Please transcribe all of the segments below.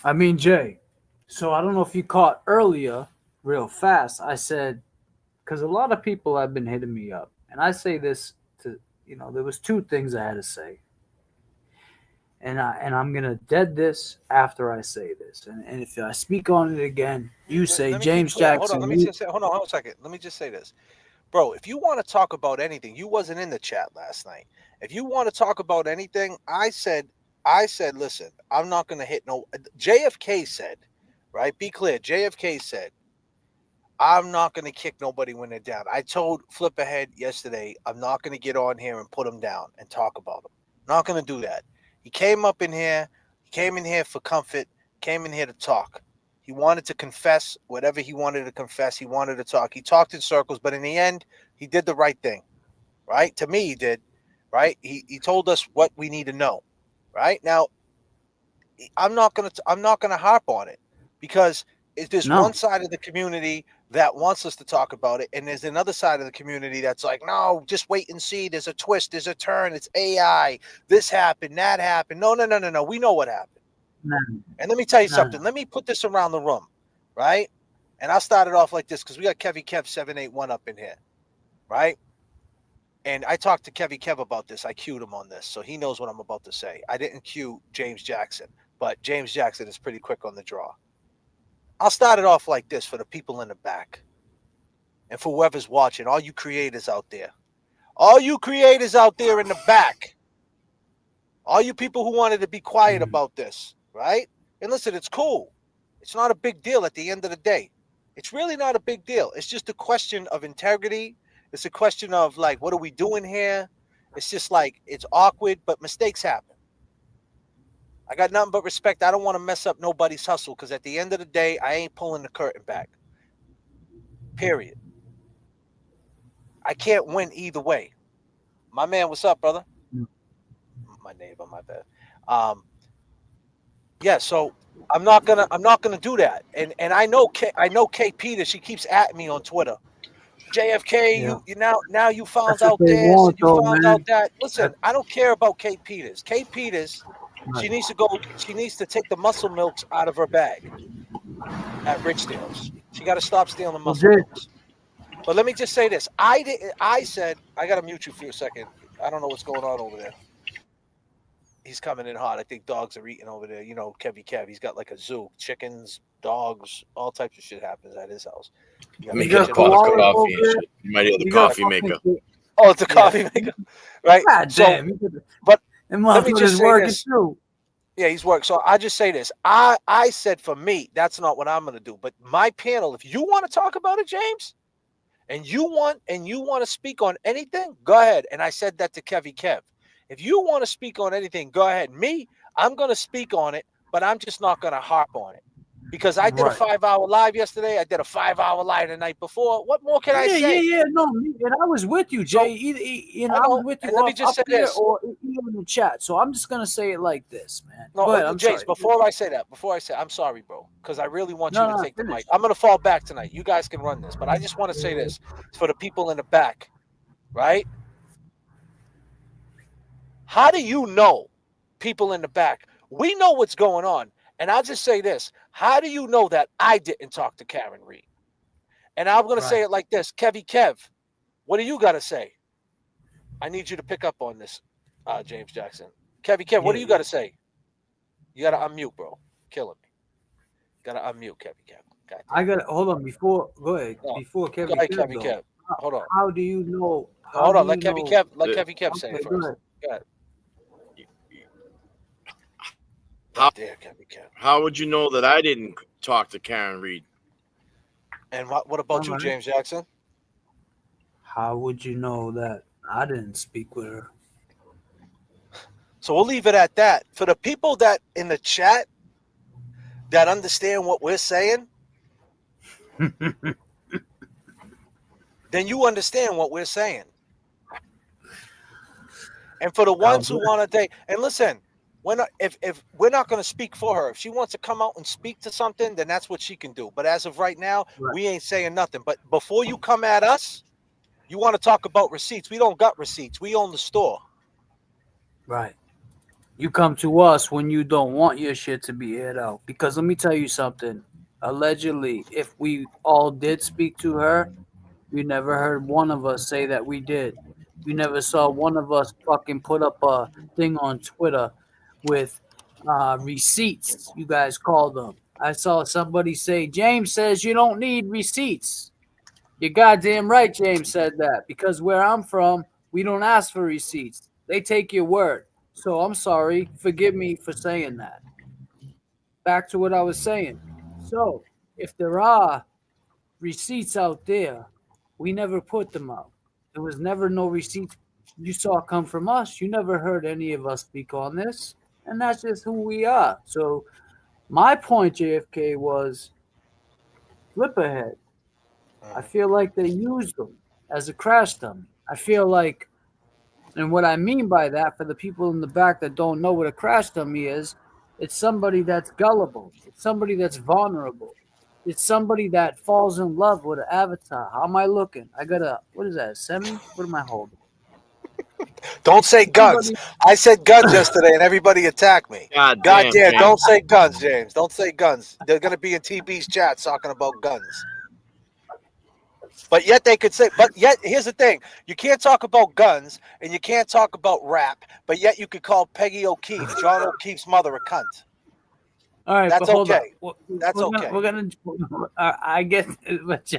I mean, Jay. So I don't know if you caught earlier, real fast. I said because a lot of people have been hitting me up, and I say this to there was two things I had to say, and I'm gonna dead this after I say this, and if I speak on it again, you say Let me keep James clear. Hold on. Let Jackson. me just say. Hold on. Hold on a second. Let me just say this, bro. If you want to talk about anything, you wasn't in the chat last night. If you want to talk about anything, I said, listen, I'm not gonna hit no. JFK said, right? Be clear. JFK said, I'm not gonna kick nobody when they're down. I told Flip Ahead yesterday, I'm not gonna get on here and put them down and talk about them. Not gonna do that. He came up in here. He came in here for comfort. Came in here to talk. He wanted to confess whatever he wanted to confess. He wanted to talk. He talked in circles, but in the end, he did the right thing. Right? To me, he did. Right? He told us what we need to know. Right? Now, I'm not gonna harp on it because if there's one No, side of the community that wants us to talk about it, and there's another side of the community that's like, no, just wait and see. There's a twist, there's a turn, it's AI. This happened, that happened. No, no, no, no, no. We know what happened. no, And let me tell you no, something. Let me put this around the room, right? And I'll start it off like this because we got Kevy Kev 781 up in here, right? And I talked to Kevy Kev about this. I cued him on this, so he knows what I'm about to say. I didn't cue James Jackson, but James Jackson is pretty quick on the draw. I'll start it off like this for the people in the back and for whoever's watching, all you creators out there. All you creators out there in the back. All you people who wanted to be quiet mm, about this, right? And listen, it's cool. It's not a big deal at the end of the day. It's really not a big deal. It's just a question of integrity. It's a question of like, what are we doing here? It's just like, it's awkward, but mistakes happen. I got nothing but respect. I don't want to mess up nobody's hustle because at the end of the day, I ain't pulling the curtain back. Period. I can't win either way. My man, what's up, brother? mm, My neighbor, my bad. Um, yeah, so I'm not gonna do that. And I know K Peter, she keeps at me on Twitter. JFK, yeah. you now you found That's what out they this want, and you though, found out man. that. That's Listen, I don't care about Kate Peters. Kate Peters, right. she needs to take the muscle milks out of her bag at Richdale's. She got to stop stealing Well, muscle Jay, milks. But let me just say this. I said I gotta mute you for a second. I don't know what's going on over there. He's coming in hot. I think dogs are eating over there. You know, Kevy Kev. He's got like a zoo. Chickens, dogs, all types of shit happens at his house. You got you Making a got pigeons pot in of the koalas crib. over coffee and there. shit. You might hear the You got Got, coffee maker. oh, it's a yeah. coffee maker, right? God So, damn, but that let me just motherfucker's say working this. too. Yeah, he's worked. So I just say this. I said for me, that's not what I'm gonna do. But my panel, if you want to talk about it, James, and you want to speak on anything, go ahead. And I said that to Kevy Kev. If you want to speak on anything, go ahead. Me, I'm gonna speak on it, but I'm just not gonna harp on it. Because I did a Right. 5 hour live yesterday. I did a 5 hour live the night before. What more can I Yeah, yeah, say? yeah. No, and I was with you, Jay. So Either I I was know, with and you let me just up say here this. or even in the chat. So I'm just gonna say it like this, man. No, Go ahead. I'm James, sorry. before I say, I'm sorry, bro, because I really want No, you to no, take the finish. mic. I'm going to fall back tonight. You guys can run this, but I just want to say this for the people in the back, right? How do you know, people in the back? We know what's going on. And I'll just say this. How do you know that I didn't talk to Karen Reed? And I'm going to say Right. it like this. Kevy Kev, what do you got to say? I need you to pick up on this, James Jackson. Kevy Kev, what Yeah, do you got yeah. to say? You got to unmute, bro. Killing me. Got to unmute, Kevy Kev. God damn I it. got hold on before. Go ahead. No, Before go Kevin ahead, Kev Kevy though. Kev. Hold on. How do you know? No, How hold do on. you Let Kevy know? Kev let The- Kevy Kev say it Okay, go first. ahead. Go ahead. How Right there, Kevy Kev. how would you know that I didn't talk to Karen Reed? And what All about you, right. James Jackson? How would you know that I didn't speak with her? So we'll leave it at that. For the people that in the chat that understand what we're saying, then you understand what we're saying. And for the God ones who bless. want to date, and listen, if we're not going to speak for her, if she wants to come out and speak to something, then that's what she can do. But as of right now, Right. we ain't saying nothing. But before you come at us, you want to talk about receipts. We don't got receipts. We own the store. Right. You come to us when you don't want your shit to be aired out. Because let me tell you something. Allegedly, if we all did speak to her, you never heard one of us say that we did. You never saw one of us fucking put up a thing on Twitter with receipts, you guys call them. I saw somebody say, James says you don't need receipts. You're goddamn right, James said that. Because where I'm from, we don't ask for receipts. They take your word. So I'm sorry. Forgive me for saying that. Back to what I was saying. So if there are receipts out there, we never put them out. There was never no receipts you saw come from us. You never heard any of us speak on this. And that's just who we are. So my point, JFK, was flip ahead. I Mhm. feel like they used them as a crash dummy. I feel like, and what I mean by that, for the people in the back that don't know what a crash dummy is, it's somebody that's gullible. It's somebody that's vulnerable. It's somebody that falls in love with an avatar. How am I looking? I got a, what is that, a semi? What am I holding? Don't say guns. Somebody, I said guns yesterday, and everybody attacked me. God God damn, damn! Don't James. say guns, James. Don't say guns. They're gonna be in TB's chat talking about guns. But yet they could say. But yet here's the thing: you can't talk about guns, and you can't talk about rap. But yet you could call Peggy O'Keefe, John O'Keefe's mother, a cunt. all right, but That's hold up. okay. That's okay. We're gonna, I get, but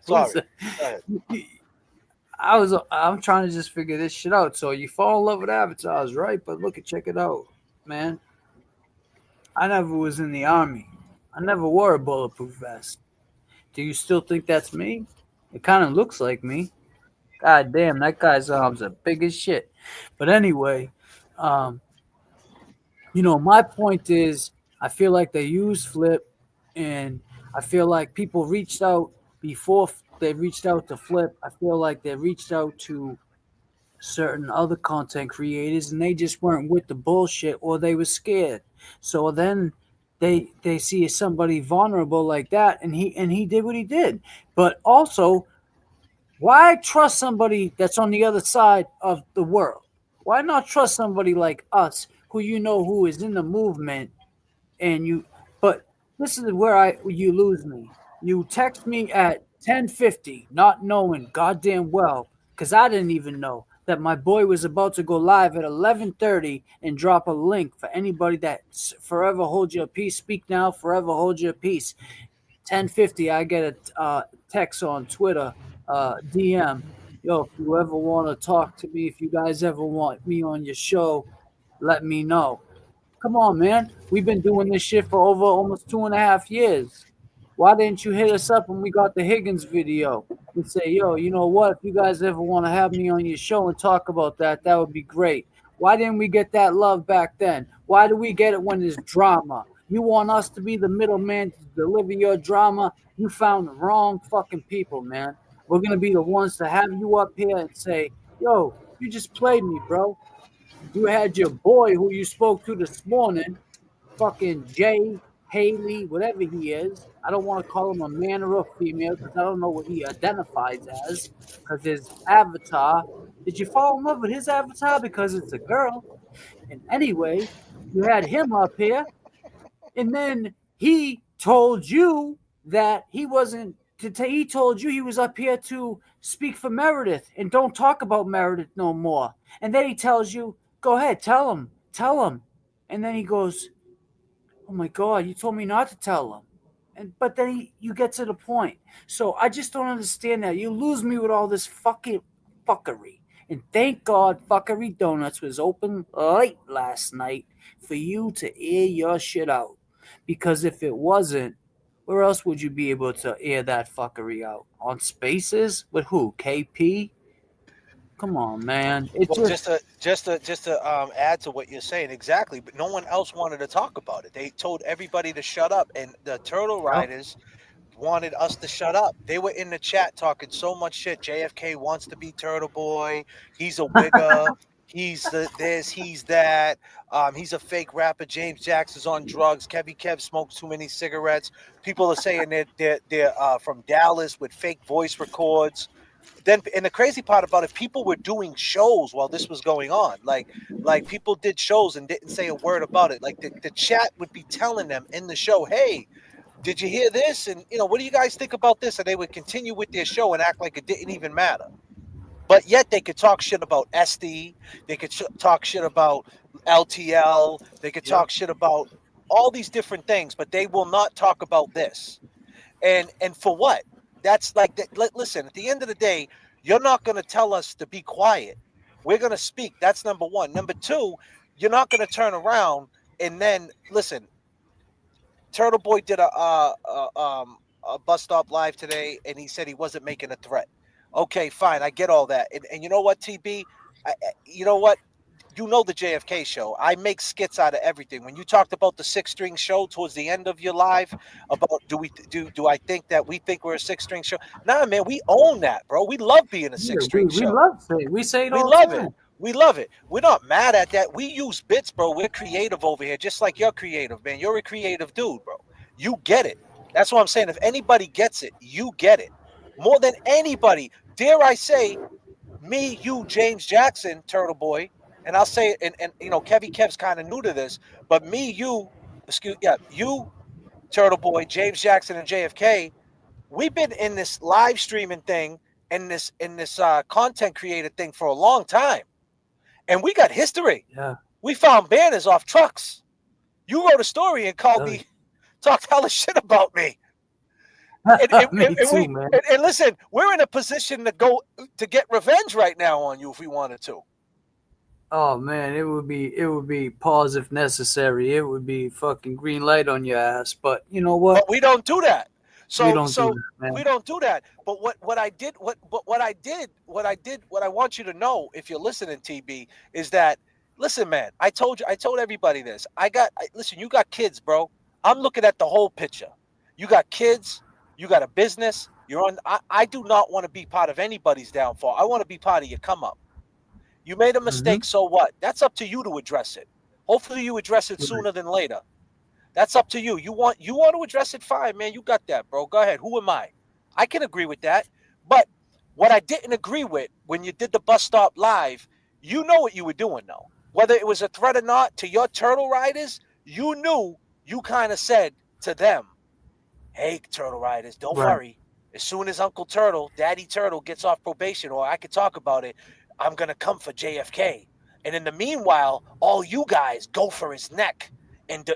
Sorry. listen, Go ahead. I'm trying to just figure this shit out. So you fall in love with avatars, right? But look at, check it out, man. I never was in the army. I never wore a bulletproof vest. Do you still think that's me? It kind of looks like me. God damn, that guy's arms are big as shit. But anyway, um, my point is, I feel like they used Flip, and I feel like people reached out before they reached out to Flip. I feel like they reached out to certain other content creators, and they just weren't with the bullshit, or they were scared. So then they see somebody vulnerable like that, and he did what he did. But also, why trust somebody that's on the other side of the world? Why not trust somebody like us, who is in the movement, and you? But this is where you lose me. You text me at 10:50, not knowing goddamn well, because I didn't even know that my boy was about to go live at 11:30 and drop a link for anybody that forever hold your peace. Speak now, forever hold your peace. 10:50, I get a text on Twitter, DM. Yo, if you ever want to talk to me, if you guys ever want me on your show, let me know. Come on, man. We've been doing this shit for over almost 2.5 years. Why didn't you hit us up when we got the Higgins video and say, yo, you know what? If you guys ever want to have me on your show and talk about that, that would be great. Why didn't we get that love back then? Why do we get it when there's drama? You want us to be the middleman to deliver your drama? You found the wrong fucking people, man. We're going to be the ones to have you up here and say, yo, you just played me, bro. You had your boy who you spoke to this morning, fucking Jay, Haley, whatever he is. I don't want to call him a man or a female because I don't know what he identifies as. Because his avatar, did you fall in love with his avatar because it's a girl? And anyway, you had him up here, and then he told you that he wasn't. He told you he was up here to speak for Meredith and don't talk about Meredith no more. And then he tells you, "Go ahead, tell him." And then he goes, "Oh my God, you told me not to tell him." But then you get to the point. So I just don't understand that. You lose me with all this fucking fuckery. And thank God Fuckery Donuts was open late last night for you to air your shit out. Because if it wasn't, where else would you be able to air that fuckery out? On Spaces? With who? KP? Come on, man. It Well, just just to add to what you're saying, exactly. But no one else wanted to talk about it. They told everybody to shut up, and the Turtle Riders wanted us to shut up. They were in the chat talking so much shit. JFK wants to be Turtle Boy. He's a wigger. He's this. He's that. He's a fake rapper. James Jackson's on drugs. Kevy Kev smokes too many cigarettes. People are saying they're from Dallas with fake voice records. then, and the crazy part about it, people were doing shows while this was going on. Like people did shows and didn't say a word about it. Like the chat would be telling them in the show, hey, did you hear this? And, what do you guys think about this? And they would continue with their show and act like it didn't even matter. But yet they could talk shit about SD. They could talk shit about LTL. They could talk shit about all these different things, but they will not talk about this. And for what? That's like, listen, at the end of the day, you're not going to tell us to be quiet. We're going to speak. That's number one. Number two, you're not going to turn around and then, listen, Turtle Boy did a bus stop live today, and he said he wasn't making a threat. Okay, fine. I get all that. And you know what, TB? You know what? You know the JFK show. I make skits out of everything. When you talked about the 6-string show towards the end of your live, about do I think that we think we're a 6-string show? Nah, man, we own that, bro. We love being a 6-string show. We love it. We say it we all love the time. it. We love it. We're not mad at that. We use bits, bro. We're creative over here, just like you're creative, man. You're a creative dude, bro. You get it. That's what I'm saying. If anybody gets it, you get it. More than anybody. Dare I say, me, you, James Jackson, Turtle Boy, and I'll say it, and Kev's kind of new to this, but me, you, Turtle Boy, James Jackson, and JFK, we've been in this live streaming thing and this content creator thing for a long time. And we got history. Yeah. We found banners off trucks. You wrote a story and called me, talked hella shit about me. Me too, man. And listen, we're in a position to get revenge right now on you if we wanted to. Oh man, it would be pause if necessary. It would be fucking green light on your ass. But you know what? But we don't do that. So we don't do that, man. We don't do that. But what I want you to know, if you're listening, TB, is that, listen, man, I told everybody this. Listen, you got kids, bro. I'm looking at the whole picture. You got kids, you got a business, I do not want to be part of anybody's downfall. I want to be part of your come up. You made a mistake, so what? That's up to you to address it. Hopefully you address it sooner than later. That's up to you. You want to address it, fine, man. You got that, bro. Go ahead. Who am I? I can agree with that. But what I didn't agree with when you did the bus stop live, you know what you were doing, though. Whether it was a threat or not to your turtle riders, you knew, you kind of said to them, hey, turtle riders, don't worry. As soon as Uncle Turtle, Daddy Turtle gets off probation, or I could talk about it, I'm going to come for JFK. And in the meanwhile, all you guys go for his neck and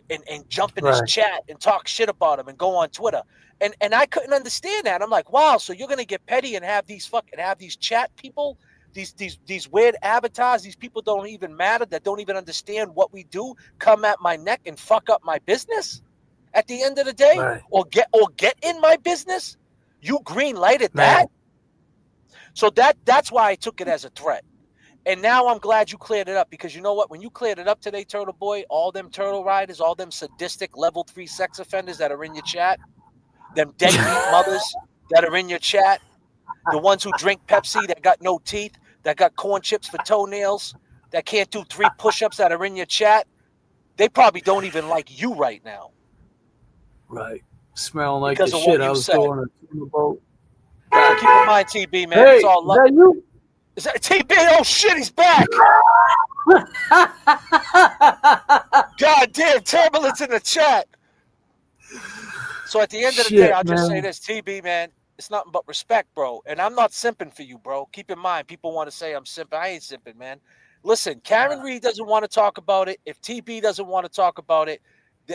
jump in his chat and talk shit about him and go on Twitter. And I couldn't understand that. I'm like, wow, so you're going to get petty and have these chat people, these weird avatars, these people don't even matter, that don't even understand what we do, come at my neck and fuck up my business at the end of the day, or get in my business? You green lighted that? So that's why I took it as a threat. And now I'm glad you cleared it up, because you know what? When you cleared it up today, Turtle Boy, all them turtle riders, all them sadistic level 3 sex offenders that are in your chat, them deadbeat mothers that are in your chat, the ones who drink Pepsi that got no teeth, that got corn chips for toenails, that can't do 3 push-ups that are in your chat, they probably don't even like you right now. Right. Smelling like the shit I was doing on the boat. So keep in mind, TB, man. Hey, it's all love. Is that you? Is that TB? Oh, shit, he's back. God damn, turbulence in the chat. So at the end of the day, I'll just say this, TB, man, it's nothing but respect, bro. And I'm not simping for you, bro. Keep in mind, people want to say I'm simping. I ain't simping, man. Listen, Karen Reed doesn't want to talk about it. If TB doesn't want to talk about it,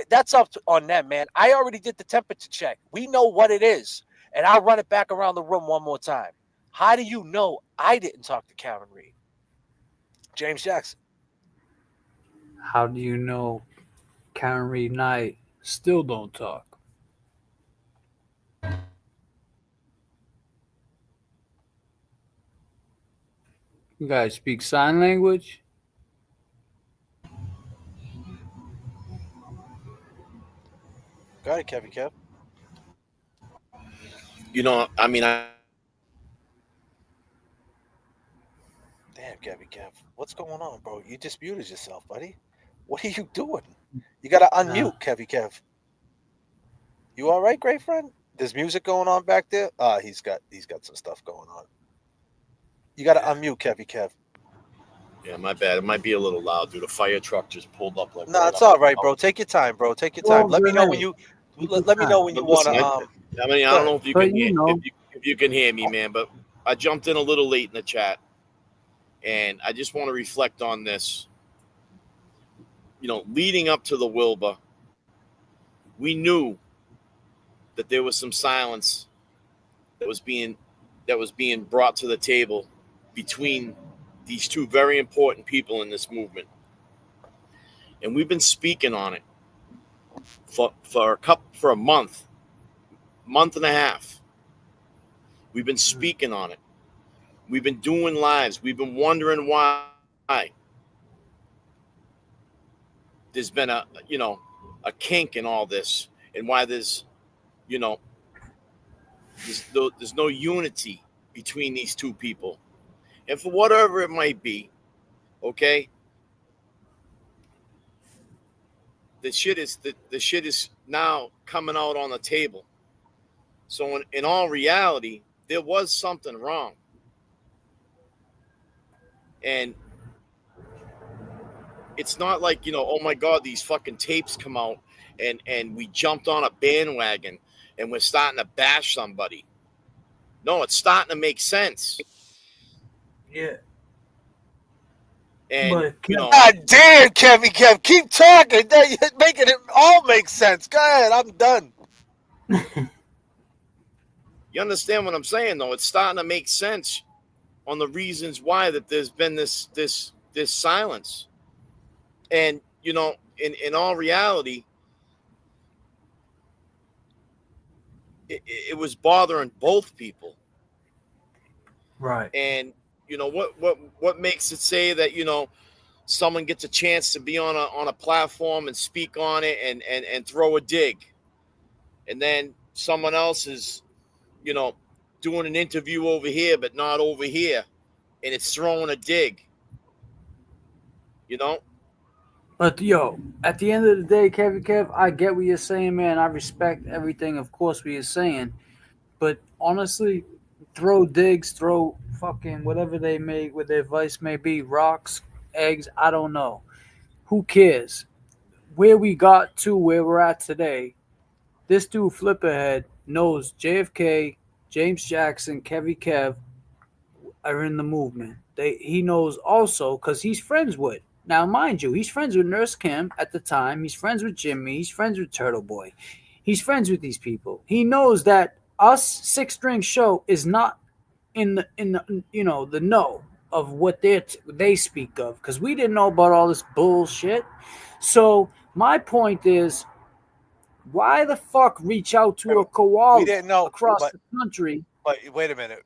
that's up on them, man. I already did the temperature check. We know what it is. And I'll run it back around the room one more time. How do you know I didn't talk to Karen Reed? James Jackson. How do you know Karen Reed and I still don't talk? You guys speak sign language? Go ahead, Kev. You know, I mean, Damn, Kev. What's going on, bro? You just muted yourself, buddy. What are you doing? You got to unmute, Kev. You all right, great friend? There's music going on back there? He's got some stuff going on. You got to unmute Kevy Kev. Yeah, my bad. It might be a little loud, dude. A fire truck just pulled up like No, right it's up. all right, bro. Take your time, bro. Take your time. Well, Let me know when good. you Take your let me know time. when you But want listen, to. I mean, I Go don't ahead. know if you But can you hear know, if you can hear me, man. But I jumped in a little late in the chat, and I just want to reflect on this. Leading up to the Wilbur, we knew that there was some silence that was being brought to the table between these two very important people in this movement, and we've been speaking on it for a month and a half. We've been speaking on it. We've been doing lives. We've been wondering why there's been a kink in all this, and why you know there's no unity between these two people. And for whatever it might be, okay, the shit is now coming out on the table. So in all reality, there was something wrong. And it's not like, oh my God, these fucking tapes come out and we jumped on a bandwagon and we're starting to bash somebody. No, it's starting to make sense. yeah. And, But God damn, Kevy Kev, keep talking. You're making it all make sense. Go ahead. I'm done. you understand what I'm saying, though? It's starting to make sense on the reasons why that there's been this silence. And, in all reality, it was bothering both people. right. And what makes it say that someone gets a chance to be on a platform and speak on it and throw a dig, and then someone else is you know doing an interview over here but not over here, and it's throwing a dig, you know But yo, at the end of the day, Kev, I get what you're saying, man. I respect everything, of course, what you're saying. But honestly, throw digs, throw fucking whatever they make, what their vice may be, rocks, eggs, I don't know. Who cares? Where we got to where we're at today, this dude Flipperhead knows JFK, James Jackson, Kev are in the movement. He knows also because he's friends with. Now, mind you, he's friends with Nurse Kim at the time. He's friends with Jimmy. He's friends with Turtle Boy. He's friends with these people. He knows that us Six String Show is not in the the know of what they speak of because we didn't know about all this bullshit. So my point is, why the fuck reach out to a We koala didn't know, across the country? but wait a minute.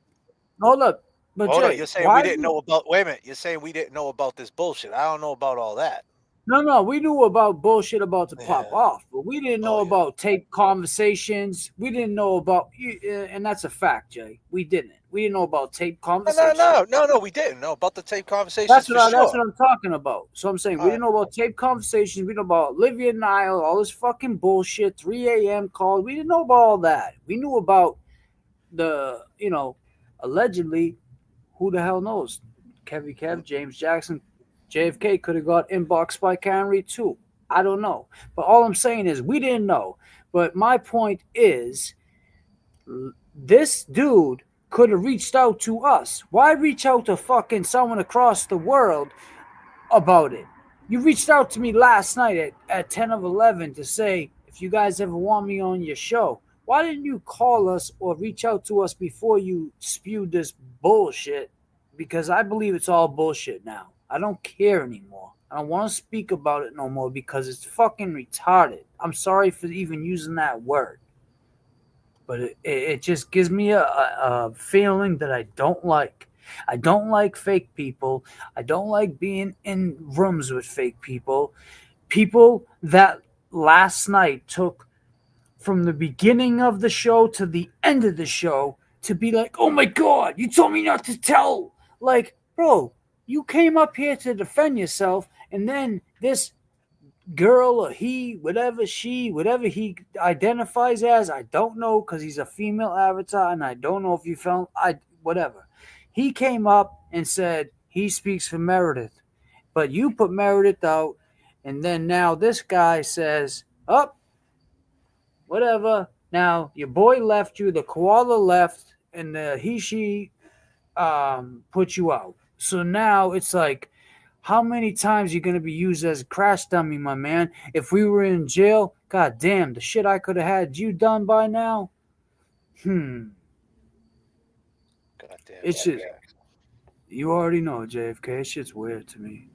Hold up, but Hold on. Jay, You're saying we why? didn't know about. Wait a minute. You're saying we didn't know about this bullshit. I don't know about all that. No, we knew about bullshit about to pop Yeah. off, but we didn't know Oh, yeah. about tape conversations. We didn't know about, and that's a fact, Jay. We didn't. We didn't know about tape conversations. No. We didn't know about the tape conversations That's for what sure. I'm talking about. So I'm saying All we right. didn't know about tape conversations. We didn't know about Olivia Nile, all this fucking bullshit, 3 a.m. calls. We didn't know about all that. We knew about the, allegedly, who the hell knows? Kev, James Jackson, JFK could have got inboxed by Karen Reed too. I don't know. But all I'm saying is we didn't know. But my point is this dude could have reached out to us. Why reach out to fucking someone across the world about it? You reached out to me last night at 10 of 11 to say if you guys ever want me on your show. Why didn't you call us or reach out to us before you spewed this bullshit? Because I believe it's all bullshit now. I don't care anymore. I don't want to speak about it no more because it's fucking retarded. I'm sorry for even using that word. But it just gives me a feeling that I don't like. I don't like fake people. I don't like being in rooms with fake people. People that last night took from the beginning of the show to the end of the show to be like, oh my God, you told me not to tell. Like, bro, you came up here to defend yourself, and then this girl or he, whatever he identifies as, I don't know because he's a female avatar, and I don't know if you found, whatever. He came up and said he speaks for Meredith, but you put Meredith out, and then now this guy says, "Up, whatever." Now your boy left you, the koala left, and the he she put you out. So now it's like, how many times you gonna be used as a crash dummy, my man? If we were in jail, god damn, the shit I could have had you done by now. Hmm. Goddamn It's just, JFK. you already know, JFK. Shit's weird to me.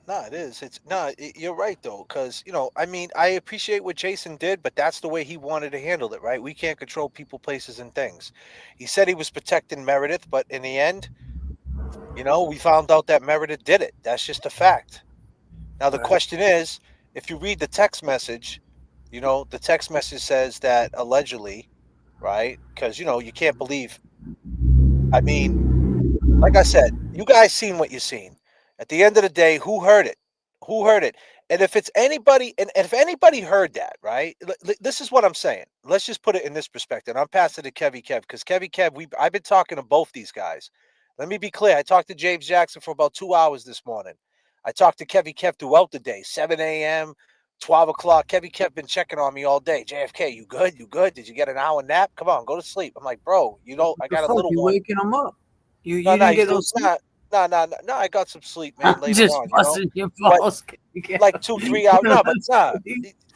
No, it is. It's no. You're right though, because I mean, I appreciate what Jason did, but that's the way he wanted to handle it, right? We can't control people, places, and things. He said he was protecting Meredith, but in the end, we found out that Meredith did it. That's just a fact. Now the Right. question is, if you read the text message, the text message says that allegedly, right? Because you can't believe. I mean, like I said, you guys seen what you seen. At the end of the day, who heard it? Who heard it? And if it's anybody, and if anybody heard that, right? This is what I'm saying. Let's just put it in this perspective. I'm passing to Kevy Kev because Kevy Kev, I've been talking to both these guys. Let me be clear. I talked to James Jackson for about 2 hours this morning. I talked to Kevy Kev throughout the day, 7 a.m., 12 o'clock. Kevy Kev been checking on me all day. JFK, you good? You good? Did you get an hour nap? Come on, go to sleep. I'm like, bro, I The got a fuck, little you one. waking him up? You No, you no, didn't he's get no doing sleep? no. I got some sleep, man, I'm later just on, busting your But balls. like 2, 3 hours. No, but nah.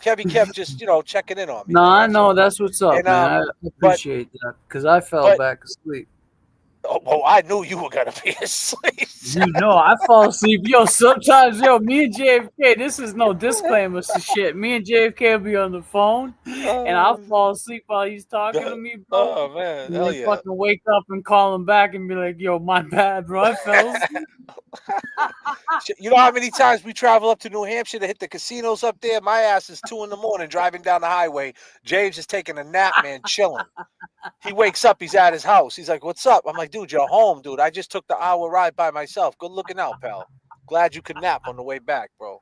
Kevy Kev just, checking in on me, No, man. I That's know all. that's what's up, And man. I but appreciate that because I fell but back asleep. well, I knew you were gonna be asleep. You know, I fall asleep. Yo, sometimes, me and JFK, this is no disclaimer to shit. Me and JFK will be on the phone, and I'll Oh, fall asleep while he's talking to me, bro. oh man, And hell then yeah. fucking wake up and call him back and be like, yo, my bad, bro. I fell asleep. You know how many times we travel up to New Hampshire to hit the casinos up there? My ass is 2 in the morning driving down the highway. James is taking a nap, man, chilling. He wakes up, he's at his house. He's like, "What's up?" I'm like, "Dude, you're home, dude. I just took the hour ride by myself. Good looking out, pal. Glad you could nap on the way back, bro."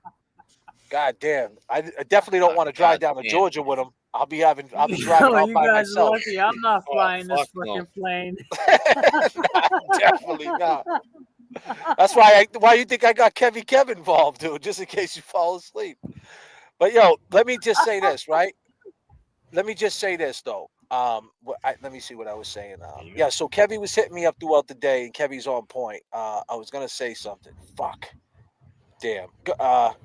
God damn. I definitely don't want to drive God down to damn. Georgia with him. I'll be driving all You by guys are myself. lucky. I'm not Oh, flying this fuck no. fucking plane. Nah, definitely not. That's why you think I got Kev involved, dude, just in case you fall asleep. But yo, let me just say this, right? Let me just say this though. Let me see what I was saying. Yeah, so Kevy was hitting me up throughout the day, and Kevy's on point. I was gonna say something. Fuck. Damn. Go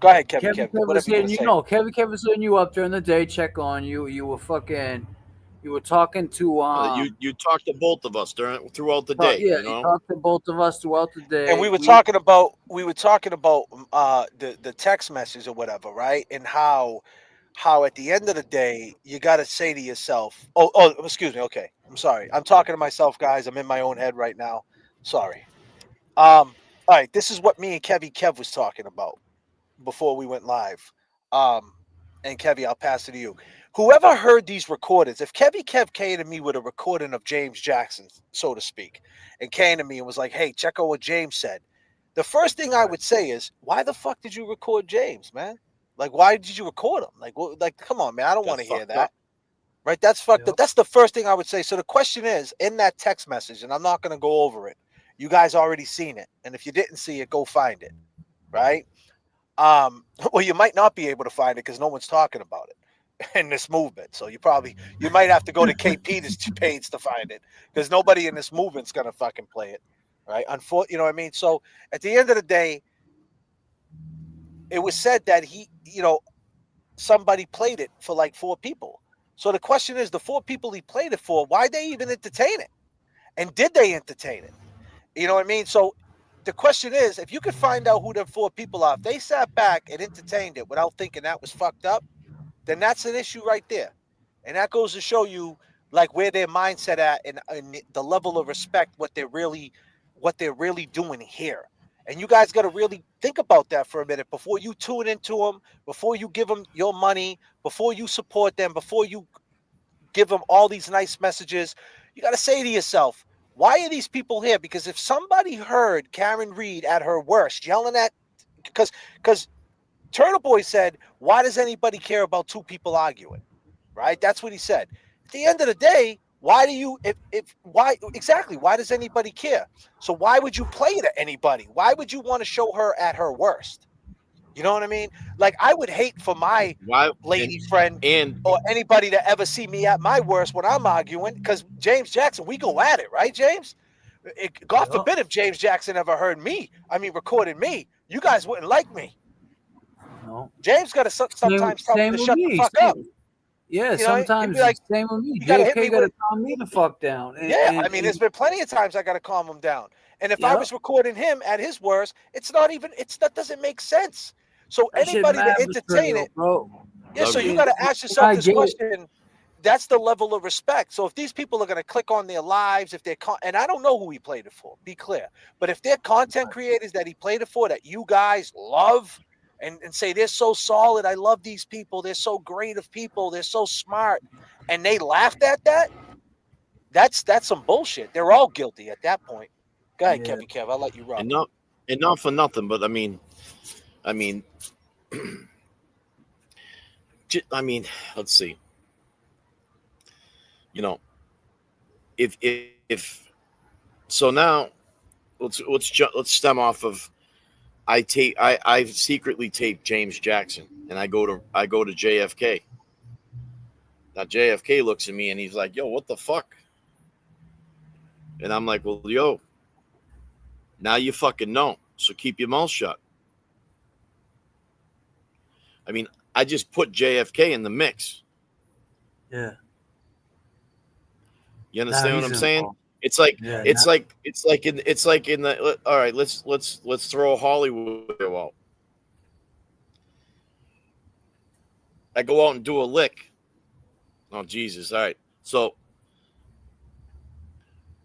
ahead, Kevin Kev. Kev was Whatever you're gonna hitting you. say. No, Kevin Kev was hitting you up during the day, check on you. You were talking to You talked to both of us throughout the day. yeah, you talked to both of us throughout the And day. we were talking about the text message or whatever, right? And how at the end of the day you got to say to yourself, oh, excuse me. Okay, I'm sorry. I'm talking to myself, guys. I'm in my own head right now. Sorry. All right. This is what me and Kev was talking about before we went live. Um, and Kevy, I'll pass it to you. Whoever heard these recordings, if Kev came to me with a recording of James Jackson, so to speak, and came to me and was like, "Hey, check out what James said," the first thing I would say is, "Why the fuck did you record James, man? Like, why did you record him? Like, come on, man. I don't want That's to hear fucked up. that." Right? That's fucked Yep. up. That's the first thing I would say. So the question is, in that text message, and I'm not going to go over it. You guys already seen it, and if you didn't see it, go find it. Right? Well, you might not be able to find it because no one's talking about it in this movement. So you might have to go to KP's page to find it because nobody in this movement's gonna fucking play it, right? You know what I mean? So at the end of the day, it was said that somebody played it for like 4 people. So the question is, the 4 people he played it for, why they even entertain it, and did they entertain it? You know what I mean? So the question is, if you could find out who the 4 people are, if they sat back and entertained it without thinking that was fucked up, then that's an issue right there. And that goes to show you like where their mindset at and the level of respect, what they're really doing here. And you guys got to really think about that for a minute before you tune into them, before you give them your money, before you support them, before you give them all these nice messages. You got to say to yourself, why are these people here? Because if somebody heard Karen Reed at her worst yelling at, because Turtle Boy said, why does anybody care about 2 people arguing? Right? That's what he said. At the end of the day, Why do you why exactly? Why does anybody care? So why would you play it at anybody? Why would you want to show her at her worst? You know what I mean? Like, I would hate for my Why lady friend and or anybody to ever see me at my worst when I'm arguing, because James Jackson, we go at it, right, James? God forbid if James Jackson ever heard me, recorded me, you guys wouldn't like me. No. James got to sometimes tell me to with shut the fuck up. Yeah, You know, he'd sometimes be like, same with me. you got to hit JFK me got to with, calm me the fuck down. there's been plenty of times I got to calm him down. And if I was recording him at his worst, that doesn't make sense. So that shit anybody to mad entertain betrayal, it, bro. yeah. So Love you you. got to ask yourself this question. That's the level of respect. So if these people are going to click on their lives, if they're and I don't know who he played it for, be clear. But if they're content creators that he played it for, that you guys love and say they're so solid, I love these people, they're so great of people, they're so smart, and they laughed at that, that's some bullshit. They're all guilty at that point. Go ahead, Yeah. Kev. I'll let you rock. and not for nothing, but I mean, let's see. You know, if so now, let's stem off of I secretly tape James Jackson, and I go to JFK. Now JFK looks at me and he's like, "Yo, what the fuck?" And I'm like, "Well, yo, now you fucking know, so keep your mouth shut." I mean, I just put JFK in the mix. Yeah. You understand what I'm saying? Involved. It's like Yeah, it's like in the all right. Let's throw Hollywood out. I go out and do a lick. Oh Jesus! All right, so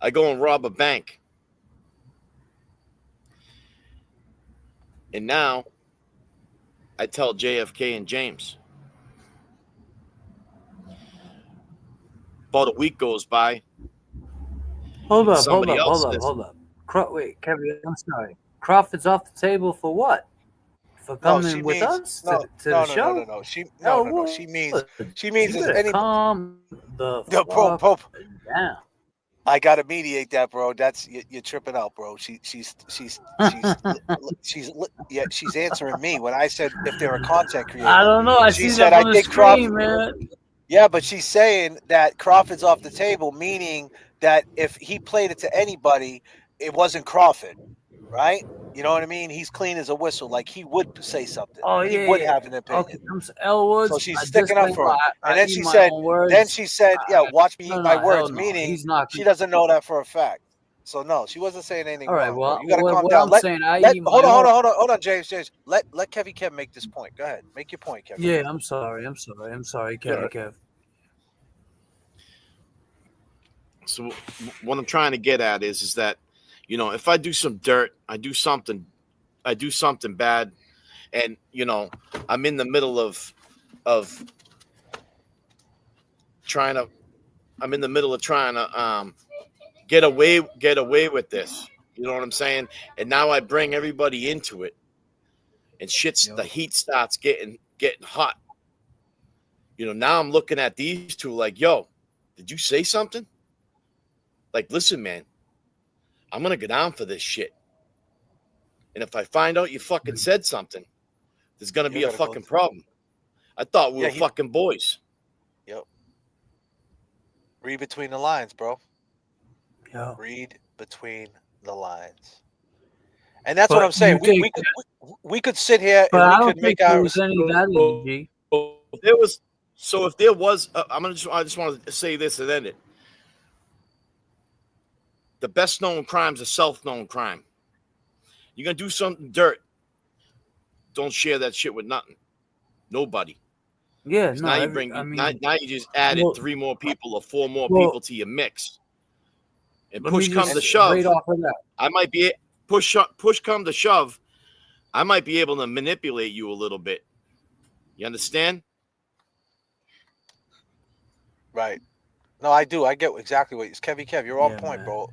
I go and rob a bank, and now I tell JFK and James. About a week goes by. Hold up. Wait, Kevin, I'm sorry. Crawford's off the table for what? For coming with us to the show? No. She means you is better any calm the bro, fuck down. I gotta mediate that, bro. That's you're tripping out, bro. She's answering me when I said if they're a content creator. I don't know. She said I think Crawford, man. Yeah, but she's saying that Crawford's off the table, meaning that if he played it to anybody, it wasn't Crawford, right? You know what I mean? He's clean as a whistle. Like, he would say something. Oh, he yeah, would have an opinion. Okay, I'm Elwood. So she's sticking up for him. And then she said, watch me eat my words, meaning she doesn't know that for a fact. So no, she wasn't saying anything wrong. Well, you got to calm down. Hold on, James. Let Kev make this point. Go ahead, make your point, Kev. Yeah, I'm sorry, Kev. So what I'm trying to get at is that, you know, if I do some dirt, I do something bad, and you know, I'm in the middle of trying to get away with this. You know what I'm saying? And now I bring everybody into it, and the heat starts getting hot. You know, now I'm looking at these two like, yo, did you say something? Like, listen, man, I'm gonna go down for this shit. And if I find out you fucking said something, there's gonna be a fucking problem. I thought we were fucking boys. Yep. Read between the lines, bro. Yeah. Read between the lines. And that's what I'm saying. We could sit here and we could make our energy. If there was, I just want to say this and end it. The best known crime is a self-known crime. You're gonna do something dirt. Don't share that shit with nothing. Nobody. Yeah. No. Now you just added 3 more people or 4 more people to your mix. And push comes to shove. I might be push come to shove. I might be able to manipulate you a little bit. You understand? Right. No, I do. I get exactly what it's Kev. You're on point, man. Bro.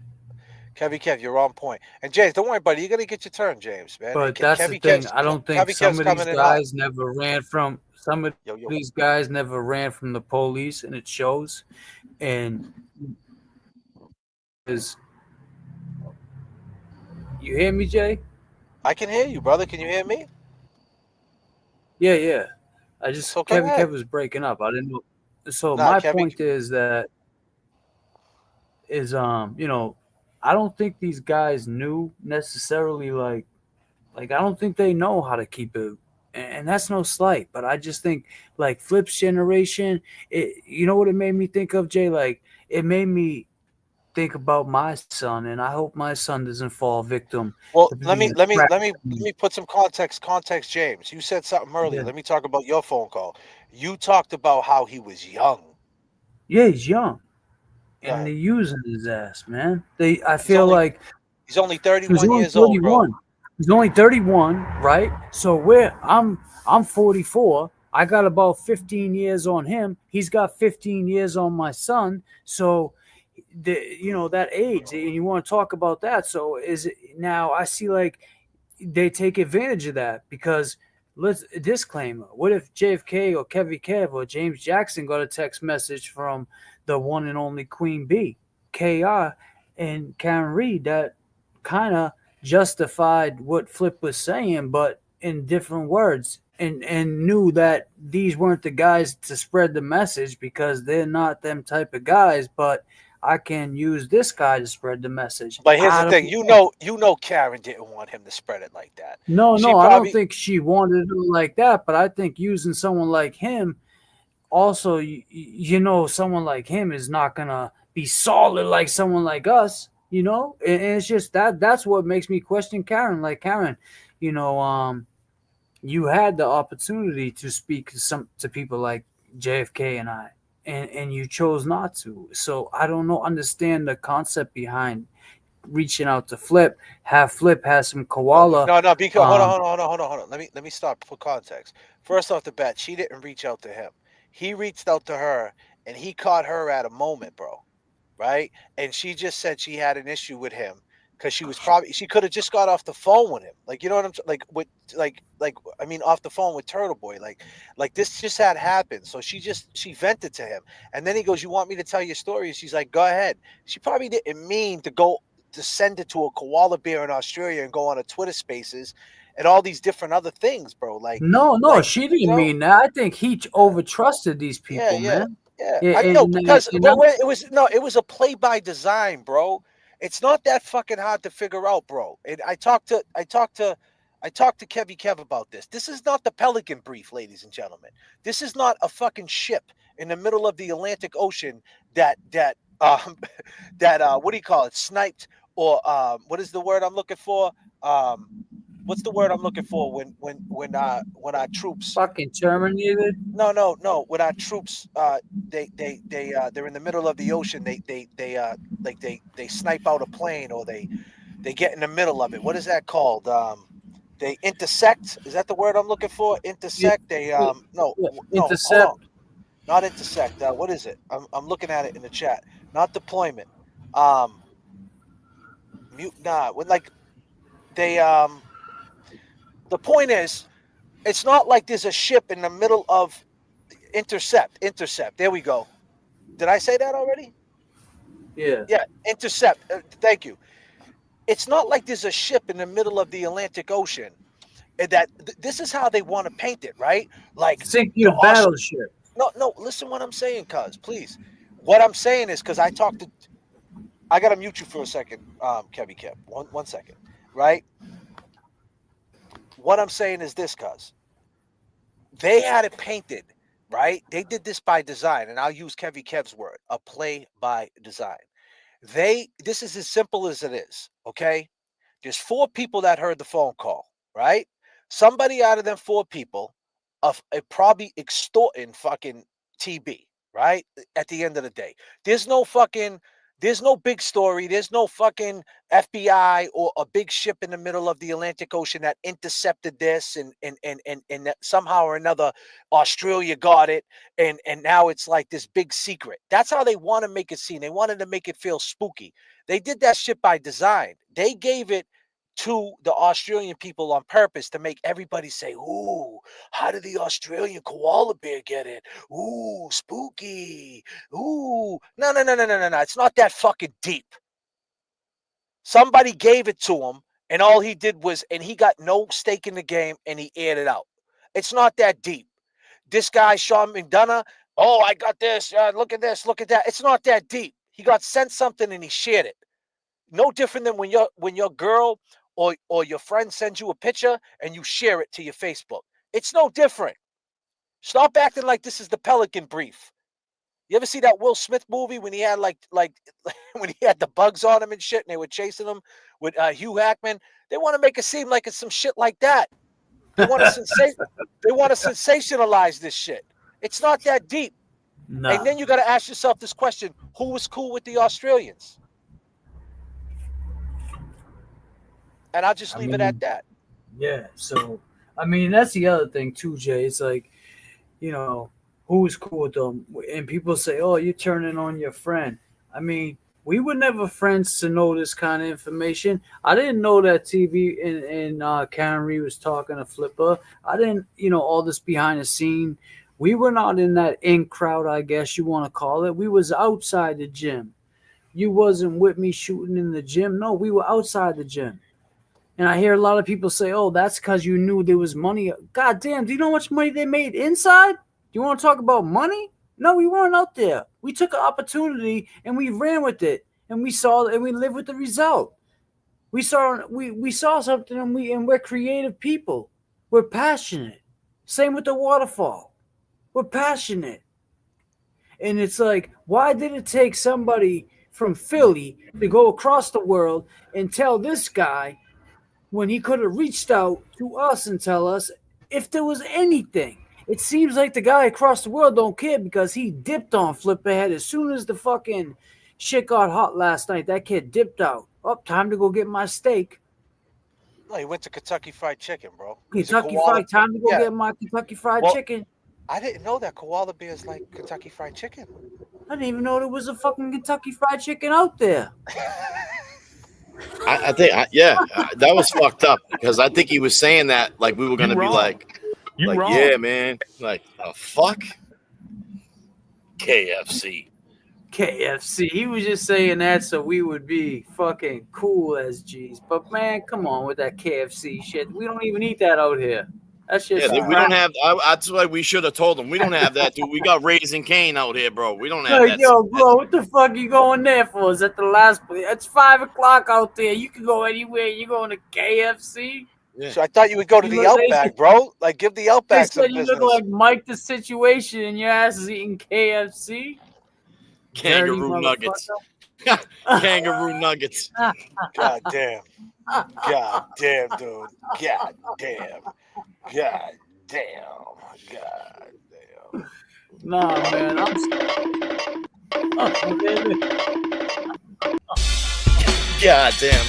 Kev, you're on point. And James, don't worry, buddy. You're gonna get your turn, James, man. But that's the thing. I don't think some of these guys never ran from. Some of Yo, yo. these guys never ran from the police, and it shows. And is you hear me, Jay? I can hear you, brother. Can you hear me? Yeah, yeah. I just So go Kevin ahead. Kev was breaking up. I didn't know. So Nah, my Kevin. point is I don't think these guys knew necessarily like I don't think they know how to keep it, and that's no slight. But I just think like Flip's generation, you know what it made me think of, Jay? Like it made me think about my son, and I hope my son doesn't fall victim Well, to let me being let me let attracted me to let me. me put some context. Context, James. You said something earlier. Yeah, Let me talk about your phone call. You talked about how he was young. yeah, he's young, Go and ahead. they're using his ass, man. I He's feel only like he's only he's 31 only years old, bro. 31. He's only 31, right? So I'm 44. I got about 15 years on him. He's got 15 years on my son. So that age, and you want to talk about that. So is it now I see like they take advantage of that because let's disclaimer. What if JFK or Kevin Kev or James Jackson got a text message from the one and only Queen B, KR, and Karen Reed that kind of justified what Flip was saying, but in different words, and knew that these weren't the guys to spread the message because they're not them type of guys, but I can use this guy to spread the message. But here's I the thing. don't know. You know Karen didn't want him to spread it like that. No, She no, I don't probably think she wanted it like that, but I think using someone like him, also, someone like him is not gonna be solid like someone like us, and it's just that's what makes me question Karen. Like Karen, you know, um, you had the opportunity to speak to people like JFK and I, and you chose not to. So I don't know, understand the concept behind reaching out to Flip. Have Flip has some no, koala. no, no. Because hold on, Um, hold on, hold on, hold on, hold on. Let me stop for context. First off the bat, she didn't reach out to him. He reached out to her, and he caught her at a moment, bro. Right? And she just said she had an issue with him because she could have just got off the phone with him. Like you know what like with I mean off the phone with Turtle Boy. Like this just had happened. So she vented to him. And then he goes, "You want me to tell your story?" She's like, "Go ahead." She probably didn't mean to send it to a koala bear in Australia and go on a Twitter spaces and all these different other things, bro. no, no, Like she you didn't know, mean that. I think he over trusted these yeah, people, yeah, man. yeah. Yeah, I know and, because and but it was no, it was a play by design, bro. It's not that fucking hard to figure out, bro. And I talked to Kevy Kev about this. This is not the Pelican Brief, ladies and gentlemen. This is not a fucking ship in the middle of the Atlantic Ocean that that what do you call it? Sniped or what is the word I'm looking for? Um what's the word I'm looking for when our troops fucking terminated. no. When our troops, they're in the middle of the ocean. They snipe out a plane or they get in the middle of it. What is that called? They intersect. Is that the word I'm looking for? Yeah, Intersect. They yeah, no yeah. no. Hold on. Intercept. Not intersect. What is it? I'm looking at it in the chat. Not deployment. Um, mute. Nah. When like they the point is, it's not like there's a ship in the middle of intercept. Intercept. There we go. Did I say that already? Yeah. Yeah, intercept. Thank you. It's not like there's a ship in the middle of the Atlantic Ocean. And this is how they want to paint it, right? Like Sink the your Aus. battleship. No, no. Listen, what I'm saying, cuz please. What I'm saying is because I talked to. I gotta mute you for a second, Kevy Kev. One second, right? What I'm saying is this, cuz they had it painted, right? They did this by design, and I'll use Kevy Kev's word, a play by design. This is as simple as it is, okay? There's four people that heard the phone call, right? Somebody out of them four people of probably extorting fucking TB, right? At the end of the day, there's no fucking, there's no big story. There's no fucking FBI or a big ship in the middle of the Atlantic Ocean that intercepted this and that somehow or another Australia got it and now it's like this big secret. That's how they want to make it seem. They wanted to make it feel spooky. They did that shit by design. They gave it to the Australian people on purpose to make everybody say, ooh, how did the Australian koala bear get it? Ooh, spooky. Ooh. No. It's not that fucking deep. Somebody gave it to him, and all he did was, and he got no stake in the game, and he aired it out. It's not that deep. This guy, Sean McDonough, oh, I got this. Look at this. Look at that. It's not that deep. He got sent something and he shared it. No different than when your girl or your friend sends you a picture and you share it to your Facebook. It's no different. Stop acting like this is the Pelican Brief. You ever see that Will Smith movie when he had like when he had the bugs on him and shit, and they were chasing him with Hugh Hackman? They want to make it seem like it's some shit like that. They want to sensationalize this shit. It's not that deep. Nah. And then you got to ask yourself this question: who was cool with the Australians? And I'll just leave it at that. Yeah. So, I mean, that's the other thing too, Jay. It's like, you know, who was cool with them? And people say, oh, you're turning on your friend. I mean, we were never friends to know this kind of information. I didn't know that TV and Karen Reed was talking to Flipper. I didn't, all this behind the scene. We were not in that in crowd, I guess you want to call it. We was outside the gym. You wasn't with me shooting in the gym. No, we were outside the gym. And I hear a lot of people say, oh, that's because you knew there was money. God damn, do you know how much money they made inside? Do you want to talk about money? No, we weren't out there. We took an opportunity and we ran with it. And we saw and we lived with the result. We saw something and we're creative people. We're passionate. Same with the waterfall. We're passionate. And it's like, why did it take somebody from Philly to go across the world and tell this guy when he could have reached out to us and tell us if there was anything? It seems like the guy across the world don't care because he dipped on Flipperhead as soon as the fucking shit got hot last night. That kid dipped out. Oh, time to go get my steak. No, he went to Kentucky Fried Chicken, bro. Kentucky Fried. Time to go get my Kentucky Fried Chicken. I didn't know that koala bears like Kentucky Fried Chicken. I didn't even know there was a fucking Kentucky Fried Chicken out there. I think, that was fucked up because I think he was saying that like we were going to be like, yeah, man, like, the fuck? KFC. He was just saying that so we would be fucking cool as G's. But man, come on with that KFC shit. We don't even eat that out here. That's just we don't have. That's why we should have told them. We don't have that, dude. We got Raising Cane out here, bro. We don't have that. Yo, bro, what the fuck are you going there for? Is that the last place? It's 5 o'clock out there. You can go anywhere. You going to KFC? Yeah. So I thought you would go to the Outback, bro. Like, give the Outback some business. You look like Mike the Situation, and your ass is eating KFC. Kangaroo nuggets. Kangaroo nuggets. God damn. God damn, dude. God damn. God damn. God damn. Nah, man. God damn.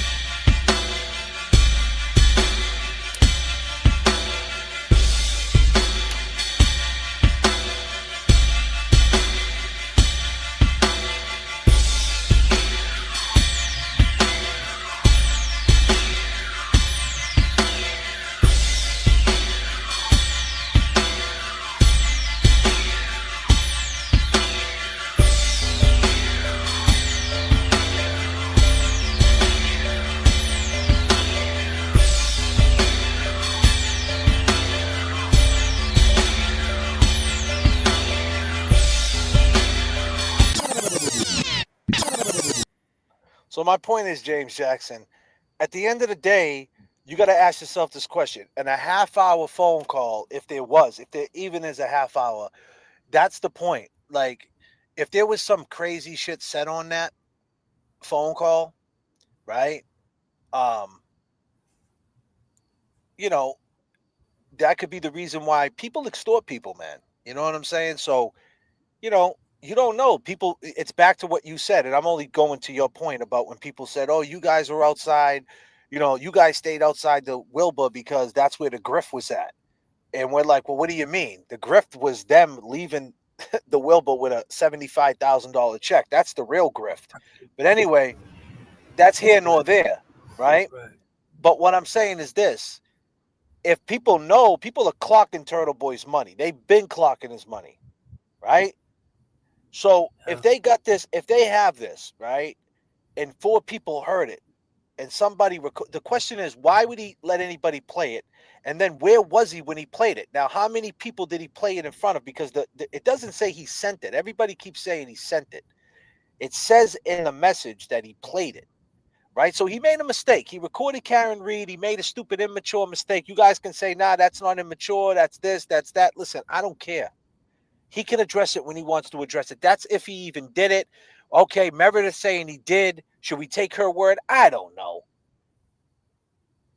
So my point is, James Jackson, at the end of the day, you got to ask yourself this question. And a half-hour phone call, if there even is a half hour, that's the point. Like, if there was some crazy shit said on that phone call, right? That could be the reason why people extort people, man. You know what I'm saying? So, you don't know. People, it's back to what you said, and I'm only going to your point about when people said, oh, you guys were outside, you guys stayed outside the Wilbur because that's where the grift was at. And we're like, well, what do you mean? The grift was them leaving the Wilbur with a $75,000 check. That's the real grift. But anyway, that's here nor there, right? But what I'm saying is this: if people know, people are clocking Turtle Boy's money. They've been clocking his money, right? So if they got this, if they have this, right, and 4 people heard it, and somebody the question is, why would he let anybody play it? And then where was he when he played it? Now, how many people did he play it in front of? Because it doesn't say he sent it. Everybody keeps saying he sent it. It says in the message that he played it, right? So he made a mistake. He recorded Karen Reed. He made a stupid, immature mistake. You guys can say, nah, that's not immature. That's this, that's that. Listen, I don't care. He can address it when he wants to address it. That's if he even did it. Okay, Meredith saying he did. Should we take her word? I don't know.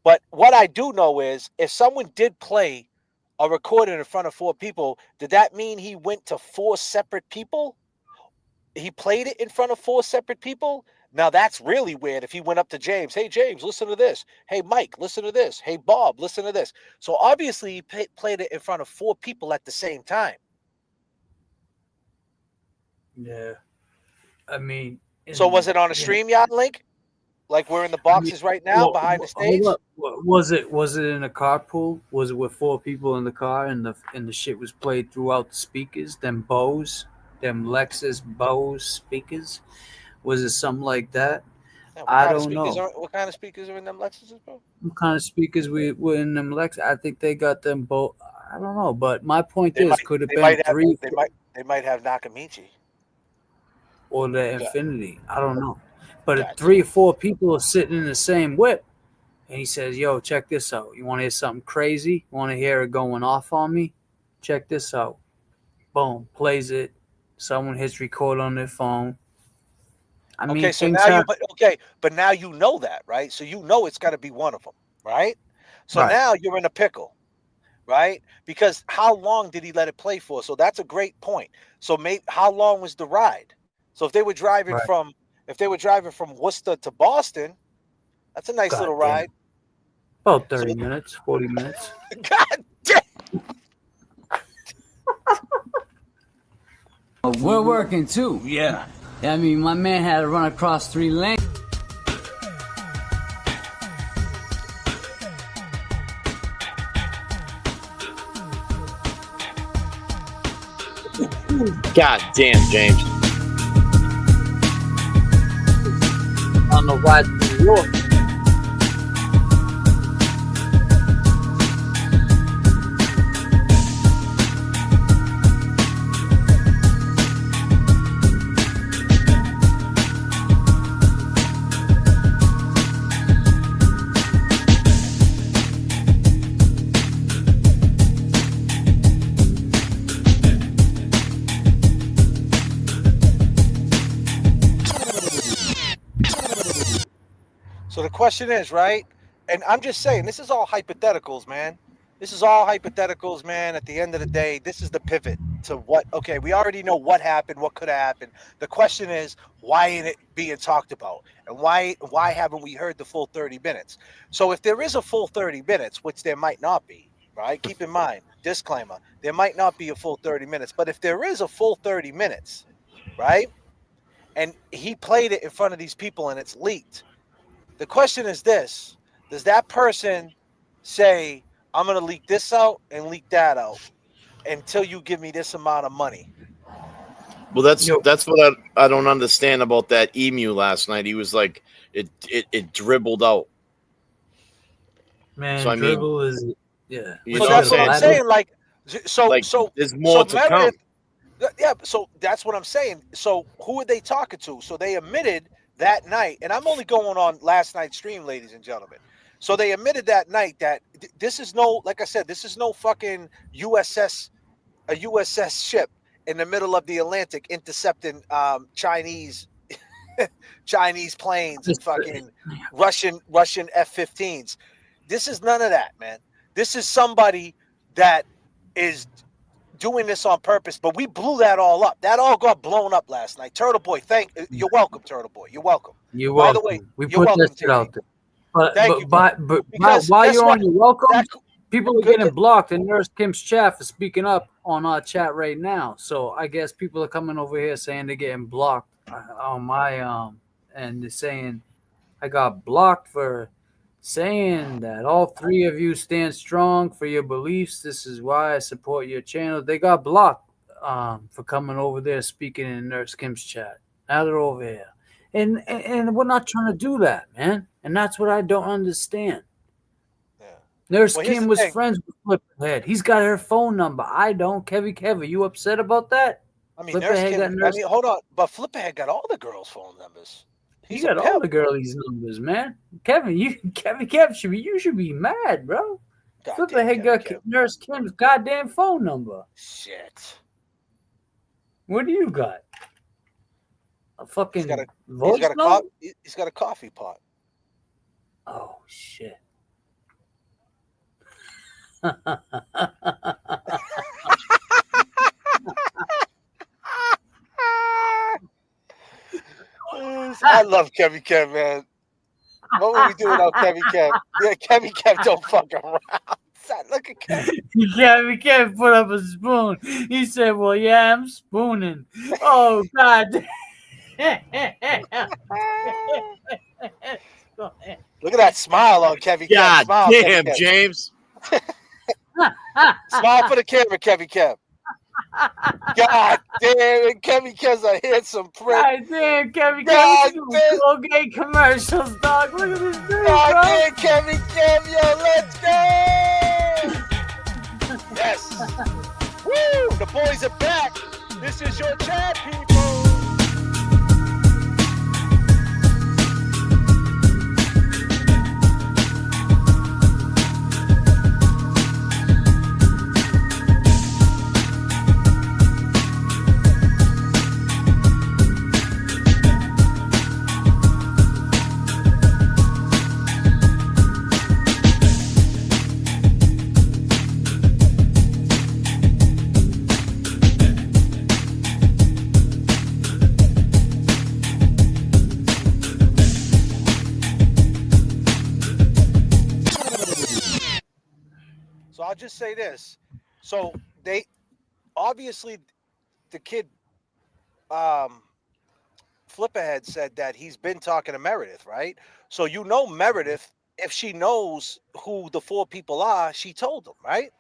But what I do know is if someone did play a recording in front of 4 people, did that mean he went to 4 separate people? He played it in front of 4 separate people? Now that's really weird if he went up to James. Hey, James, listen to this. Hey, Mike, listen to this. Hey, Bob, listen to this. So obviously he played it in front of 4 people at the same time. Yeah. I mean, so was it on a StreamYard link? Like we're in the boxes right now behind the stage? Was it in a carpool? Was it with 4 people in the car and the shit was played throughout the speakers? Them Lexus Bose speakers? Was it something like that? Yeah, I don't know. What kind of speakers are in them Lexuses, bro? What kind of speakers were in them Lexus? I think they got them both. I don't know, but my point could have been 3. They might have Nakamichi or the Infinity. I don't know. But if 3 or 4 people are sitting in the same whip, and he says, yo, check this out. You want to hear something crazy? You want to hear it going off on me? Check this out. Boom. Plays it. Someone hits record on their phone. I mean, okay, so now but now you know that, right? So you know it's got to be one of them, right? So now you're in a pickle, right? Because how long did he let it play for? So that's a great point. So how long was the ride? So if they were driving from Worcester to Boston, that's a nice little ride. About 30 minutes, 40 minutes. God damn. We're working too. Yeah. I mean, my man had to run across 3 lanes. God damn, James. On the ride to New York. So the question is, right? And I'm just saying, this is all hypotheticals, man. This is all hypotheticals, man. At the end of the day, this is the pivot to what, okay, we already know what happened, what could have happened. The question is, why ain't it being talked about? And why haven't we heard the full 30 minutes? So if there is a full 30 minutes, which there might not be, right? Keep in mind, disclaimer, there might not be a full 30 minutes. But if there is a full 30 minutes, right? And he played it in front of these people and it's leaked. The question is this: does that person say, I'm going to leak this out and leak that out until you give me this amount of money? Well, that's what I don't understand about that emu last night. He was like, it dribbled out. Man, so, dribble is, yeah. So that's what I'm saying. Like, so there's more to come. Yeah, so that's what I'm saying. So who are they talking to? So they admitted that night, and I'm only going on last night's stream, ladies and gentlemen. So they admitted that night that this is no, like I said, this is no fucking a USS ship in the middle of the Atlantic intercepting Chinese planes and fucking Russian F-15s. This is none of that, man. This is somebody that is doing this on purpose, but we blew that all up. That all got blown up last night. Turtle Boy, you're welcome, Turtle Boy. You're welcome. You're welcome. By the way, we put that shit out there. But while you're on your welcome, people are getting blocked, and Nurse Kim's chat is speaking up on our chat right now. So I guess people are coming over here saying they're getting blocked on my and they're saying I got blocked for saying that all three of you stand strong for your beliefs. This is why I support your channel. They got blocked for coming over there speaking in Nurse Kim's chat. Now they're over here. And we're not trying to do that, man. And that's what I don't understand. Yeah. Nurse Well, here's Kim the was thing. friends with Flipperhead. He's got her phone number. I don't. Kevin, you upset about that? I mean, Nurse Flipperhead Kim. got Nurse. Hold on, but Flipperhead got all the girls' phone numbers. He's You got a all pimp. the girlies' numbers, man. Kevin should be mad, bro. Goddamn Flipperhead got Kev. Nurse Kim's goddamn phone number. Shit. What do you got? A fucking voice note? He's got a coffee pot. Oh shit. I love Kevin Kev, man. What would we do without Kevin Kev? Yeah, Kevin Kev don't fuck around. Look at Kevin. Kevin put up a spoon. He said, "Well, yeah, I'm spooning." Oh God. Look at that smile on Kevin Kev. God Smile, damn, Kevin Kev. James. Smile for the camera, Kevin Kev. God damn it, Kevin Kev's a handsome prick. God damn, Kevin God Kev, damn. Colgate commercials, dog. Look at this dude, God bro. damn, Kevin Kev, yo, let's go! Yes. Woo! The boys are back. This is your chat, people. So I'll just say this. So they obviously the kid Flipperhead said that he's been talking to Meredith, right? So you know Meredith, if she knows who the four people are, she told them, right?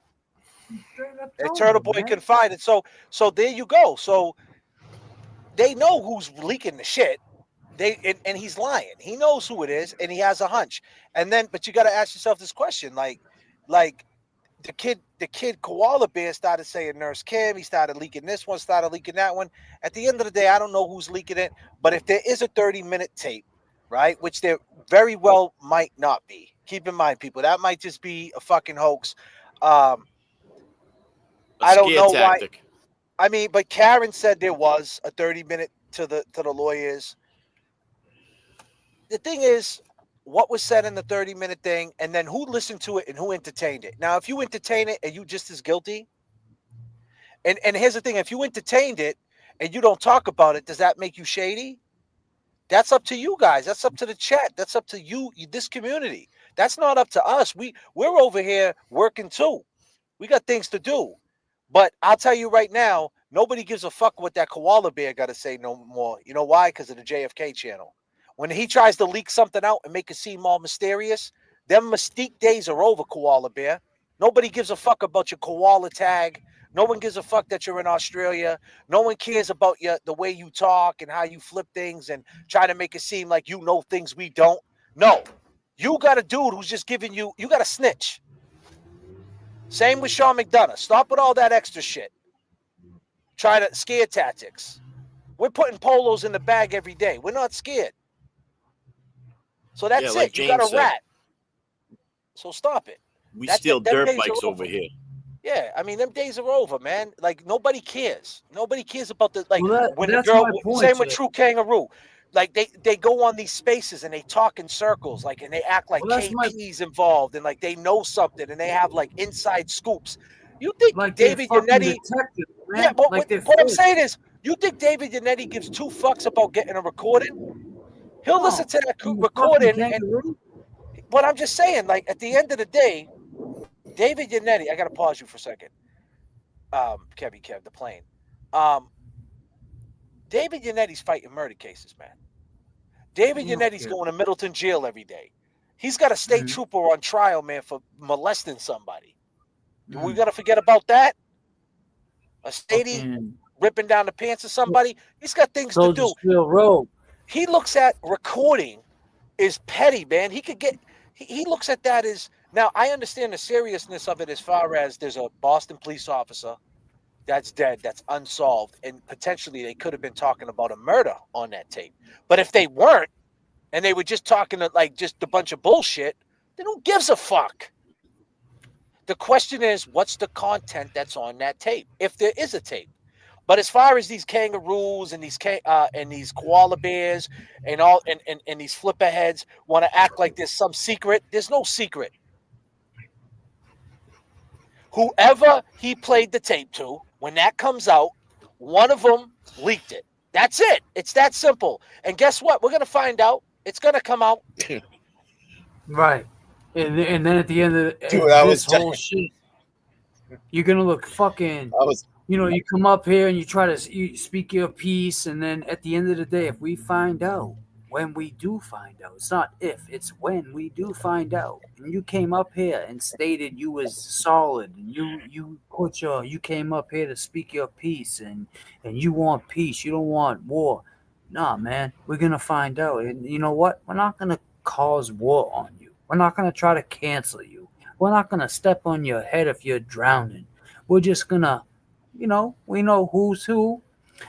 And Turtle Boy confided. So there you go. So they know who's leaking the shit. And he's lying. He knows who it is, and he has a hunch. And then, but you got to ask yourself this question: like the kid Koala Bear started saying Nurse Kim. He started leaking this one, started leaking that one. At the end of the day, I don't know who's leaking it. But if there is a 30-minute tape, right, which there very well might not be. Keep in mind, people, that might just be a fucking hoax. I don't know tactic. why. I mean, but Karen said there was a 30-minute to the lawyers. The thing is, what was said in the 30-minute thing, and then who listened to it and who entertained it. Now, if you entertain it, are you just as guilty? And here's the thing: if you entertained it and you don't talk about it, does that make you shady? That's up to you guys. That's up to the chat. That's up to you, this community. That's not up to us. We're over here working too. We got things to do. But I'll tell you right now, nobody gives a fuck what that Koala Bear got to say no more. You know why? Because of the JFK channel. When he tries to leak something out and make it seem all mysterious, them mystique days are over, Koala Bear. Nobody gives a fuck about your koala tag. No one gives a fuck that you're in Australia. No one cares about the way you talk and how you flip things and try to make it seem like you know things we don't. No. You got a dude who's just giving you got a snitch. Same with Sean McDonough. Stop with all that extra shit. Try to scare tactics. We're putting Polo'S in the bag every day. We're not scared. So that's like it. You got James a said. rat. So stop it. We That's steal it. Them dirt days bikes are over over. here. Yeah, I mean, them days are over, man. Like, nobody cares. Nobody cares about the, like, Well, when the that's girl, my point, same with sir. True Kangaroo. Like, they go on these spaces and they talk in circles, like, and they act like Well, that's my- KP's involved and, like, they know something and they have, like, inside scoops. You think Like David they're fucking Yannetti, detectives, man. yeah, but like what I'm saying is, you think David Yannetti gives two fucks about getting a recording? He'll listen to that recording and, but I'm just saying, like, at the end of the day, David Yannetti, I got to pause you for a second. Kev, the plane. David Yannetti's fighting murder cases, man. David Yannetti's going to Middleton jail every day. He's got a state trooper on trial, man, for molesting somebody. Do we got to forget about that? A statey ripping down the pants of somebody. He's got things to do. He looks at recording is petty, man. He could get. He looks at that as now. I understand the seriousness of it as far as there's a Boston police officer that's dead, that's unsolved, and potentially they could have been talking about a murder on that tape. But if they weren't, and they were just talking like just a bunch of bullshit, then who gives a fuck? The question is, what's the content that's on that tape, if there is a tape? But as far as these kangaroos and these koala bears and all and these flipperheads want to act like there's some secret, there's no secret. Whoever he played the tape to, when that comes out, one of them leaked it. That's it. It's that simple. And guess what? We're gonna find out. It's gonna come out. Right. And then at the end of this whole shit, you're gonna look fucking. You come up here and you try to speak your piece, and then at the end of the day, if we find out, when we do find out, it's not if, it's when we do find out, and you came up here and stated you was solid, and you came up here to speak your piece, and you want peace, you don't want war. Nah, man, we're gonna find out, and you know what? We're not gonna cause war on you. We're not gonna try to cancel you. We're not gonna step on your head if you're drowning. We're just gonna. We know who's who.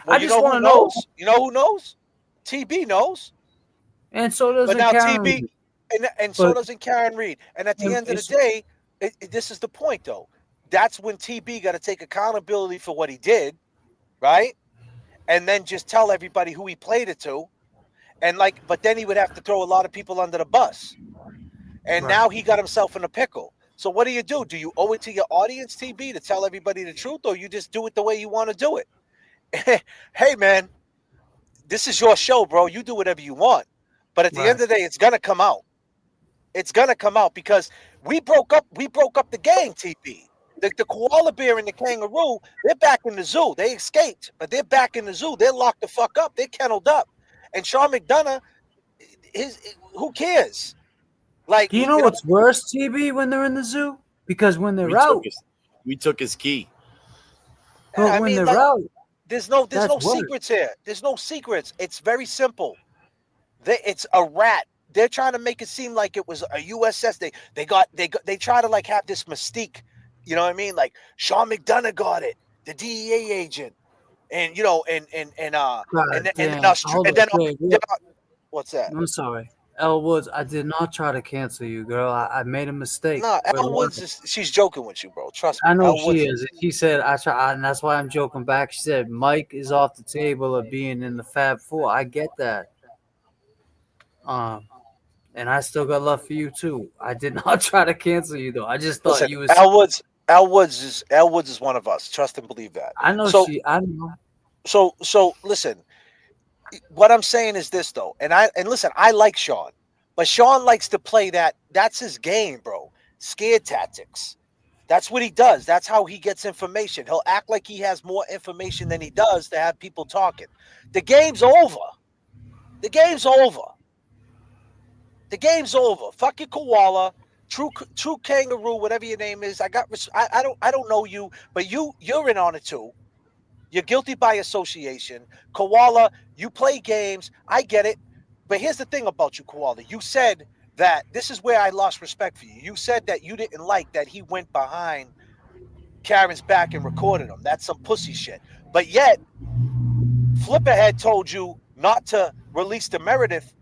Well, I just want to know. You know who knows? TB knows. And so does Karen Reed. And so doesn't Karen Reed. And at the end of the day, this is the point, though. That's when TB got to take accountability for what he did, right? And then just tell everybody who he played it to. But then he would have to throw a lot of people under the bus. And now he got himself in a pickle. So what do? Do you owe it to your audience, TB, to tell everybody the truth, or you just do it the way you want to do it? Hey, man, this is your show, bro. You do whatever you want. But at the end of the day, it's going to come out. It's going to come out because we broke up the gang, TB. The koala bear and the kangaroo, they're back in the zoo. They escaped, but they're back in the zoo. They're locked the fuck up. They're kenneled up. And Sean McDonough, who cares? Do you know what's worse, TB, when they're in the zoo? Because when they're out, we took his key. But when they're out, there's no secrets here. There's no secrets. It's very simple. It's a rat. They're trying to make it seem like it was a USS. They try to have this mystique. You know what I mean? Like Sean McDonough got it, the DEA agent, and what's that? I'm sorry. Elle Woods, I did not try to cancel you, girl. I made a mistake. No, Elle Woods she's joking with you, bro. Trust me. I know she is. She said and that's why I'm joking back. She said Mike is off the table of being in the Fab Four. I get that. And I still got love for you too. I did not try to cancel you though. I just thought you was Elle Woods is one of us. Trust and believe that. I know I know. So listen. What I'm saying is this though, and listen, I like Sean, but Sean likes to play that. That's his game, bro. Scare tactics. That's what he does. That's how he gets information. He'll act like he has more information than he does to have people talking. The game's over. The game's over. The game's over. Fuck your koala, true kangaroo, whatever your name is. I don't know you, but you're in on it too. You're guilty by association. Koala, you play games. I get it. But here's the thing about you, Koala. You said that this is where I lost respect for you. You said that you didn't like that he went behind Karen's back and recorded him. That's some pussy shit. But yet, Flipperhead told you not to release the Meredith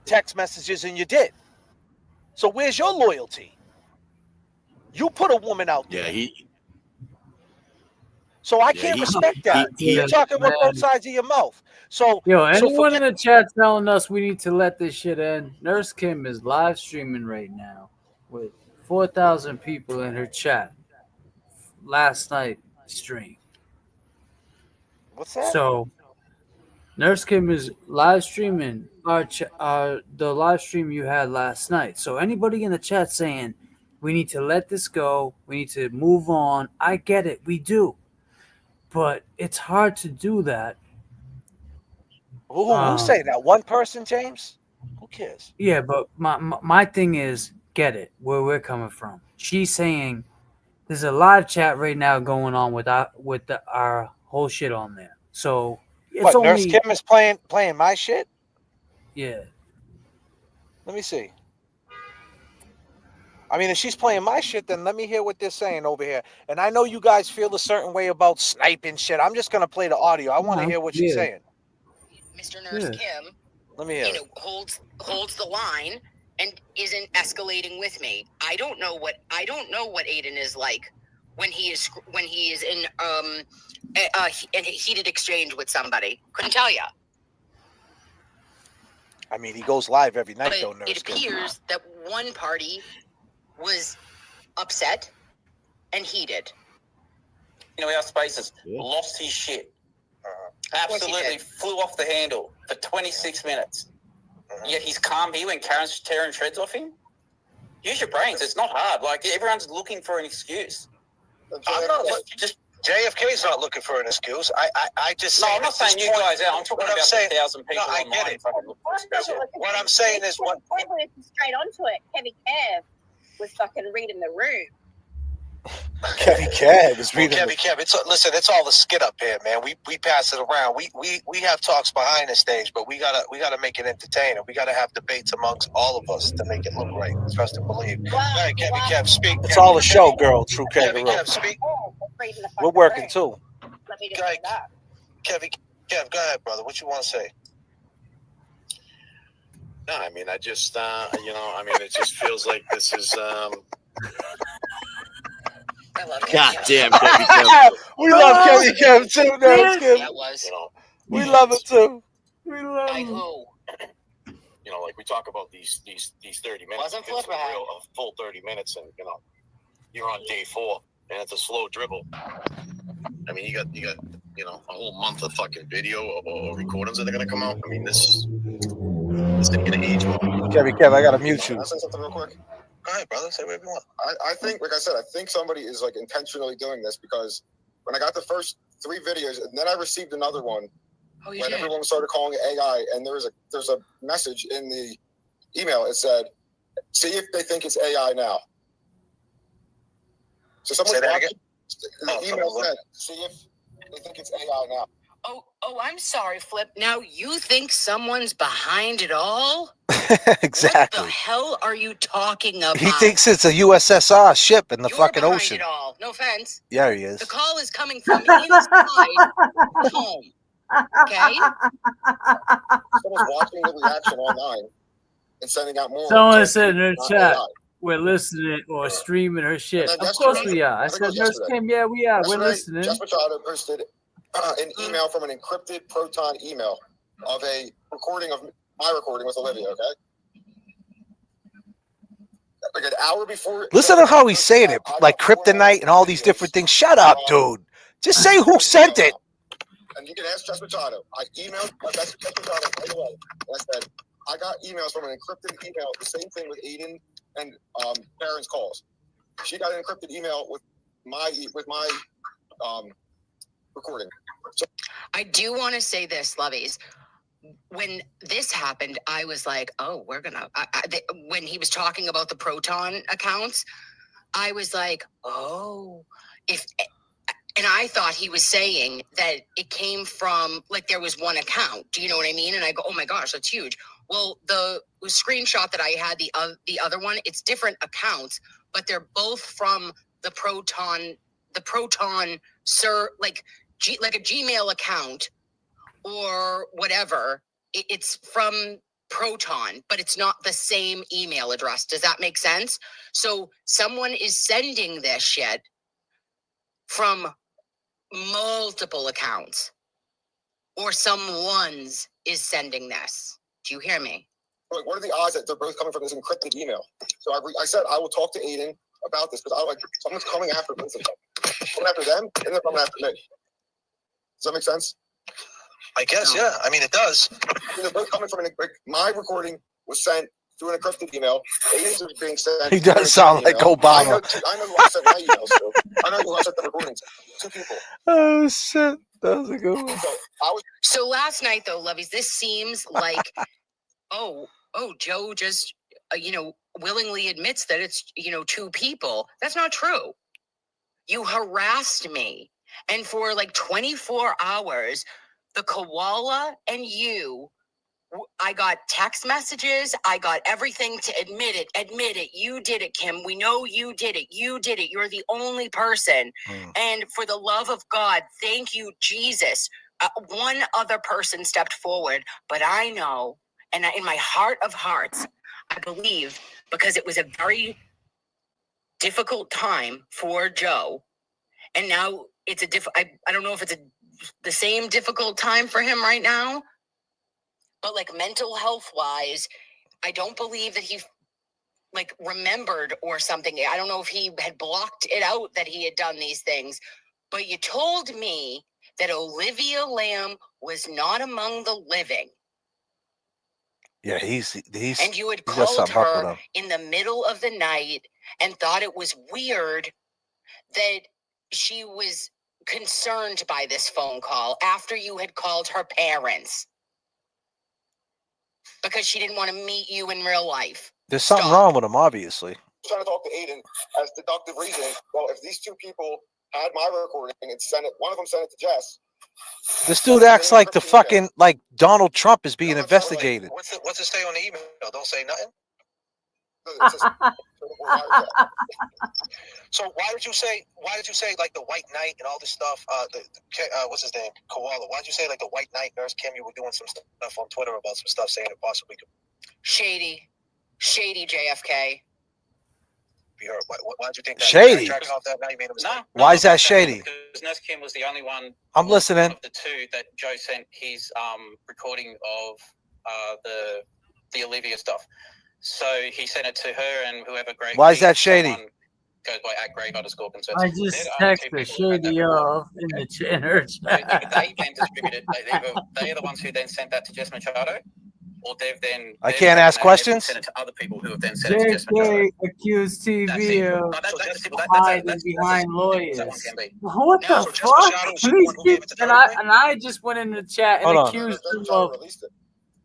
text messages, and you did. So where's your loyalty? You put a woman out there. Yeah, So I can't respect that. You're talking with both sides of your mouth. Anyone in the chat telling us we need to let this shit end? Nurse Kim is live streaming right now with 4,000 people in her chat. Last night stream. What's that? So Nurse Kim is live streaming the live stream you had last night. So anybody in the chat saying we need to let this go, we need to move on, I get it, we do. But it's hard to do that. Who's saying that? One person, James? cares? Yeah, but my thing is, get it where we're coming from. She's saying there's a live chat right now going on with our whole shit on there. So it's What, Nurse only Kim is playing my shit? yeah. Let me see. I mean, if she's playing my shit, then let me hear what they're saying over here. And I know you guys feel a certain way about sniping shit. I'm just gonna play the audio. I want to hear what she's saying. Mr. Nurse Kim, Let me hear it. holds the line and isn't escalating with me. I don't know what Aiden is like when he is in a heated exchange with somebody. Couldn't tell you. I mean, he goes live every night, though, Nurse It Kim. appears that one party was upset and heated. You know, our spaces lost his shit. Absolutely flew off the handle for 26 minutes. Yet he's calm here when Karen's tearing shreds off him. Use your brains. It's not hard. Like, everyone's looking for an excuse. I'm not just JFK's not looking for an excuse. I just No, I'm not saying you guys out. I'm talking about the 1,000 people I online. get it. What I'm saying is what straight onto it. Kevin Kev was fucking reading the room. Kevy Kev is reading. Kevy Kev, it's all the skit up here, man. We pass it around. We have talks behind the stage, but we gotta make it entertaining. We gotta have debates amongst all of us to make it look right. Trust and believe. All right, Kevy Kev, speak. It's all a show, girl. True Kevy Kev, speak. We're working too. Let me just say that. Kevy Kev, go ahead, brother. What you want to say? No, I mean, I just, it just feels like this is, I love it. God damn, Kevin Kev. We love Kevy Kev too, Nurse Kim. That was. We love it too. By who? Like we talk about these 30 minutes. Wasn't It's Flip behind? a full 30 minutes, and you're on day 4, and it's a slow dribble. I mean, you got a whole month of fucking video or recordings that are gonna come out. I mean, this ain't gonna age well. Kevy Kev, I gotta mute you. Can I say something real quick? Go ahead, brother. Say whatever you want. I think, like I said, I think somebody is like intentionally doing this, because when I got the first 3 videos, and then I received another one when everyone started calling it AI, and there's a message in the email. It said, "See if they think it's AI now." So someone's watching. The email said, "See if they think it's AI now." Oh, I'm sorry, Flip. Now you think someone's behind it all? Exactly. What the hell are you talking about? He thinks it's a USSR ship in the You're fucking behind ocean. it all. No offense. Yeah, he is. The call is coming from inside home. Okay? Someone's watching the reaction online and sending out more. Someone said in her not chat, AI. we're listening or streaming her shit. And then Of course yesterday- we are. I I think it said, was Nurse yesterday. Kim, yeah, we are. We're Yesterday, listening. Jess Machado posted an email from an encrypted Proton email of a recording of my recording with Olivia, okay? Like an hour before. Listen to how he's saying it, like kryptonite and all these different things. Shut up, dude. Just say who sent it. And you can ask Jess Machado. I emailed Jess Machado right away. And I said, I got emails from an encrypted email, the same thing with Aiden and Karen's calls. She got an encrypted email with my recording. So, I do want to say this, lovies. When this happened, I was like, oh, we're going to... when he was talking about the Proton accounts, I was like, oh, and I thought he was saying that it came from, like, there was one account. Do you know what I mean? And I go, oh my gosh, that's huge. Well, the screenshot that I had, the other one, it's different accounts, but they're both from the Proton, like a Gmail account or whatever. It's from Proton, but it's not the same email address. Does that make sense? So someone is sending this shit from multiple accounts, or someone's is sending this. Do you hear me? like, what are the odds that they're both coming from this encrypted email? So I said I will talk to Aiden about this, because I like someone's coming after both of them. Coming after them, and they're coming after me. Does that make sense? I guess, yeah. I mean, it does. They're both coming from my recording was sent through an encrypted email. Aliens are being sent. He does sound like Obama. I know who I sent my emails to. I know who I sent the recordings to. 2 people. Oh, shit. That was a good one. So So last night, though, Lovies, this seems like, oh, oh, Joe just, willingly admits that it's, two people. That's not true. You harassed me. And for like 24 hours, the koala and you, I got text messages. I got everything to admit it. Admit it. You did it, Kim. We know you did it. You did it. You're the only person. And for the love of God, thank you, Jesus. One other person stepped forward, but I know, and in my heart of hearts, I believe, because it was a very difficult time for Joe, and now it's I don't know if it's the same difficult time for him right now, but like mental health wise, I don't believe that he like remembered or something. I don't know if he had blocked it out that he had done these things, but you told me that Olivia Lamb was not among the living. Yeah, he's and you had called her in the middle of the night and thought it was weird that she was concerned by this phone call after you had called her parents because she didn't want to meet you in real life. There's something wrong with him, obviously. Trying to talk to Aiden as deductive reasoning. Well, if these two people had my recording and sent it, one of them sent it to Jess. This dude acts like the fucking like Donald Trump is being investigated. What's it say on the email? Don't say nothing. So why did you say like the White Knight and all this stuff? What's his name? Koala. Why did you say like the White Knight, Nurse Kim? You were doing some stuff on Twitter about some stuff saying it possibly could. Shady JFK. Why did you think that? Shady. No. Why is that shady? Because Nurse Kim was the only one. I'm listening. Of the two that Joe sent his recording of the Olivia stuff. So he sent it to her and whoever Greg. Why is that shady? Goes by @Greg_concerns. I just texted shady off in her chat. They then distributed. They're the ones who then sent that to Jess Machado. Or they've then. I can't ask questions. Sent it to other people who have then sent it to Jess Machado. JK accused TV of hiding behind lawyers. What the fuck? And I just went in the chat and accused him of.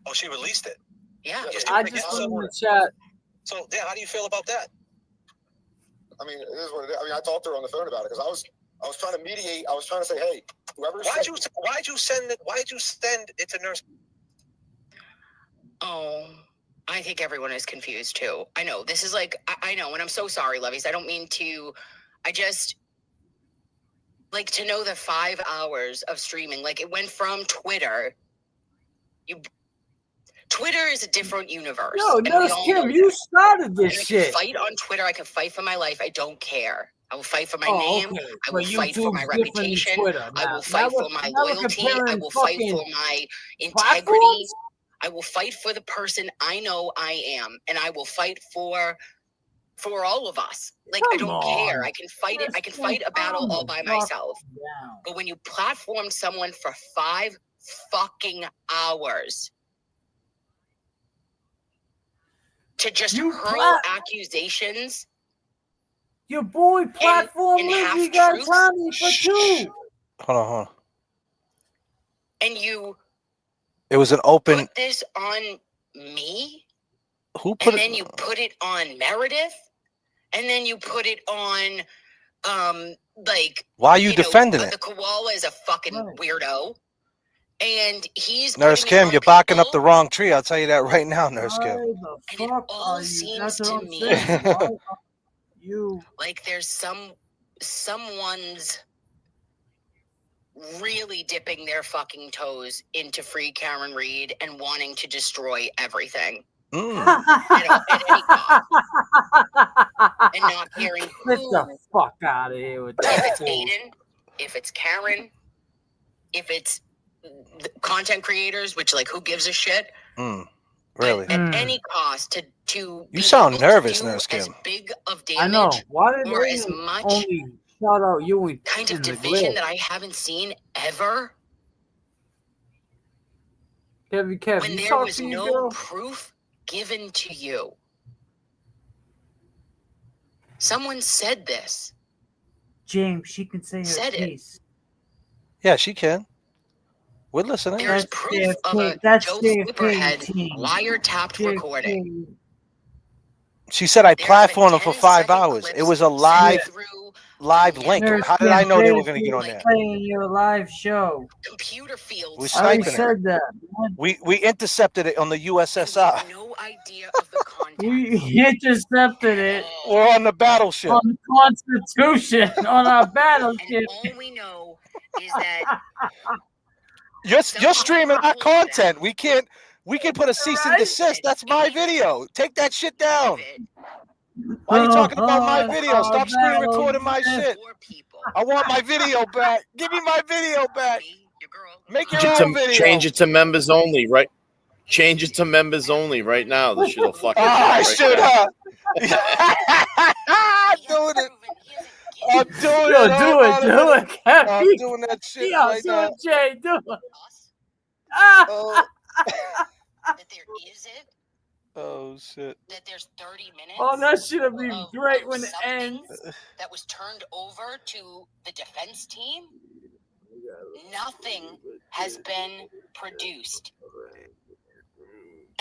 Oh, she released it. Yeah, I just went in the chat. So, yeah, how do you feel about that? I mean, it is what it is. I mean, I talked to her on the phone about it because I was trying to mediate. I was trying to say, hey, whoever. Why'd you send it to Nurse? Oh, I think everyone is confused too. I know this is like I know, and I'm so sorry, Levies. I don't mean to. I just like to know the 5 hours of streaming. Like it went from Twitter. Twitter is a different universe. No, Nurse Kim, you started this shit. I can fight on Twitter. I can fight for my life. I don't care. I will fight for my name. Okay. I will fight for my reputation. I will fight for my loyalty. I will fight for my integrity. Platforms? I will fight for the person I know I am, and I will fight for all of us. Like I don't care. I can fight it. I can fight a battle all by myself. But when you platform someone for 5 fucking hours to just hurl accusations, your boy platform Lizzie got Tommy for 2. Hold on. And you. It was an open. Put this on me. Who put it? And then you put it on Meredith, and then you put it on, like. Why are you defending it? The koala is a fucking weirdo, and he's. Nurse Kim, you're barking up the wrong tree. I'll tell you that right now, Nurse Kim. And it all seems to me like there's someone's really dipping their fucking toes into Free Karen Reed and wanting to destroy everything. At any cost. And not caring who. Get the fuck out of here with that. If it's Aiden, if it's Karen, if it's content creators, which like who gives a shit? Really? At any cost to you sound nervous, Nurse Kim. As big of damage I know. Why did or as much only shout out you and kind of division that I haven't seen ever. Kevin, when there was no proof given to you. Someone said this. James, she can say her case. Yeah, she can. We're listening. There's That's proof of a that's Joe JFK Flipperhead team. wiretapped recording. She said I There's a platformed them for 5 10-second hours. clips It was a sent live through link. Nurse How did I know they were JFK going to get on there? playing your live show. computer fields. We're I already sniping it. said that. We intercepted it on the And we USSR. have no idea of the context. We intercepted it We're on the battleship. on the Constitution on our And battleship. all we know is that You're streaming our content. We can put a cease and Right. desist. That's my video. Take that shit down. it, Why are you talking about my Oh, video? Stop screen recording my battleship. shit. four people. I want my video back. Give me my video back. Me, your girl, Make your Change own it to, video. change it to members only, right? Change it to members only right now. This shit'll fucking. I right should there. have. I'm doing it. I'm doing Yo, it. do it, do it, I'm Cappy. doing that shit Yo, right do now. it, Jay, do it. us, Ah! Oh, that there is it, oh shit. that there's 30 minutes. Oh, that should be of- great of when it something ends. that was turned over to the defense team. Nothing has been produced.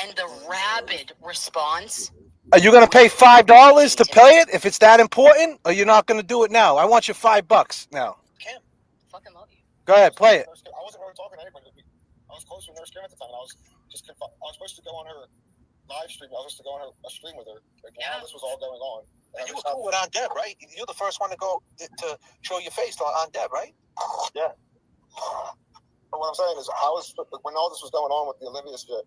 And the rabid response. Are you gonna pay $5 to play it if it's that important, or you're not gonna do it now? I want your $5 now. Kim, fucking love you. Go ahead, play it. I wasn't really talking to anybody. I was close with Nurse Kim at the time, and I was supposed to go on her live stream. I was supposed to go on a stream with her. Like, Yeah. while this was all going on. And You were cool with Aunt Deb, right? You're the first one to go to show your face to Aunt Deb, right? Yeah. But what I'm saying is, when all this was going on with the Olivia shit,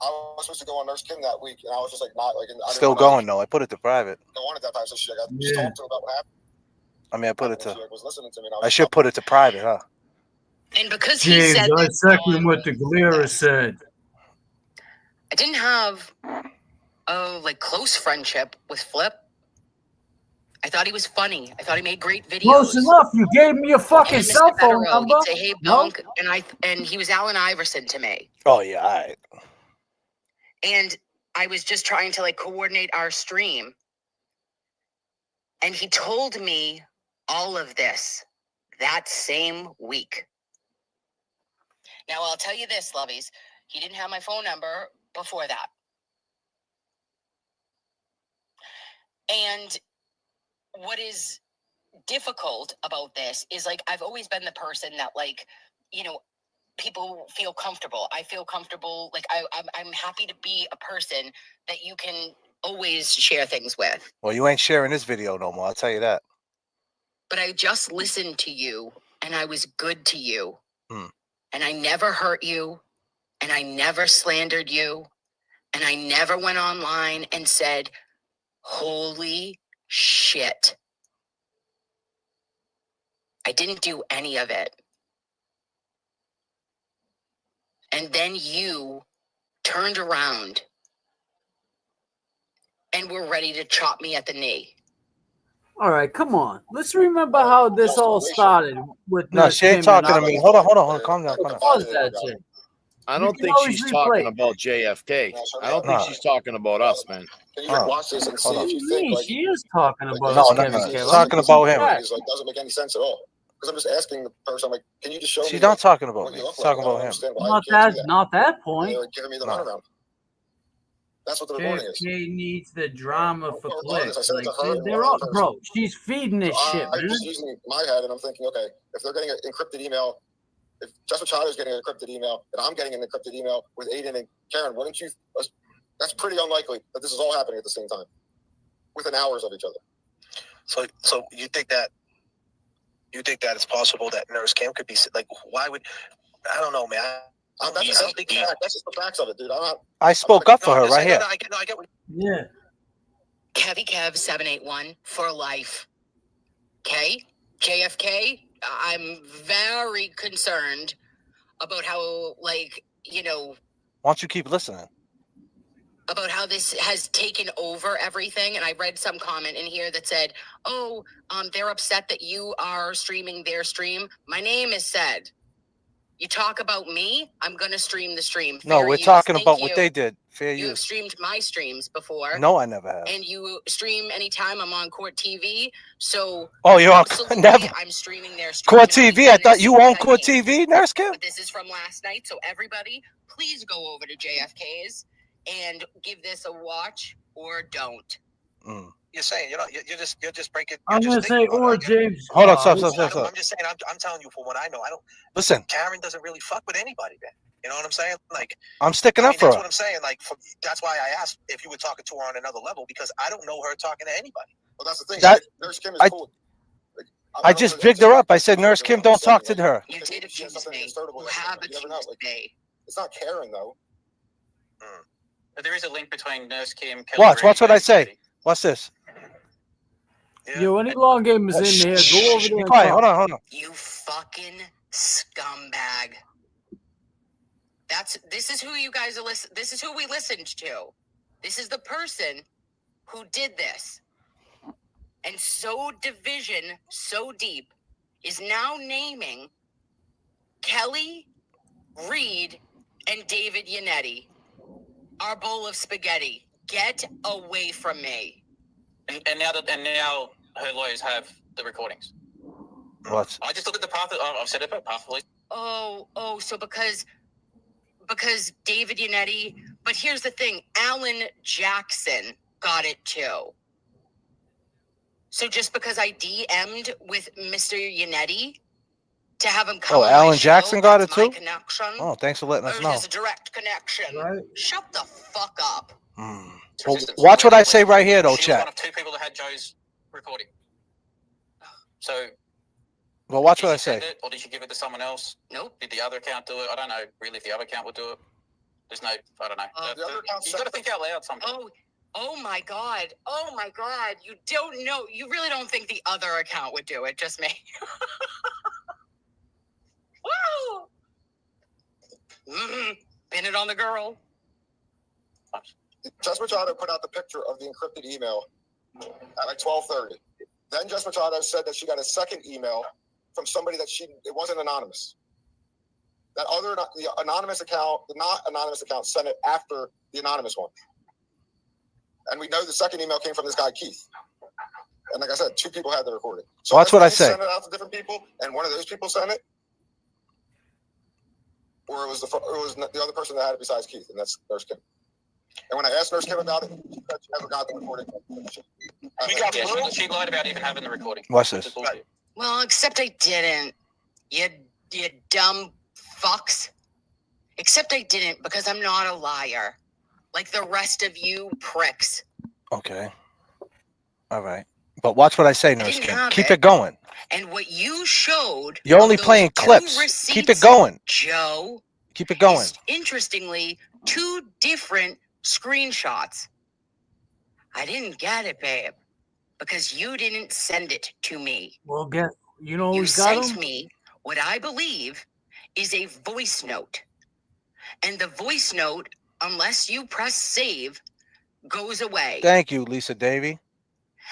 I was supposed to go on Nurse Kim that week, and I was just like, not like. I didn't Still wanna, going though. I put it to private. Go on at that time, so she got Yeah. talked to her about what happened. I mean, I put it She to. was listening to me. And I should put it to private, huh? And because he James, said I that, second what the Glara said. I didn't have a close friendship with Flip. I thought he was funny. I thought he made great videos. Close enough. You gave me your fucking And Mr. cell phone Federer, number. he'd say, "Hey, No? Bunk," and he was Allen Iverson to me. Oh yeah, all right. And I was just trying to coordinate our stream. And he told me all of this that same week. Now, I'll tell you this, lovies. He didn't have my phone number before that. And what is difficult about this is I've always been the person that people feel comfortable. I feel comfortable. I'm happy to be a person that you can always share things with. Well, you ain't sharing this video no more. I'll tell you that. But I just listened to you, and I was good to you. Hmm. And I never hurt you, and I never slandered you, and I never went online and said, "Holy shit." I didn't do any of it. And then you turned around and were ready to chop me at the knee. All right, come on. Let's remember how this all started with No, Nurse she ain't Kim and talking to I. me. Hold on. Calm down. Pause that shit. I You don't can think always she's replay. talking about JFK. I don't think she's talking about us, man. Can you watch this and see Hold on. if you think She is talking about No, us, no, Kevin no. K. She's Let me talking put some about him. facts. It's doesn't make any sense at all. Because I'm just asking the person, I'm like, can you just show me? She's not talking about what me. you look She's like? talking I don't about him. understand why Not you can't that, do not that And point. they're giving me the No. runaround. That's what the recording is. JFK needs the drama for Regardless, I clicks. said it to her and They're one all, other person. bro. She's feeding this shit, I'm man. just using my head, and I'm thinking, okay, if they're getting an encrypted email, if Jess Machado's getting an encrypted email, and I'm getting an encrypted email with Aiden and Karen, wouldn't you? That's pretty unlikely that this is all happening at the same time, within hours of each other. So you think that it's possible that Nurse Kim could be why would I don't know, man. That's just the facts of it, dude. I spoke up for her right here. I get what. Yeah. Kevy Kev 781 for life. Okay? JFK, I'm very concerned about how, Why don't you keep listening? about how this has taken over everything. And I read some comment in here that said, they're upset that you are streaming their stream. My name is said. You talk about me, I'm going to stream the stream. No, Fair we're use. talking Thank about you. what they did. Fair You have use. streamed my streams before. No, I never have. And you stream anytime I'm on Court TV. So Oh, you're on never. I'm streaming their stream. Court TV. I thought you owned Court TV, Nurse Kim. But this is from last night, so everybody, please go over to JFK's and give this a watch or don't. You're saying you're just breaking. I'm gonna say or James. Hold on, stop. I'm just saying. I'm telling you for what I know. I don't listen. Karen doesn't really fuck with anybody, man. You know what I'm saying? Like I'm sticking up for her. That's what I'm saying. Like that's why I asked if you were talking to her on another level because I don't know her talking to anybody. Well, that's the thing. Nurse Kim is cool. I just bigged her up. I said, Nurse Kim, don't talk to her. You did a Tuesday. You have a Tuesday. It's not Karen though. But there is a link between Nurse Kim. Kelly Watch what I say. Watch this. Yo, any long game is in there. Go over there. Be quiet. Hold on. You fucking scumbag. This is who you guys are listening. This is who we listened to. This is the person who did this. And so division, so deep, is now naming Kelly, Reed, and David Yannetti our bowl of spaghetti. Get away from me. And now her lawyers have the recordings. What? I just looked at the path. I've said it, but path police. So because David Yannetti, but here's the thing, Alan Jackson got it too. So just because I DM'd with Mr. Yannetti to have him come on Alan my Jackson show, got it too? Connection. Oh, thanks for letting us know. There's a direct connection. Right. Shut the fuck up. Well, watch what I say right here, though, She was one chat. of two people that had Joe's recording. So. Well, watch what I say. Or did she give it to someone else? Nope. Did the other account do it? I don't know really if the other account would do it. There's no, I don't know. The other account You've got to think out loud sometimes. Oh my God. You don't know. You really don't think the other account would do it. Just me. Woo! Pin it on the girl. Jess Machado put out the picture of the encrypted email at like 12:30. Then Jess Machado said that she got a second email from somebody that it wasn't anonymous. The not anonymous account sent it after the anonymous one. And we know the second email came from this guy, Keith. And like I said, two people had the recording. So watch what I say. Sent it out to different people, and one of those people sent it. Or it was the other person that had it besides Keith, and that's Nurse Kim. And when I asked Nurse Kim about it, she said she never got the recording. She lied about even having the recording. Watch this. Well, except I didn't. You dumb fucks. Except I didn't because I'm not a liar. Like the rest of you pricks. Okay. All right. But watch what I say, Nurse Kim. Keep it going. And what you showed... You're only playing clips. Keep it going. Joe. Keep it going. Interestingly, two different screenshots. I didn't get it, babe. Because you didn't send it to me. Well, you know you who's got sent them? me what I believe is a voice note. And the voice note, unless you press save, goes away. Thank you, Lisa Davy.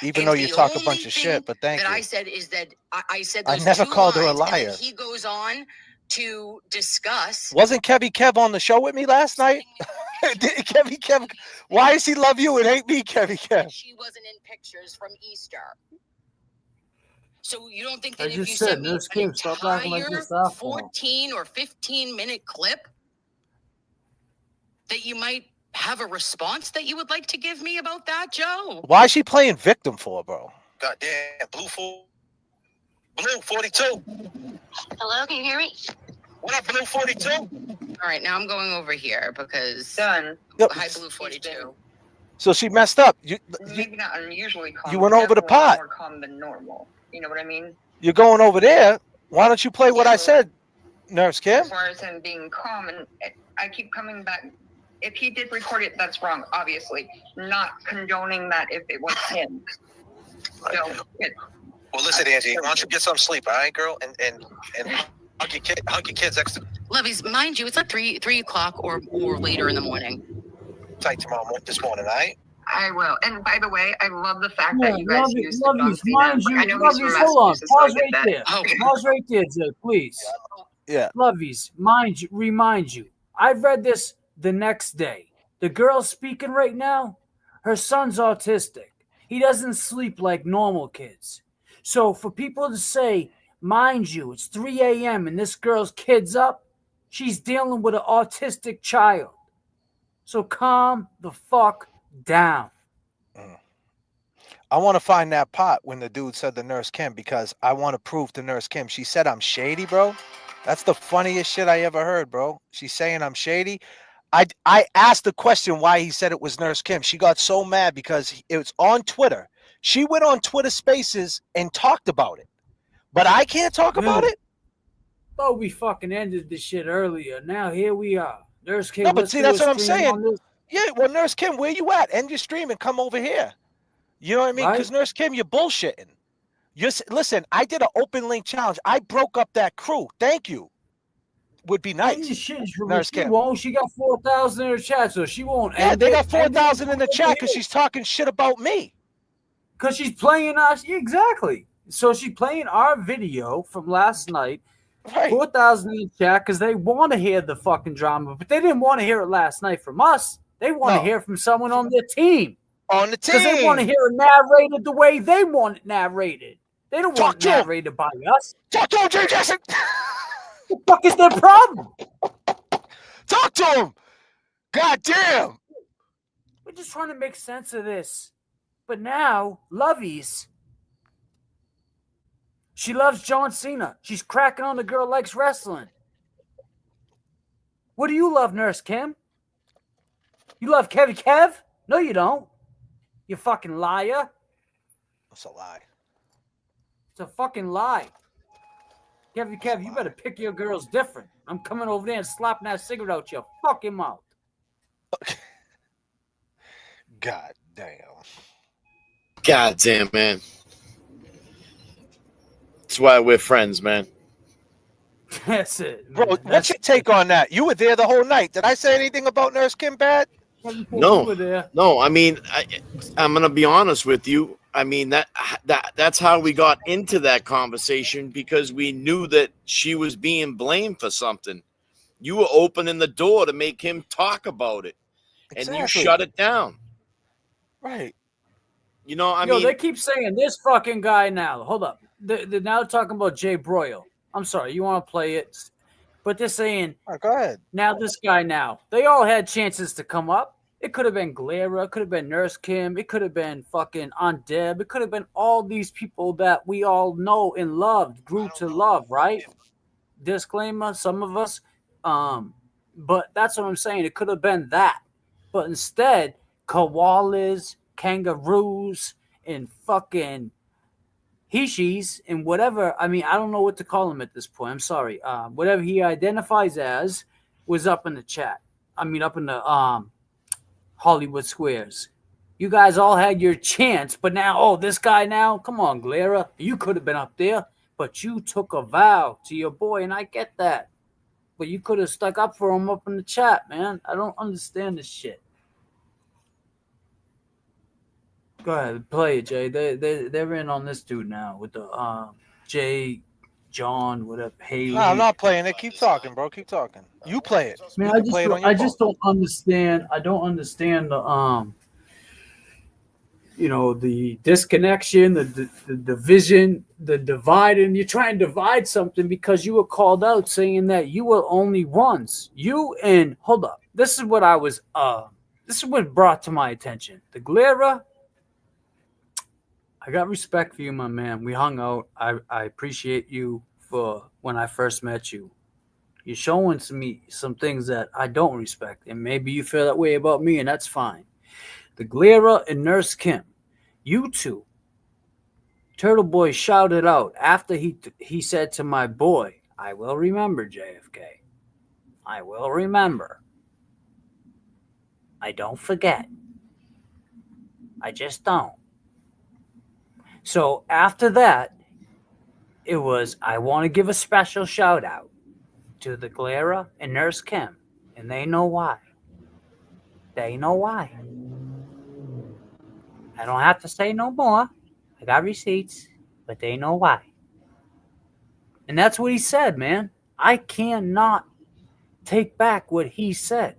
Even though you talk a bunch of shit, but thank you. I said is that I said I those never two called her a lines, and liar. then he goes on to discuss. Wasn't Kevy Kev on the show with me last night? Kevy Kev, why does he love you and hate me, Kevy Kev? She wasn't in pictures from Easter. So you don't think that I if you just send said, me Nurse an Kim, stop acting like entire this stuff. 14 or 15-minute clip, that you might have a response that you would like to give me about that, Joe? Why is she playing victim for, bro? Goddamn, Blue 42. Hello, can you hear me? What up, Blue 42? All right, now I'm going over here because... Done. Yep. Hi, Blue 42. So she messed up. Maybe not unusually calm. You went over the pot. More calm than normal. You know what I mean? You're going over there. Why don't you play what I said, Nurse Kim? As far as him being calm, and I keep coming back. If he did record it, that's wrong, obviously. Not condoning that if it was him. So, Well, listen, Angie, why don't you get some sleep, all right, girl? And hug your kids extra Lovies, mind you, it's like 3 o'clock or later in the morning. tight this morning, all right? I will. And by the way, I love the fact that you guys use the Lovies, mind you, I know Lovies, hold on. Pause right there. Oh. Pause right there, Jay, please. Yeah. Lovies, remind you. I read this the next day. The girl speaking right now, her son's autistic. He doesn't sleep like normal kids. So for people to say, mind you, it's 3 a.m. and this girl's kid's up, she's dealing with an autistic child. So calm the fuck down. I want to find that pot when the dude said to Nurse Kim, because I want to prove to Nurse Kim. She said I'm shady, bro. That's the funniest shit I ever heard, bro. She's saying I'm shady. I asked the question why he said it was Nurse Kim. She got so mad because it was on Twitter. She went on Twitter Spaces and talked about it. But I can't talk about it? Oh, we fucking ended this shit earlier. Now here we are. Nurse Kim, No, but see, that's what I'm saying. this. Yeah, well, Nurse Kim, where you at? End your stream and come over here. You know what I mean? Because Nurse Kim, you're bullshitting. Listen, I did an open link challenge. I broke up that crew. Thank you. Would be nice. Nurse Kim. Won't. She got 4,000 in her chat, so she won't. Yeah, they got 4,000 in the chat because she's talking shit about me. Because she's playing us. Exactly. So she's playing our video from last night. Right. 4,000 in the chat because they want to hear the fucking drama, but they didn't want to hear it last night from us. They want to hear from someone on their team. On the team. Because they want to hear it narrated the way they want it narrated. They don't want it narrated by us. Talk to him, Jay Jackson. What the fuck is their problem? Talk to him. God damn. We're just trying to make sense of this. But now, Lovies, she loves John Cena. She's cracking on the girl likes wrestling. What do you love, Nurse Kim? You love Kevy Kev? No, you don't. You fucking liar. That's a lie. It's a fucking lie. Kevy Kev, you better pick your girls different. I'm coming over there and slapping that cigarette out your fucking mouth. God damn. God damn, man. That's why we're friends, man. That's it. Man. Bro, what's your take on that? You were there the whole night. Did I say anything about Nurse Kim bad? No. I mean, I'm gonna be honest with you. I mean that's how we got into that conversation, because we knew that she was being blamed for something. You were opening the door to make him talk about it, and you shut it down. Right. You know, I mean, they keep saying this fucking guy now. Hold up. They're now talking about Jay Broyle. I'm sorry, you want to play it, but they're saying, go ahead. Now this guy now. They all had chances to come up. It could have been Glara. It could have been Nurse Kim. It could have been fucking Aunt Deb. It could have been all these people that we all know and loved, grew to love, right? Disclaimer, some of us. But that's what I'm saying. It could have been that. But instead, koalas, kangaroos, and fucking Hishis and whatever. I mean, I don't know what to call him at this point. I'm sorry. Whatever he identifies as was up in the chat. I mean, up in the Hollywood Squares. You guys all had your chance, but now, this guy now, come on, Glara, you could have been up there, but you took a vow to your boy, and I get that. But you could have stuck up for him up in the chat, man. I don't understand this shit. Go ahead, play it, Jay. They're in on this dude now with the Jay, John, whatever, Haley. No, I'm not playing it. Keep talking, bro. Keep talking. You play it. Man, I just don't understand. I don't understand the the disconnection, the division, the divide, and you're trying to divide something because you were called out saying that you were only ones. You and hold up. This is what I was this is what brought to my attention. The Glara, I got respect for you, my man. We hung out. I appreciate you for when I first met you. You're showing to me some things that I don't respect, and maybe you feel that way about me, and that's fine. The Glara and Nurse Kim, you two, Turtle Boy shouted out after he said to my boy, I will remember, JFK. I will remember. I don't forget. I just don't. So after that, it was, I want to give a special shout out to the Glara and Nurse Kim, and they know why. They know why. I don't have to say no more. I got receipts, but they know why. And that's what he said, man. I cannot take back what he said.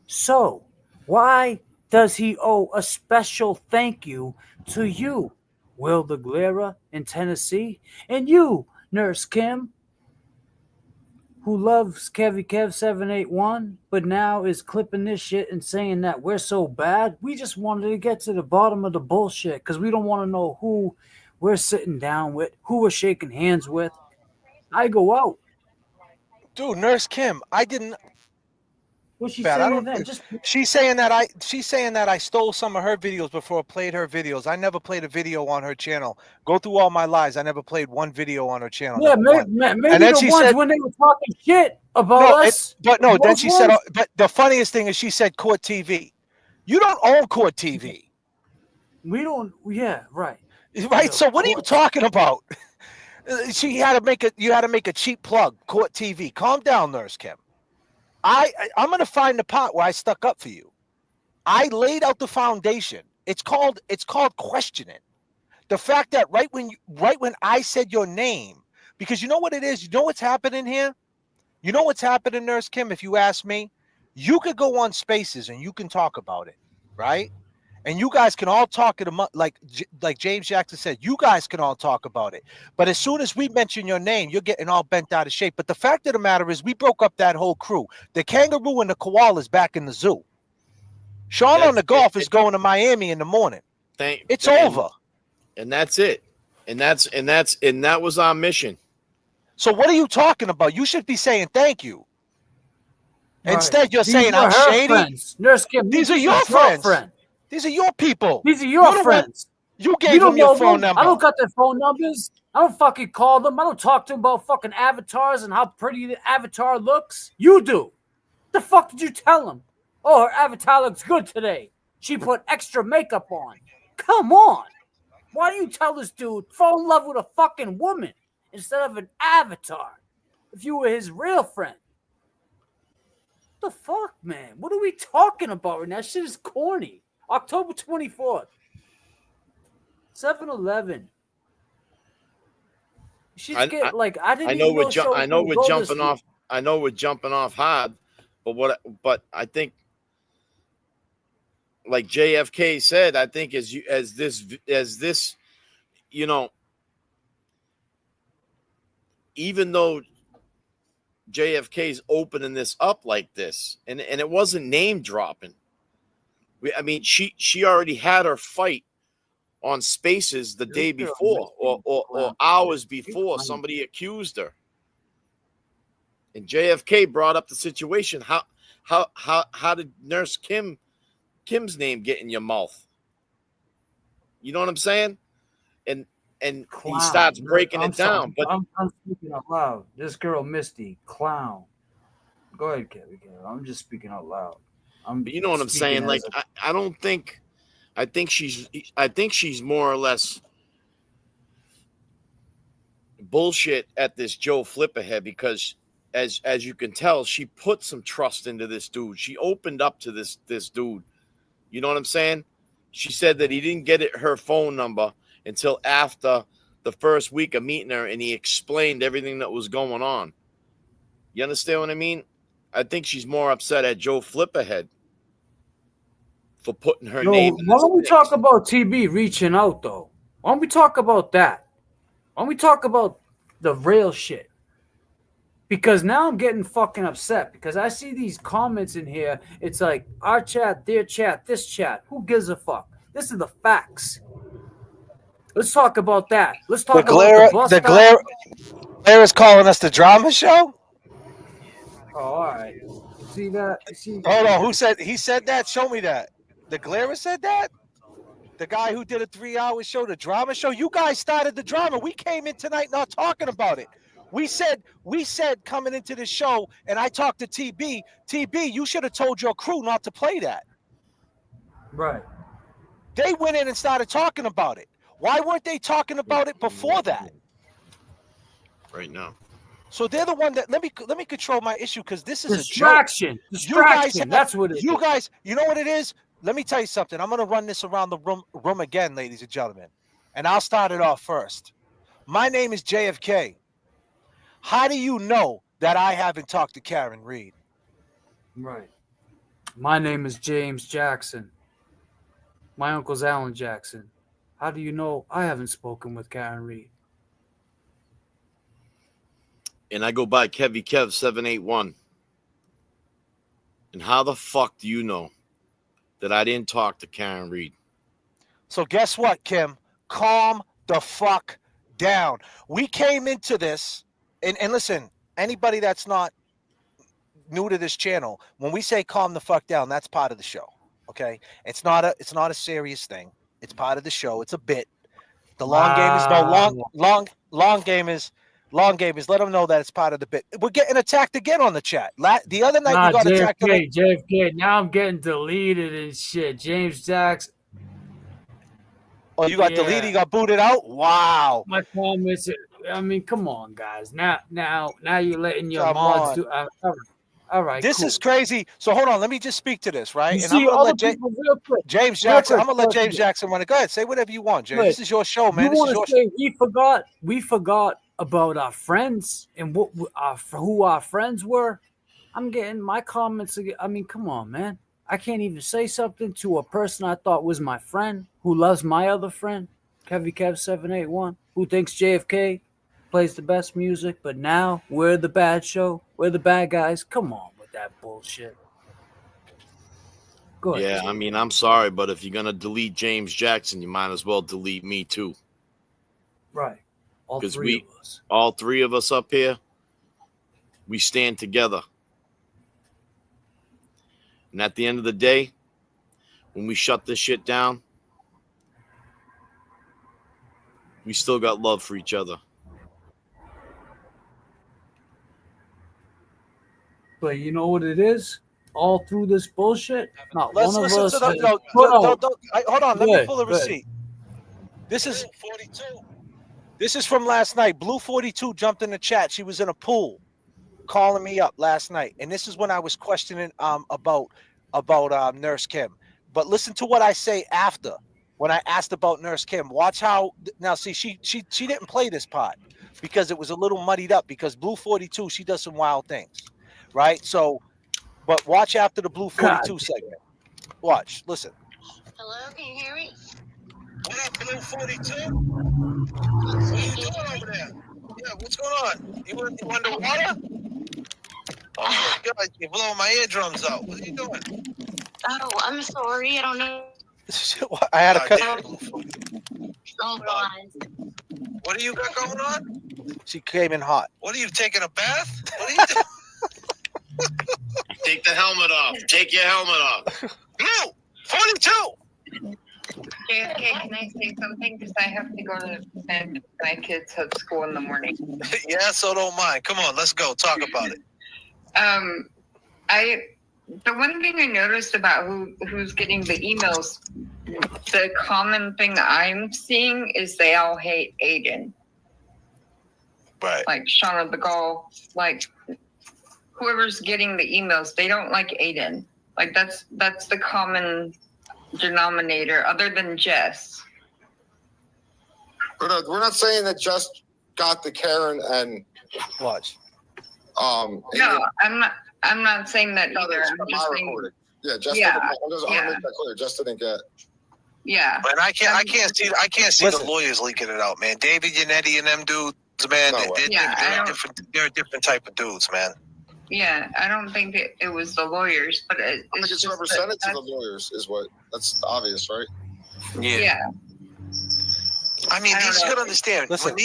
So, why does he owe a special thank you to you, Will the Glara in Tennessee, and you, Nurse Kim, who loves Kevy Kev 781, but now is clipping this shit and saying that we're so bad? We just wanted to get to the bottom of the bullshit because we don't want to know who we're sitting down with, who we're shaking hands with. I go out. Dude, Nurse Kim, I didn't. What's she Bad. I saying don't. then? Just She's saying that I stole some of her videos before I played her videos. I never played a video on her channel. Go through all my lives. I never played one video on her channel. yeah, Number maybe, one. maybe then the she ones said- when they were talking shit about us. Then those she said, ones? but the funniest thing is she said Court TV. You don't own Court TV. We don't. Yeah, right. Right. Yo, So what are you Court- talking about? You had to make a cheap plug. Court TV. Calm down, Nurse Kim. I'm gonna find the part where I stuck up for you. I laid out the foundation. It's called questioning. The fact that right when I said your name, because you know what it is. You know what's happening here. You know what's happening, Nurse Kim. If you ask me, you could go on Spaces and you can talk about it, right? And you guys can all talk it like James Jackson said. You guys can all talk about it. But as soon as we mention your name, you're getting all bent out of shape. But the fact of the matter is, we broke up that whole crew. The kangaroo and the koala's back in the zoo. Sean on the golf is going to Miami in the morning. It's over. And that's it. And that was our mission. So what are you talking about? You should be saying thank you. Right. Instead, you're These saying were I'm her shady. Friends. Nurse Kim, These are this your is friends. friend. These are your people. These are You're your the one- friends. You You gave don't them your know phone them. number. I don't got their phone numbers. I don't fucking call them. I don't talk to them about fucking avatars and how pretty the avatar looks. You do. The fuck did you tell them? Oh, her avatar looks good today. She put extra makeup on. Come on. Why do you tell this dude fall in love with a fucking woman instead of an avatar? If you were his real friend. What the fuck, man? What are we talking about right now? That shit is corny. October 24th. 7-Eleven. She's get like I didn't. I know even we're show I know was we're gonna go jumping this off. I know we're jumping off hard, but I think, like JFK said, I think as this, you know, even though JFK's opening this up like this, and it wasn't name dropping. I mean, she already had her fight on Spaces the day before or hours before somebody accused her. And JFK brought up the situation. How did Nurse Kim's name get in your mouth? You know what I'm saying? And he starts breaking it down. But I'm speaking out loud. This girl Misty, clown. Go ahead, Kevin. I'm just speaking out loud. But you know what I'm saying? Like I don't think. I think she's more or less bullshit at this Joe Flipperhead, because as you can tell, she put some trust into this dude. She opened up to this dude. You know what I'm saying? She said that he didn't get her phone number until after the first week of meeting her, and he explained everything that was going on. You understand what I mean? I think she's more upset at Joe Flipperhead for putting her name in this why don't we mix. talk about TB reaching out, though? Why don't we talk about that? Why don't we talk about the real shit? Because now I'm getting fucking upset because I see these comments in here. It's like our chat, their chat, this chat. Who gives a fuck? This is the facts. Let's talk about that. Let's talk about the Glara's calling us the drama show. Oh, all right. See that? Hold on. Who said he said that? Show me that. The Glara said that? The guy who did a 3-hour show, the drama show. You guys started the drama. We came in tonight not talking about it. We said coming into the show, and I talked to TB. TB, you should have told your crew not to play that. Right. They went in and started talking about it. Why weren't they talking about it before that? Right now. So they're the one that let me control my issue, because this is distraction. A joke. Distraction. That's what it is. You guys, you know what it is? Let me tell you something. I'm going to run this around the room again, ladies and gentlemen. And I'll start it off first. My name is JFK. How do you know that I haven't talked to Karen Reed? Right. My name is James Jackson. My uncle's Alan Jackson. How do you know I haven't spoken with Karen Reed? And I go by Kevy Kev 781. And how the fuck do you know that I didn't talk to Karen Reed? So guess what, Kim? Calm the fuck down. We came into this, and listen, anybody that's not new to this channel, when we say calm the fuck down, that's part of the show. Okay? It's not a serious thing. It's part of the show. It's a bit. The long game is no long game is let them know that it's part of the bit. We're getting attacked again on the chat. The other night we got attacked. JFK. Now I'm getting deleted and shit. James Jackson. Oh, you got deleted? You got booted out? Wow. My comments. I mean, come on, guys. Now you're letting your mods do. All right. This is crazy. So hold on. Let me just speak to this, right? And I'm gonna let James Jackson. I'm gonna let James Jackson run it. Go ahead. Say whatever you want, James. This is your show, man. This is your show. We forgot about our friends and who our friends were. I'm getting my comments again. I mean, come on, man. I can't even say something to a person I thought was my friend who loves my other friend, Kevy Kev 781, who thinks JFK plays the best music, but now we're the bad show. We're the bad guys. Come on with that bullshit. Go ahead. Yeah, I mean, I'm sorry, but if you're going to delete James Jackson, you might as well delete me too. Right. Because all three of us up here, we stand together. And at the end of the day, when we shut this shit down, we still got love for each other. But you know what it is? All through this bullshit, not Let's one of listen us. to the, hold on, let me pull the receipt. This is 42. This is from last night. Blue 42 jumped in the chat. She was in a pool, calling me up last night, and this is when I was questioning about Nurse Kim. But listen to what I say after when I asked about Nurse Kim. Watch how now. See, she didn't play this part because it was a little muddied up. Because Blue 42, she does some wild things, right? So, but watch after the Blue 42 segment. Watch, listen. Hello, can you hear me? What up, Blue 42? What are you doing over there? Yeah, what's going on? You underwater? Oh my God, you're blowing my eardrums out. What are you doing? Oh, I'm sorry. I don't know. I had a cut. What do you got going on? She came in hot. What are you taking a bath? What are you doing? Take the helmet off. Take your helmet off. No, 42. JFK, can I say something? Because I have to go to send my kids to school in the morning. Yeah, so don't mind. Come on, let's go. Talk about it. The one thing I noticed about who's getting the emails, the common thing I'm seeing is they all hate Aiden. Right. Like Shauna the Gall, like whoever's getting the emails, they don't like Aiden. Like that's the common denominator, other than Jess. We're not saying that Jess got the Karen and watch. No, I'm not saying that either. I'm just saying. Yeah, Jess didn't. I'm just make that clear. Jess didn't get. Yeah. But I can't see the lawyers leaking it out, man. David Yannetti and them dudes, man, they're a different type of dudes, man. Yeah, I don't think it was the lawyers, but it's just represented to the lawyers is what that's obvious, right? Yeah. I mean, you gotta understand. Listen, when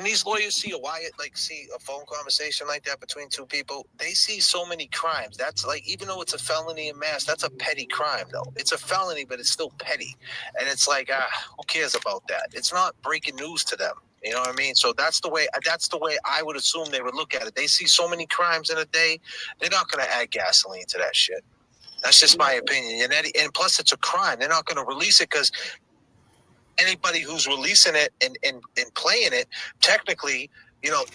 these lawyers see a phone conversation like that between two people, they see so many crimes. That's like, even though it's a felony in mass, that's a petty crime, though. It's a felony, but it's still petty, and it's like, who cares about that? It's not breaking news to them. You know what I mean? So that's the way I would assume they would look at it. They see so many crimes in a day, they're not going to add gasoline to that shit. That's just my opinion. And plus, it's a crime. They're not going to release it because anybody who's releasing it and playing it, technically,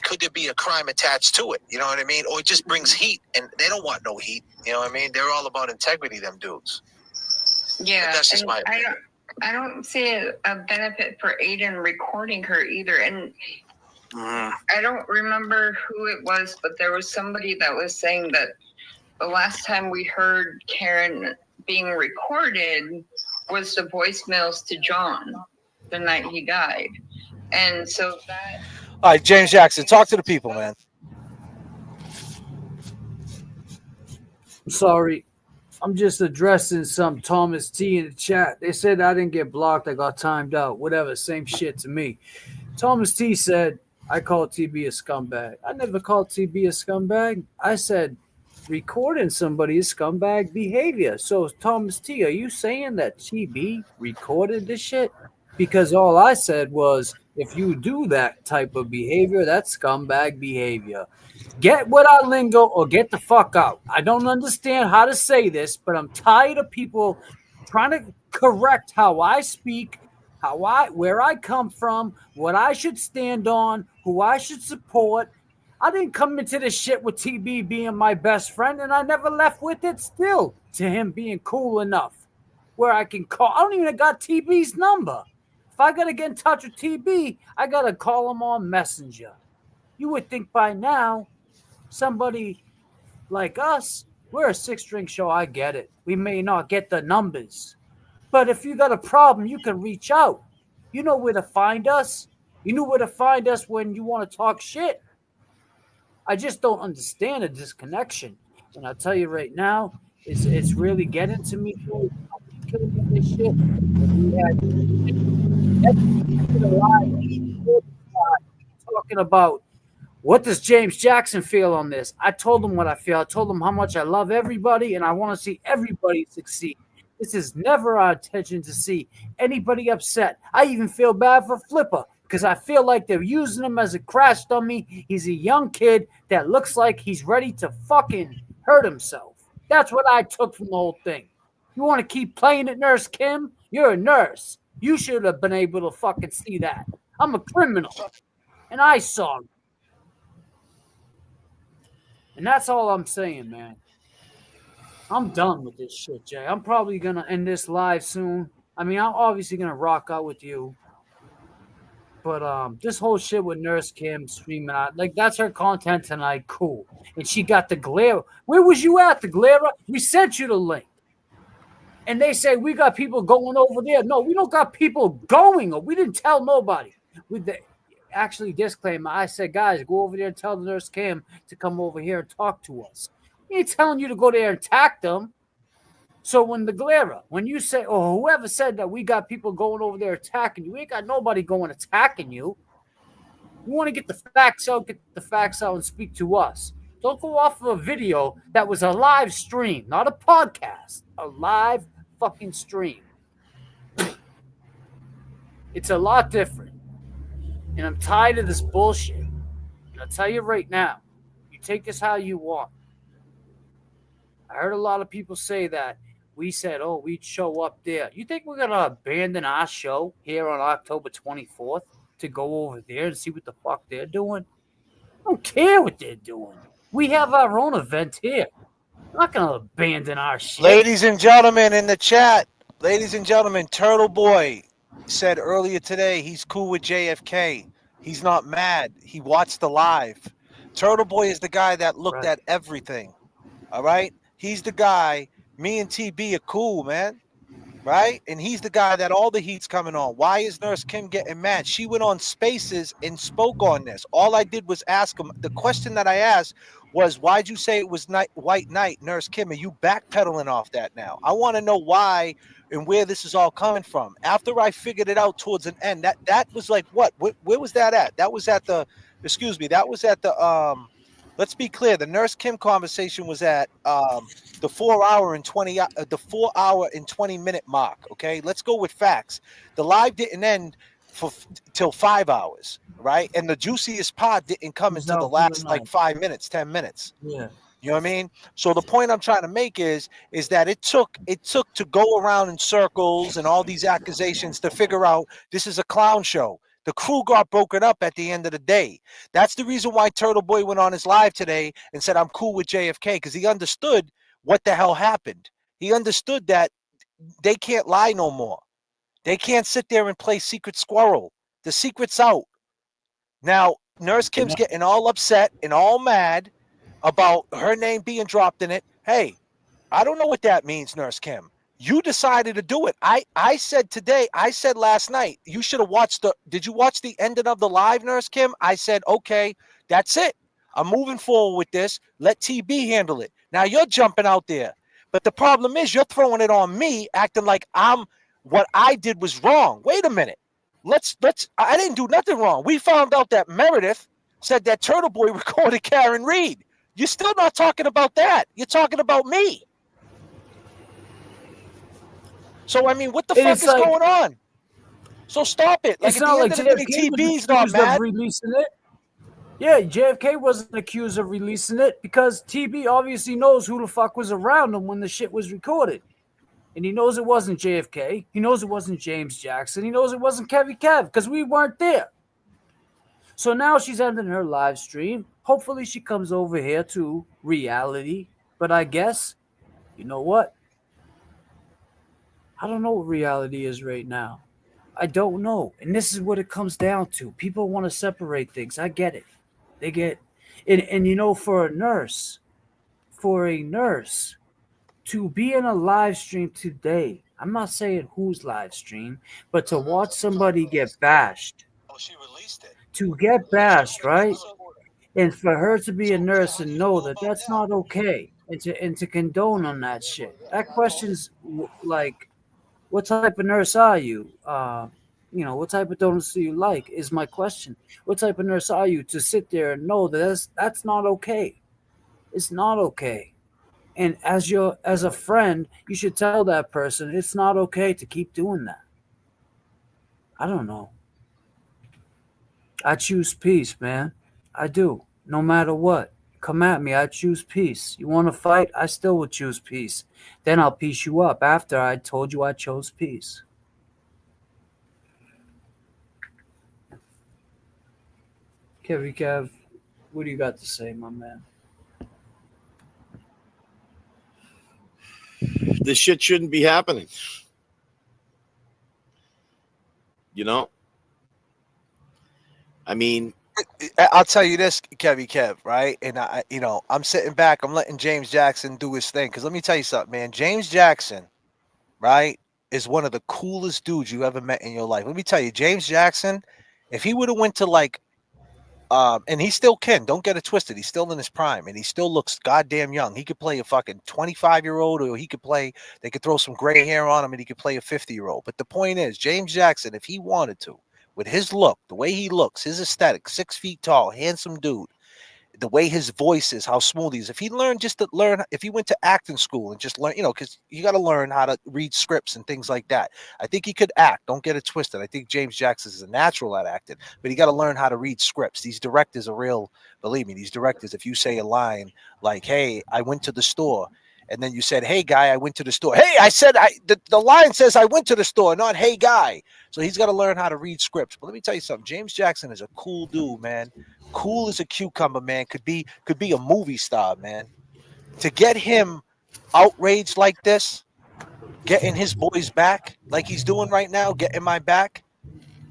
could there be a crime attached to it? You know what I mean? Or it just brings heat, and they don't want no heat. You know what I mean? They're all about integrity, them dudes. Yeah, but that's just my opinion. I don't see a benefit for Aiden recording her either. And I don't remember who it was, but there was somebody that was saying that the last time we heard Karen being recorded was the voicemails to John the night he died. And so that... All right, James Jackson, talk to the people, man. I'm sorry. I'm just addressing some Thomas T in the chat. They said I didn't get blocked. I got timed out. Whatever. Same shit to me. Thomas T said I called TB a scumbag. I never called TB a scumbag. I said recording somebody is scumbag behavior. So, Thomas T, are you saying that TB recorded this shit? Because all I said was if you do that type of behavior, that's scumbag behavior. Get with our lingo or get the fuck out. I don't understand how to say this, but I'm tired of people trying to correct how I speak, where I come from, what I should stand on, who I should support. I didn't come into this shit with TB being my best friend, and I never left with it still to him being cool enough where I can call. I don't even got TB's number. If I got to get in touch with TB, I got to call him on Messenger. You would think by now, somebody like us, we're a 6-string show. I get it. We may not get the numbers. But if you got a problem, you can reach out. You know where to find us. You know where to find us when you want to talk shit. I just don't understand a disconnection. And I'll tell you right now, it's really getting to me. Killing me this shit. We had talking about what does James Jackson feel on this? I told him what I feel. I told him how much I love everybody and I want to see everybody succeed. This is never our intention to see anybody upset. I even feel bad for Flipper because I feel like they're using him as a crash dummy. He's a young kid that looks like he's ready to fucking hurt himself. That's what I took from the whole thing. You want to keep playing it, Nurse Kim? You're a nurse. You should have been able to fucking see that. I'm a criminal. And I saw him. And that's all I'm saying, man. I'm done with this shit, Jay. I'm probably going to end this live soon. I mean, I'm obviously going to rock out with you. But this whole shit with Nurse Kim streaming out, like, that's her content tonight. Cool. And she got the glare. Where was you at, the glare? We sent you the link. And they say, we got people going over there. No, we don't got people going. We didn't tell nobody. Actually, disclaimer, I said, guys, go over there and tell the Nurse Kim to come over here and talk to us. He ain't telling you to go there and attack them. So when you say, or whoever said that we got people going over there attacking you, we ain't got nobody going attacking you. You want to get the facts out and speak to us. Don't go off of a video that was a live stream, not a podcast, a live fucking stream. It's a lot different. And I'm tired of this bullshit. And I'll tell you right now, you take this how you want. I heard a lot of people say that we said, oh, we'd show up there. You think we're going to abandon our show here on October 24th to go over there and see what the fuck they're doing? I don't care what they're doing. We have our own event here. I'm not going to abandon our shit. Ladies and gentlemen in the chat, Turtle Boy said earlier today he's cool with JFK. He's not mad. He watched the live. Turtle Boy is the guy that looked at everything. All right? He's the guy. Me and TB are cool, man. Right? And he's the guy that all the heat's coming on. Why is Nurse Kim getting mad? She went on Spaces and spoke on this. All I did was ask him. The question that I asked was, why'd you say it was White Knight, Nurse Kim? Are you backpedaling off that now? I want to know why and where this is all coming from. After I figured it out towards an end, that was like what? Where was that at? That was at the, let's be clear. The Nurse Kim conversation was at the 4 hour and 20 minute mark. Okay, let's go with facts. The live didn't end till 5 hours, right? And the juiciest part didn't come until the last like 5 minutes, 10 minutes. Yeah. You know what I mean? So the point I'm trying to make is that it took to go around in circles and all these accusations to figure out this is a clown show. The crew got broken up at the end of the day. That's the reason why Turtle Boy went on his live today and said, I'm cool with JFK, because he understood what the hell happened. He understood that they can't lie no more. They can't sit there and play secret squirrel. The secret's out. Now, Nurse Kim's getting all upset and all mad about her name being dropped in it. Hey, I don't know what that means, Nurse Kim. You decided to do it. I said last night, you should have watched did you watch the ending of the live, Nurse Kim? I said, okay, that's it. I'm moving forward with this. Let TB handle it. Now you're jumping out there. But the problem is you're throwing it on me, acting like what I did was wrong. Wait a minute. I didn't do nothing wrong. We found out that Meredith said that Turtle Boy recorded Karen Reed. You're still not talking about that. You're talking about me. So, I mean, what the fuck is going on? So stop it. It's not like JFK was accused of releasing it. Yeah, JFK wasn't accused of releasing it because TB obviously knows who the fuck was around him when the shit was recorded. And he knows it wasn't JFK. He knows it wasn't James Jackson. He knows it wasn't Kevy Kev because we weren't there. So now she's ending her live stream. Hopefully she comes over here to reality. But I guess, you know what? I don't know what reality is right now. I don't know. And this is what it comes down to. People want to separate things. I get it. They get and you know, for a nurse to be in a live stream today, I'm not saying whose live stream, but to watch somebody get bashed. Oh, she released it. To get bashed, right? And for her to be a nurse and know that that's not okay, and to condone on that shit. That question's like, what type of nurse are you? What type of donuts do you like is my question. What type of nurse are you to sit there and know that that's not okay? It's not okay. And as a friend, you should tell that person it's not okay to keep doing that. I don't know. I choose peace, man. I do. No matter what. Come at me. I choose peace. You want to fight? I still would choose peace. Then I'll piece you up after I told you I chose peace. Kev, what do you got to say, my man? This shit shouldn't be happening. You know? I mean, I'll tell you this, Kev, right? And I'm sitting back, I'm letting James Jackson do his thing. Because let me tell you something, man. James Jackson, right, is one of the coolest dudes you ever met in your life. Let me tell you, James Jackson, if he would have went to and he still can, don't get it twisted. He's still in his prime and he still looks goddamn young. He could play a fucking 25-year-old, or they could throw some gray hair on him and he could play a 50-year-old. But the point is, James Jackson, if he wanted to, with his look, the way he looks, his aesthetic, 6 feet tall, handsome dude, the way his voice is, how smooth he is. If he went to acting school and just learn, because you got to learn how to read scripts and things like that. I think he could act. Don't get it twisted. I think James Jackson is a natural at acting, but he got to learn how to read scripts. These directors are real. Believe me, these directors, if you say a line like, hey, I went to the store, and then you said, hey, guy, I went to the store. Hey, the line says I went to the store, not hey, guy. So he's got to learn how to read scripts. But let me tell you something. James Jackson is a cool dude, man. Cool as a cucumber, man. Could be a movie star, man. To get him outraged like this, getting his boys back like he's doing right now, getting my back,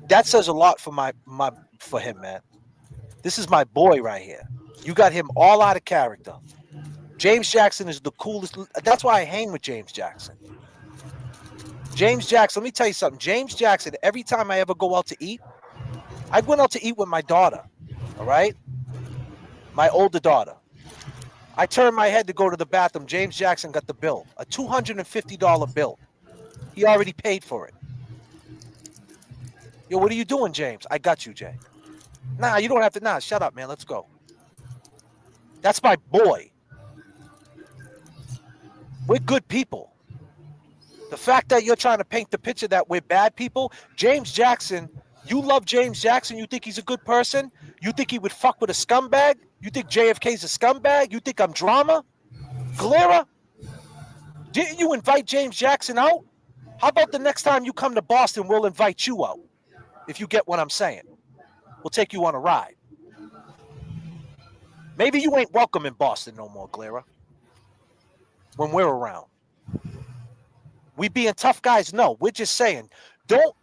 that says a lot for him, man. This is my boy right here. You got him all out of character. James Jackson is the coolest. That's why I hang with James Jackson. James Jackson, let me tell you something. James Jackson, every time I ever go out to eat, I went out to eat with my daughter, all right? My older daughter. I turned my head to go to the bathroom. James Jackson got the bill, a $250 bill. He already paid for it. Yo, what are you doing, James? I got you, Jay. Nah, you don't have to. Nah, shut up, man. Let's go. That's my boy. We're good people. The fact that you're trying to paint the picture that we're bad people, James Jackson, you love James Jackson, you think he's a good person? You think he would fuck with a scumbag? You think JFK's a scumbag? You think I'm drama? Glara? Didn't you invite James Jackson out? How about the next time you come to Boston, we'll invite you out, if you get what I'm saying. We'll take you on a ride. Maybe you ain't welcome in Boston no more, Glara, when we're around. We being tough guys? No, we're just saying, don't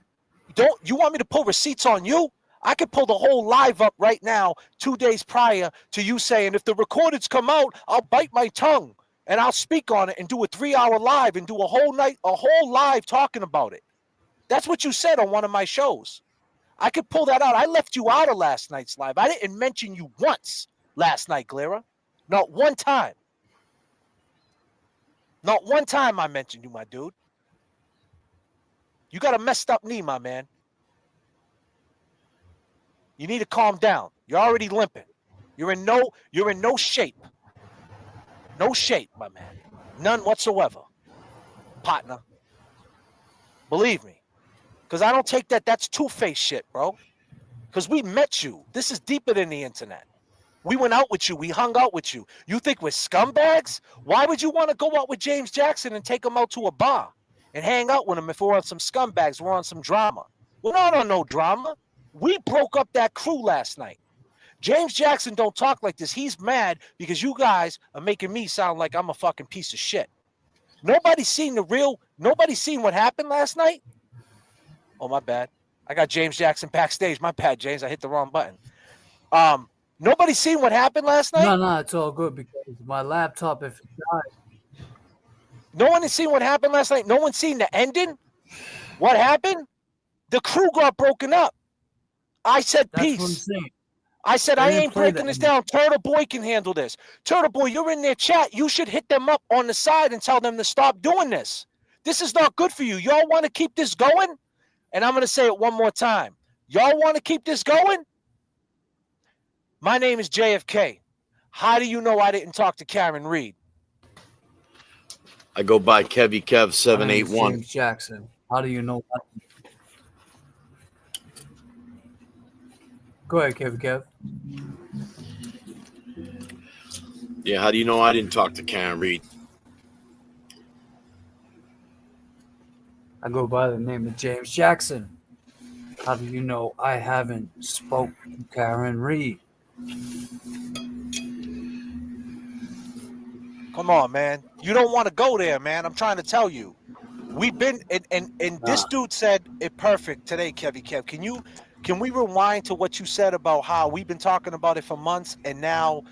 you want me to pull receipts on you? I could pull the whole live up right now, 2 days prior to you saying, if the recordings come out, I'll bite my tongue and I'll speak on it and do a 3-hour live and do a whole live talking about it. That's what you said on one of my shows. I could pull that out. I left you out of last night's live. I didn't mention you once last night, Glara. Not one time. Not one time I mentioned you, my dude. You got a messed up knee, my man. You need to calm down. You're already limping. You're in no shape. No shape, my man. None whatsoever. Partner. Believe me. Because I don't take that. That's two-faced shit, bro. Because we met you. This is deeper than the internet. We went out with you. We hung out with you. You think we're scumbags? Why would you want to go out with James Jackson and take him out to a bar and hang out with him if we're on some scumbags, we're on some drama? We're not on no drama. We broke up that crew last night. James Jackson don't talk like this. He's mad because you guys are making me sound like I'm a fucking piece of shit. Nobody's seen what happened last night? Oh, my bad. I got James Jackson backstage. My bad, James. I hit the wrong button. Nobody's seen what happened last night? No, it's all good because my laptop, if it died. No one has seen what happened last night? No one's seen the ending? What happened? The crew got broken up. I said peace. That's what I'm saying. I said, I ain't breaking this down. Turtle Boy can handle this. Turtle Boy, you're in their chat. You should hit them up on the side and tell them to stop doing this. This is not good for you. Y'all want to keep this going? And I'm going to say it one more time. Y'all want to keep this going? My name is JFK. How do you know I didn't talk to Karen Reed? I go by Kevy Kev 781. James Jackson. How do you know that? Go ahead, Kev. Yeah, how do you know I didn't talk to Karen Reed? I go by the name of James Jackson. How do you know I haven't spoke to Karen Reed? Come on, man. You don't want to go there, man. I'm trying to tell you. We've been and this dude said it perfect today, Kevy Kev. Can we rewind to what you said about how we've been talking about it for months and now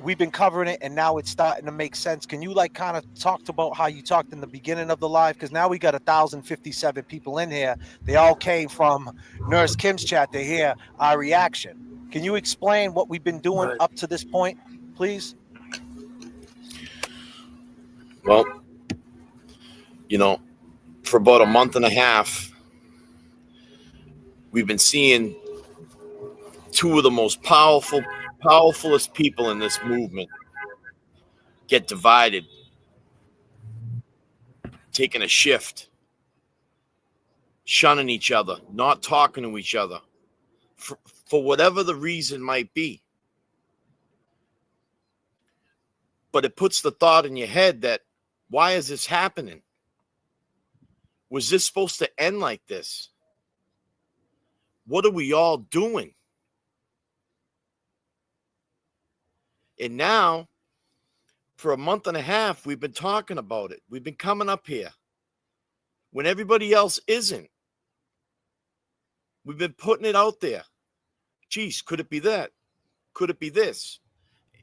we've been covering it and now it's starting to make sense? Can you like kind of talk about how you talked in the beginning of the live? Because now we got 1,057 people in here. They all came from Nurse Kim's chat to hear our reaction. Can you explain what we've been doing up to this point, please? Well, for about a month and a half, we've been seeing two of the most powerfulest people in this movement get divided, taking a shift, shunning each other, not talking to each other, for whatever the reason might be. But it puts the thought in your head that, why is this happening? Was this supposed to end like this? What are we all doing? And now, for a month and a half, we've been talking about it. We've been coming up here when everybody else isn't. We've been putting it out there. Geez, could it be that? Could it be this?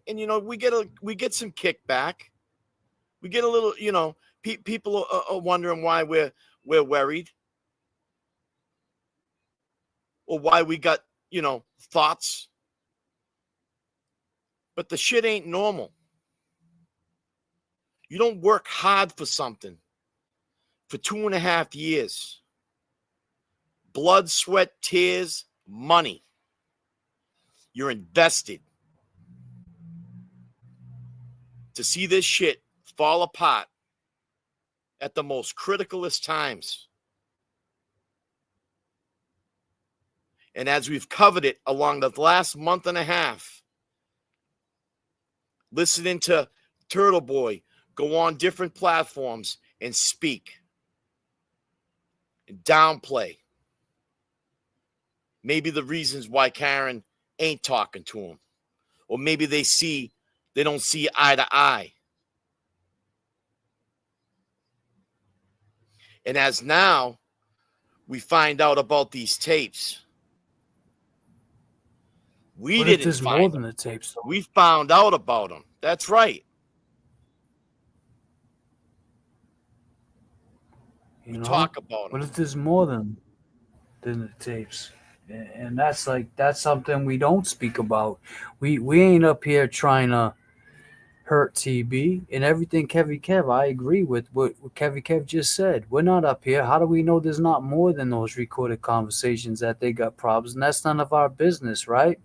And, we get some kickback. We get a little, people are wondering why we're worried. Or why we got, thoughts. But the shit ain't normal. You don't work hard for something for 2.5 years. Blood, sweat, tears, money. You're invested. To see this shit fall apart at the most criticalest times. And as we've covered it along the last month and a half, listening to Turtle Boy go on different platforms and speak and downplay maybe the reasons why Karen ain't talking to him, or maybe they don't see eye to eye. And as now we find out about these tapes, We What if didn't there's more find than them. the tapes? Though? We found out about them. That's right. You We know? talk about What them. if there's more than the tapes? And that's something we don't speak about. We ain't up here trying to hurt TB and everything. Kevy Kev, I agree with what Kevy Kev just said. We're not up here. How do we know there's not more than those recorded conversations that they got problems? And that's none of our business, right?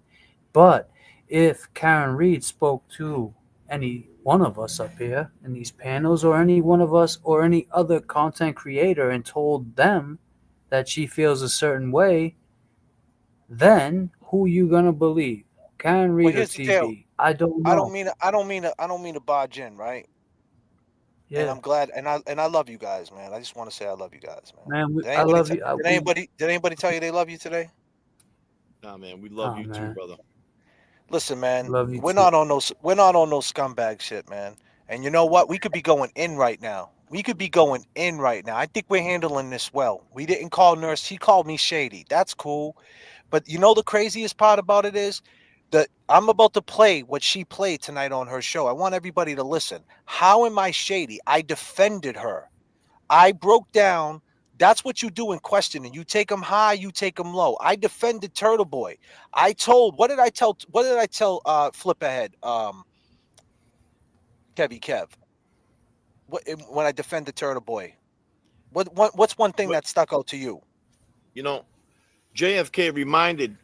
But if Karen Reed spoke to any one of us up here in these panels, or any one of us or any other content creator, and told them that she feels a certain way, then who you gonna believe? Karen Well, Reed or here's the deal. TB? I don't I don't know. mean to barge in, right? And Yeah, I'm glad, and I love you guys, man. I just want to say I love you guys, man. man, Did I anybody love you. did anybody tell you they love you today? Nah, man, we love Oh you too, man, brother. Listen, man, love you we're too. not on those scumbag shit, man. And you know what? We could be going in right now. We could be going in right now. I think we're handling this well. We didn't call Nurse. She called me shady. That's cool. But you know the craziest part about it is that I'm about to play what she played tonight on her show. I want everybody to listen. How am I shady? I defended her. I broke down. That's what you do in questioning. You take them high, you take them low. I defended Turtle Boy. I told. What did I tell? What did I tell? Flip ahead. Kevy Kev. When I defended Turtle Boy. What's one thing that stuck out to you? You know, JFK reminded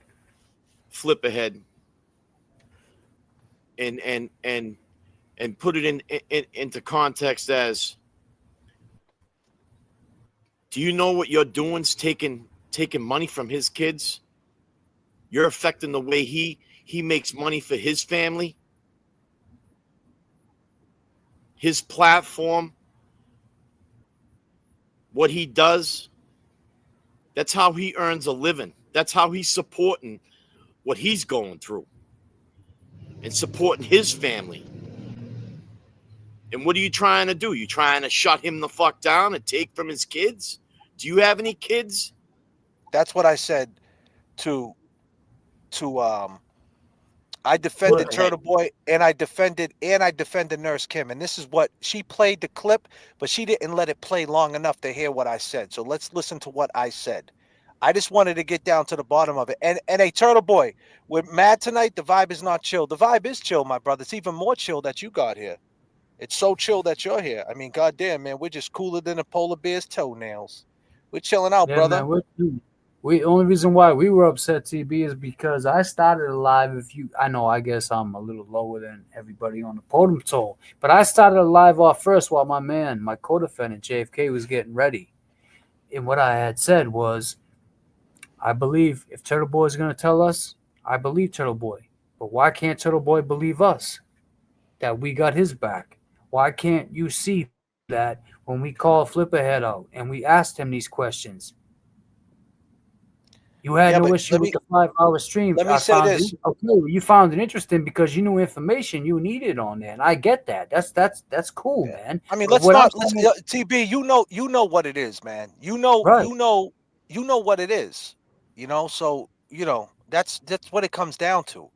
Flip Ahead and put it into context as, do you know what you're doing's taking money from his kids? You're affecting the way he makes money for his family, his platform, what he does. That's how he earns a living. That's how he's supporting what he's going through and supporting his family. And what are you trying to do? You trying to shut him the fuck down and take from his kids? Do you have any kids? That's what I said to I defended Turtle Boy and I defended Nurse Kim. And this is what she played the clip, but she didn't let it play long enough to hear what I said. So let's listen to what I said. I just wanted to get down to the bottom of it. And hey, Turtle Boy, we're mad tonight. The vibe is not chill. The vibe is chill, my brother. It's even more chill that you got here. It's so chill that you're here. I mean, goddamn, man, we're just cooler than a polar bear's toenails. We're chilling out, Yeah, brother. man. We only reason why we were upset, TB, is because I started a live. I know, I guess I'm a little lower than everybody on the podium toll, but I started a live off first while my co-defendant JFK was getting ready. And what I had said was, I believe if Turtle Boy is going to tell us, I believe Turtle Boy. But why can't Turtle Boy believe us that we got his back? Why can't you see that when we call Flipperhead out and we asked him these questions? You had no issue with the 5-hour stream. Let me say this. You found it interesting because you knew information you needed on there, and I get that. That's cool, man. I mean, But let's TB. You know what it is, man. You know what it is. You know, so that's what it comes down to.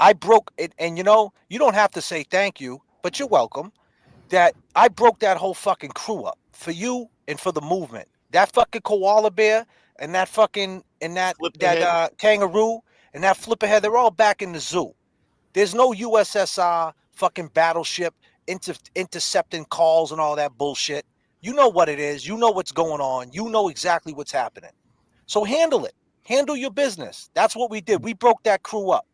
I broke it, and you don't have to say thank you, but you're welcome. That I broke that whole fucking crew up for you and for the movement. That fucking koala bear and that fucking kangaroo and that flipperhead, they're all back in the zoo. There's no USSR fucking battleship intercepting calls and all that bullshit. You know what it is. You know what's going on. You know exactly what's happening. So handle it. Handle your business. That's what we did. We broke that crew up.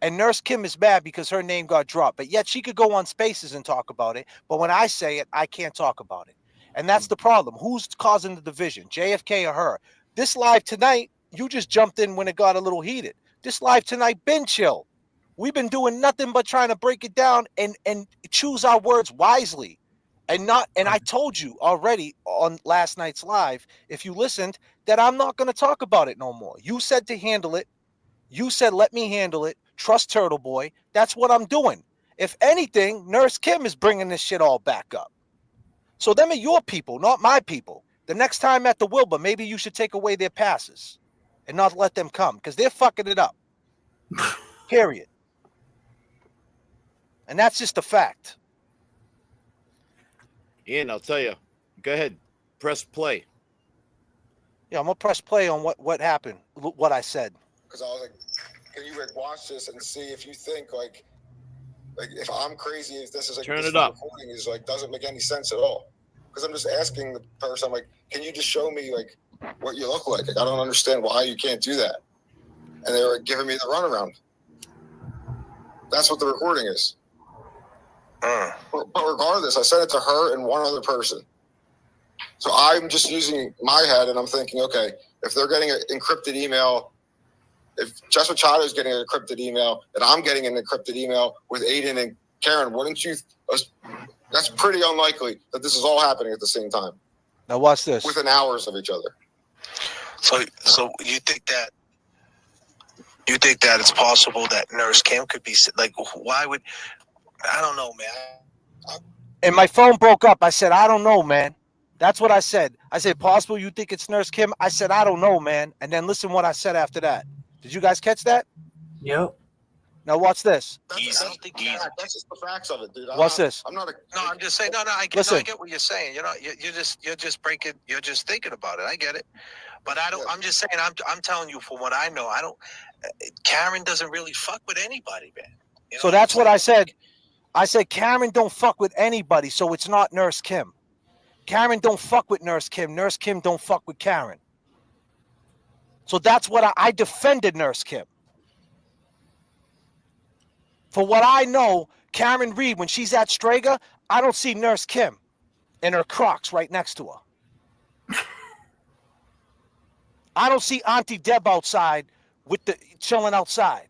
And Nurse Kim is mad because her name got dropped. But yet she could go on Spaces and talk about it. But when I say it, I can't talk about it. And that's the problem. Who's causing the division? JFK or her? This live tonight, you just jumped in when it got a little heated. This live tonight been chill. We've been doing nothing but trying to break it down and choose our words wisely. And I told you already on last night's live, if you listened, that I'm not going to talk about it no more. You said to handle it. You said, let me handle it. Trust Turtle Boy. That's what I'm doing. If anything, Nurse Kim is bringing this shit all back up. So them are your people, not my people. The next time at the Wilbur, maybe you should take away their passes and not let them come because they're fucking it up. Period. And that's just a fact. Ian, I'll tell you. Go ahead. Press play. Yeah, I'm going to press play on what happened, what I said. Because I was like, can you like watch this and see if you think like if I'm crazy, if this is like Turn this it up. recording is like doesn't make any sense at all. Because I'm just asking the person, I'm like, can you just show me like what you look like? Like I don't understand why you can't do that. And they were giving me the runaround. That's what the recording is. But regardless, I sent it to her and one other person. So I'm just using my head and I'm thinking, okay, if they're getting an encrypted email, if Jess Machado is getting an encrypted email and I'm getting an encrypted email with Aiden and Karen, wouldn't you? That's pretty unlikely that this is all happening at the same time. Now watch this. Within hours of each other. So you think that it's possible that Nurse Kim could be like? Why would? I don't know, man. And my phone broke up. I said, I don't know, man. That's what I said. I said, possible you think it's Nurse Kim? I said, I don't know, man. And then listen what I said after that. Did you guys catch that? Yep. Now watch this. That's just the facts of it, dude. What's this? I'm not a. No, I'm just saying. No, I get. Listen. No, I get what you're saying. You're just breaking. You're just thinking about it. I get it. But I don't. I'm just saying. I'm telling you from what I know. I don't. Karen doesn't really fuck with anybody, man. You know So that's what I said. I said Karen don't fuck with anybody, so it's not Nurse Kim. Karen don't fuck with Nurse Kim. Nurse Kim don't fuck with Karen. So that's what I defended Nurse Kim. For what I know, Karen Reed, when she's at Strager, I don't see Nurse Kim in her Crocs right next to her. I don't see Auntie Deb outside with the chilling outside.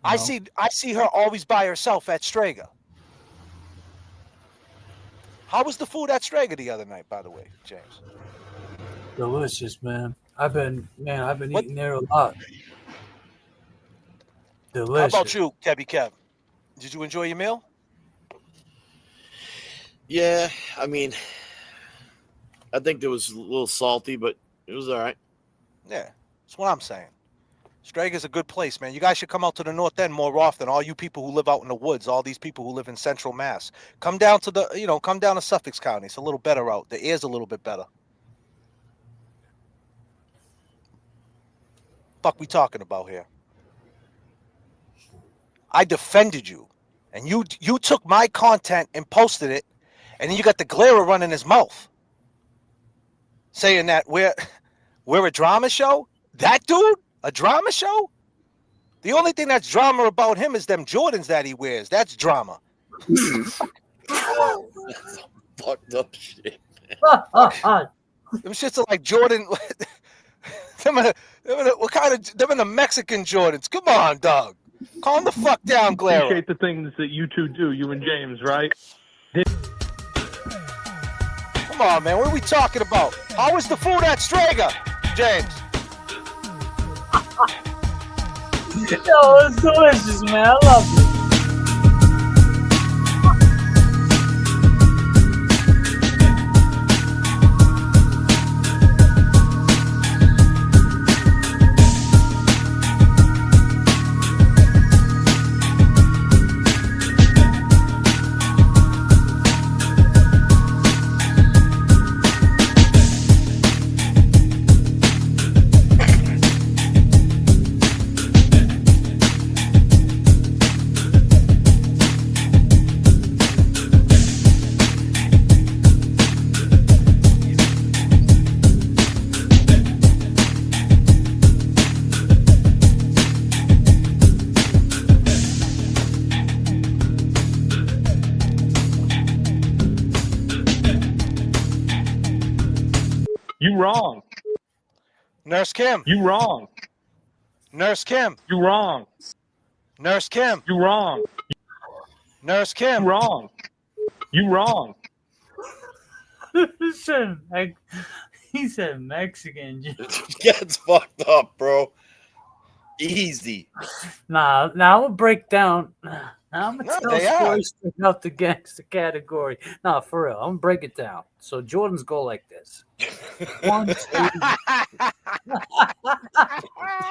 No. I see her always by herself at Strager. How was the food at Strager the other night, by the way, James? Delicious, man. I've been eating there a lot. Delicious. How about you, Kebby Kev? Did you enjoy your meal? Yeah, I mean, I think it was a little salty, but it was all right. Yeah, that's what I'm saying. Strager's a good place, man. You guys should come out to the North End more often. All you people who live out in the woods, all these people who live in Central Mass, come down to come down to Suffolk County. It's a little better out. The air's a little bit better. Fuck we talking about here? I defended you, and you took my content and posted it, and then you got the glare running his mouth, saying that we're a drama show. That dude, a drama show? The only thing that's drama about him is them Jordans that he wears. That's drama. Fucked up shit. Them shits are like Jordan. Them in the Mexican Jordans. Come on, dog. Calm the fuck down, Glara. Appreciate the things that you two do, you and James, right? Come on, man. What are we talking about? How was the food at Strager, James? Yo, it's delicious, man. I love it. You wrong. Nurse Kim. You wrong. Nurse Kim. You wrong. Nurse Kim. You wrong. Nurse Kim. You wrong. You wrong. He said Mexican. Gets fucked up, bro. Easy. Nah, we'll break down. I'm gonna No, tell they are. stories straight out the gangster category. No, for real. I'm gonna break it down. So Jordans go like this. 1, 2.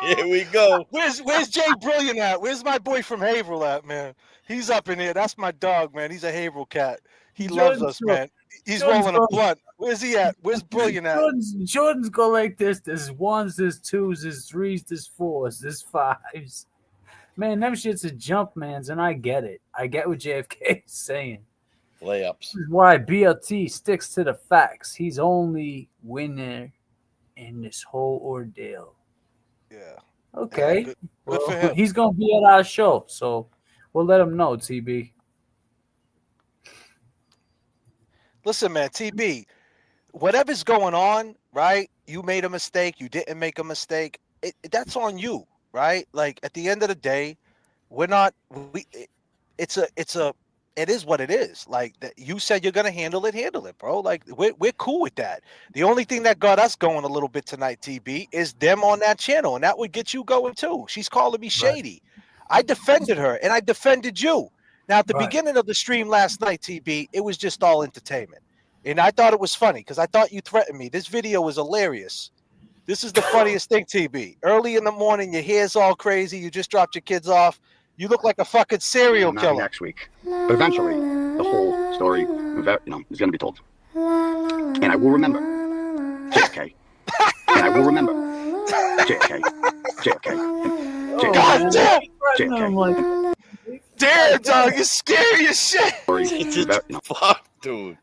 Here we go. Where's Jay Brilliant at? Where's my boy from Haverhill at, man? He's up in here. That's my dog, man. He's a Haverhill cat. He loves us, man. He's rolling a blunt. Where's he at? Where's Brilliant at? Jordans go like this. There's 1s, there's 2s, there's 3s, there's 4s, there's 5s. Man, them shits are jump mans, and I get it. I get what JFK is saying. Layups. This is why BLT sticks to the facts. He's only winner in this whole ordeal. Yeah. Okay. Good well, for him. He's gonna be at our show, so we'll let him know, TB. Listen, man, TB, whatever's going on, right? You made a mistake. You didn't make a mistake. That's on you, right? Like at the end of the day, it is what it is. Like that, you said you're gonna handle it, bro. Like we're cool with that. The only thing that got us going a little bit tonight, TB, is them on that channel, and that would get you going too. She's calling me shady. Right. I defended her, and I defended you. Now at the beginning of the stream last night, TB, it was just all entertainment, and I thought it was funny because I thought you threatened me. This video was hilarious. This is the funniest thing, TB. Early in the morning, your hair's all crazy. You just dropped your kids off. You look like a fucking serial killer. Next week, but eventually, the whole story, is going to be told. And I will remember JFK. And I will remember JFK. JFK. God damn! JFK. Damn, dog, you're scary as shit. Fuck, dude.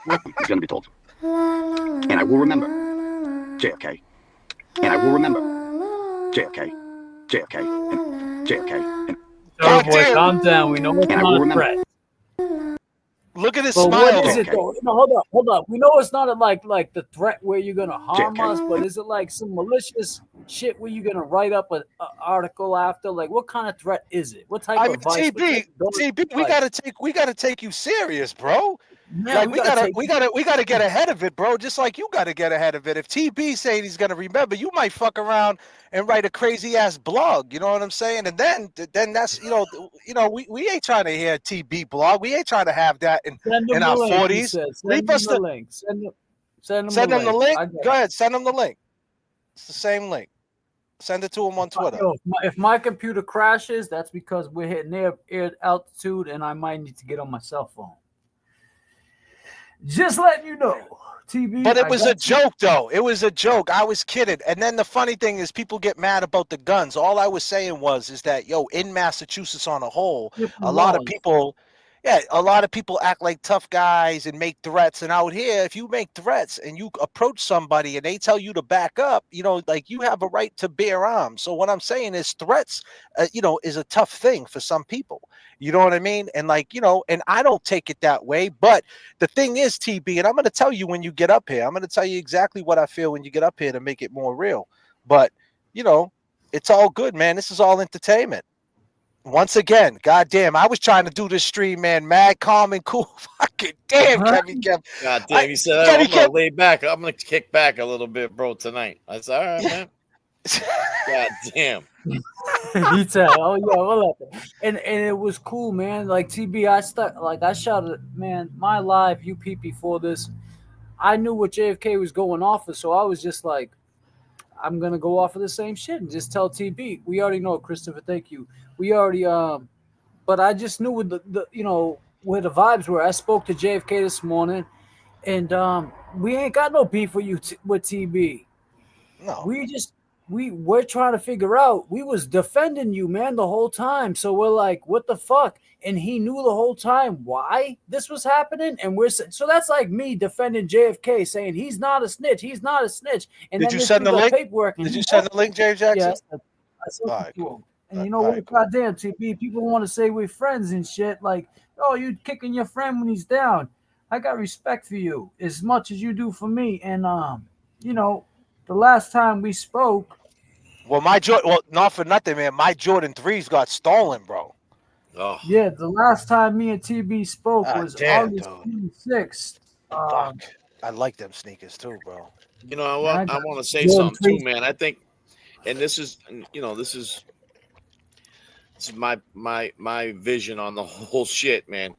It's going to be told. And I will remember JFK. And I will remember JFK. JFK. Oh boy, calm down. We know it's not a threat. Look at his but smile. What is it though? No, hold up. We know it's not like the threat where you're gonna harm us, but is it like some malicious shit where you're gonna write up an article after? Like, what kind of threat is it? What type of advice? TB, we gotta take you serious, bro. Yeah, like we gotta get ahead of it, bro. Just like you gotta get ahead of it. If TB saying he's gonna remember, you might fuck around and write a crazy ass blog. You know what I'm saying? And then that's we ain't trying to hear a TB blog. We ain't trying to have that in our 40s. Send them the link. Go ahead, send them the link. It's the same link. Send it to him on Twitter. If my computer crashes, that's because we're hitting air altitude, and I might need to get on my cell phone. Just letting you know, TB. But it was a joke, though. It was a joke. I was kidding. And then the funny thing is, people get mad about the guns. All I was saying is that, in Massachusetts on a whole, a lot of people act like tough guys and make threats. And out here, if you make threats and you approach somebody and they tell you to back up, you have a right to bear arms. So what I'm saying is threats, is a tough thing for some people. You know what I mean? And and I don't take it that way. But the thing is, TB, and I'm going to tell you when you get up here, I'm going to tell you exactly what I feel when you get up here to make it more real. But, it's all good, man. This is all entertainment. Once again, goddamn, I was trying to do this stream, man, mad, calm, and cool. Fucking damn, Kevin. God damn, he said, I'm going to lay back. I'm going to kick back a little bit, bro, tonight. I said, all right, man. God damn. He said, "Oh yeah, well, and it was cool, man. Like TB, I shouted, man, my live UP before this. I knew what JFK was going off of, so I was just like, I'm gonna go off of the same shit and just tell TB. We already know, Christopher. Thank you. We already but I just knew with the where the vibes were. I spoke to JFK this morning, and we ain't got no beef with you with TB. No, we're trying to figure out. We was defending you, man, the whole time. So we're like, what the fuck? And he knew the whole time why this was happening. And so that's like me defending JFK, saying he's not a snitch. He's not a snitch. And did you send the link? Paperwork did you send the link, James Jackson? Yes. I sent it to him. And you know what? Goddamn, TB, people want to say we're friends and shit. Like, oh, you kicking your friend when he's down. I got respect for you as much as you do for me. And the last time we spoke. Well, not for nothing, man. My Jordan 3s got stolen, bro. Oh. Yeah, the last time me and TB spoke was August 26th. Fuck. I like them sneakers too, bro. You know what? I want to say something too, man. I think, and this is It's my vision on the whole shit, man.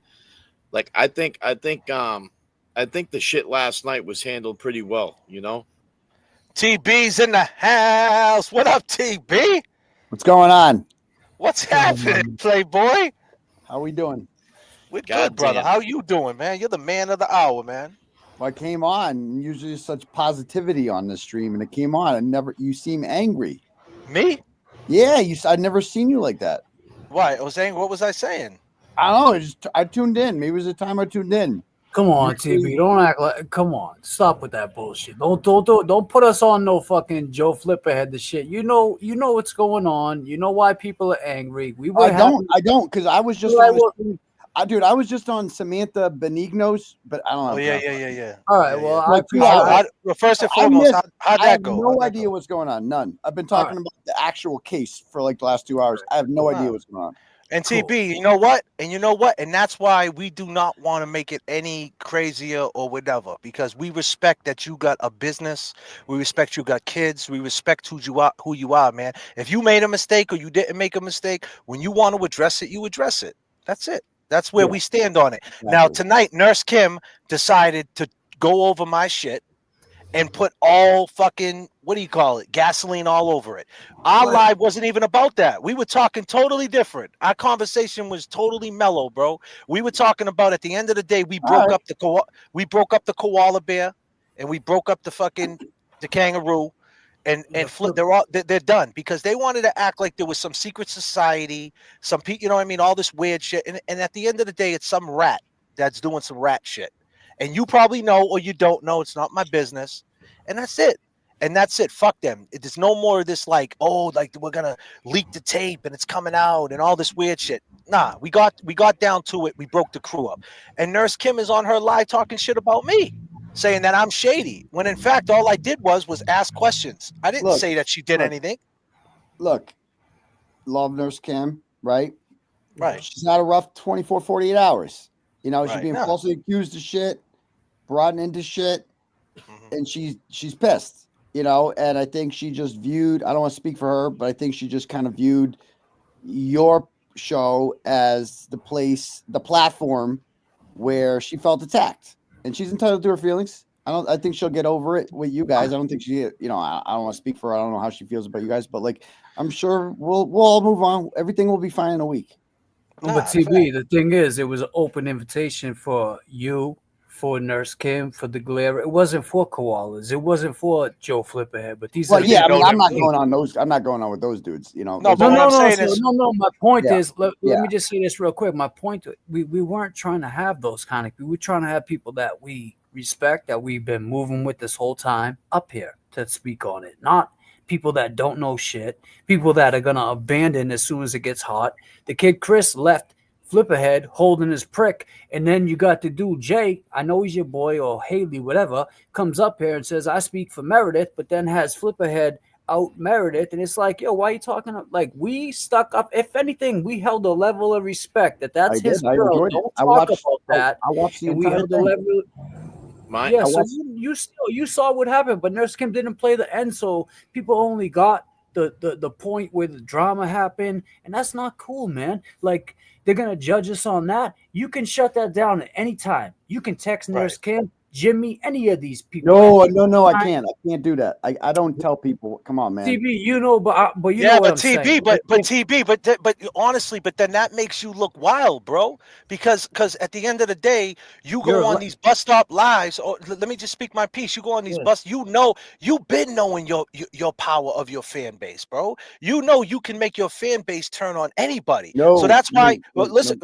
Like I think the shit last night was handled pretty well, you know. TB's in the house. What up, TB? What's going on? What's happening, Playboy? How we doing? We're good, brother. How you doing, man? You're the man of the hour, man. Well, I came on. Usually, there's such positivity on the stream, and it came on. And never, you seem angry. Me? Yeah, I'd never seen you like that. Why? I was angry. What was I saying? I don't know. I tuned in. Maybe it was the time I tuned in. Come on, TB. Don't act like. Come on. Stop with that bullshit. Don't put us on no fucking Joe Flipperhead. The shit. You know what's going on. You know why people are angry. I don't, because I was just. Dude, I was just on Samantha Benigno's, but I don't know. Oh, yeah. All right, well, well, first and foremost, how'd that go? I have no idea what's going on. None. I've been talking about the actual case for like the last 2 hours. I have no idea what's going on. And TB, you know what? And that's why we do not want to make it any crazier or whatever, because we respect that you got a business. We respect you got kids. We respect who you are, man. If you made a mistake or you didn't make a mistake, when you want to address it, you address it. That's it. That's where we stand on it. Exactly. Now, tonight, Nurse Kim decided to go over my shit and put all fucking, what do you call it, gasoline all over it. Our live wasn't even about that. We were talking totally different. Our conversation was totally mellow, bro. We were talking about, at the end of the day, we broke up the koala bear, and we broke up the kangaroo. And flip, they're done, because they wanted to act like there was some secret society, some people, you know what I mean, all this weird shit. And at the end of the day, it's some rat that's doing some rat shit. And you probably know, or you don't know. It's not my business. And that's it. And that's it. Fuck them. There's no more of this like, oh, like we're gonna leak the tape and it's coming out and all this weird shit. Nah, we got down to it. We broke the crew up. And Nurse Kim is on her live talking shit about me, saying that I'm shady, when in fact all I did was ask questions. I didn't say that she did anything. Look, love Nurse Kim, right? Right. She's had a rough 24, 48 hours. You know, she's being falsely accused of shit, brought into shit, and she's pissed, you know, and I think she just viewed, I don't want to speak for her, but I think she just kind of viewed your show as the platform where she felt attacked. And she's entitled to her feelings. I think she'll get over it with you guys. I don't think I don't want to speak for her. I don't know how she feels about you guys, but like, I'm sure we'll all move on. Everything will be fine in a week. But TB, the thing is, it was an open invitation for you, for Nurse Kim, for the Glara. It wasn't for koalas. It wasn't for Joe Flipperhead. But these. Well, yeah, I mean, I'm not going on those. I'm not going on with those dudes. You know. No. My point is, let me just say this real quick. My point, we weren't trying to have those kind of people. We were trying to have people that we respect, that we've been moving with this whole time up here to speak on it, not people that don't know shit, people that are gonna abandon as soon as it gets hot. The kid Chris left Flipperhead holding his prick, and then you got the dude Jay, I know he's your boy, or Haley, whatever, comes up here and says I speak for Meredith, but then has Flipperhead out Meredith, and it's like, yo, why are you talking like we stuck up? If anything, we held a level of respect that's his girl. Don't talk about that. I watched the and we held a level. Yeah, so you saw what happened, but Nurse Kim didn't play the end, so people only got the point where the drama happened, and that's not cool, man. Like, they're gonna judge us on that. You can shut that down at any time. You can text Nurse Kim, Jimmy, any of these people. No, I can't. I can't do that. I don't tell people. Come on, man. TB, you know, but you know what I'm TB, saying. but honestly, but then that makes you look wild, bro. Because at the end of the day, you go on these bus stop lives. Or let me just speak my piece. You go on these bus. You know, you've been knowing your power of your fan base, bro. You know you can make your fan base turn on anybody. So that's why. Listen,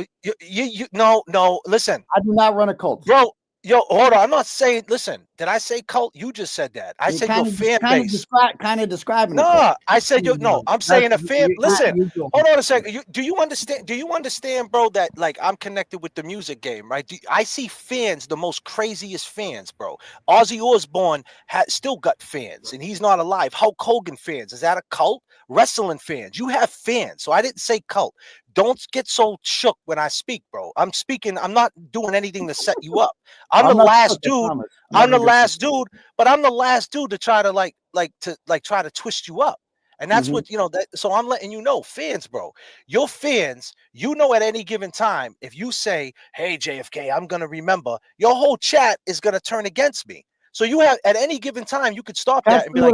listen. I do not run a cult, bro. Yo, hold on. I'm not saying. Listen, did I say cult? You just said that. I said your fan base. Kind of describing. No, I said no. I'm saying a fan. Listen, hold on a second. Do you understand? Do you understand, bro? That like I'm connected with the music game, right? I see fans, the most craziest fans, bro. Ozzy Osbourne still got fans, and he's not alive. Hulk Hogan fans. Is that a cult? Wrestling fans. You have fans, so I didn't say cult. Don't get so shook when I speak, bro. I'm speaking. I'm not doing anything to set you up. I'm the last dude. I'm the last dude, but I'm the last dude to try to try to twist you up. And that's what, so I'm letting you know, fans, bro, your fans, at any given time, if you say, hey, JFK, I'm going to remember, your whole chat is going to turn against me. So you have, at any given time, you could stop that and be like,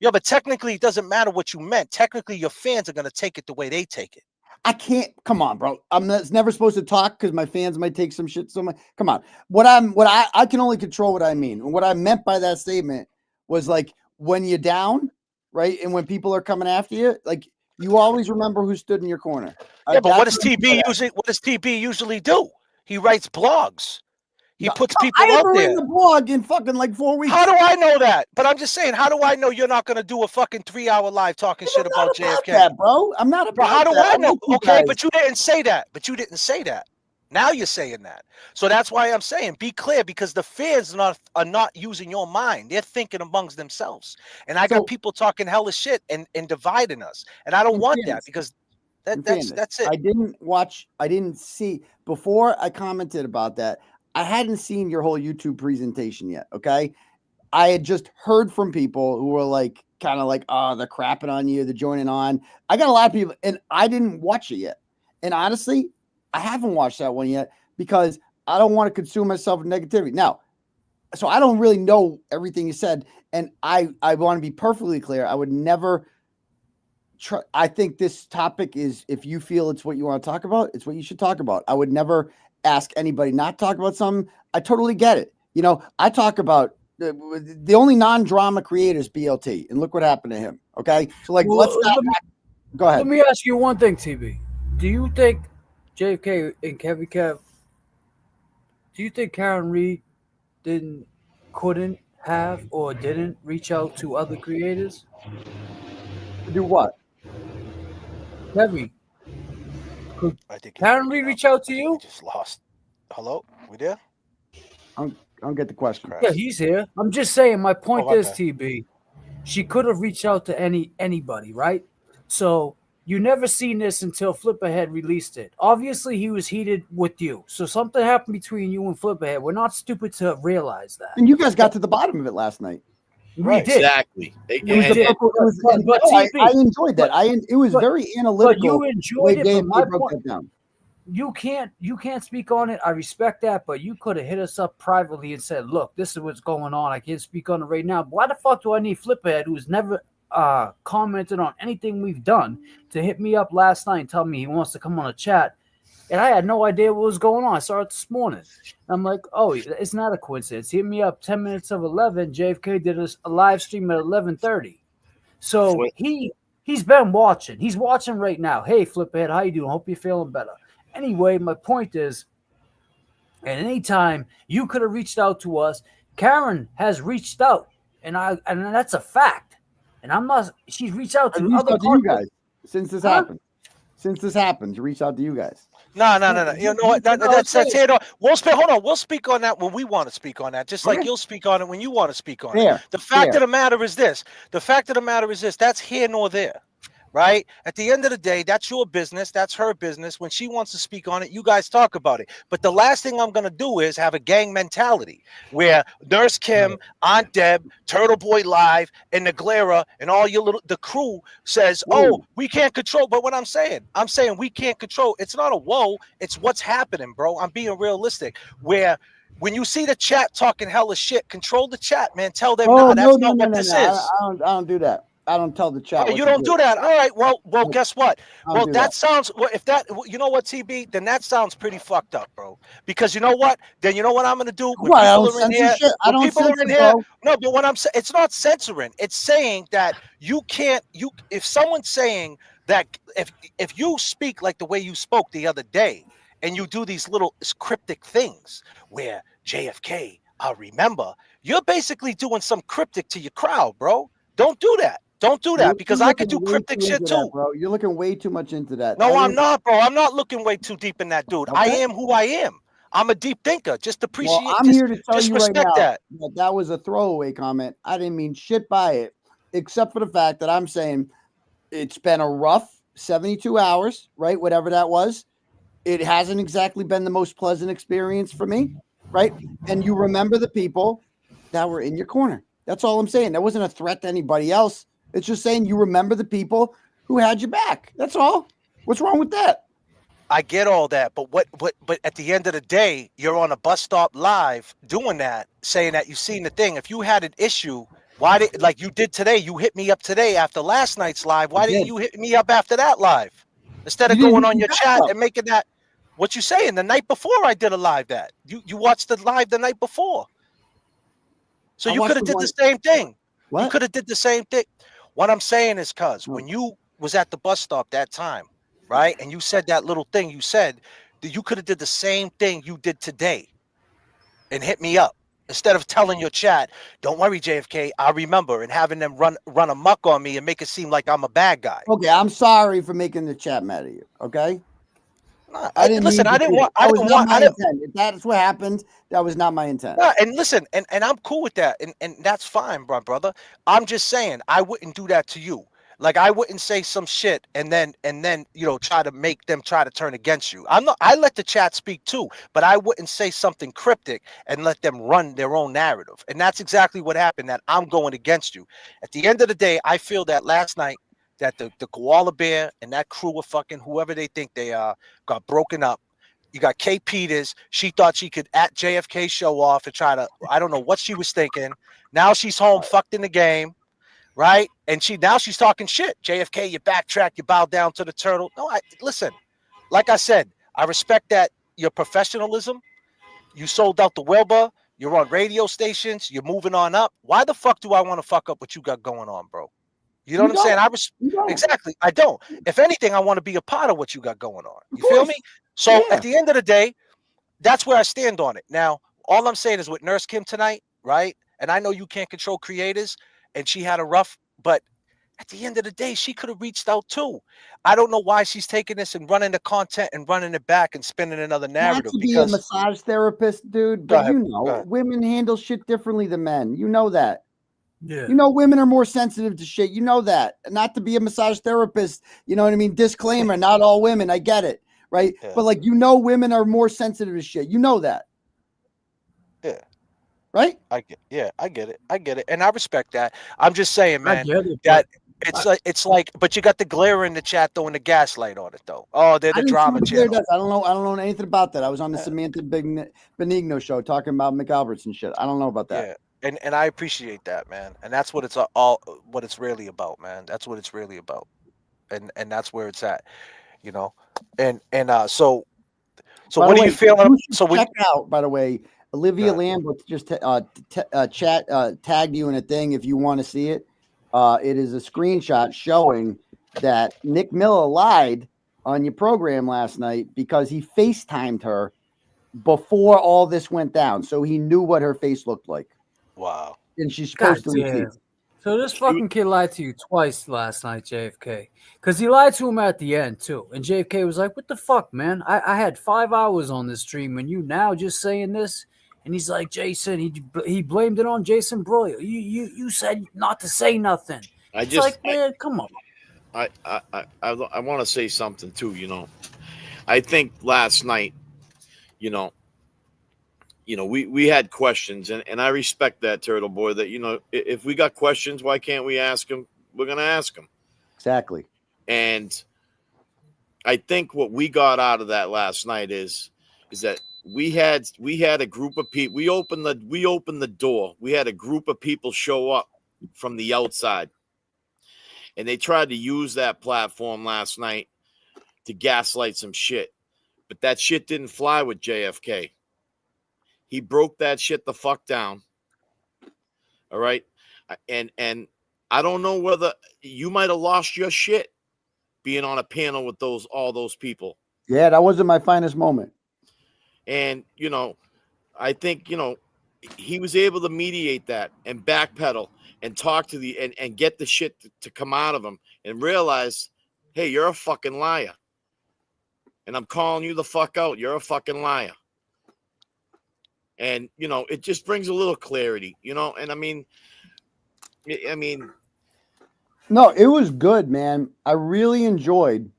yeah, but technically it doesn't matter what you meant. Technically, your fans are going to take it the way they take it. I can't. Come on, bro. I'm never supposed to talk because my fans might take some shit. Come on. I can only control what I mean. And what I meant by that statement was like when you're down, right, and when people are coming after you, like you always remember who stood in your corner. Yeah, but what does TB usually? What does TB usually do? He writes blogs. He puts people out there. I haven't written a blog in fucking like 4 weeks. How do I know that? But I'm just saying, how do I know you're not going to do a fucking 3-hour live talking shit about JFK? That, bro. I'm not about how do that. I know? Okay, but you didn't say that. Now you're saying that. So that's why I'm saying be clear, because the fans are not using your mind. They're thinking amongst themselves. And I got people talking hella shit and dividing us. And I don't want that, because that's it. I didn't see before I commented about that. I hadn't seen your whole YouTube presentation yet. Okay. I had just heard from people who were like, kind of like, oh, they're crapping on you. They're joining on. I got a lot of people and I didn't watch it yet. And honestly, I haven't watched that one yet because I don't want to consume myself with negativity. Now, so I don't really know everything you said. And I want to be perfectly clear. I would never try. I think this topic is, if you feel it's what you want to talk about, it's what you should talk about. I would never ask anybody not to talk about something. I totally get it. I talk about the only non-drama creator is BLT, and look what happened to him. Okay, so like, go ahead. Let me ask you one thing, TB. Do you think JFK and Kevin Kev? Do you think Karen Reed couldn't have or didn't reach out to other creators? To do what? Kevin. I think Karen Reed reach out to you? Just lost. Hello, we there? I don't get the question. Yeah, he's here. I'm just saying. My point is, TB, she could have reached out to anybody, right? So you never seen this until Flipperhead released it. Obviously, he was heated with you, so something happened between you and Flipperhead. We're not stupid to realize that. And you guys got to the bottom of it last night. We did. Exactly. I enjoyed that. It was very analytical. But you enjoyed it. My point, down. You can't speak on it. I respect that, but you could have hit us up privately and said, "Look, this is what's going on. I can't speak on it right now." Why the fuck do I need Flipperhead, who's never commented on anything we've done, to hit me up last night and tell me he wants to come on a chat? And I had no idea what was going on. I saw it this morning. I'm like, oh, it's not a coincidence. He hit me up 10 minutes of 11. JFK did a live stream at 11:30. So he's been watching. He's watching right now. Hey, Fliphead, how you doing? Hope you're feeling better. Anyway, my point is, at any time you could have reached out to us. Karen has reached out, and that's a fact. And I'm not. She's reached out to you guys since this happened. Since this happened, to reach out to you guys. No. You know what? That's it. We'll speak. Hold on. We'll speak on that when we want to speak on that. Just like you'll speak on it when you want to speak on it. The fact of the matter is this. That's here nor there. Right? At the end of the day, that's your business. That's her business. When she wants to speak on it, you guys talk about it. But the last thing I'm going to do is have a gang mentality where Nurse Kim, Aunt Deb, Turtle Boy Live, and the Glara and all the crew says, oh, we can't control. But what I'm saying we can't control. It's not a whoa. It's what's happening, bro. I'm being realistic. Where when you see the chat talking hella shit, control the chat, man. Tell them, that's not what this is. I don't do that. I don't tell the chat. Okay, you don't do that. All right. Well, guess what? Well, that sounds. Well, if that, you know what, TB, then that sounds pretty fucked up, bro. Because you know what? Then you know what I'm gonna do. When people are in here, no, but what I'm saying, it's not censoring. It's saying that you can't. If someone's saying that, if you speak like the way you spoke the other day, and you do these little cryptic things where JFK, I'll remember, you're basically doing some cryptic to your crowd, bro. Don't do that. Don't do that, because I could do cryptic shit too. Bro. You're looking way too much into that. No, I'm not, bro. I'm not looking way too deep in that, dude. Okay. I am who I am. I'm a deep thinker. Just appreciate. Well, I'm here to tell you right now that was a throwaway comment. I didn't mean shit by it, except for the fact that I'm saying it's been a rough 72 hours, right? Whatever that was. It hasn't exactly been the most pleasant experience for me, right? And you remember the people that were in your corner. That's all I'm saying. That wasn't a threat to anybody else. It's just saying you remember the people who had your back. That's all. What's wrong with that? I get all that, but but at the end of the day, you're on a bus stop live doing that, saying that you've seen the thing. If you had an issue, why did like you did today? You hit me up today after last night's live. Why didn't you hit me up after that live instead of going on your chat and making that? What you saying? The night before I did a live that you watched the live the night before, so you could have did the same thing. What? You could have did the same thing. What I'm saying is, cuz when you was at the bus stop that time, right, and you said that little thing, you said that you could have did the same thing you did today, and hit me up instead of telling your chat, "Don't worry, JFK, I remember," and having them run amok on me and make it seem like I'm a bad guy. Okay, I'm sorry for making the chat mad at you. Okay. I didn't listen. I didn't want. I didn't want. I didn't. If that's what happened, that was not my intent. No, and listen, and I'm cool with that, and that's fine, brother. I'm just saying I wouldn't do that to you. Like I wouldn't say some shit and then try to make them try to turn against you. I'm not. I let the chat speak too, but I wouldn't say something cryptic and let them run their own narrative. And that's exactly what happened. That I'm going against you. At the end of the day, I feel that last night that the koala bear and that crew of fucking whoever they think they are got broken up. You got Kay Peters. She thought she could at JFK show off and try to, I don't know what she was thinking. Now she's home fucked in the game, right? And she's talking shit. JFK, you backtrack, you bow down to the turtle. No, listen, like I said, I respect that your professionalism. You sold out the Wilbur. You're on radio stations. You're moving on up. Why the fuck do I want to fuck up what you got going on, bro? You know what I'm saying? Exactly. I don't. If anything, I want to be a part of what you got going on. You feel me? So at the end of the day, that's where I stand on it. Now, all I'm saying is with Nurse Kim tonight, right? And I know you can't control creators, and she had a rough, but at the end of the day, she could have reached out too. I don't know why she's taking this and running the content and running it back and spinning another narrative. Not to be a massage therapist, dude, but women handle shit differently than men. You know that. Yeah. You know, women are more sensitive to shit. You know that. Not to be a massage therapist. You know what I mean? Disclaimer, not all women. I get it. Right. Yeah. But like, women are more sensitive to shit. You know that. Yeah. Right. I get it. I get it. And I respect that. I'm just saying, man, that it's like, but you got the glare in the chat throwing the gaslight on it though. Oh, they're the drama channel. I don't know anything about that. I was on the Samantha Benigno show talking about McAlberts and shit. I don't know about that. Yeah. And I appreciate that, man. And that's what it's all what it's really about, man. That's what it's really about. And that's where it's at, And so what do you feel? So check out, by the way, Olivia Lambert just tagged you in a thing if you want to see it. It is a screenshot showing that Nick Miller lied on your program last night because he FaceTimed her before all this went down. So he knew what her face looked like. Wow. And she's supposed to repeat. So this fucking kid lied to you twice last night, JFK. Because he lied to him at the end, too. And JFK was like, what the fuck, man? I had 5 hours on this stream, and you now just saying this? And he's like, Jason, he blamed it on Jason Broyer. You said not to say nothing. Man, come on. I want to say something, too, I think last night, we had questions, and I respect that, Turtle Boy, that, if we got questions, why can't we ask them? We're going to ask them. Exactly. And I think what we got out of that last night is that we had a group of people. We opened the door. We had a group of people show up from the outside, and they tried to use that platform last night to gaslight some shit. But that shit didn't fly with JFK. He broke that shit the fuck down. All right. And I don't know whether you might have lost your shit being on a panel with all those people. Yeah, that wasn't my finest moment. And, I think, he was able to mediate that and backpedal and talk to and get the shit to come out of him and realize, hey, you're a fucking liar. And I'm calling you the fuck out. You're a fucking liar. And, it just brings a little clarity, and I mean, no, it was good, man. I really enjoyed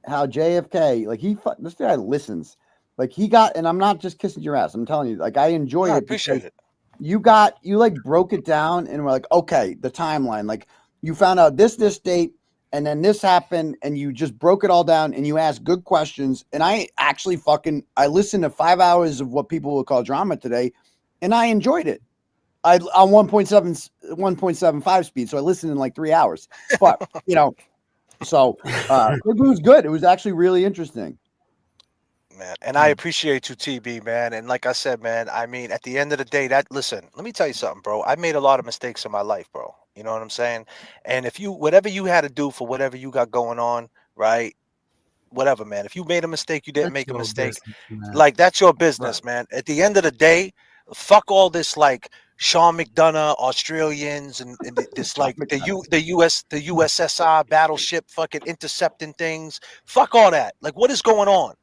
how JFK, this guy listens. And I'm not just kissing your ass. I'm telling you, I enjoyed it. I appreciate it. You broke it down and we're like, okay, the timeline, you found out this date, and then this happened, and you just broke it all down, and you asked good questions. And I actually I listened to 5 hours of what people would call drama today, and I enjoyed it. On 1.75 speed, so I listened in like 3 hours. But so it was good. It was actually really interesting. Man, and I appreciate you, TB, man. And like I said, man, I mean, at the end of the day, listen, let me tell you something, bro. I made a lot of mistakes in my life, bro. You know what I'm saying? And if whatever you had to do for whatever you got going on, right? Whatever, man. If you made a mistake, you didn't make a mistake. Like, that's your business, man. At the end of the day, fuck all this like Sean McDonough, Australians, and this like the USSR battleship fucking intercepting things. Fuck all that. Like, what is going on?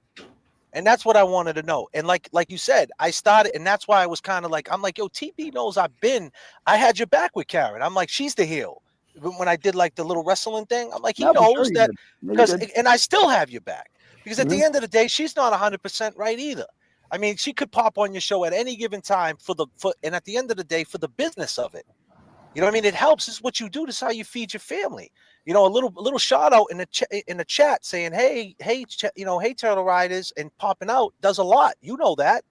And that's what I wanted to know. And like you said, I started, and that's why I was kind of like, I'm like, yo, TB knows I had your back with Karen. I'm like, she's the heel. When I did like the little wrestling thing, I'm like, he knows that, because, and I still have your back, because at the end of the day, she's not 100% right either. I mean, she could pop on your show at any given time and at the end of the day, for the business of it. You know what I mean? It helps. This is what you do. This is how you feed your family. You know, a little shout out in the chat saying, hey, Turtle Riders, and popping out does a lot. You know that.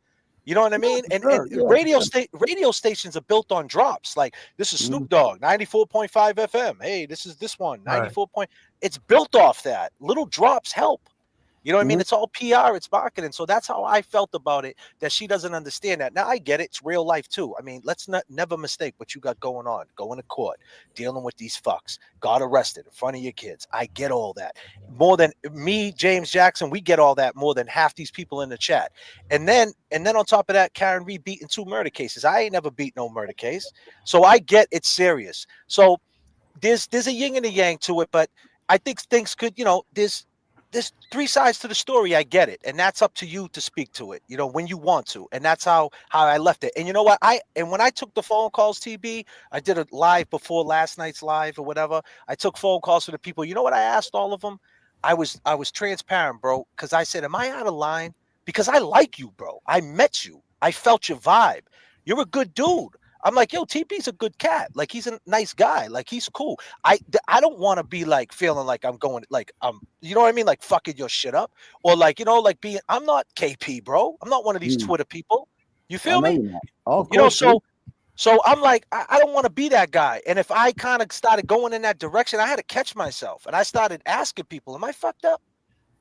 You know what I mean? And radio stations are built on drops. Like, this is Snoop Dogg, 94.5 FM. Hey, this is this one, 94 point. It's built off that. Little drops help. You know what I mean? It's all PR, it's marketing. So that's how I felt about it, that she doesn't understand that. Now, I get it. It's real life, too. I mean, let's never mistake what you got going on. Going to court, dealing with these fucks, got arrested in front of your kids. I get all that. More than me, James Jackson, we get all that more than half these people in the chat. And then on top of that, Karen Reed beating 2 murder cases. I ain't never beat no murder case. So I get it's serious. So there's a yin and a yang to it, but I think things could, there's 3 sides to the story. I get it. And that's up to you to speak to it, when you want to. And that's how I left it. And you know what? When I took the phone calls, TB, I did it live before last night's live or whatever. I took phone calls for the people. You know what I asked all of them? I was transparent, bro, because I said, am I out of line? Because I like you, bro. I met you. I felt your vibe. You're a good dude. I'm like, yo, TP's a good cat. Like, he's a nice guy. Like, he's cool. I don't want to be like feeling like I'm going like you know what I mean? Like fucking your shit up, or like, like being. I'm not KP, bro. I'm not one of these Twitter people. You feel me? Oh, of course, so I'm like, I don't want to be that guy. And if I kind of started going in that direction, I had to catch myself, and I started asking people, "Am I fucked up?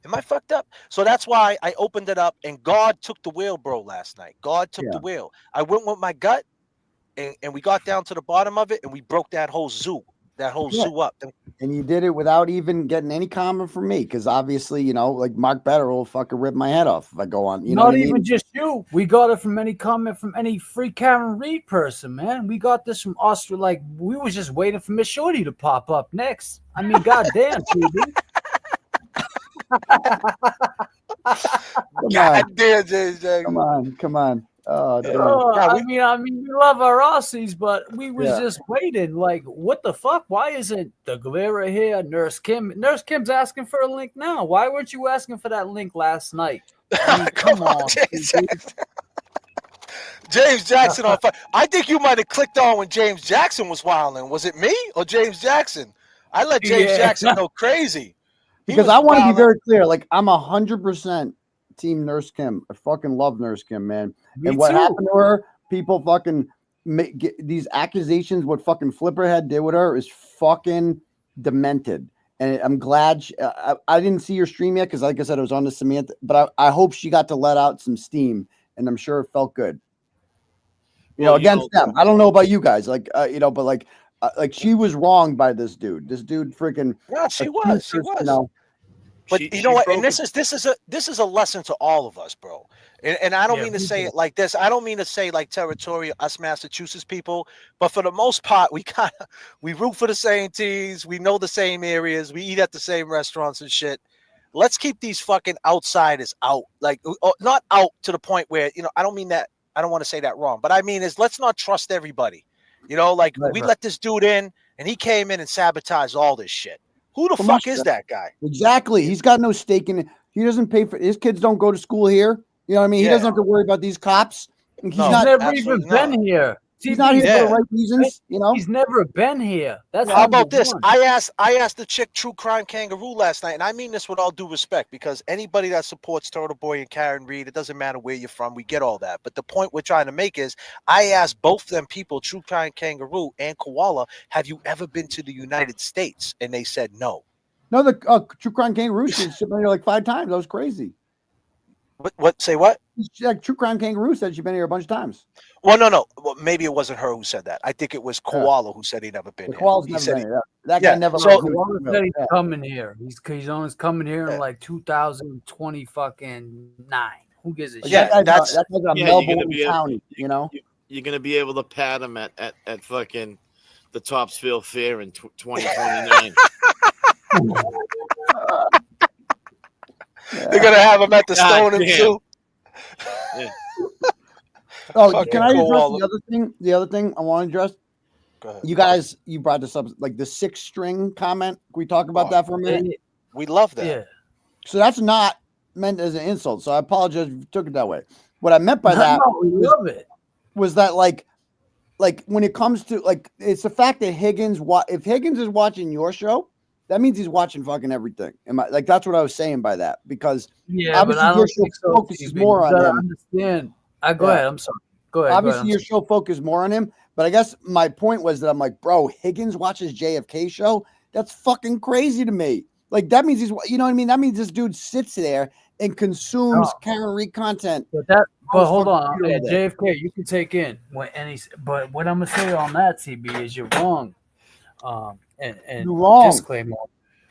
Am I fucked up?" So that's why I opened it up, and God took the wheel, bro. Last night, God took the wheel. I went with my gut. And we got down to the bottom of it, and we broke that whole zoo up. And you did it without even getting any comment from me, because obviously, like Mark Better will fucking rip my head off if I go on. Not even just you. We got it from any comment from any free Karen Reed person, man. We got this from Australia. Like, we was just waiting for Miss Shorty to pop up next. I mean, goddamn, TV. Come on. Oh, I mean, we love our Aussies, but we was just waiting. Like, what the fuck? Why isn't the Glara here? Nurse Kim's asking for a link now. Why weren't you asking for that link last night? I mean, come on, James Jackson on fire. I think you might have clicked on when James Jackson was wilding. Was it me or James Jackson? I let James Jackson go crazy. Because I want to be very clear. Like, I'm 100% Team Nurse Kim. I fucking love Nurse Kim, man. Me and what too. happened to her, people fucking get these accusations. What fucking Flipperhead did with her is fucking demented. And I'm glad I didn't see your stream yet, because like I said, it was on the Samantha. But I hope she got to let out some steam, and I'm sure it felt good. Against them. I don't know about you guys, like but like she was wronged by this dude. This dude freaking. Yeah, she was. But you know what? And this is a lesson to all of us, bro. And I don't mean to say it like this. I don't mean to say like territorial, us Massachusetts people. But for the most part, we root for the same teams. We know the same areas. We eat at the same restaurants and shit. Let's keep these fucking outsiders out. Like, not out to the point where, I don't mean that. I don't want to say that wrong. But I mean is, let's not trust everybody. We let this dude in, and he came in and sabotaged all this shit. Who the fuck is that guy? Exactly. He's got no stake in it. He doesn't pay for his kids. Don't go to school here. You know what I mean? He doesn't have to worry about these cops. He's never even been here. He's not here for the right reasons, you know. He's never been here. That's How about this? one. I asked the chick True Crime Kangaroo last night, and I mean this with all due respect, because anybody that supports Turtle Boy and Karen Reed, it doesn't matter where you're from, we get all that. But the point we're trying to make is, I asked both them people, True Crime Kangaroo and Koala, have you ever been to the United States? And they said no. No, the True Crime Kangaroo she's been here like 5 times. That was crazy. What? Say what? Like True Crime Kangaroo said she's been here a bunch of times. Well, no. Well, maybe it wasn't her who said that. I think it was Koala who said he'd never been here. Koala's He never said been here. That guy never. So, Koala said he's coming here. He's only coming here in like 2020 fucking 9. Who gives a shit? That's Melbourne County. You know, you're gonna be able to pat him at fucking the Topsfield Fair in 2029. They're gonna have him at the Stone and Two. Yeah. Oh, can I address the other thing I want to address? Go ahead. You guys, you brought this up, like the 6-string comment. Can we talk about that for a minute? We love that. Yeah. So that's not meant as an insult. So I apologize if you took it that way. What I meant by that was that like when it comes to like, it's the fact that if Higgins is watching your show, that means he's watching fucking everything. Like that's what I was saying by that, because obviously your show focuses more on him. Understand? Go ahead. I'm sorry. Go ahead. Obviously, your show focused more on him, but I guess my point was that I'm like, bro, Higgins watches JFK show. That's fucking crazy to me. Like that means you know what I mean? That means this dude sits there and consumes Karen Reed content. But hold on, JFK, you can take in but what I'm gonna say on that, CB, is you're wrong. And you're wrong. Disclaimer.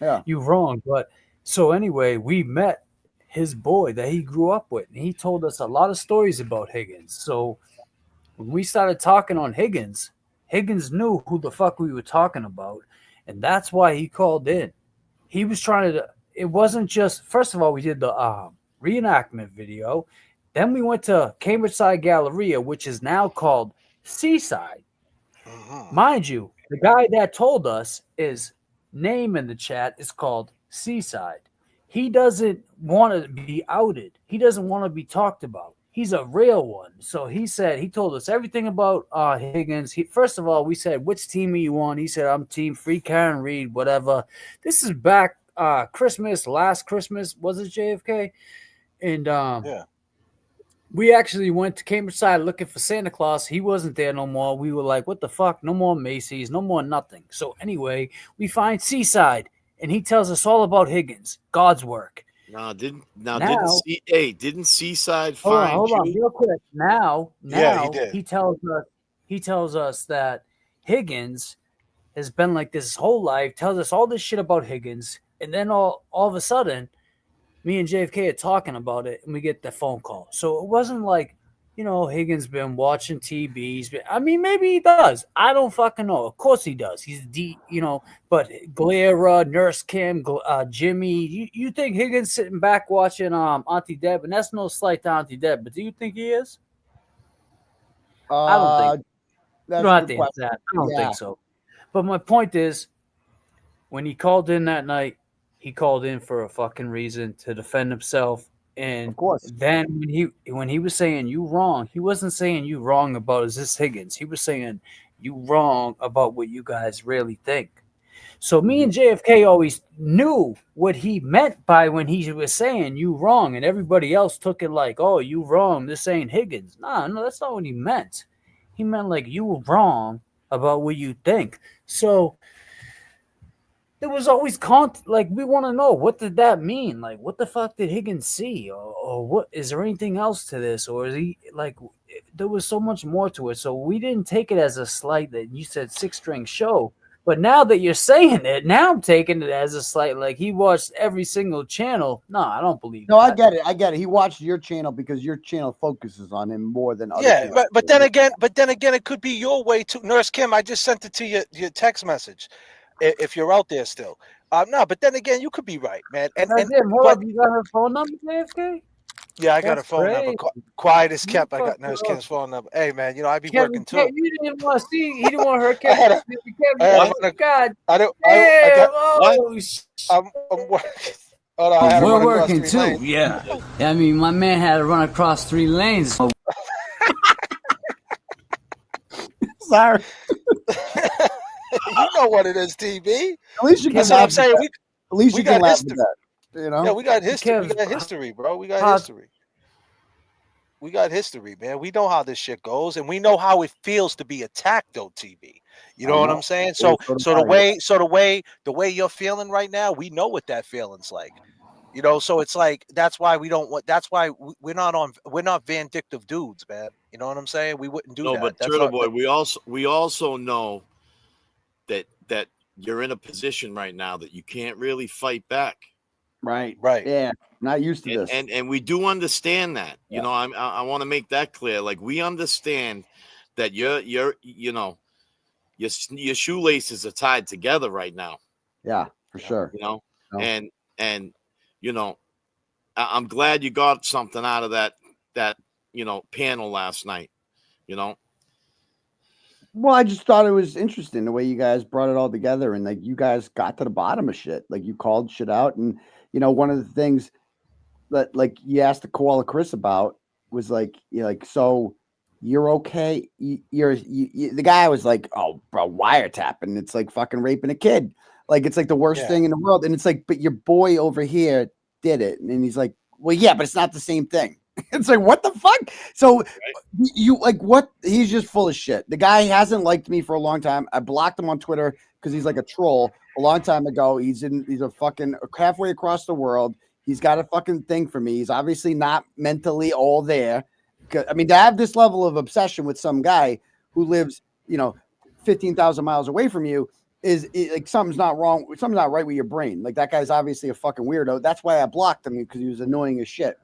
Yeah, you're wrong. But so anyway, we met his boy that he grew up with, and he told us a lot of stories about Higgins. So when we started talking on Higgins knew who the fuck we were talking about, and that's why he called in. He was trying to. It wasn't just. First of all, we did the reenactment video. Then we went to Cambridge Side Galleria, which is now called Seaside. Mind you, the guy that told us his name in the chat is called Seaside. He doesn't want to be outed. He doesn't want to be talked about. He's a real one. So he told us everything about Higgins. First of all, we said, which team are you on? He said, I'm team Free Karen Reed, whatever. This is back last Christmas. Was it JFK? And we actually went to Cambridge Side looking for Santa Claus. He wasn't there no more. We were like, what the fuck? No more Macy's, no more nothing. So anyway, we find Seaside, and he tells us all about Higgins, God's work. Didn't Seaside find hold on, real quick. Now he did. He tells us that Higgins has been like this his whole life, tells us all this shit about Higgins, and then all of a sudden, me and JFK are talking about it, and we get the phone call. So it wasn't like, Higgins been watching TBs. I mean, maybe he does. I don't fucking know. Of course he does. He's but Glara, Nurse Kim, Jimmy. You think Higgins sitting back watching Auntie Deb? And that's no slight to Auntie Deb, but do you think he is? I don't think. You don't have to answer that. I don't think so. But my point is, when he called in that night, he called in for a fucking reason to defend himself. And of course, then when he was saying you wrong, he wasn't saying you wrong about is this Higgins. He was saying you wrong about what you guys really think. So me and JFK always knew what he meant by when he was saying you wrong, and everybody else took it like, oh, you wrong. This ain't Higgins. No, that's not what he meant. He meant like you were wrong about what you think. So there was always like we want to know, what did that mean? Like, what the fuck did Higgins see, or what is there anything else to this, or is he like? There was so much more to it, so we didn't take it as a slight that you said 6-string show. But now that you're saying it, now I'm taking it as a slight like he watched every single channel. No, I don't believe. No, that. I get it. He watched your channel because your channel focuses on him more than other. Yeah, but then again, it could be your way too. Nurse Kim, I just sent it to your text message. If you're out there still, no. But then again, you could be right, man. You got her phone number, JFK? Yeah, I got her phone number. Quiet as kept. I got Nurse Kim's phone number. Hey, man, I be working too. You didn't want to see. He didn't want her. God. I'm working. We're working too. Yeah. I mean, my man had to run across 3 lanes. Sorry. You know what it is, TB. At least you can That's what I'm laugh. saying. At least we you can got laugh history. at that. You know. Yeah, we got history. We Kev, got history, bro. We got how- history. We got history, man. We know how this shit goes, and we know how it feels to be attacked, though, TB. You know what I'm saying? Yeah, So the way you're feeling right now, we know what that feeling's like. You know, so it's like that's why we don't want. That's why we're not vindictive dudes, man. You know what I'm saying? We wouldn't do No, that. but That's Turtle not, Boy, we also know that you're in a position right now that you can't really fight back. Right. Right. Yeah. Not used to this. And we do understand that. You know, I want to make that clear. Like, we understand that your shoelaces are tied together right now. Yeah, for sure. You know, No. and you know, I'm glad you got something out of that panel last night. You know. Well, I just thought it was interesting the way you guys brought it all together, and like you guys got to the bottom of shit. Like you called shit out, and one of the things that like you asked the Koala Chris about was like, so you're okay. The guy was like, oh, bro, wiretapping. It's like fucking raping a kid. Like it's like the worst thing in the world. And it's like, but your boy over here did it, and he's like, well, yeah, but it's not the same thing. It's like, what the fuck? So you like what? He's just full of shit. The guy hasn't liked me for a long time. I blocked him on Twitter because he's like a troll a long time ago. He's a fucking halfway across the world. He's got a fucking thing for me. He's obviously not mentally all there. I mean, to have this level of obsession with some guy who lives, 15,000 miles away from you is like something's not wrong. Something's not right with your brain. Like that guy's obviously a fucking weirdo. That's why I blocked him, because he was annoying as shit.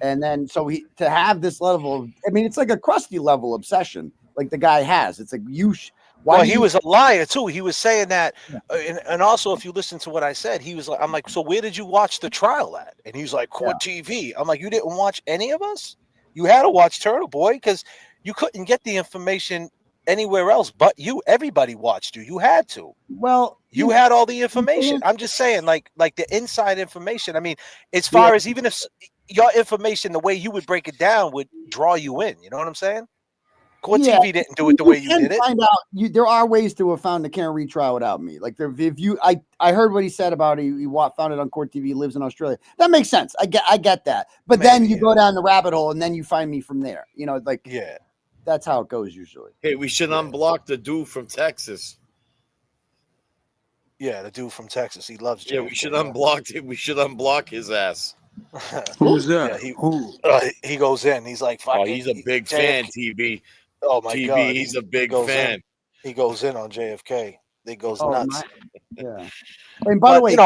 And then to have this level of, I mean, it's like a crusty level obsession like the guy has. It's like he was a liar too. He was saying that, and also if you listen to what I said, he was like, I'm like, so where did you watch the trial at? And he's like, Court TV. I'm like, you didn't watch any of us? You had to watch Turtle Boy because you couldn't get the information anywhere else but you. Everybody watched you. You had to. Well, you had all the information. I'm just saying, like the inside information. I mean, as far as even if your information, the way you would break it down would draw you in. You know what I'm saying? Court TV didn't do it the way you did it. Find out, there are ways to have found the can't retrial without me. Like I heard what he said about he found it on Court TV. Lives in Australia. That makes sense. I get that. But then you go down the rabbit hole and then you find me from there. That's how it goes usually. Hey, we should unblock the dude from Texas. Yeah, the dude from Texas. He loves JFK. Yeah, we should unblock him. We should unblock his ass. Who's that? He goes in. He's like, oh, he's a big fan, TB. Oh my TB, God, he's a big fan. He goes in on JFK. He goes nuts. Yeah. And by the way,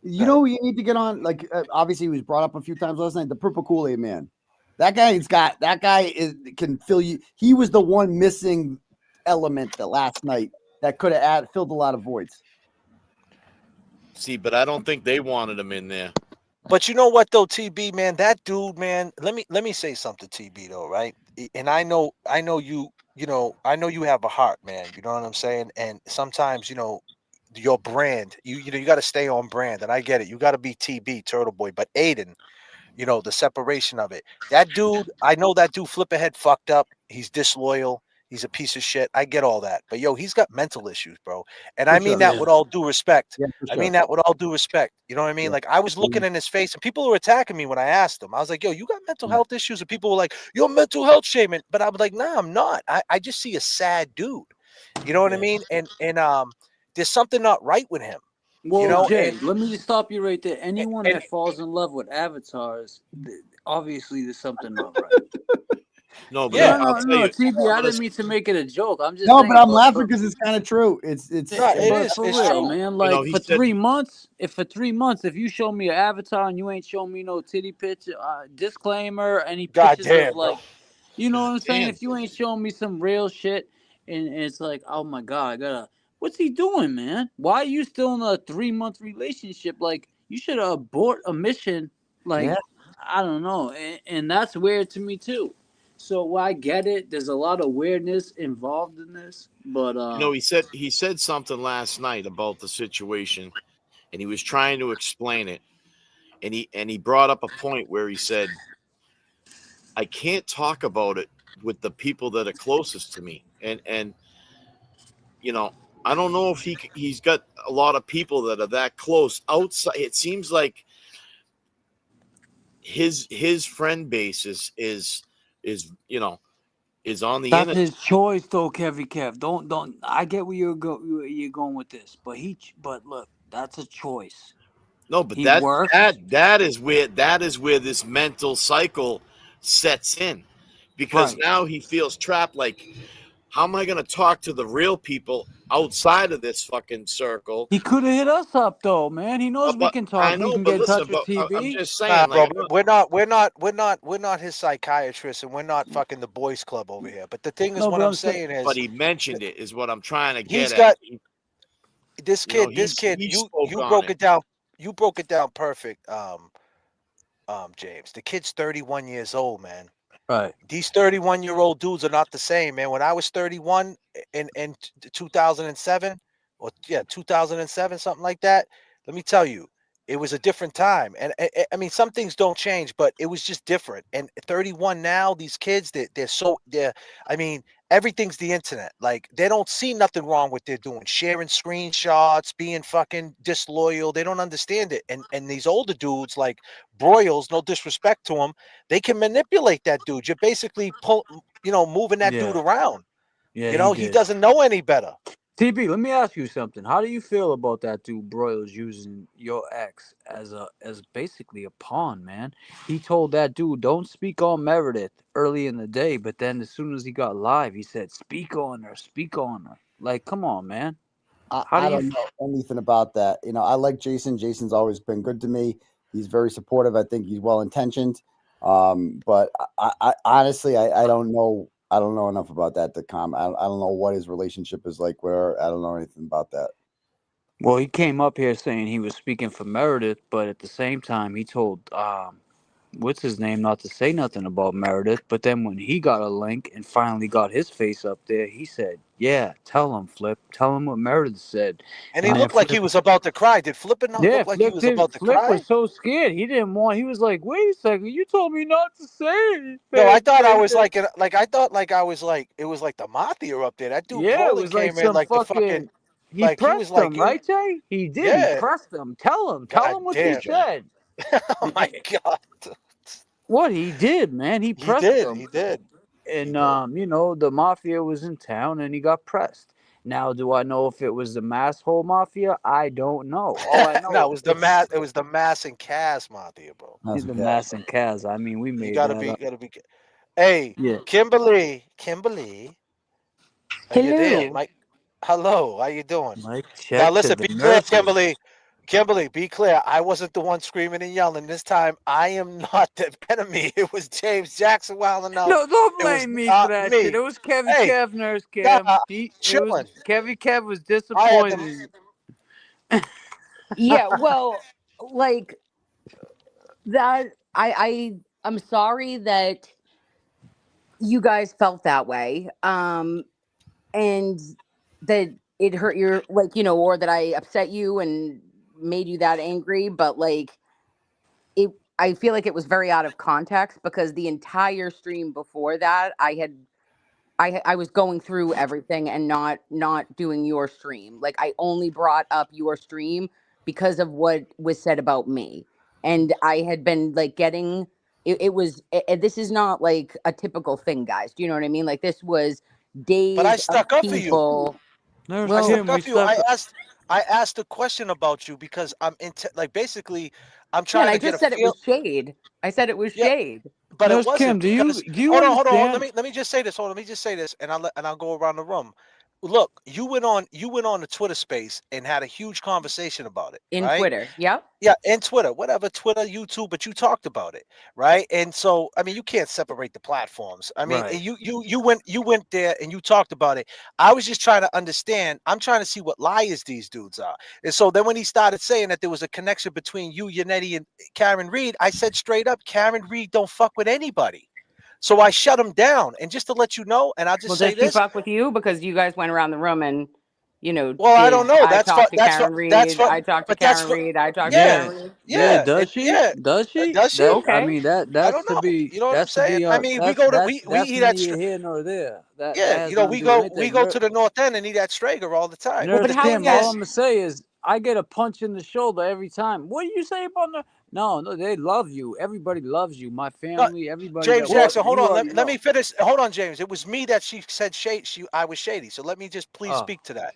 you know who you need to get on? Like, obviously, he was brought up a few times last night. The Purple Kool-Aid Man. That guy can fill you. He was the one missing element that last night that could have filled a lot of voids. See, but I don't think they wanted him in there. But you know what though, TB, man, that dude, man. Let me say something, TB, though, right? And I know you. I know you have a heart, man. You know what I'm saying? And sometimes, your brand, you got to stay on brand. And I get it. You got to be TB, Turtle Boy. But Aiden, the separation of it. That dude, I know that dude flip ahead fucked up. He's disloyal. He's a piece of shit. I get all that. But he's got mental issues, bro. And I mean that with all due respect. I mean that with all due respect. You know what I mean? Like I was looking in his face and people were attacking me when I asked him. I was like, yo, you got mental health issues? And people were like, you're mental health shaming. But I was like, nah, I'm not. I just see a sad dude. You know what I mean? And there's something not right with him. Well, Jay, let me just stop you right there. Anyone that falls in love with avatars, obviously there's something not right. No, but no, TB, I didn't mean to make it a joke. I'm just saying, but I'm laughing because it's kind of true. It's for real, man. Like for 3 months, if you show me an avatar and you ain't showing me no titty picture, disclaimer, any pictures of like, you know what I'm saying? If you ain't showing me some real shit, and it's like, oh my God, what's he doing, man? Why are you still in a 3-month relationship? Like you should abort a mission. Like I don't know, and that's weird to me too. So I get it. There's a lot of weirdness involved in this, but he said something last night about the situation, and he was trying to explain it, and he brought up a point where he said, "I can't talk about it with the people that are closest to me," and you know, I don't know if he's got a lot of people that are that close outside. It seems like his friend base is you know, is on the That's internet. his choice, though, Kev. Don't. I get where you're going with this, but look, that's a choice. No, but He works. that is where this mental cycle sets in, because now he feels trapped. Like, how am I going to talk to the real people outside of this fucking circle? He could have hit us up though, man. He knows we can talk. I know, We can but get in listen, touch with TV. I'm just saying, bro, like, we're not his psychiatrist, and we're not fucking the boys club over here. But the thing is, what I'm saying is, but he mentioned it is what I'm trying to get he's at. got this kid. He You spoke broke on it down. You broke it down perfect, James. The kid's 31 years old, man. Right. These 31-year-old dudes are not the same, man. When I was 31 in 2007, or 2007, something like that, let me tell you, it was a different time. And I mean, some things don't change, but it was just different. And 31 now, they're I mean, everything's the internet. Like, they don't see nothing wrong with what they're doing, sharing screenshots, being fucking disloyal. They don't understand it. And these older dudes, like Broyles, no disrespect to them, they can manipulate that dude. You're basically moving that dude around. Yeah, He doesn't know any better. TB, let me ask you something. How do you feel about that dude Broyles using your ex as basically a pawn, man? He told that dude, don't speak on Meredith early in the day, but then as soon as he got live, he said, speak on her. Like, come on, man. I don't know anything about that. You know, I like Jason. Jason's always been good to me. He's very supportive. I think he's well intentioned. But I honestly, I don't know. I don't know enough about that to comment. I don't know what his relationship is like. Where I don't know anything about that. Well, he came up here saying he was speaking for Meredith, but at the same time, he told what's his name not to say nothing about Meredith. But then when he got a link and finally got his face up there, he said, "Yeah, tell him, Flip. Tell him what Meredith said." And he looked like he was about to cry. Did Flip not look like he was about to Flip cry? was so scared. He didn't want. He was like, "Wait a second, you told me not to say anything." No, I thought I was like it was like the mafia up there. That dude Yeah, it Brolin was like came in some like the fucking. fucking. He Like, he pressed was like, him, right, Jay? He did. Yeah. He pressed him. Tell him what damn. you said. Oh my god. What he did, man? He pressed him. He did. And the mafia was in town, and he got pressed. Now, do I know if it was the mass whole mafia? I don't know. All I know, No, it was the mass. It was the Mass and Kaz mafia, bro. He's the mass and Kaz. I mean, we made You gotta that up. be. Hey, Yeah. Kimberly, are you there, Hello. Mike? Hello, how you doing? Mike, Now check listen, to be the clear, nurses. Kimberly, be clear. I wasn't the one screaming and yelling this time. I am not the enemy. It was James Jackson wilding out. No, don't It was blame me not for that me. shit. It was Kevy Hey, Kev, Nurse nah, Cam. chilling. Kevy Kev was I had disappointed. Yeah, well, like that I'm sorry that you guys felt that way. And that it hurt your, like, or that I upset you and made you that angry, but like I feel like it was very out of context, because the entire stream before that I was going through everything and not doing your stream. Like, I only brought up your stream because of what was said about me. And I had been like getting this is not like a typical thing, guys. Do you know what I mean? Like, this was But I days of stuck up for you. people. Nurse I Well, stuck up for you. I asked a question about you because I'm basically I'm yeah, and trying I to get just a said it feel. was shade. I said it was Yeah, shade. but it Nurse Kim, wasn't do you because hold on. Let me just say this. Hold on, let me just say this, and I'll go around the room. Look, you went on the Twitter space and had a huge conversation about it, In right? Twitter. Yep. Yeah, in Twitter, whatever, Twitter, YouTube, but you talked about it, right? And so, I mean, you can't separate the platforms. I mean, Right. you went there and you talked about it. I was just trying to understand. I'm trying to see what liars these dudes are. And so then when he started saying that there was a connection between you, Yannetti, and Karen Reed, I said straight up, Karen Reed don't fuck with anybody. So I shut him down. And just to let you know, and I'll just Well, say does she this. fuck with you? Because you guys went around the room and you know, well, I don't know. I talked to Karen Reed. I talked to Karen Reed. I talked to Karen Reed. Yeah, does she? Does she? Does she? That, I mean, I that's don't to know. be. You know what I'm That's to saying? be. I mean, we go to we That's eat at neither here nor there. That you has know, nothing to do with anything. we go to the North End and eat at Strager all the time. Nurse The Kim, thing all is, I'm gonna say is I get a punch in the shoulder every time. What do you say about the? No, they love you. Everybody loves you. My no, family, everybody James that Jackson, works. hold You on. already Let know. me finish. Hold on, James. It was me that she said I was shady. So let me just please Oh. speak to that.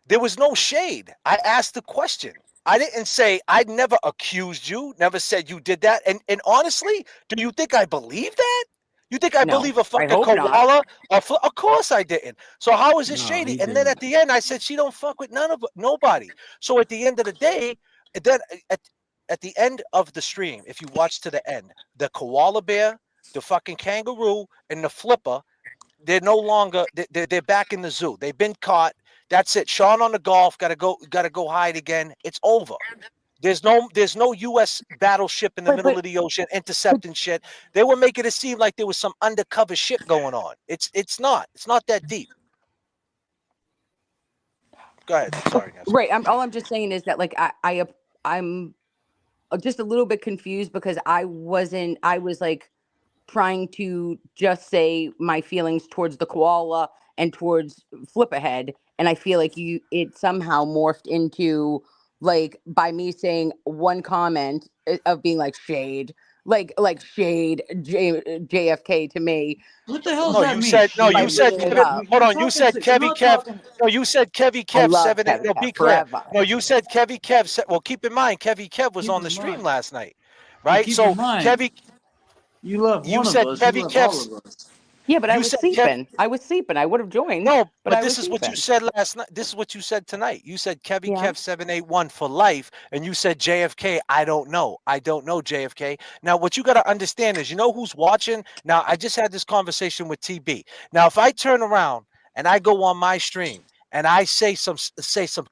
There was no shade. I asked the question. I didn't say I never accused you, never said you did that. And honestly, do you think I believe that? You think I No, believe a I fucking hope not. koala? Of course I didn't. So how is it No, shady? he And then didn't. at the end, I said she don't fuck with nobody. So at the end of the day, then at the end of the stream, if you watch to the end, the koala bear, the fucking kangaroo, and the flipper, they're no longer they're back in the zoo. They've been caught. That's it. Sean on the golf gotta go hide again. It's over. There's no U.S. battleship in the middle of the ocean intercepting shit. They were making it seem like there was some undercover shit going on. It's not. It's not that deep. Go ahead. Sorry, guys. Right. All I'm just saying is that like I'm just a little bit confused because I was like trying to just say my feelings towards the koala and towards Flip Ahead, and I feel like it somehow morphed into like by me saying one comment of being like shade, like shade JFK to me. What the hell No, does that you mean? said no. By You said bringing it Kevin. up. Hold on. You said You're Kevy not Kev. talking. No, you said Kevy I Kev love 7 8. Kevin No, Kev be clear. forever. No, you said Kevy Kev. Well, keep in mind Kevy Kev was Keep on the in stream mind. last night, But right? keep in So mind, Kevy, you love you one of said us. You Kevy love all Kev. of us. Yeah, but I You was said Kev. sleeping. I would have joined, No, but but I was this is what you sleeping. said last night. This is what you said tonight. You said Kevy Yeah. Kev 781 for life, and you said JFK. I don't know. I don't know JFK. Now, what you got to understand is, you know who's watching. Now, I just had this conversation with TB. Now, if I turn around and I go on my stream and I say some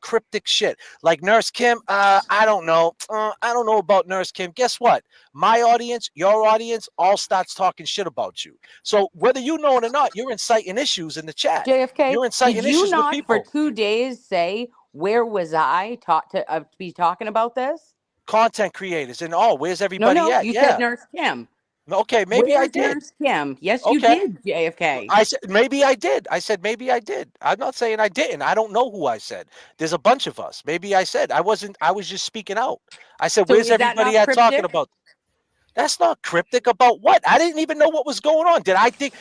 cryptic shit like Nurse Kim, I don't know. I don't know about Nurse Kim. Guess what? My audience, your audience, all starts talking shit about you. So whether you know it or not, you're inciting issues in the chat. JFK, You're inciting did you issues with not for people. 2 days say where was I taught to be talking about this? Content creators and where's everybody No, at? you said Yeah. Nurse Kim. Okay, maybe I Where's did. Nurse Kim? Yes, you Okay. did, JFK. I said maybe I did. I said maybe I did. I'm not saying I didn't. I don't know who I said. There's a bunch of us. Maybe I said I wasn't. I was just speaking out. I said, So where's is that everybody not at talking cryptic? about? That's not cryptic about what? I didn't even know what was going on. Did I think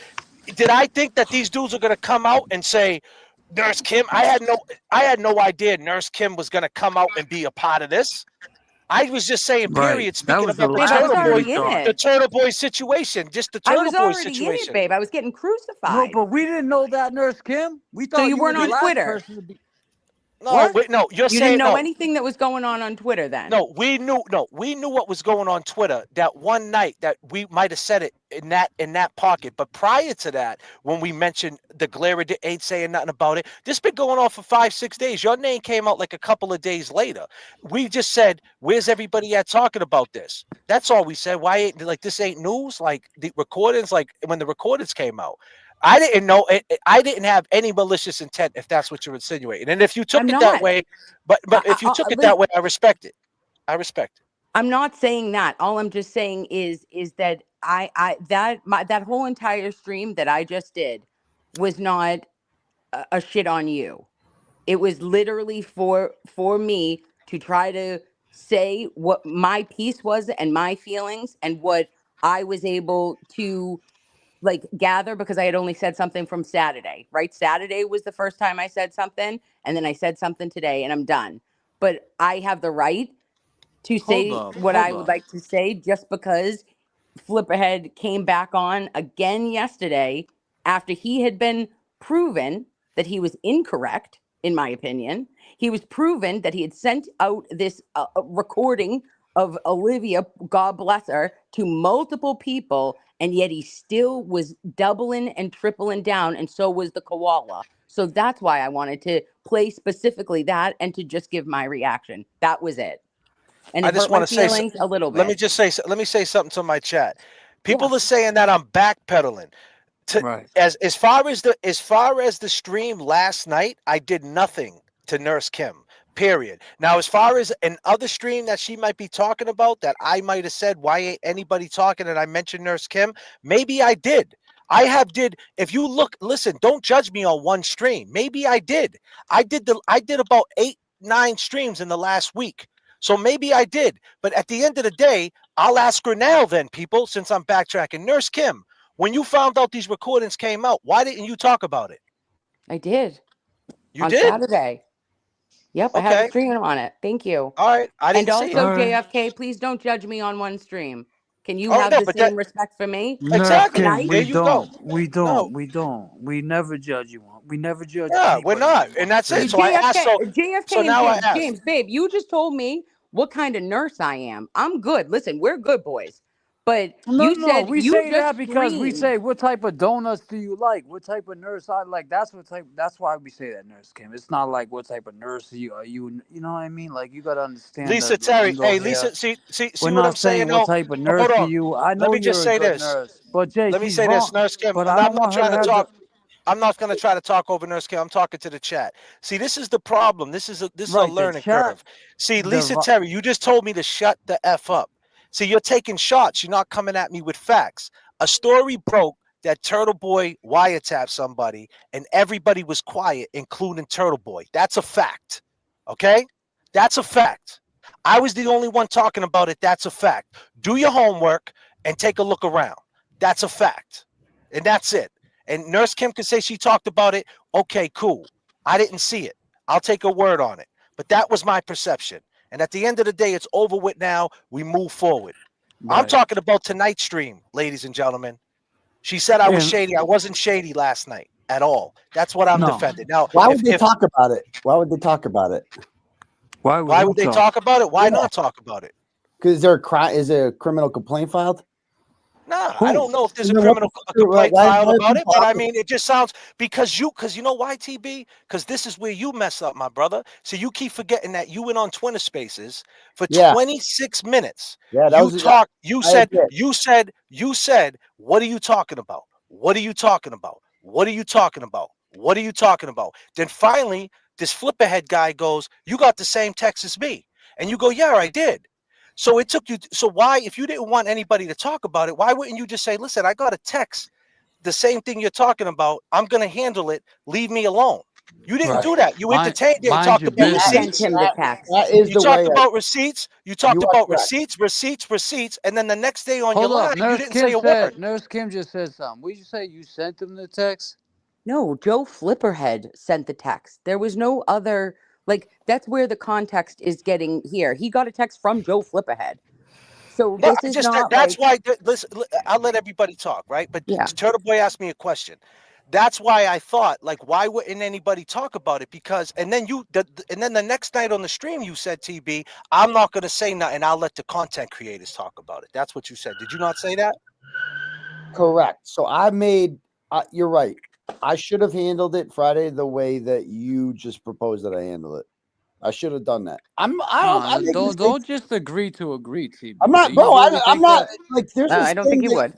that these dudes are gonna come out and say, Nurse Kim? I had no idea Nurse Kim was gonna come out and be a part of this. I was just saying, Right. period, That speaking was the about the Babe, I was last Turtle thing Boy, we already in thought. the it. Turtle Boy situation, just the I Turtle was Boy already in it, situation. babe. I was getting No, crucified. but we didn't know that, Nurse Kim. We So thought you you were weren't the on last Twitter. person to be. No, What? wait, no, you're You didn't saying know no. anything that was going on Twitter then. No, we knew what was going on Twitter that one night that we might have said it in that pocket. But prior to that, when we mentioned the glare, ain't saying nothing about it. This been going on for 5-6 days. Your name came out like a couple of days later. We just said, where's everybody at talking about this? That's all we said. Why ain't like this ain't news? Like the recordings, like when the recordings came out. I didn't know it. I didn't have any malicious intent, if that's what you're insinuating. And if you took I'm it that not. way, but if you took it that way, I respect it. I respect it. I'm not saying that. All I'm just saying is that that whole entire stream that I just did was not a shit on you. It was literally for me to try to say what my piece was and my feelings and what I was able to like gather because I had only said something from Saturday, right? Saturday was the first time I said something, and then I said something today, and I'm done. But I have the right to say what I would like to say just because Flip Ahead came back on again yesterday after he had been proven that he was incorrect, in my opinion. He was proven that he had sent out this recording of Olivia, God bless her, to multiple people, and yet he still was doubling and tripling down, and so was the koala. So that's why I wanted to play specifically that and to just give my reaction. That was it. And I it just hurt my want to say feelings a little bit. let me say something to my chat. People are saying that I'm backpedaling. Right. As far as the stream last night, I did nothing to Nurse Kim. Period. Now, as far as an other stream that she might be talking about that I might have said, why ain't anybody talking? And I mentioned Nurse Kim. Maybe I did. If you listen, don't judge me on one stream. Maybe I did. I did about 8-9 streams in the last week. So maybe I did. But at the end of the day, I'll ask her now then, people, since I'm backtracking. Nurse Kim, when you found out these recordings came out, why didn't you talk about it? I did. You did? Saturday. Yep, I had a Okay. stream on it. Thank you. All right. I didn't see And also, it. JFK, please don't judge me on one stream. Can you Oh, have no, the but same respect for me? Exactly. Tonight? There you go. No. We never judge you. We never judge. Yeah, we're not. And that's it. So I asked. JFK So and now I James, asked. James, babe, you just told me what kind of nurse I am. I'm good. Listen, we're good boys. But No, you said we you say just that because we streamed. say what type of donuts do you like? What type of nurse I like? That's why we say that, Nurse Kim. It's not like what type of nurse are you. You know what I mean? Like you gotta understand. Lisa the Terry, lingo hey here. Lisa, see We're what not I'm saying? what type of nurse Hold are on. you. I know Let me just you're a say good this. nurse, but Jay, Let me she's say wrong. this, Nurse Kim. But I'm I don't not want her trying to to have talk. I'm not going to try to talk over Nurse Kim. I'm talking to the chat. See, this is the problem. This is a learning curve. See, Lisa Terry, you just told me to shut the F up. See, you're taking shots. You're not coming at me with facts. A story broke that Turtle Boy wiretapped somebody and everybody was quiet, including Turtle Boy. That's a fact. Okay? That's a fact. I was the only one talking about it. That's a fact. Do your homework and take a look around. That's a fact. And that's it. And Nurse Kim can say she talked about it. Okay, cool. I didn't see it. I'll take a word on it. But that was my perception. And at the end of the day, it's over with now. We move forward. Right. I'm talking about tonight's stream, ladies and gentlemen. She said I was And- shady. I wasn't shady last night at all. That's what I'm defending. Now, why would they talk about it? Why would they talk about it? Why would they talk about it? Why not talk about it? Because is there a criminal complaint filed? Nah, I don't know if there's a Then criminal complaint why filed is about he it, but I talking? mean, it just sounds because you know why, TB? Because this is where you mess up, my brother. So you keep forgetting that you went on Twitter Spaces for 26 minutes. Yeah, that you was talked. You I said. What are you talking about? What are you talking about? What are you talking about? What are you talking about? Then finally, this flipperhead guy goes, "You got the same text as me," and you go, "Yeah, I did." So it took you. So why, if you didn't want anybody to talk about it, why wouldn't you just say, "Listen, I got a text, the same thing you're talking about. I'm going to handle it. Leave me alone." You didn't do that. You entertained it and talked about receipts. That is You the talked way. about receipts. You talked are about correct. receipts, and then the next day on your Hold up, live, you Nurse didn't Kim say a said. word. Nurse Kim just said something. What did you say? You sent him the text? No, Joe Flipperhead sent the text. There was no other, like, that's where the context is getting here. He got a text from Joe Flipperhead. So No, this is not that's like, why. Listen, I'll let everybody talk, right? But yeah. Turtle Boy asked me a question. That's why I thought, like, why wouldn't anybody talk about it? Because, and then the next night on the stream, you said, TB, I'm not going to say nothing. I'll let the content creators talk about it. That's what you said. Did you not say that? Correct. So I made. You're right. I should have handled it Friday the way that you just proposed that I handle it. I should have done that. Don't just agree to agree, TB. I'm not, Do you bro. really I'm think not that? like. There's this I don't thing think you would.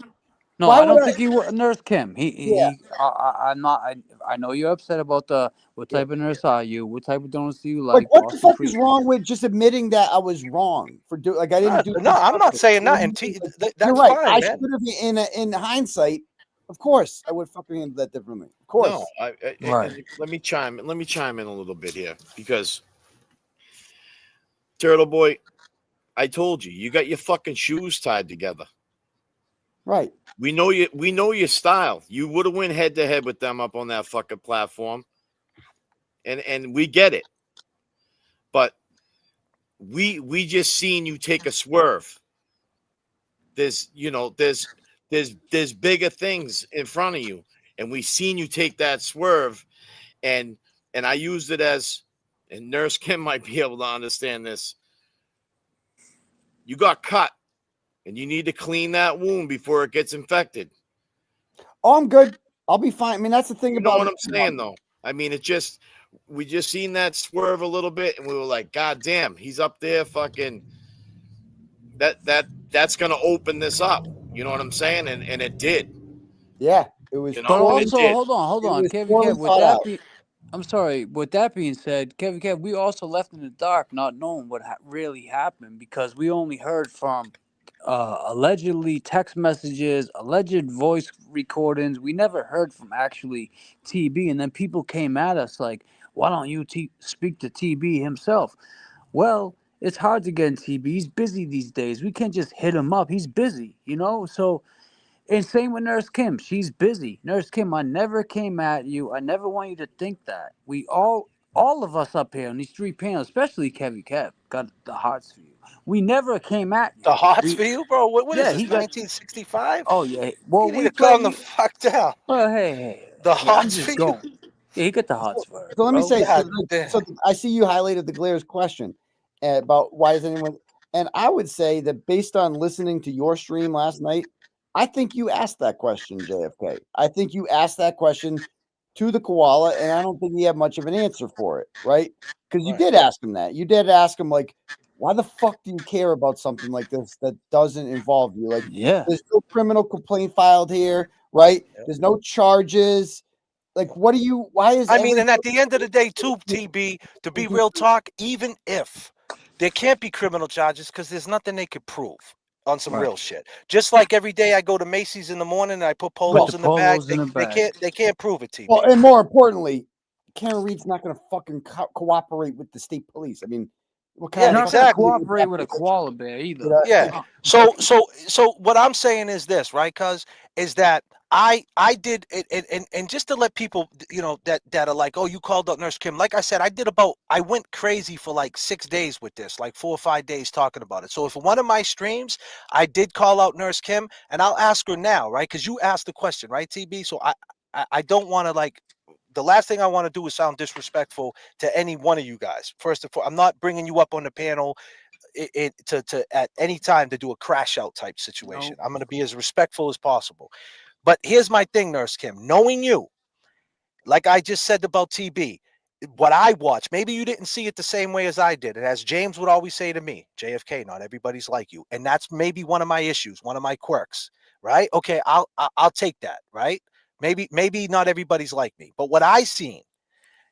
No, Why I don't would think you would. Nurse Kim. Yeah. I'm not. I know you're upset about the what type of nurse are you? What type of donuts do you Like, like? what the Boston fuck is Cream. wrong with just admitting that I was wrong for doing? Like, I didn't do. No, I'm not saying nothing. That's You're right. fine, I man. should have, in hindsight, of course, I would fucking handle that differently. Of course. No, Right. let me chime in a little bit here because Turtle Boy, I told you, you got your fucking shoes tied together. Right. We know your style. You would have went head to head with them up on that fucking platform. And we get it. But we just seen you take a swerve. There's bigger things in front of you. And we seen you take that swerve. And I used it as, and Nurse Kim might be able to understand this. You got cut. And you need to clean that wound before it gets infected. Oh, I'm good. I'll be fine. I mean, that's the thing You about know what I'm saying, though. I mean, we just seen that swerve a little bit, and we were like, God damn, he's up there, fucking. That's gonna open this up. You know what I'm saying? And it did. Yeah, it was. But also, hold on, It was Kevin. poorly With thought that out. I'm sorry. With that being said, Kev, we also left in the dark, not knowing what really happened, because we only heard from allegedly text messages, alleged voice recordings. We never heard from actually TB, and then people came at us like, "Why don't you speak to TB himself?" Well, it's hard to get in TB. He's busy these days. We can't just hit him up. He's busy, So. And same with Nurse Kim. She's busy. Nurse Kim, I never came at you. I never want you to think that. We all of us up here on these 3 panels, especially Kev, got the hearts for you. We never came at you. The hearts for you, bro? What is this, He got. 1965? Oh yeah. Well, You need we to calm play. the fuck down. Well, hey. The Yeah, I'm hearts for just you? going. Yeah, he got the hearts for her, So let me bro. say, God so damn. I see you highlighted the Glare's question about why is anyone, and I would say that based on listening to your stream last night, I think you asked that question, JFK. I think you asked that question to the koala, and I don't think he had much of an answer for it, right? Because you did ask him that. You did ask him, like, why the fuck do you care about something like this that doesn't involve you? Like, Yeah. there's no criminal complaint filed here, right? There's no charges. Like, what do you? Why is? I mean, and at the end of the day, too, TB, to be real talk, even if there can't be criminal charges because there's nothing they could prove on some real shit. Just like every day I go to Macy's in the morning and I put Polo's in the bag, they can't prove it, TB. Well, and more importantly, Karen Reed's not going to fucking cooperate with the state police. I mean, what kind Not of gonna cooperate with a koala bear either. Yeah. So what I'm saying is this, right? Cuz is that I did it, and just to let people that are like, oh, you called out Nurse Kim. Like I said, I went crazy for like 6 days with this, like 4 or 5 days talking about it. So if one of my streams I did call out Nurse Kim, and I'll ask her now, right? Because you asked the question, right, TB? So I don't want to like. The last thing I want to do is sound disrespectful to any one of you guys. First of all, I'm not bringing you up on the panel to at any time to do a crash out type situation. I'm going to be as respectful as possible. But here's my thing, Nurse Kim. Knowing you, like I just said about TB, what I watched, maybe you didn't see it the same way as I did. And as James would always say to me, JFK, not everybody's like you. And that's maybe one of my issues, one of my quirks, right? Okay, I'll take that, right? Maybe not everybody's like me. But what I seen,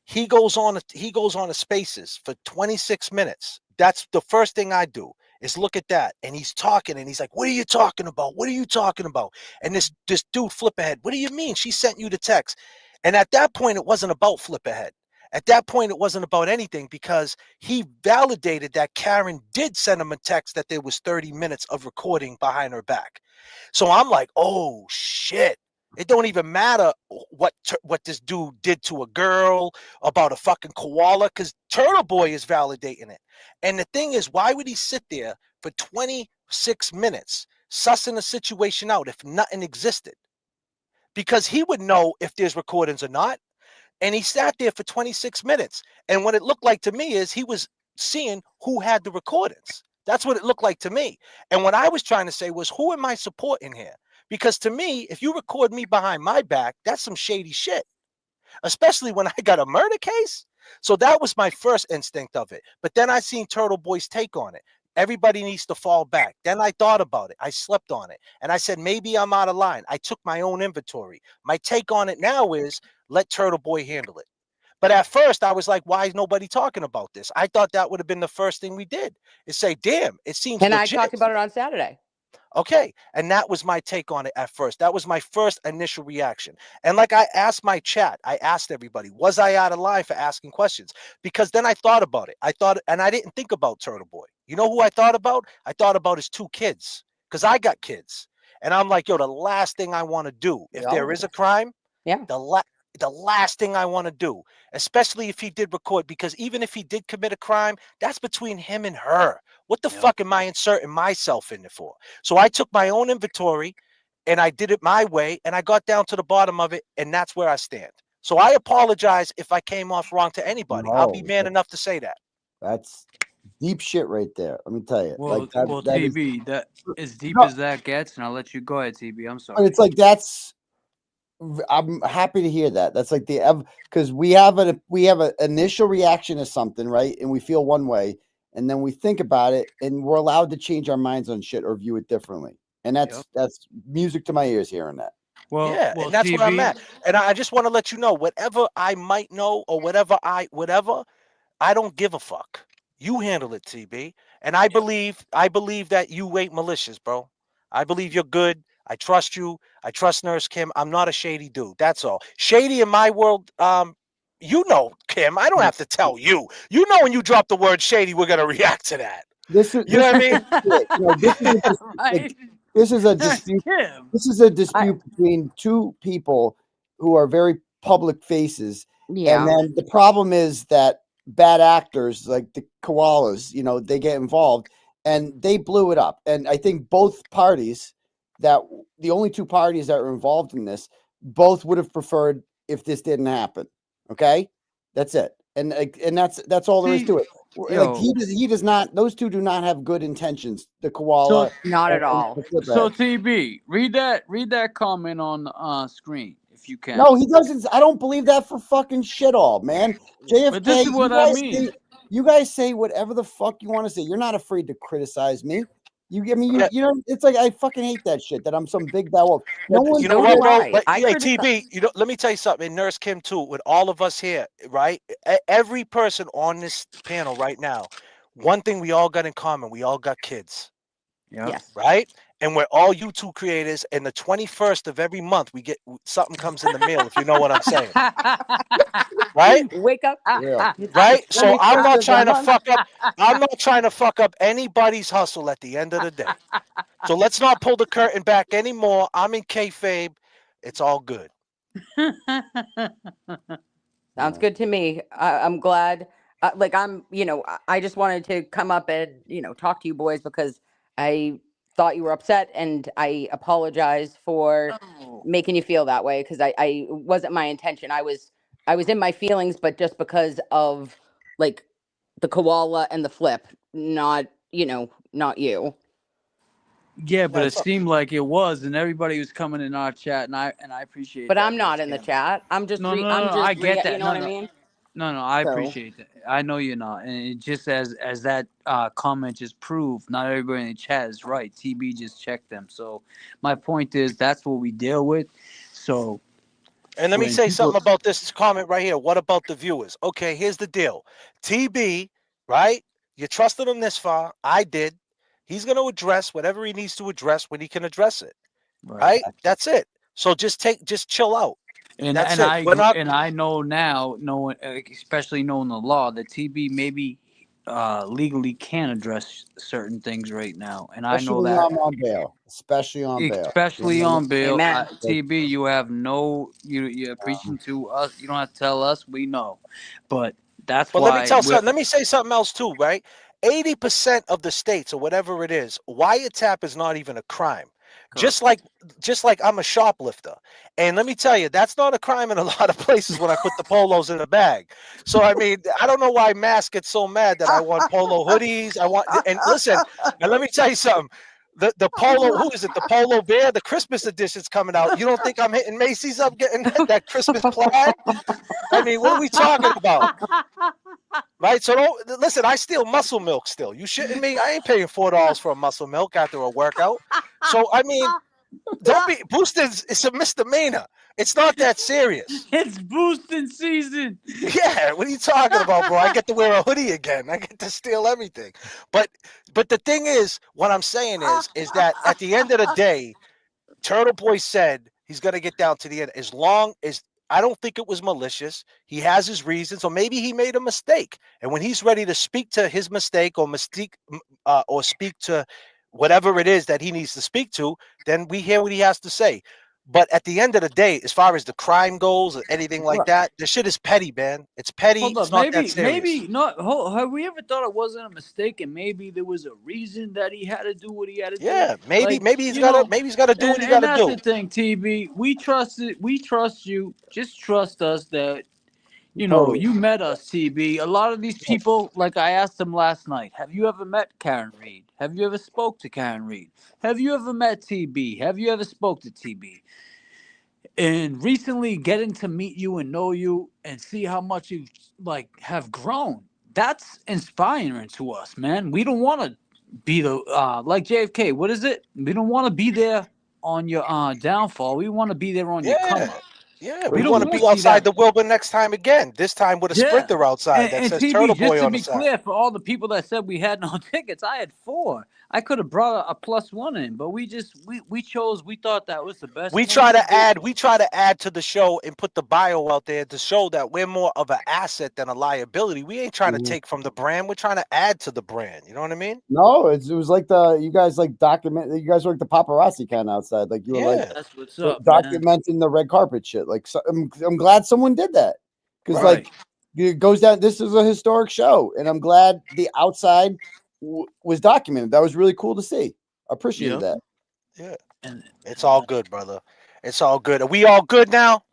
he goes on to Spaces for 26 minutes. That's the first thing I do is look at that. And he's talking and he's like, what are you talking about? What are you talking about? And this dude flip ahead. What do you mean? She sent you the text. And at that point, it wasn't about flip ahead. At that point, it wasn't about anything because he validated that Karen did send him a text that there was 30 minutes of recording behind her back. So I'm like, oh shit. It don't even matter what this dude did to a girl about a fucking koala because Turtle Boy is validating it. And the thing is, why would he sit there for 26 minutes sussing a situation out if nothing existed? Because he would know if there's recordings or not. And he sat there for 26 minutes. And what it looked like to me is he was seeing who had the recordings. That's what it looked like to me. And what I was trying to say was, who am I supporting here? Because to me, if you record me behind my back, that's some shady shit, especially when I got a murder case. So that was my first instinct of it. But then I seen Turtle Boy's take on it. Everybody needs to fall back. Then I thought about it. I slept on it. And I said, maybe I'm out of line. I took my own inventory. My take on it now is let Turtle Boy handle it. But at first I was like, why is nobody talking about this? I thought that would have been the first thing we did is say, damn, it seems And legit. I talked about it on Saturday. Okay. And that was my take on it at first. That was my first initial reaction. And like I asked my chat, I asked everybody, was I out of line for asking questions? Because then I thought about it. And I didn't think about Turtle Boy. You know who I thought about? I thought about his 2 kids because I got kids. And I'm like, yo, the last thing I want to do, if there is a crime, the last thing I want to do, especially if he did record, because even if he did commit a crime, that's between him and her. What the fuck am I inserting myself in it for? So I took my own inventory and I did it my way and I got down to the bottom of it. And that's where I stand. So I apologize if I came off wrong to anybody. I'll be man enough to say that. That's deep shit right there. Let me tell you. Well, like that, TB, that as deep as that gets, and I'll let you go ahead, TB. I'm sorry. It's like I'm happy to hear that. That's like because we have an initial reaction to something, right? And we feel one way, and then we think about it, and we're allowed to change our minds on shit or view it differently. And that's music to my ears hearing that. And that's where I'm at. And I just want to let you know, whatever I might know or whatever, I don't give a fuck. You handle it, TB. And I believe that you ain't malicious, bro. I believe you're good. I trust you. I trust Nurse Kim. I'm not a shady dude. That's all. Shady in my world, you know, Kim. I don't have to tell you. You know, when you drop the word shady, we're gonna react to that. You know what I mean? This is a dispute. This is a dispute between two people who are very public faces. Yeah. And then the problem is that bad actors like the koalas, you know, they get involved and they blew it up. And I think both parties, that the only two parties that were involved in this, both would have preferred if this didn't happen. Okay, that's it. And that's all there is to it. Like he does not. Those two do not have good intentions. The koala, not at all. So TB, read that comment on screen if you can. No, he doesn't. I don't believe that for fucking shit all, man. JFK. But this is what I mean. You guys say whatever the fuck you want to say. You're not afraid to criticize me. You know, it's like I fucking hate that shit. That I'm some big bad wolf. No one. You know what, bro? But TB, you know, let me tell you something. And Nurse Kim too, with all of us here, right? Every person on this panel right now, one thing we all got in common: we all got kids. Yeah. Yes. Right. And we're all YouTube creators. And the 21st of every month, we get something comes in the mail. If you know what I'm saying. Right. Wake up. Right. So I'm not trying to fuck up. I'm not trying to fuck up anybody's hustle at the end of the day. So let's not pull the curtain back anymore. I'm in kayfabe. It's all good. Sounds good to me. I'm glad. I just wanted to come up and, talk to you boys because I thought you were upset and I apologize for making you feel that way because I wasn't my intention. I was in my feelings, but just because of like the koala and the flip, not not you. Yeah, but it seemed like it was, and everybody was coming in our chat, and I appreciate. But that, I'm not in the chat. I'm just. No, I get that. You know what I mean? No, I appreciate that. I know you're not, and it just as that comment just proved, not everybody in the chat is right. TB just checked them. So my point is that's what we deal with. So. And let me say something about this comment right here. What about the viewers? Okay, here's the deal. TB, right? You trusted him this far. I did. He's going to address whatever he needs to address when he can address it. Right? That's it. So just chill out. And that's I know now, especially knowing the law, that TB maybe legally can address certain things right now, and I know that on bail, especially on bail. TB, you have you're preaching to us. You don't have to tell us. We know, but that's why. Let me say something else too, right? 80% of the states or whatever it is, wiretap is not even a crime. Just like I'm a shoplifter. And let me tell you, that's not a crime in a lot of places when I put the polos in the bag. So, I mean, I don't know why Mask gets so mad that I want polo hoodies. And listen, and let me tell you something. The polo, who is it? The Polo Bear, the Christmas edition's coming out. You don't think I'm hitting Macy's up getting that Christmas plaid? I mean, what are we talking about? Right? So listen, I steal muscle milk still. You shitting me? I ain't paying $4 for a muscle milk after a workout. So I mean, don't be boosting. It's a misdemeanor. It's not that serious. It's boosting season. Yeah, what are you talking about, bro? I get to wear a hoodie again. I get to steal everything. But the thing is, what I'm saying is that at the end of the day, Turtle Boy said he's gonna get down to the end. As long as I don't think it was malicious. He has his reasons, or maybe he made a mistake. And when he's ready to speak to his mistake or speak to whatever it is that he needs to speak to, then we hear what he has to say. But at the end of the day, as far as the crime goes or anything like that, the shit is petty, man. It's petty. It's not that serious. Have we ever thought it wasn't a mistake, and maybe there was a reason that he had to do what he had to do? Yeah, maybe he's got to do what he got to do. And that's the thing, TB. We trust you. Just trust us that. You met us, TB. A lot of these people, like I asked them last night, have you ever met Karen Reed? Have you ever spoke to Karen Reed? Have you ever met TB? Have you ever spoke to TB? And recently getting to meet you and know you and see how much you have grown, that's inspiring to us, man. We don't want to be the like JFK. What is it? We don't want to be there on your downfall. We want to be there on your come up. Yeah, we want to be outside the Wilbur next time again. This time with a sprinter outside that says TB, Turtle just Boy to on be the side. clear, for all the people that said we had no tickets, I had 4. I could have brought a +1 in, but we chose. We thought that was the best. We try to add to the show and put the bio out there to show that we're more of an asset than a liability. We ain't trying to take from the brand. We're trying to add to the brand. You know what I mean? No, it was like you guys like document. You guys were like the paparazzi kind of outside. Like you were like that's what's up, documenting the red carpet shit. Like I'm glad someone did that because like it goes down. This is a historic show, and I'm glad the outside was documented. That was really cool to see. I appreciate that. Yeah, it's all good, brother. It's all good. Are we all good now?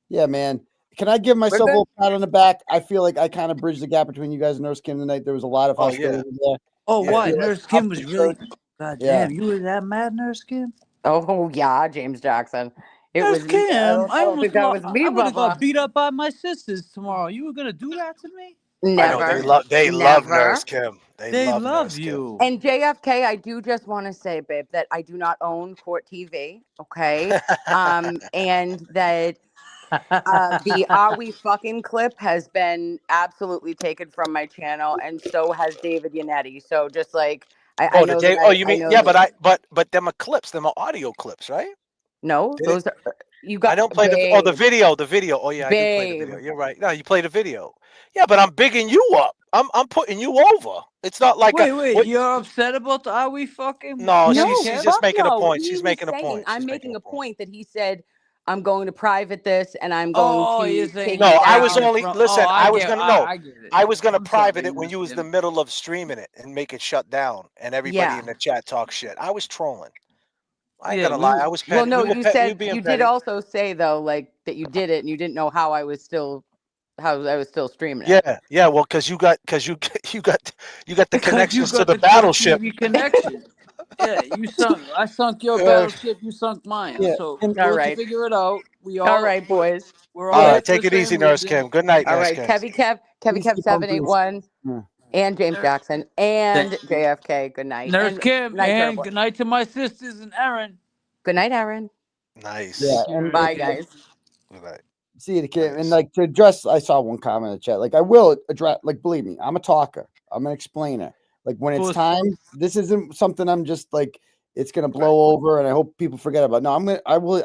Yeah, man. Can I give myself a little pat on the back? I feel like I kind of bridged the gap between you guys and Nurse Kim tonight. There was a lot of hostility there. Oh, I why? feel Nurse like Kim was really. God Yeah. damn, you were that mad, Nurse Kim? Oh yeah, James Jackson. It Nurse was me. Kim, I don't think that was me, I would have got Bubba. beat up by my sisters tomorrow. You were gonna do that to me? Never. I know they love Nurse Kim. They love love Nurse you. Kim. And JFK, I do just want to say, babe, that I do not own Court TV. Okay, and that the "Are We Fucking" clip has been absolutely taken from my channel, and so has David Yannetti. So just like I know that you I mean know that, but them are clips, them are audio clips, right? no, those are you got. I don't play the video. Oh yeah, I do play the video. Babe. You're right. No, you play the video. Yeah, but I'm bigging you up. I'm putting you over. It's not like wait, you're upset about the "Are We Fucking"? No, No, she's just fuck making a no. point. He She's was making a saying, point. I'm making a point that he said, I'm going to private this and I'm going Oh, to you're saying take No, it I was down. only listen. I I was get it. I was gonna I'm private sorry, it when Nurse you was in Kim. the middle of streaming it and make it shut down, and everybody Yeah. in the chat talk shit. I was trolling. I ain't Yeah, gonna lie. I was Well, petty. no, We you said being you petty. did also say though, like that you did it and you didn't know how I was still streaming it. Yeah. Well, because you got the Because you connections to got the the Court battleship. TV connection. Yeah, I sunk your battleship, you sunk mine. Yeah, So and- we'll All right. figure it out. All right, boys. We're All all right, for take the it easy, same Nurse reason. Kim. Good night, All Nurse right, Kim. Kevy Kev 781 and James Jackson and JFK. Good night. Nurse And Kim, night, and Turbo. good night to my sisters and Aaron. Good night, Aaron. Nice. Yeah, and Bye, guys. Good night. See the kid, and like to address, I saw one comment in the chat. Like I will address, like believe me, I'm a talker. I'm an explainer. Like when it's time, this isn't something I'm just like it's gonna blow over, and I hope people forget about. No,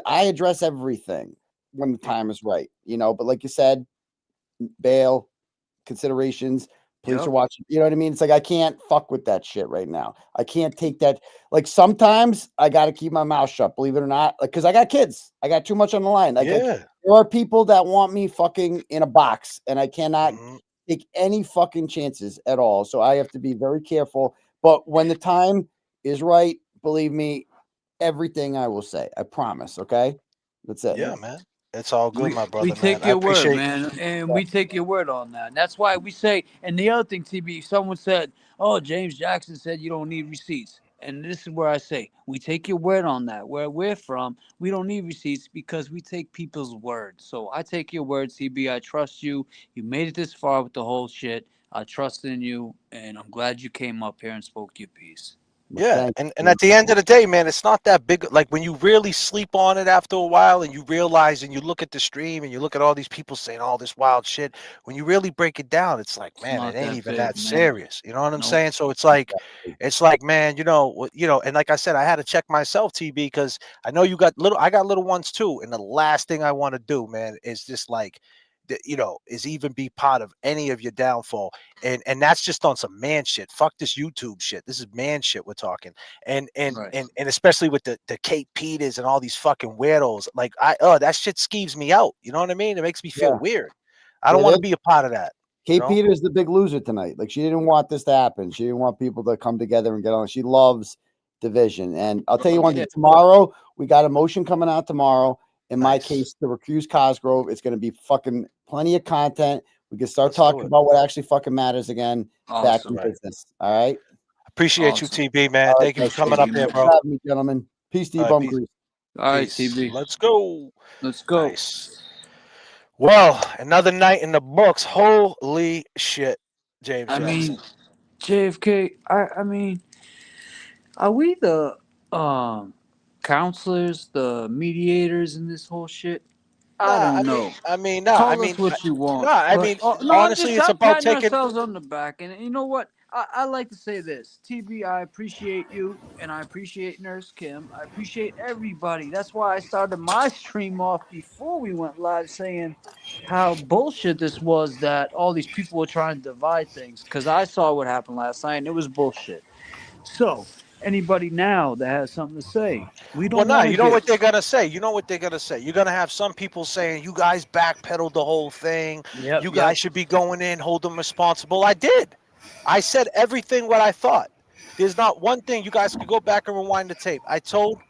I address everything when the time is right, you know. But like you said, bail considerations. Police are watching. You know what I mean? It's like I can't fuck with that shit right now. I can't take that. Like sometimes I got to keep my mouth shut. Believe it or not, like because I got kids. I got too much on the line. Like there are people that want me fucking in a box, and I cannot take any fucking chances at all. So I have to be very careful. But when the time is right, believe me, everything I will say. I promise. Okay, that's it. Yeah, man. It's all good, my brother. We take man. your I word, appreciate man, and we take your word on that. That's why we say. And the other thing, TB, someone said, "Oh, James Jackson said you don't need receipts." And this is where I say we take your word on that. Where we're from, we don't need receipts because we take people's word. So I take your word, TB. I trust you. You made it this far with the whole shit. I trust in you, and I'm glad you came up here and spoke your piece. Yeah, and at the end of the day, man, it's not that big. Like when you really sleep on it after a while, and you realize, and you look at the stream, and you look at all these people saying all this wild shit. When you really break it down, it's like, man, it ain't even that serious. You know what I'm saying? So it's like, man, you know, and like I said, I had to check myself, TB, because I know you got I got little ones too, and the last thing I want to do, man, is just like, is even be part of any of your downfall. And that's just on some man shit. Fuck this YouTube shit. This is man shit we're talking. And especially with the Kate Peters and all these fucking weirdos. Like that shit skeeves me out. You know what I mean? It makes me feel weird. I don't want to be a part of that. Kate Peters the big loser tonight. Like she didn't want this to happen. She didn't want people to come together and get on. She loves division. And I'll tell you one thing, tomorrow we got a motion coming out tomorrow. In my case, to recuse Cosgrove, it's going to be fucking plenty of content. We can start talking about what actually fucking matters again. Back in business. All right. Appreciate you, TB, man. Thank you for coming up here, bro. Me, gentlemen. Peace to you, All bum right, grease. All right, TB. Let's go. Let's go. Nice. Well, another night in the books. Holy shit, James. I Jackson. mean, JFK. I mean, are we the counselors, the mediators in this whole shit. I don't know. Call us what you want. Honestly, it's I'm about patting taking. ourselves on the back. And you know what? I like to say this. TB, I appreciate you, and I appreciate Nurse Kim. I appreciate everybody. That's why I started my stream off before we went live saying how bullshit this was, that all these people were trying to divide things. Because I saw what happened last night, and it was bullshit. So, anybody now that has something to say, we don't want to You know what they're gonna say. You're gonna have some people saying you guys backpedaled the whole thing. You guys should be going in, hold them responsible. I did. I said everything what I thought. There's not one thing. You guys could go back and rewind the tape. I told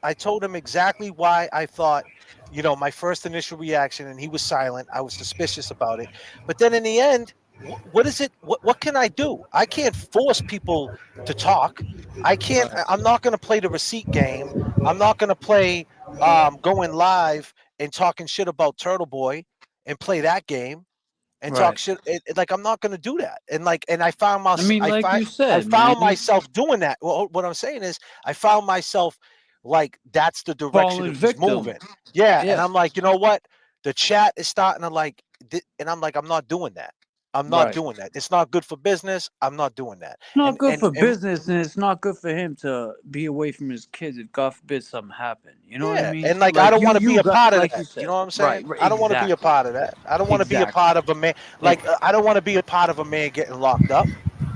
him exactly why I thought, my first initial reaction, and he was silent. I was suspicious about it. But then in the end, what is it? What can I do? I can't force people to talk. I can't. I'm not going to play the receipt game. I'm not going to play going live and talking shit about Turtle Boy and play that game and talk shit. I'm not going to do that. And I found myself. I found myself doing that. Well, what I'm saying is, I found myself that's the direction it was moving. Yeah, and I'm like, you know what? The chat is starting to and I'm like, I'm not doing that. I'm not doing that. It's not good for business. I'm not doing that. It's not good for business, and it's not good for him to be away from his kids if God forbid something happened. You know what I mean? And I don't want to be a part of that. You know what I'm saying? I don't want to be a part of that. I don't want to be a part of a man. I don't want to be a part of a man getting locked up.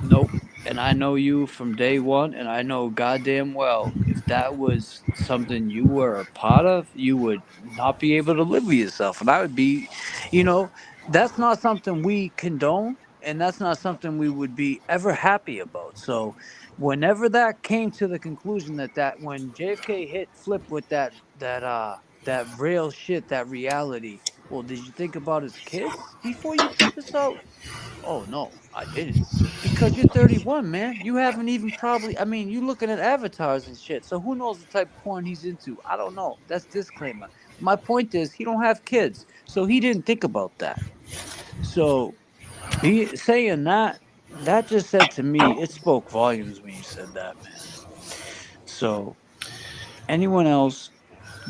Nope. And I know you from day one, and I know goddamn well if that was something you were a part of, you would not be able to live with yourself. And I would be, that's not something we condone, and that's not something we would be ever happy about. So whenever that came to the conclusion that when JFK hit Flip with that real shit, that reality, well, did you think about his kids before you put this out? Oh, no, I didn't. Because you're 31, man. You haven't even you're looking at avatars and shit. So who knows the type of porn he's into? I don't know. That's disclaimer. My point is, he don't have kids. So he didn't think about that. So he saying that just said to me, it spoke volumes when you said that, man. So anyone else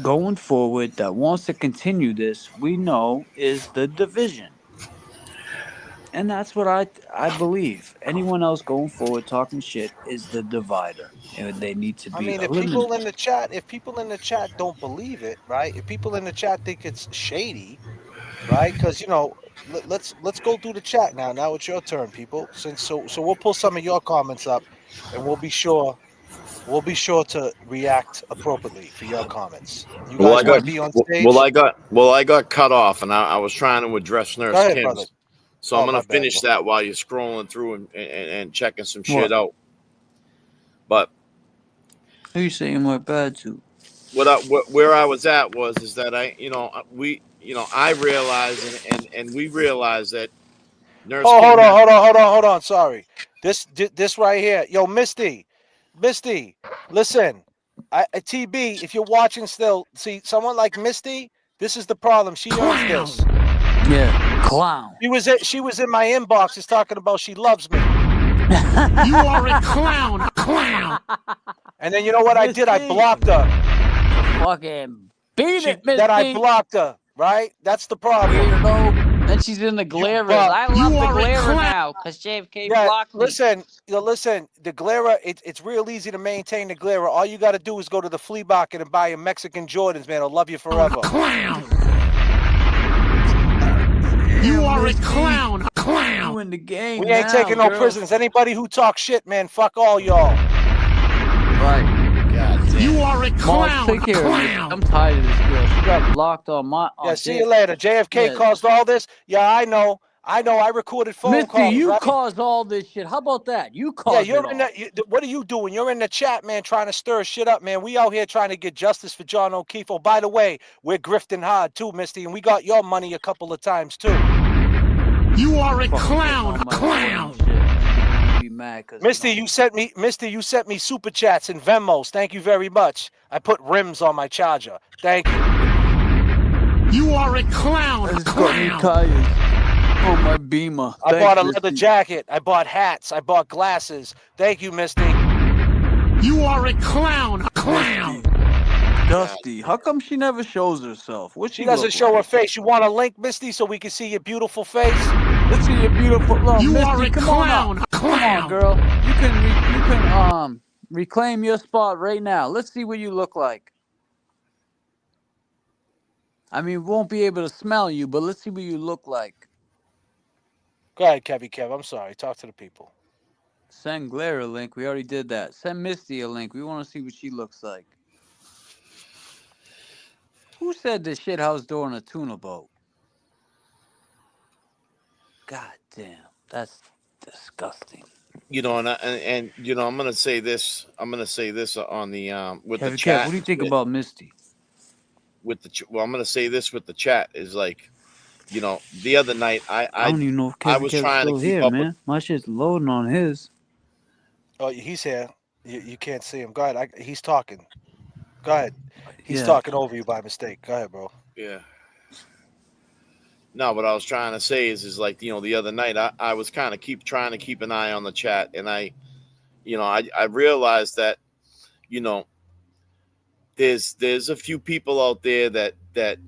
going forward that wants to continue this, we know is the division. And that's what I believe. Anyone else going forward talking shit is the divider, and they need to be eliminated. If people in the chat don't believe it, right? If people in the chat think it's shady, right? Because let's go through the chat now. Now it's your turn, people. So we'll pull some of your comments up, and we'll be sure to react appropriately for your comments. You guys want to be on stage? I got cut off, and I was trying to address Nurse Kim. So I'm going to finish that while you're scrolling through and checking some shit out. But who you saying we're bad to? Where I was at is that I realized and we realized that Nurse Kim. Hold on. Sorry. This right here. Yo, Misty, listen. TB, if you're watching still, see someone like Misty, this is the problem. She owns this. Yeah, clown. She was in my inbox. Is talking about she loves me. You are a clown. And then you know what I did? I blocked her. Fucking beat it, Misty. Then I blocked her. Right? That's the problem. Then she's in the Glera. I love the Glera now because JFK blocked me. Listen, the Glera, it's real easy to maintain the Glera. All you got to do is go to the flea market and buy a Mexican Jordans, man. I'll love you forever. You are a clown. You in the game. We ain't taking no prisoners. Anybody who talks shit, man, fuck all y'all. Right. You are a clown. Take care of me. I'm tired of this girl. She got blocked on my. See you later. JFK caused all this. Yeah, I know. I recorded phone calls. Misty, you caused all this shit. How about that? You caused it. What are you doing? You're in the chat, man, trying to stir shit up, man. We out here trying to get justice for John O'Keefe. Oh, by the way, we're grifting hard too, Misty, and we got your money a couple of times too. You are a clown. Misty, you sent me super chats and Venmos. Thank you very much. I put rims on my charger. Thank you. You are a clown. I just got new tires on my Beamer. I bought a leather jacket. I bought hats. I bought glasses. Thank you, Misty. You are a clown. Dusty. How come she never shows herself? What She doesn't show her face. You want a link, Misty, so we can see your beautiful face? Let's see your beautiful. You Misty, are a come clown. on up. Come on, girl. You can reclaim your spot right now. Let's see what you look like. I mean, we won't be able to smell you, but let's see what you look like. Go ahead, Kev. I'm sorry. Talk to the people. Send Glare a link. We already did that. Send Misty a link. We want to see what she looks like. Who said the shithouse door in a tuna boat? God damn, that's disgusting. You know, and you know, I'm gonna say this on the with Kevin, the chat. what do you think about Misty? With the I'm gonna say this with the chat is like, you know, the other night I don't even know if I was Kevin's trying still to keep here, up man. with. My shit's loading on his. Oh, he's here. You can't see him. Go ahead. He's talking. Go ahead. He's Yeah. talking over you by mistake. Go ahead, bro. Yeah. No, what I was trying to say is like, you know, the other night I was kind of trying to keep an eye on the chat, and I realized that, you know, there's a few people out there that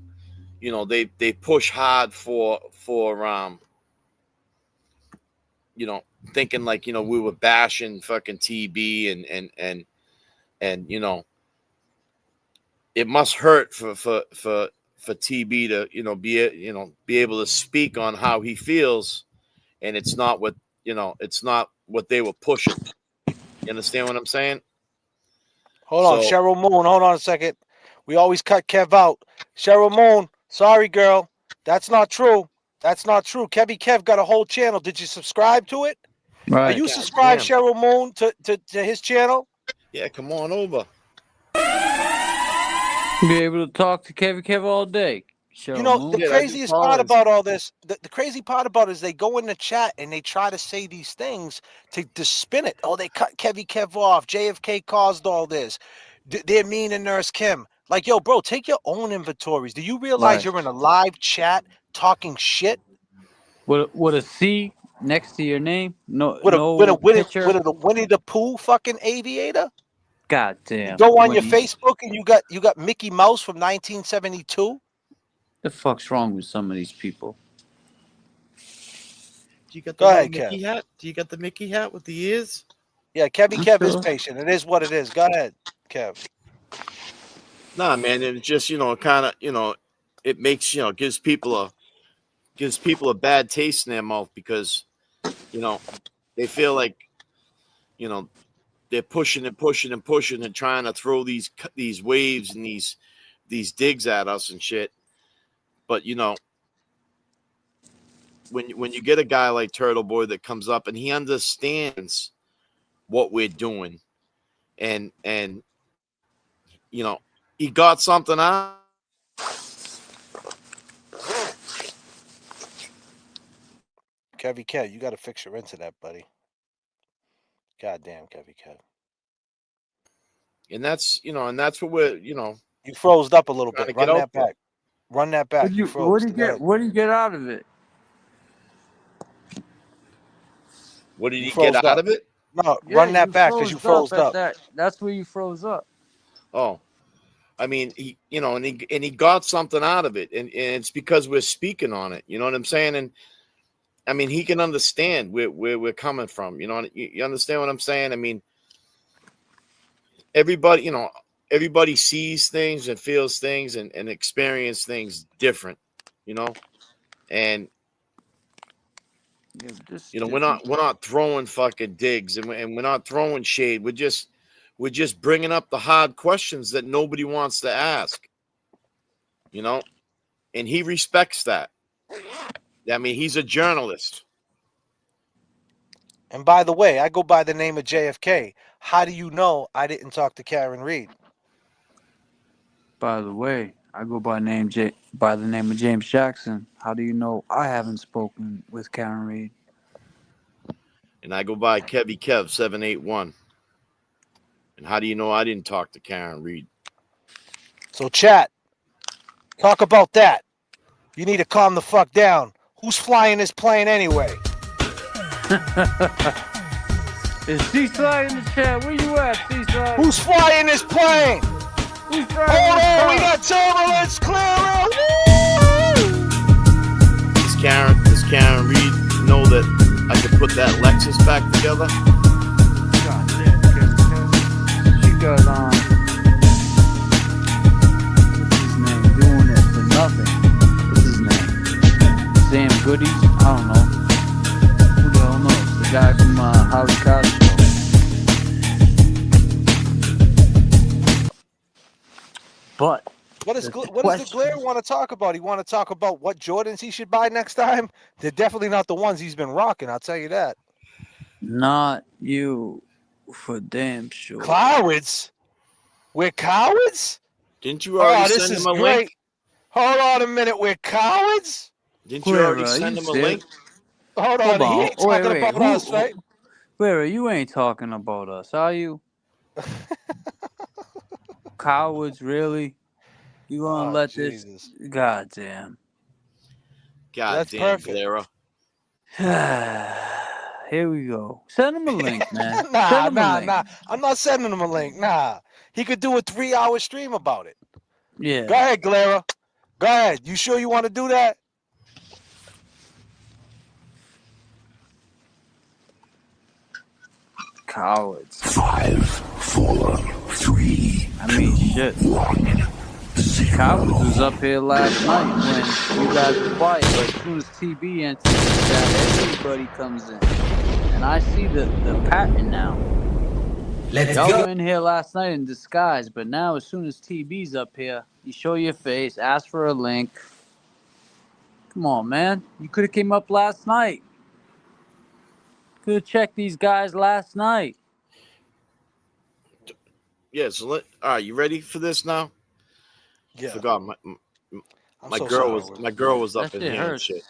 you know they push hard for you know, thinking like, you know, we were bashing fucking TB and you know, it must hurt for TB to, you know, be able to speak on how he feels, and it's not what, you know, it's not what they were pushing. You understand what I'm saying? Hold on, Cheryl Moon. Hold on a second. We always cut Kev out. Cheryl Moon. Sorry, girl. That's not true. That's not true. Kev got a whole channel. Did you subscribe to it? Right. Are you subscribed, Cheryl Moon, to his channel? Yeah, come on over. Be able to talk to Kev all day. Cheryl You know, Moon. the craziest part about all this, the crazy part about it is they go in the chat and they try to say these things to spin it. Oh, they cut Kev off. JFK caused all this. They're mean to Nurse Kim. Like, yo, bro, take your own inventories. Do you realize you're in a live chat talking shit? With a C next to your name? No, with a picture? With a Winnie the Pooh fucking aviator? God damn. You go on your Facebook and you got Mickey Mouse from 1972? The fuck's wrong with some of these people? Do you got Go ahead, Mickey Kev. hat? Do you got the Mickey hat with the ears? Yeah, Kev is patient. It is what it is. Go ahead, Kev. Nah, man, and it just, you know, kind of, you know, it makes, you know, gives people a bad taste in their mouth because, you know, they feel like, you know, they're pushing and trying to throw these waves and these digs at us and shit. But, you know, when you get a guy like Turtle Boy that comes up and he understands what we're doing, and you know, he got something out. Kev, you got to fix your internet, buddy. Goddamn, Kev. And that's, you know, and that's what we're, you know. You froze up a little bit. Run that back. Run that back. What do you get out of it? What did you get out of it? No, run that back because you froze up. That's where you froze up. Oh, I mean, he, you know, and he got something out of it, and it's because we're speaking on it. You know what I'm saying? And I mean, he can understand where we're coming from. You know, you understand what I'm saying? I mean, everybody, you know, everybody sees things and feels things and experience things different. You know, and you know, we're not throwing fucking digs and we're not throwing shade. We're just bringing up the hard questions that nobody wants to ask, you know, and he respects that. I mean, he's a journalist. And by the way, I go by the name of JFK. How do you know I didn't talk to Karen Reed? By the way, I go by the name of James Jackson. How do you know I haven't spoken with Karen Reed? And I go by Kev 781. And how do you know I didn't talk to Karen Reed? So chat, talk about that. You need to calm the fuck down. Who's flying this plane anyway? Is Seaside in the chat? Where you at, Seaside? Who's flying this plane? Who's Hold driving the on, car? we got turbulence, Clara. Does Karen Reed know that I could put that Lexus back together? God damn, she got what's his name, doing it for nothing. What's his name? Sam Goodies? I don't know. Who the hell knows? The guy from House Cosmo. But what does the Glare want to talk about? He want to talk about what Jordans he should buy next time? They're definitely not the ones he's been rocking, I'll tell you that. Not you, for damn sure. Cowards? We're cowards? Didn't you already send him a link? Hold on a minute, we're cowards? Didn't you already send him a link? Hold on, he ain't talking about us, right? Clara, you ain't talking about us, are you? Cowards, really? You gonna let this? Goddamn. Goddamn, Clara. Here we go. Send him a link, man. Nah. I'm not sending him a link. Nah. He could do a 3-hour stream about it. Yeah. Go ahead, Clara. Go ahead. You sure you want to do that? Cowards. 5, 4, 3. I mean, shit. Cowards was up here last night when you guys were quiet, but as soon as TB enters the chat, everybody comes in. And I see the pattern now. Y'all were in here last night in disguise, but now as soon as TB's up here, you show your face, ask for a link. Come on, man. You could have came up last night. Could have checked these guys last night. Yeah, so all right, you ready for this now? Yeah. I forgot my girl was up in here and shit.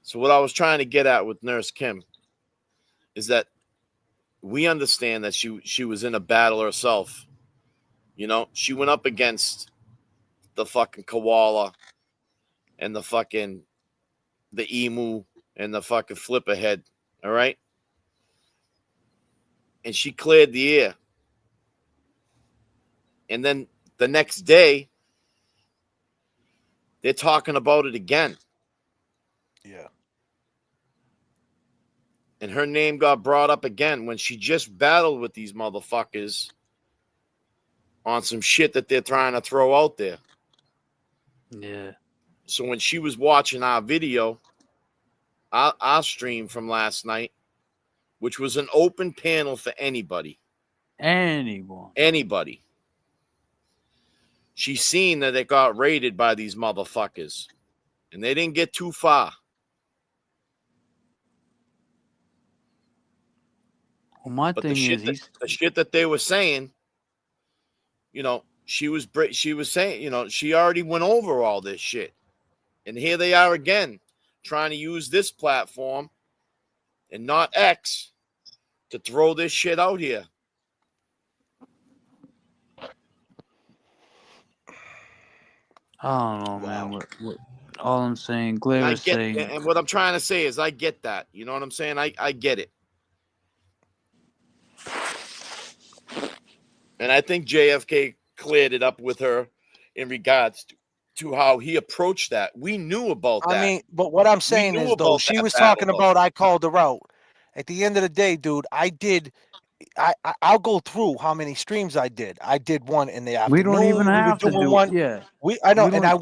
So what I was trying to get at with Nurse Kim is that we understand that she was in a battle herself. You know, she went up against the fucking koala and the emu and the fucking flipperhead, all right? And she cleared the air. And then the next day, they're talking about it again. Yeah. And her name got brought up again when she just battled with these motherfuckers on some shit that they're trying to throw out there. Yeah. So when she was watching our video, our stream from last night, which was an open panel for anybody. Anybody. She seen that it got raided by these motherfuckers. And they didn't get too far. Well, my thing is, the shit that they were saying, you know, she was saying, you know, she already went over all this shit. And here they are again, trying to use this platform and not X to throw this shit out here. I don't know, man. What all I'm saying, Glara's saying. And what I'm trying to say is I get that. You know what I'm saying? I get it. And I think JFK cleared it up with her in regards to how he approached that. We knew about that. I mean, but what I'm saying is, though, she was talking about I called her out. At the end of the day, dude, I'll go through how many streams I did. I did one in the afternoon. We don't even have to do one. Yeah. I know, and I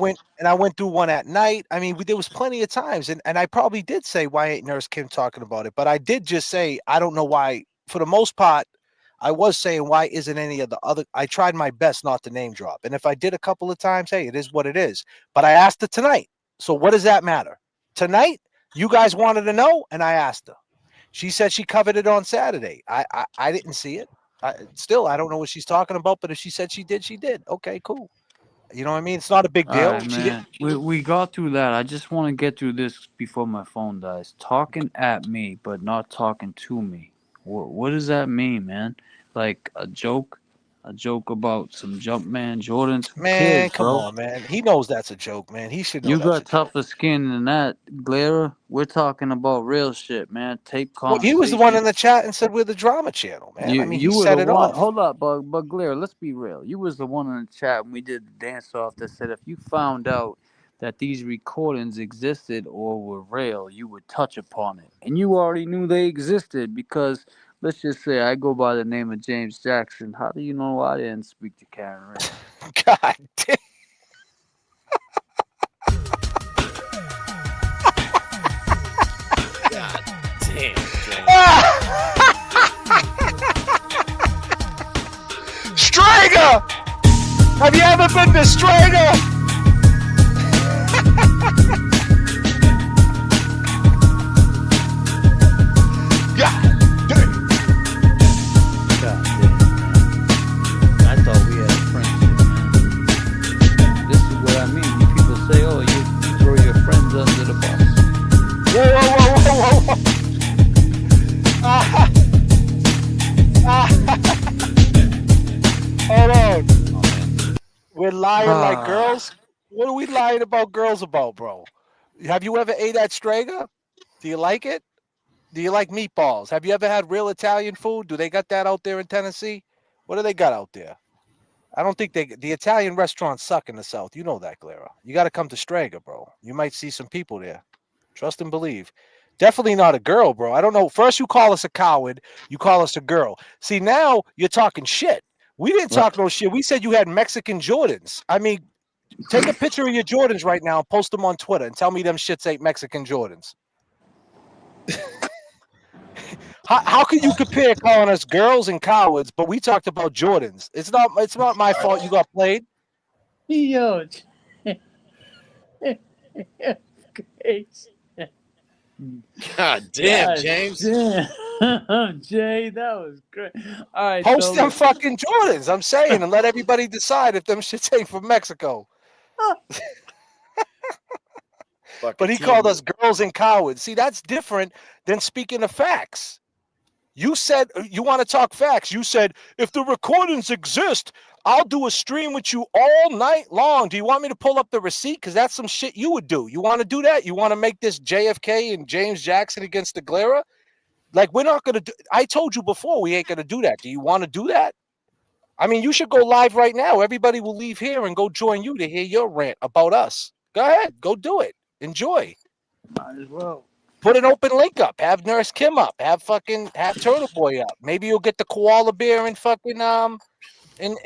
went through one at night. I mean, there was plenty of times, and I probably did say, why ain't Nurse Kim talking about it? But I did just say, I don't know why. For the most part, I was saying, why isn't any of the other? I tried my best not to name drop, and if I did a couple of times, hey, it is what it is. But I asked her tonight, so what does that matter? Tonight, you guys wanted to know, and I asked her. She said she covered it on Saturday. I didn't see it. I don't know what she's talking about, but if she said she did, she did. Okay, cool. You know what I mean? It's not a big deal. All right, man. We got through that. I just want to get through this before my phone dies. Talking at me, but not talking to me. What does that mean, man? Like a joke? a joke about some Jumpman Jordans. Who Man, cares, come bro? on, man. He knows that's a joke, man. He should know You that's a got joke. tougher skin than that, Glara. We're talking about real shit, man. Tape Well, he was the one in conversation. the chat and said we're the drama channel, man. You I mean, he you were set the it one. off. Hold up, but Glara, let's be real. You was the one in the chat when we did the dance off that said if you found out that these recordings existed or were real, you would touch upon it, and you already knew they existed because let's just say I go by the name of James Jackson. How do you know I didn't speak to Karen Ray? God damn. God damn. Stranger! Have you ever been to Stranger? God damn. God damn, man. I thought we had a friendship, man. This is what I mean. You people say, oh, you throw your friends under the bus. Whoa. Hold on. We're lying like girls? What are we lying about girls about, bro? Have you ever ate at Strega? Do you like it? Do you like meatballs? Have you ever had real Italian food? Do they got that out there in Tennessee? What do they got out there? I don't think the Italian restaurants suck in the South. You know that, Glara. You got to come to Strega, bro. You might see some people there. Trust and believe. Definitely not a girl, bro. I don't know. First, you call us a coward. You call us a girl. See, now you're talking shit. We didn't talk no shit. We said you had Mexican Jordans. I mean, take a picture of your Jordans right now and post them on Twitter and tell me them shits ain't Mexican Jordans. How can you compare calling us girls and cowards, but we talked about Jordans? It's not my fault you got played. Yo. God damn, James. Damn. Jay, that was great. All right, Post them listen. fucking Jordans, I'm saying, and let everybody decide if them shits ain't from Mexico. But he called us girls and cowards. See, that's different than speaking of facts. You said you want to talk facts. You said, if the recordings exist, I'll do a stream with you all night long. Do you want me to pull up the receipt? Because that's some shit you would do. You want to do that? You want to make this JFK and James Jackson against the Glara? Like, we're not going to do. I told you before we ain't going to do that. Do you want to do that? I mean, you should go live right now. Everybody will leave here and go join you to hear your rant about us. Go ahead. Go do it. Enjoy. Might as well. Put an open link up. Have Nurse Kim up. Have Turtle Boy up. Maybe you'll get the koala bear and fucking and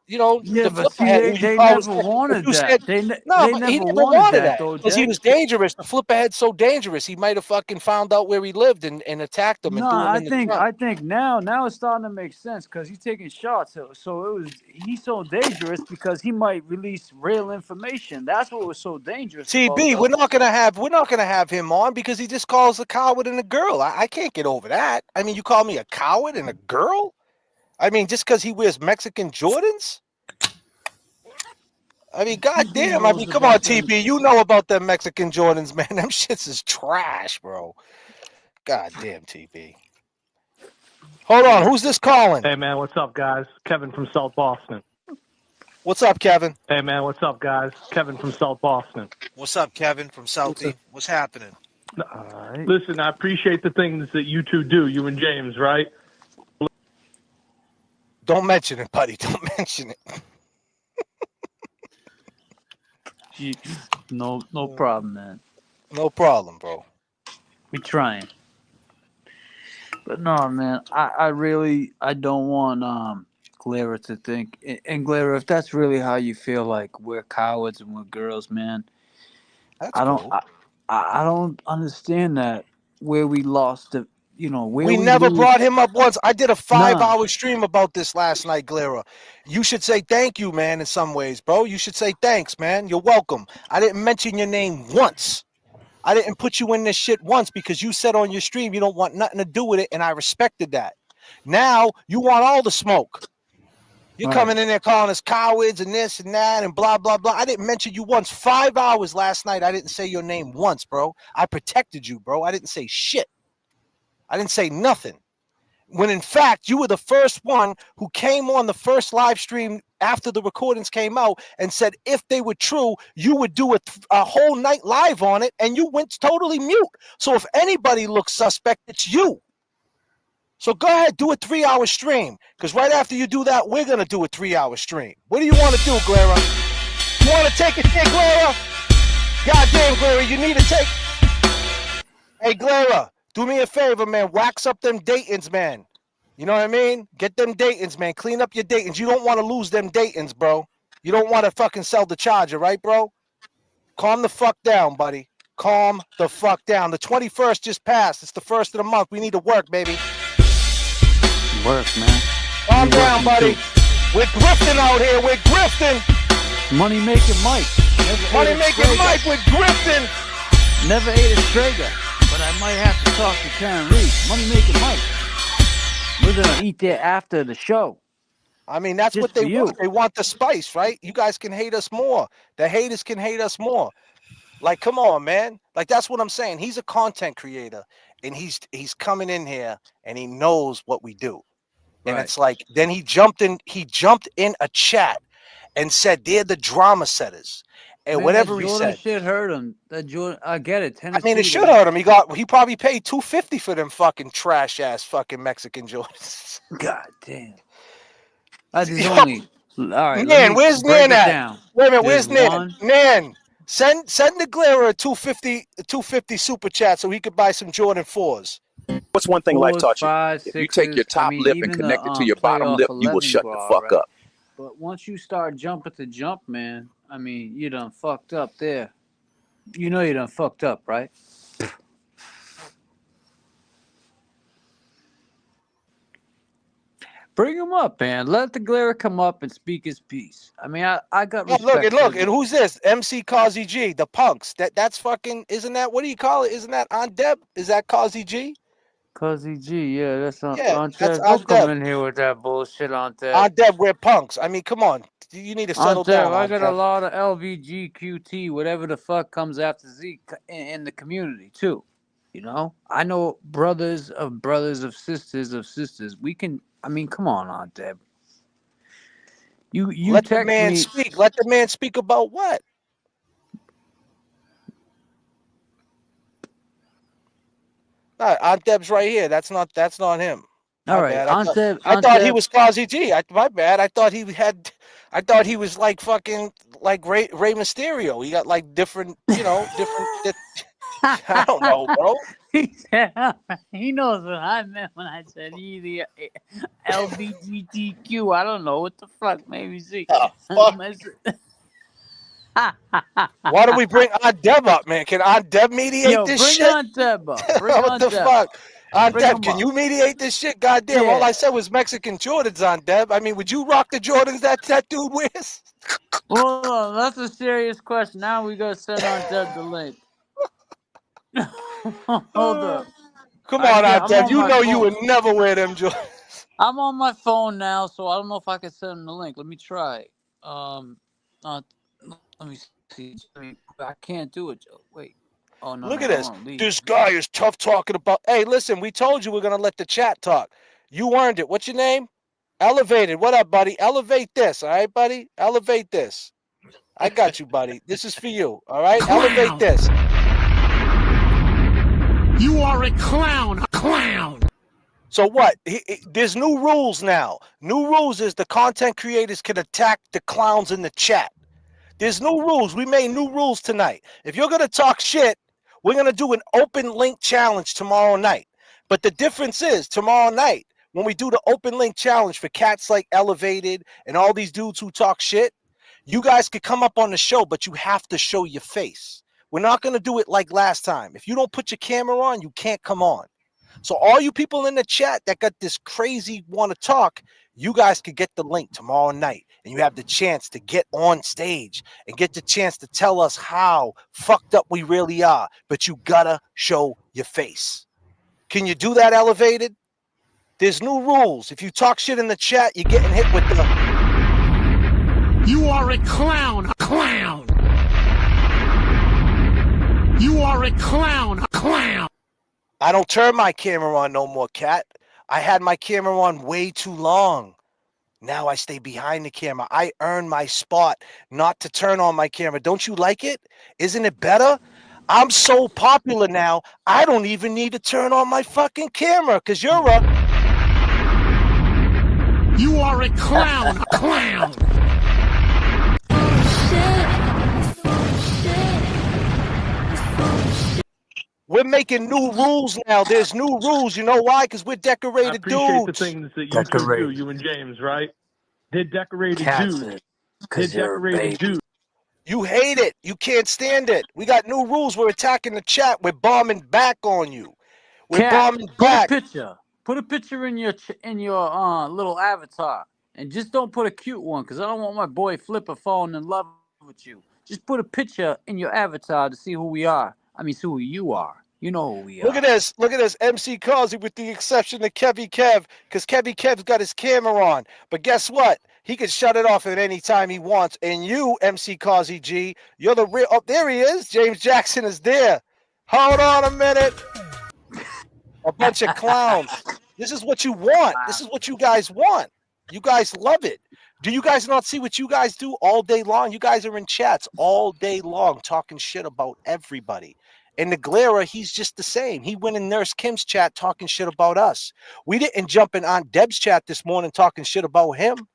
you know, Yeah, the but see, flipperhead. they never wanted that. They He never never wanted wanted that, that though, because he Jay. was dangerous. The flipperhead's so dangerous. He might have fucking found out where he lived and attacked him and No, threw him I in the think trunk. now it's starting to make sense because he's taking shots. So he's so dangerous because he might release real information. That's what was so dangerous about TB, that. we're not gonna have him on because he just calls a coward and a girl. I can't get over that. I mean, you call me a coward and a girl? I mean, just because he wears Mexican Jordans? I mean, goddamn. I mean, come on, TB. You know about them Mexican Jordans, man. Them shits is trash, bro. Goddamn, TB. Hold on. Who's this calling? Hey, man. What's up, guys? Kevin from South Boston. What's up, Kevin? Hey, man. What's up, guys? Kevin from South Boston. What's up, Kevin from Southie? What's happening? Listen, I appreciate the things that you two do, you and James, right? Don't mention it, buddy. Don't mention it. No problem, man. No problem, bro. We trying. But no, man, I really don't want Glara to think, and Glara, if that's really how you feel, like we're cowards and we're girls, man, that's I don't cool. I don't understand that where we lost the, where we never lose. brought him up once. I did a 5-hour stream about this last night, Glara. You should say thank you, man, in some ways, bro. You should say thanks, man. You're welcome. I didn't mention your name once. I didn't put you in this shit once because you said on your stream you don't want nothing to do with it, and I respected that. Now you want all the smoke. You're coming in there calling us cowards and this and that and blah, blah, blah. I didn't mention you once. 5 hours last night, I didn't say your name once, bro. I protected you, bro. I didn't say shit. I didn't say nothing. when in fact you were the first one who came on the first live stream after the recordings came out and said if they were true, you would do a whole night live on it, and you went totally mute. So if anybody looks suspect, it's you. So go ahead, do a 3-hour stream, because right after you do that, we're going to do a 3-hour stream. What do you want to do, Glara? You want to take a shit, Glara? Goddamn, Glara, you need to take... Hey, Glara, do me a favor, man. Wax up them Daytons, man. You know what I mean? Get them Daytons, man. Clean up your Daytons. You don't want to lose them Daytons, bro. You don't want to fucking sell the Charger, right, bro? Calm the fuck down, buddy. Calm the fuck down. The 21st just passed. It's the first of the month. We need to work, baby. Work, man. Calm down, buddy. We're grifting out here. We're grifting. Money making Mike. Money making Mike. We're grifting. Never ate a Strega, but I might have to talk to Karen Reed. Money making Mike. We're gonna eat there after the show. I mean, that's what they want. They want the spice, right? You guys can hate us more. The haters can hate us more. Like, come on, man. Like, that's what I'm saying. He's a content creator, and he's coming in here, and he knows what we do. And it's like, then he jumped in a chat and said they're the drama setters. And Man, whatever he Jordan said. shit hurt him. That Jordan, I get it. I mean, it should hurt him. He probably paid $250 for them fucking trash ass fucking Mexican Jordans. God damn. That is only all right. Nan, where's Nan at? Wait a minute, where's Nan? One. Nan, send the Glara a $250 super chat so he could buy some Jordan 4s. What's one thing life 4s, taught you? 5s, If you take your 6s, top lip and even connect the, it to your bottom playoff lip, you will 11 shut the bra, fuck right? up. But once you start jumping to jump, man, I mean, you done fucked up there. You know you done fucked up, right? Bring him up, man. Let the Glara come up and speak his piece. I mean, I got respect. Look, and who's this? MC Kazi G, the punks. That's fucking, isn't that, what do you call it? Isn't that on Deb? Is that Kazi G? Kazi G, yeah, that's on. Yeah, that's Don't on come Deb. in here with that bullshit on Deb. On Deb, we're punks. I mean, come on. You need to settle down. I got Deb. a lot of LVGQT, whatever the fuck comes after Z in the community too. You know, I know brothers of sisters. We can. I mean, come on, Deb. You let text the man me. speak. Let the man speak about what? Aunt Deb's right here. That's not him. All right, I thought he was Kazi G. My bad. I thought he was like fucking like Rey Mysterio. He got like different, different. I don't know, bro. He knows what I meant when I said the LGBTQ. I don't know what the fuck. Maybe see. Why do we bring Aunt Deb up, man? Can Aunt Deb mediate this shit? Bring Aunt Deb up. What the fuck? Aunt Deb, can you mediate this shit? Goddamn, all I said was Mexican Jordans, Aunt Deb. I mean, would you rock the Jordans that dude wears? Well, that's a serious question. Now we gotta send Aunt Deb the link. Hold up. Come on, Aunt Deb. You know you would never wear them Jordans. I'm on my phone now, so I don't know if I can send him the link. Let me try. Let me see. I can't do it, Joe. Wait. Oh no. Look at this. This guy is tough talking about. Hey, listen, we told you we're gonna let the chat talk. You earned it. What's your name? Elevated. What up, buddy? Elevate this, all right, buddy? Elevate this. I got you, buddy. This is for you. All right? Elevate this. You are a clown. A clown. So what? There's new rules now. New rules is the content creators can attack the clowns in the chat. There's new rules. We made new rules tonight. If you're going to talk shit, we're going to do an open link challenge tomorrow night. But the difference is tomorrow night, when we do the open link challenge for cats like Elevated and all these dudes who talk shit, you guys could come up on the show, but you have to show your face. We're not going to do it like last time. If you don't put your camera on, you can't come on. So all you people in the chat that got this crazy want to talk, you guys could get the link tomorrow night, and you have the chance to get on stage and get the chance to tell us how fucked up we really are, but you gotta show your face. Can you do that, Elevated? There's new rules. If you talk shit in the chat, you're getting hit with the... You are a clown. A clown. You are a clown. A clown. I don't turn my camera on no more, cat. I had my camera on way too long. Now I stay behind the camera. I earn my spot not to turn on my camera. Don't you like it? Isn't it better? I'm so popular now, I don't even need to turn on my fucking camera because you're a... You are a clown, a clown. We're making new rules now. There's new rules. You know why? Because we're decorated I appreciate dudes. the things that you two do, you and James, right? They're decorated dudes. They're decorated dudes. You hate it. You can't stand it. We got new rules. We're attacking the chat. We're bombing back on you. We're bombing back. Put a picture in your little avatar, and just don't put a cute one, because I don't want my boy Flipper falling in love with you. Just put a picture in your avatar to see who we are. I mean, see who you are. You know who we are. Look at this. Look at this. MC Causey, with the exception of Kevy Kev, because Kevy Kev's got his camera on. But guess what? He can shut it off at any time he wants. And you, MC Causey G, you're the real... Oh, there he is. James Jackson is there. Hold on a minute. A bunch of clowns. This is what you want. This is what you guys want. You guys love it. Do you guys not see what you guys do all day long? You guys are in chats all day long talking shit about everybody. And the Glara, he's just the same. He went in Nurse Kim's chat talking shit about us. We didn't jump in Aunt Deb's chat this morning talking shit about him.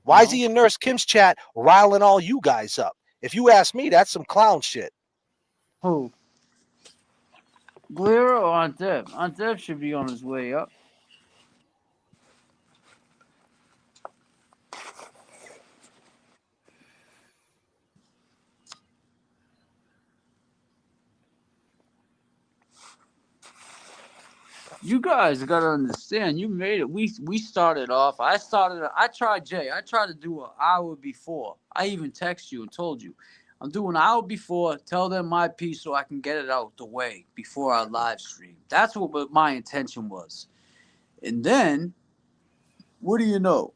Why is he in Nurse Kim's chat riling all you guys up? If you ask me, that's some clown shit. Who? Glara or Aunt Deb? Aunt Deb should be on his way up. You guys gotta understand. You made it. We started off. I tried Jay. I tried to do an hour before. I even texted you and told you, I'm doing an hour before. Tell them my piece so I can get it out the way before our live stream. That's what my intention was. And then, what do you know?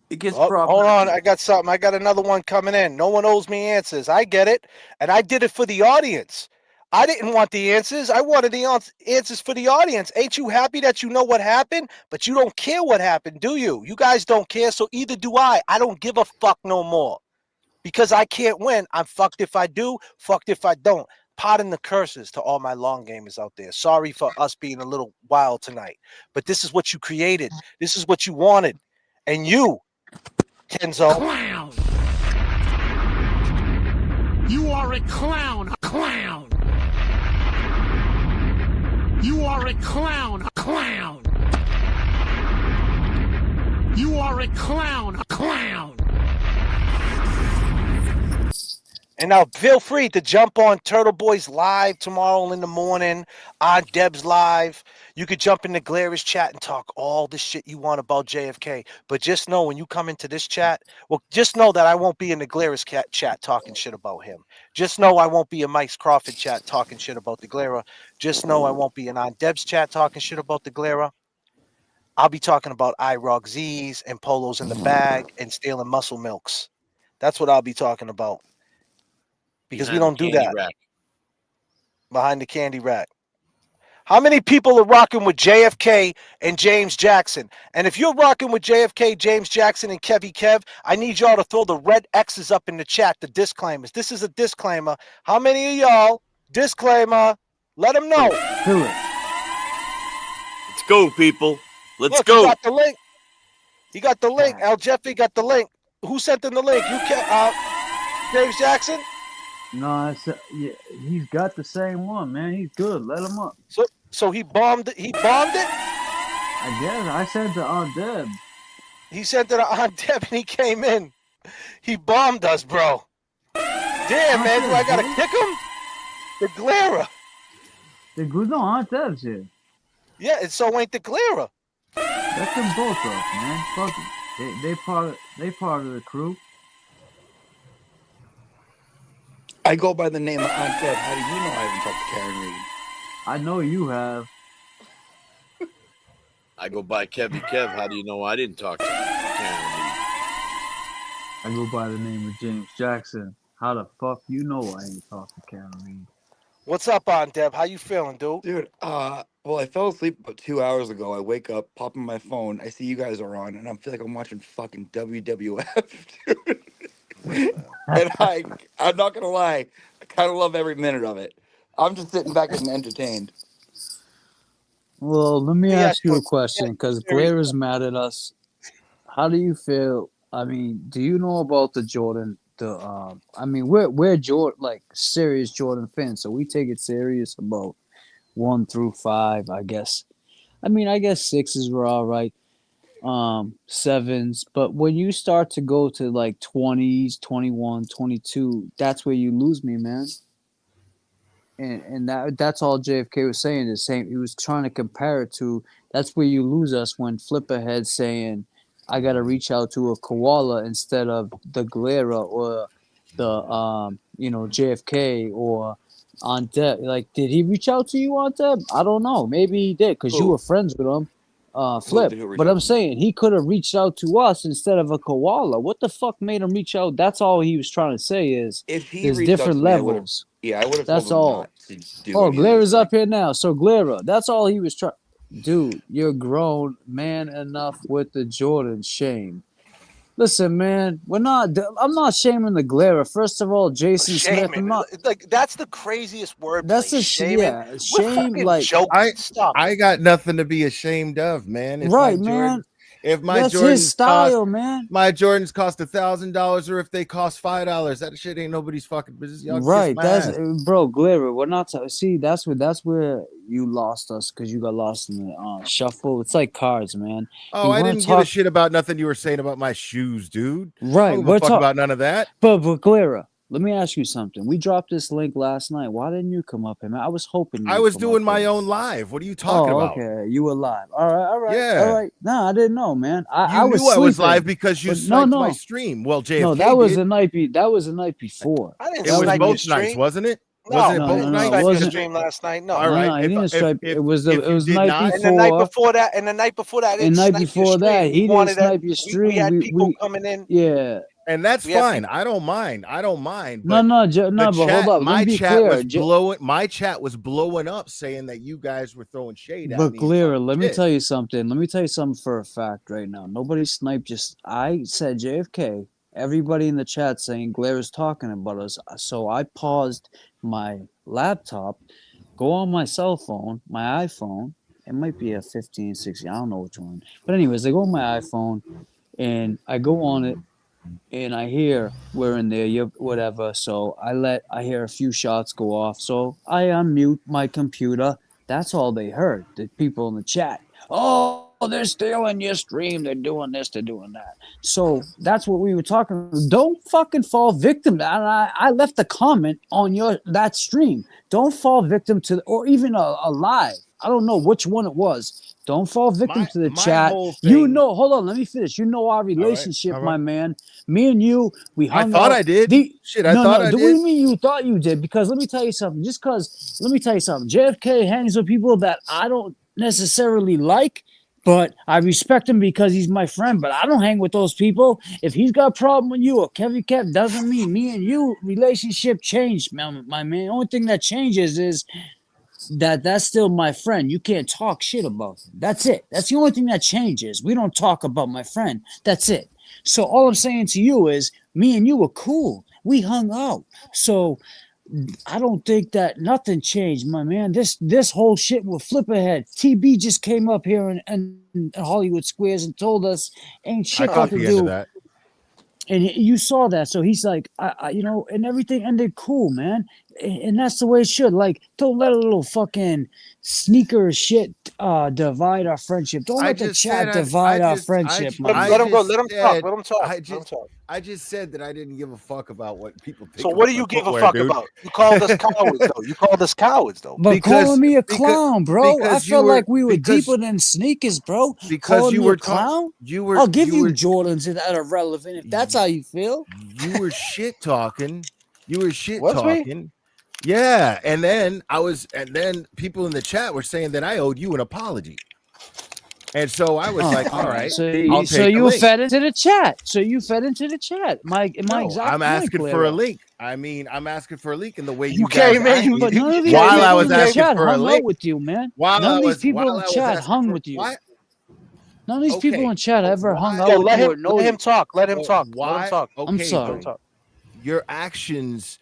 It gets proper. Hold on, I got something. I got another one coming in. No one owes me answers. I get it, and I did it for the audience. I didn't want the answers. I wanted the answers for the audience. Ain't you happy that you know what happened, but you don't care what happened, do you? You guys don't care, so either do I. I don't give a fuck no more. Because I can't win. I'm fucked if I do, fucked if I don't. Pardon the curses to all my long gamers out there. Sorry for us being a little wild tonight. But this is what you created. This is what you wanted. And you, Kenzo. Clown. You are a clown, a clown. You are a clown, a clown. You are a clown, a clown. And now feel free to jump on Turtle Boys live tomorrow in the morning, on Deb's live. You could jump into Glara's chat and talk all the shit you want about JFK. But just know when you come into this chat, well, just know that I won't be in the Glara's chat talking shit about him. Just know I won't be in Mike's Crawford chat talking shit about the Glara. Just know I won't be in on Deb's chat talking shit about the Glara. I'll be talking about IROC Z's and Polo's in the Bag and stealing muscle milks. That's what I'll be talking about. Because we don't do that. Rack. Behind the candy rack. How many people are rocking with JFK and James Jackson? And if you're rocking with JFK, James Jackson, and Kevy Kev, I need y'all to throw the red X's up in the chat, the disclaimers. This is a disclaimer. How many of y'all? Disclaimer. Let them know. Do it. Let's go, people. Let's Look, go. He got the link. He got the link. Al Jeffy got the link. Who sent in the link? You James Jackson? No, he's got the same one, man. He's good. Let him up. So he bombed it. He bombed it. I guess I sent it on Deb. He sent it on Deb, and he came in. He bombed us, bro. Damn, man. Do I gotta kick him? The Glara. No, Aunt Deb's here. Yeah, and so ain't the Glara. Let them both up, man. Fuck it. They part of the crew. I go by the name of Aunt Deb. How do you know I haven't talked to Karen Reed? I know you have. I go by Kevy Kev. How do you know I didn't talk to Karen Reed? I go by the name of James Jackson. How the fuck you know I ain't talked to Karen Reed? What's up, Aunt Deb? How you feeling, dude? Dude, Well, I fell asleep about 2 hours ago. I wake up, pop on my phone. I see you guys are on, and I feel like I'm watching fucking WWF, dude. And I'm not gonna lie, I kind of love every minute of it. I'm just sitting back getting entertained. Well, let me ask you a question, because Blair is mad at us. How do you feel? I mean, do you know about the Jordan? I mean, we're Jordan, like serious Jordan fans, so we take it serious about 1 through 5, I guess. I mean, I guess 6s were all right, 7s, but when you start to go to like 20s, 21, 22, that's where you lose me, man. And that's all JFK was saying. The same, he was trying to compare it to. That's where you lose us when Flipperhead's saying, "I got to reach out to a koala instead of the glara or the JFK or Aunt Deb." Like, did he reach out to you, Aunt Deb? I don't know. Maybe he did because you were friends with him, Flip. But I'm saying he could have reached out to us instead of a koala. What the fuck made him reach out? That's all he was trying to say is If he there's reached out different to me, levels. I would have That's told him all. not to do Oh, any of Glara's this. up here now. So Glara, that's all he was trying. Dude, you're grown man enough with the Jordan shame. Listen, man, I'm not shaming the Glara. First of all, Jason Smith, I'm not. Like that's the craziest word. That's a shaming. shame. Like joking. Stop. I got nothing to be ashamed of, man. If right, my man. Jordans, if my That's Jordans his style, man. My Jordans cost $1,000, or if they cost $5, that shit ain't nobody's fucking business. Y'all Right, kiss my that's ass. bro, Glara. We're not. See, that's where you lost us because you got lost in the shuffle. It's like cards, man. Oh, I didn't give a shit about nothing you were saying about my shoes, dude. Right, I don't give a fuck about none of that. But Glara, let me ask you something. We dropped this link last night. Why didn't you come up here, man? I was hoping I was doing my own live. What are you talking about? Okay, you were live. All right, Yeah. all right. No, I didn't know, man. I was knew I was sleeping. live because you sniped my stream. Well, JFK No, that was did. the night. That was the night before. I didn't It was snipe your both stream. nights, wasn't it? No, Wasn't it I both didn't nights? snipe your wasn't. stream last night. No, All right. No, he didn't stripe. It was the did night not- before. And the night before that, and the night before that, I didn't And night snipe your before stream. that, We he didn't wanted snipe that- your stream. We had We- people we- coming in. Yeah. And that's We have fine. I don't mind. No, But but hold up. Let My me be chat clear. was blowing. My chat was blowing up, saying that you guys were throwing shade at But me. Glara, let me Shit. tell you something. Let me tell you something for a fact right now. Nobody sniped. I said JFK. Everybody in the chat saying Glara's talking about us. So I paused my laptop, go on my cell phone, my iPhone. It might be a 15, 16. I don't know which one. But anyways, I go on my iPhone and I go on it and I hear we're in there, whatever. So I hear a few shots go off. So I unmute my computer. That's all they heard. The people in the chat. Oh, they're stealing your stream. They're doing this. They're doing that. So that's what we were talking about. Don't fucking fall victim. And I left a comment on that stream. Don't fall victim to, or even a live. I don't know which one it was. Don't fall victim to the chat. Hold on, let me finish. You know our relationship, my man. Me and you, we hung out. I thought I did. I thought I did. What do you mean you thought you did? Because let me tell you something. Let me tell you something. JFK hangs with people that I don't necessarily like, but I respect him because he's my friend. But I don't hang with those people. If he's got a problem with you or Kevin Kev, doesn't mean me and you relationship changed, my man. The only thing that changes is that's still my friend. You can't talk shit about him. That's it. That's the only thing that changes. We don't talk about my friend. That's it. So all I'm saying to you is me and you were cool. We hung out. So I don't think that nothing changed, my man. This whole shit will flip ahead. TB just came up here in Hollywood Squares and told us ain't shit got to do. That. And you saw that, so he's like, and everything ended cool, man. And that's the way it should. Like, don't let a little fucking sneaker shit divide our friendship. Don't let the chat divide our friendship, man. Let him go. Let him talk. Let him talk. I just said that I didn't give a fuck about what people think. So what do you give a fuck about? You called us cowards, though. You called us cowards, though. But calling me a clown, bro. I felt like we were deeper than sneakers, bro. Because you were a clown. You were. I'll give you Jordans that are relevant if that's how you feel. You were shit talking. You were shit talking. Yeah, and then people in the chat were saying that I owed you an apology. And so I was like, all right. So you fed into the chat. My exact I'm asking point, for a Clara. link. I mean, I'm asking for a link in the way you came in. But none of these while I people was in the asking chat for a hung out link with you, man. while None I of these was people while in I was chat asking hung for with you. what? None of these people in chat ever hung out Yo, with let you him or know let you. him talk. Let him Well, talk. Let why? him talk. I'm Okay, sorry. but your actions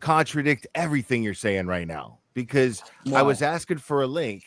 contradict everything you're saying right now because I was asking for a link.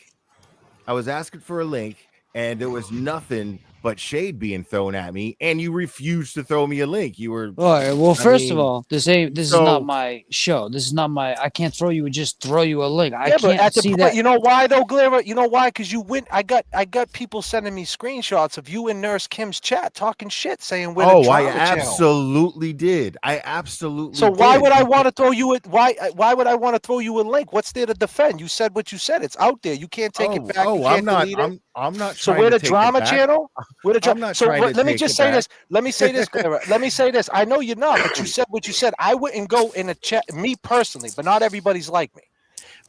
And there was nothing but shade being thrown at me, and you refused to throw me a link. You were All right. Well, I first of mean, all, this is not my show. This is not my. I can't just throw you a link. I Yeah, but can't at the see point, that. you know why though, Glara? You know why? Because you went. I got people sending me screenshots of you and Nurse Kim's chat talking shit, saying we're the I drama channel. absolutely did. I absolutely. So why did. would I want to throw you a why would I want to throw you a link? What's there to defend? You said what you said. It's out there. You can't take it back. You can't delete it. I'm not. So trying we're to the take drama it back. channel. We're the I'm not so trying to let me take just it say back. this. Let me say this, Clara. Let me say this. I know you're not, but you said what you said. I wouldn't go in a chat. Me personally, but not everybody's like me.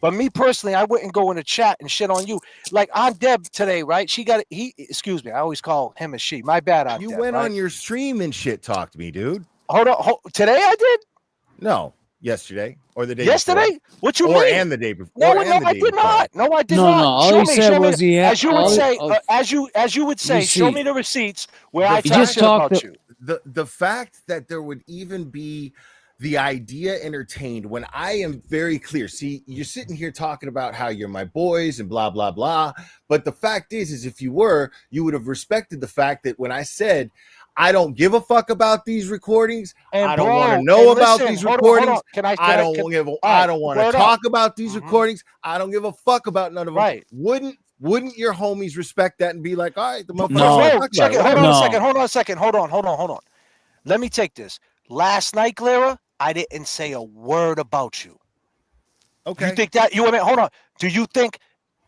But me personally, I wouldn't go in a chat and shit on you. Like on Deb today, right? Excuse me. I always call him a she. My bad on You Deb. went right? on your stream and shit talked to me, dude. Hold on. Today I did? No, yesterday or the day Yesterday? before. What you or mean? And the day before. No, and no, the I day did before. not. No, I did No, not. no. All Show he me. said Show me. was he had. As you would say, as you would say, show me the receipts where I talk shit about you. The fact that there would even be the idea entertained when I am very clear. See, you're sitting here talking about how you're my boys and blah, blah, blah. But the fact is if you were, you would have respected the fact that when I said, I don't give a fuck about these recordings. And I don't want to know about these recordings. I don't want to talk about these recordings. I don't give a fuck about none of them. Right. Wouldn't your homies respect that and be like, all right, the motherfucker. No, check it. Hold on a second. Hold on. Let me take this. Last night, Clara, I didn't say a word about you. Okay. You think that hold on. Do you think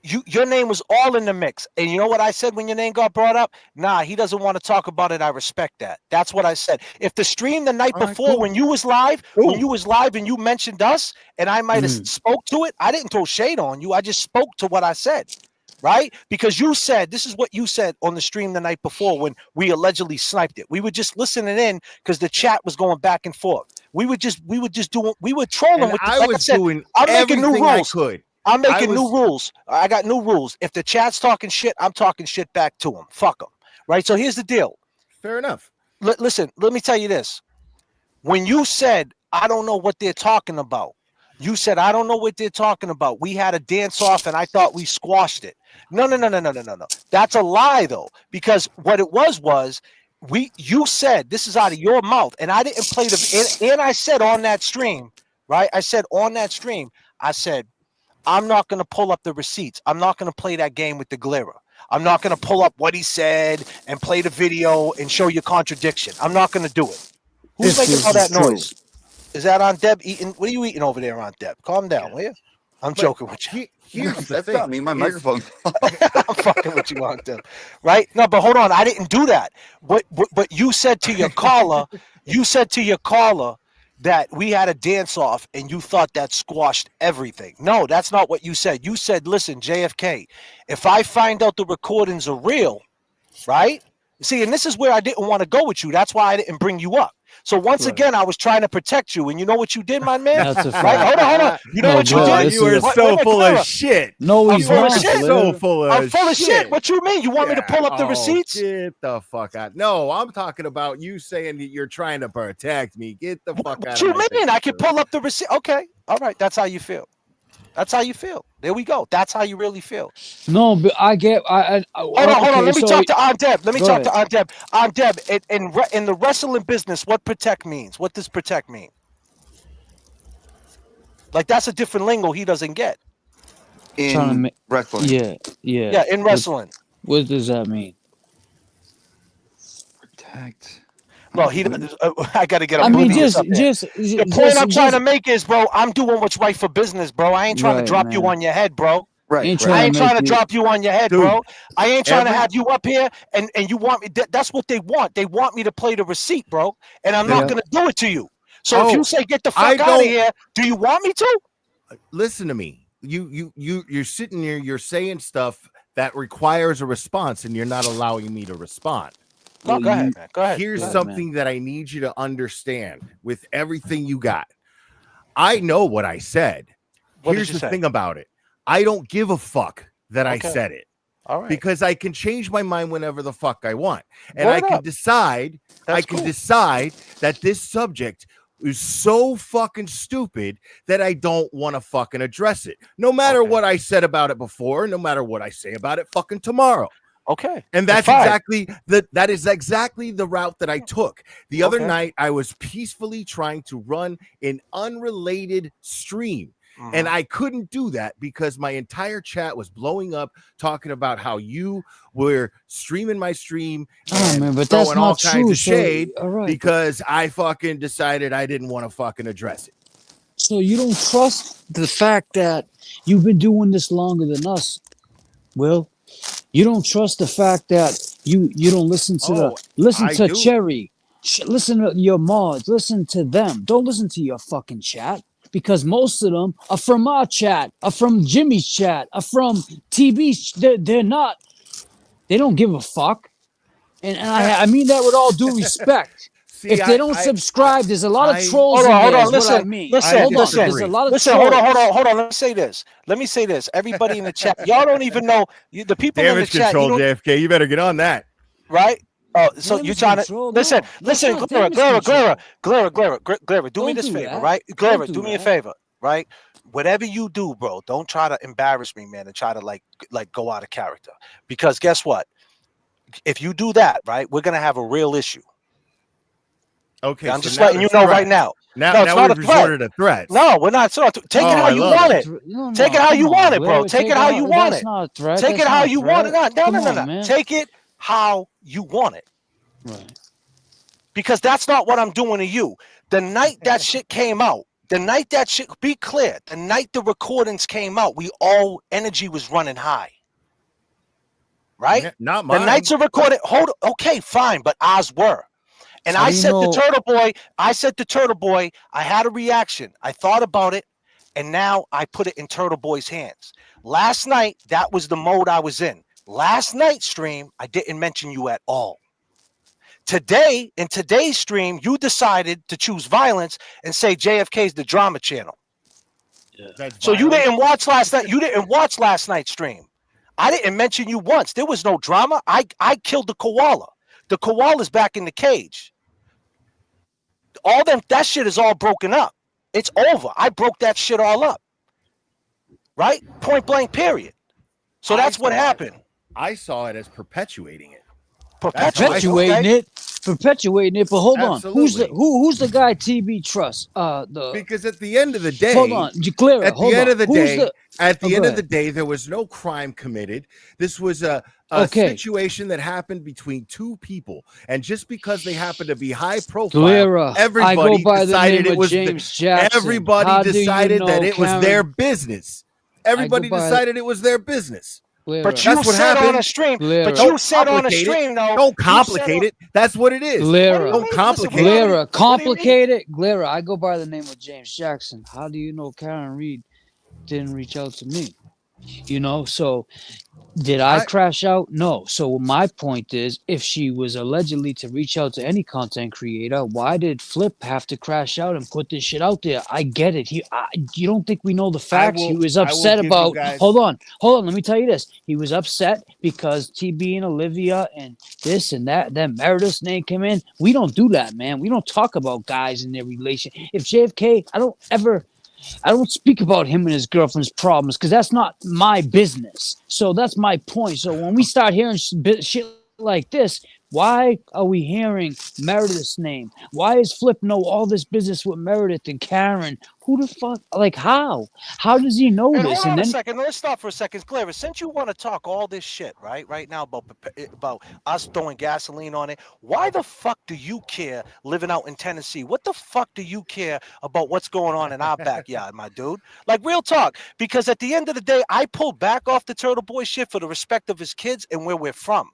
your name was all in the mix? And you know what I said when your name got brought up? Nah, he doesn't want to talk about it. I respect that. That's what I said. If the stream the night before when you was live, and you mentioned us, and I might have spoke to it, I didn't throw shade on you. I just spoke to what I said. Right? Because you said, this is what you said on the stream the night before when we allegedly sniped it. We were just listening in because the chat was going back and forth. We were trolling and with I was doing I'm making new rules. I could. I'm making new rules. I got new rules. If the chat's talking shit, I'm talking shit back to them. Fuck them. Right? So here's the deal. Fair enough. Listen, let me tell you this. When you said, I don't know what they're talking about, you said, I don't know what they're talking about. We had a dance off and I thought we squashed it. No. That's a lie, though, because what it was you said, this is out of your mouth, and I didn't play and I said on that stream, right? I said, I'm not going to pull up the receipts. I'm not going to play that game with the Glara. I'm not going to pull up what he said and play the video and show you contradiction. I'm not going to do it. Who's making all that noise? Is that on Deb eating? What are you eating over there on Deb? Calm down, will you? I'm joking with you. Here's the That's thing. not me. My microphone. I'm fucking with you on Deb, right? No, but hold on. I didn't do that. But you said to your caller, that we had a dance off and you thought that squashed everything. No, that's not what you said. You said, listen, JFK, if I find out the recordings are real, right? See, and this is where I didn't want to go with you. That's why I didn't bring you up. So once again, I was trying to protect you, and you know what you did, my man? That's a fact. Right? Hold on. You know what you did? You are so full of shit. No, he's not. So full of I'm full of shit. What you mean? You want me to pull up the receipts? Get the fuck out. No, I'm talking about you saying that you're trying to protect me. Get the fuck out. What you mean? I can pull up the receipt. Okay. All right. That's how you feel. That's how you feel. There we go. That's how you really feel. No, but I get. Hold on. Let me talk to Aunt Deb. Aunt Deb, in the wrestling business, what protect means? What does protect mean? Like, that's a different lingo he doesn't get. In wrestling. Yeah. Yeah, in wrestling. What does that mean? Protect. Well, I got to get. I mean, just the point I'm trying to make is, bro, I'm doing what's right for business, bro. I ain't trying to drop you on your head, bro. Right. I ain't trying to drop you on your head, bro. I ain't trying to have you up here and you want me. That's what they want. They want me to play the receipt, bro. And I'm not going to do it to you. So if you say get the fuck out of here, do you want me to? Listen to me. You're sitting here. You're saying stuff that requires a response, and you're not allowing me to respond. No, go ahead, man. Go ahead. Here's something that I need you to understand with everything you got. I know what I said. What Here's did you the say? thing about it. I don't give a fuck that I Okay. said it. All right. Because I can change my mind whenever the fuck I want. And Word I can up. decide, That's cool. decide that this subject is so fucking stupid that I don't want to fucking address it. No matter what I said about it before, no matter what I say about it fucking tomorrow. Okay. And that's exactly that is exactly the route that I took. The other night I was peacefully trying to run an unrelated stream. And I couldn't do that because my entire chat was blowing up talking about how you were streaming my stream and man, but that's throwing all not kinds true. of shade So, all right, because I fucking decided I didn't want to fucking address it. So you don't trust the fact that you've been doing this longer than us, Will? You don't trust the fact that you don't listen to I do. Cherry, listen to your mods, listen to them. Don't listen to your fucking chat. Because most of them are from our chat, are from Jimmy's chat, are from TB's. They're not. They don't give a fuck. And I mean that with all due respect. If they don't subscribe, there's a lot of trolls in there. Hold on, listen, listen. There's a lot of listen, trolls. hold on. Let me say this. Everybody in the chat, y'all don't even know the people in the Damage chat. control, JFK. You better get on that. Right? Oh, so you trying to listen, Glara, do me this favor, right? Glara, do me a favor, right? Whatever you do, bro, don't try to embarrass me, man, and try to like go out of character. Because guess what? If you do that, right, we're gonna have a real issue. Okay, I'm just letting you know right now. Now we've resorted to threats. No, we're not. So take it how you want it. Take it how you want it, bro. Take it how you want it. Take it how you want it. No. Take it how you want it. Right. Because that's not what I'm doing to you. The night that shit came out, be clear, the night the recordings came out, energy was running high. Right? Not mine. The nights are recorded. Okay, fine, but ours were. And I said to Turtle Boy, I had a reaction. I thought about it, and now I put it in Turtle Boy's hands. Last night, that was the mode I was in. Last night's stream, I didn't mention you at all. Today, in today's stream, you decided to choose violence and say JFK's the drama channel. Yeah. So you didn't watch last night. You didn't watch last night's stream. I didn't mention you once. There was no drama. I killed the koala. The koala's back in the cage. That shit is all broken up. It's over. I broke that shit all up. Right? Point blank, period. So that's what happened. I saw it as perpetuating it. Perpetuating it. But hold on. Who's the guy TB trusts? Because at the end of the day, hold on, Clara, at the end of the day, there was no crime committed. This was a situation that happened between two people, and just because they happen to be high profile, Clara, everybody decided it was everybody decided that it was their business. Everybody decided it was their business. But you said on a stream. But you said on a stream, though. Don't complicate it. That's what it is. Don't complicate it. Complicate it. Clara, I go by the name of James Jackson. How do you know Karen Reed didn't reach out to me? So did I crash out? No. So my point is, if she was allegedly to reach out to any content creator, why did Flip have to crash out and put this shit out there? I get it. You don't think we know the facts? He was upset about. Hold on. Let me tell you this. He was upset because TB and Olivia and this and that. Then Meredith's name came in. We don't do that, man. We don't talk about guys in their relation. If JFK, I don't speak about him and his girlfriend's problems because that's not my business. So that's my point. So when we start hearing shit like this, why are we hearing Meredith's name? Why does Flip know all this business with Meredith and Karen? Who the fuck? Like, how? How does he know this? Hold on a second. Let's stop for a second. Clara, since you want to talk all this shit, right now about us throwing gasoline on it, why the fuck do you care living out in Tennessee? What the fuck do you care about what's going on in our backyard, my dude? Like, real talk. Because at the end of the day, I pulled back off the Turtle Boy shit for the respect of his kids and where we're from.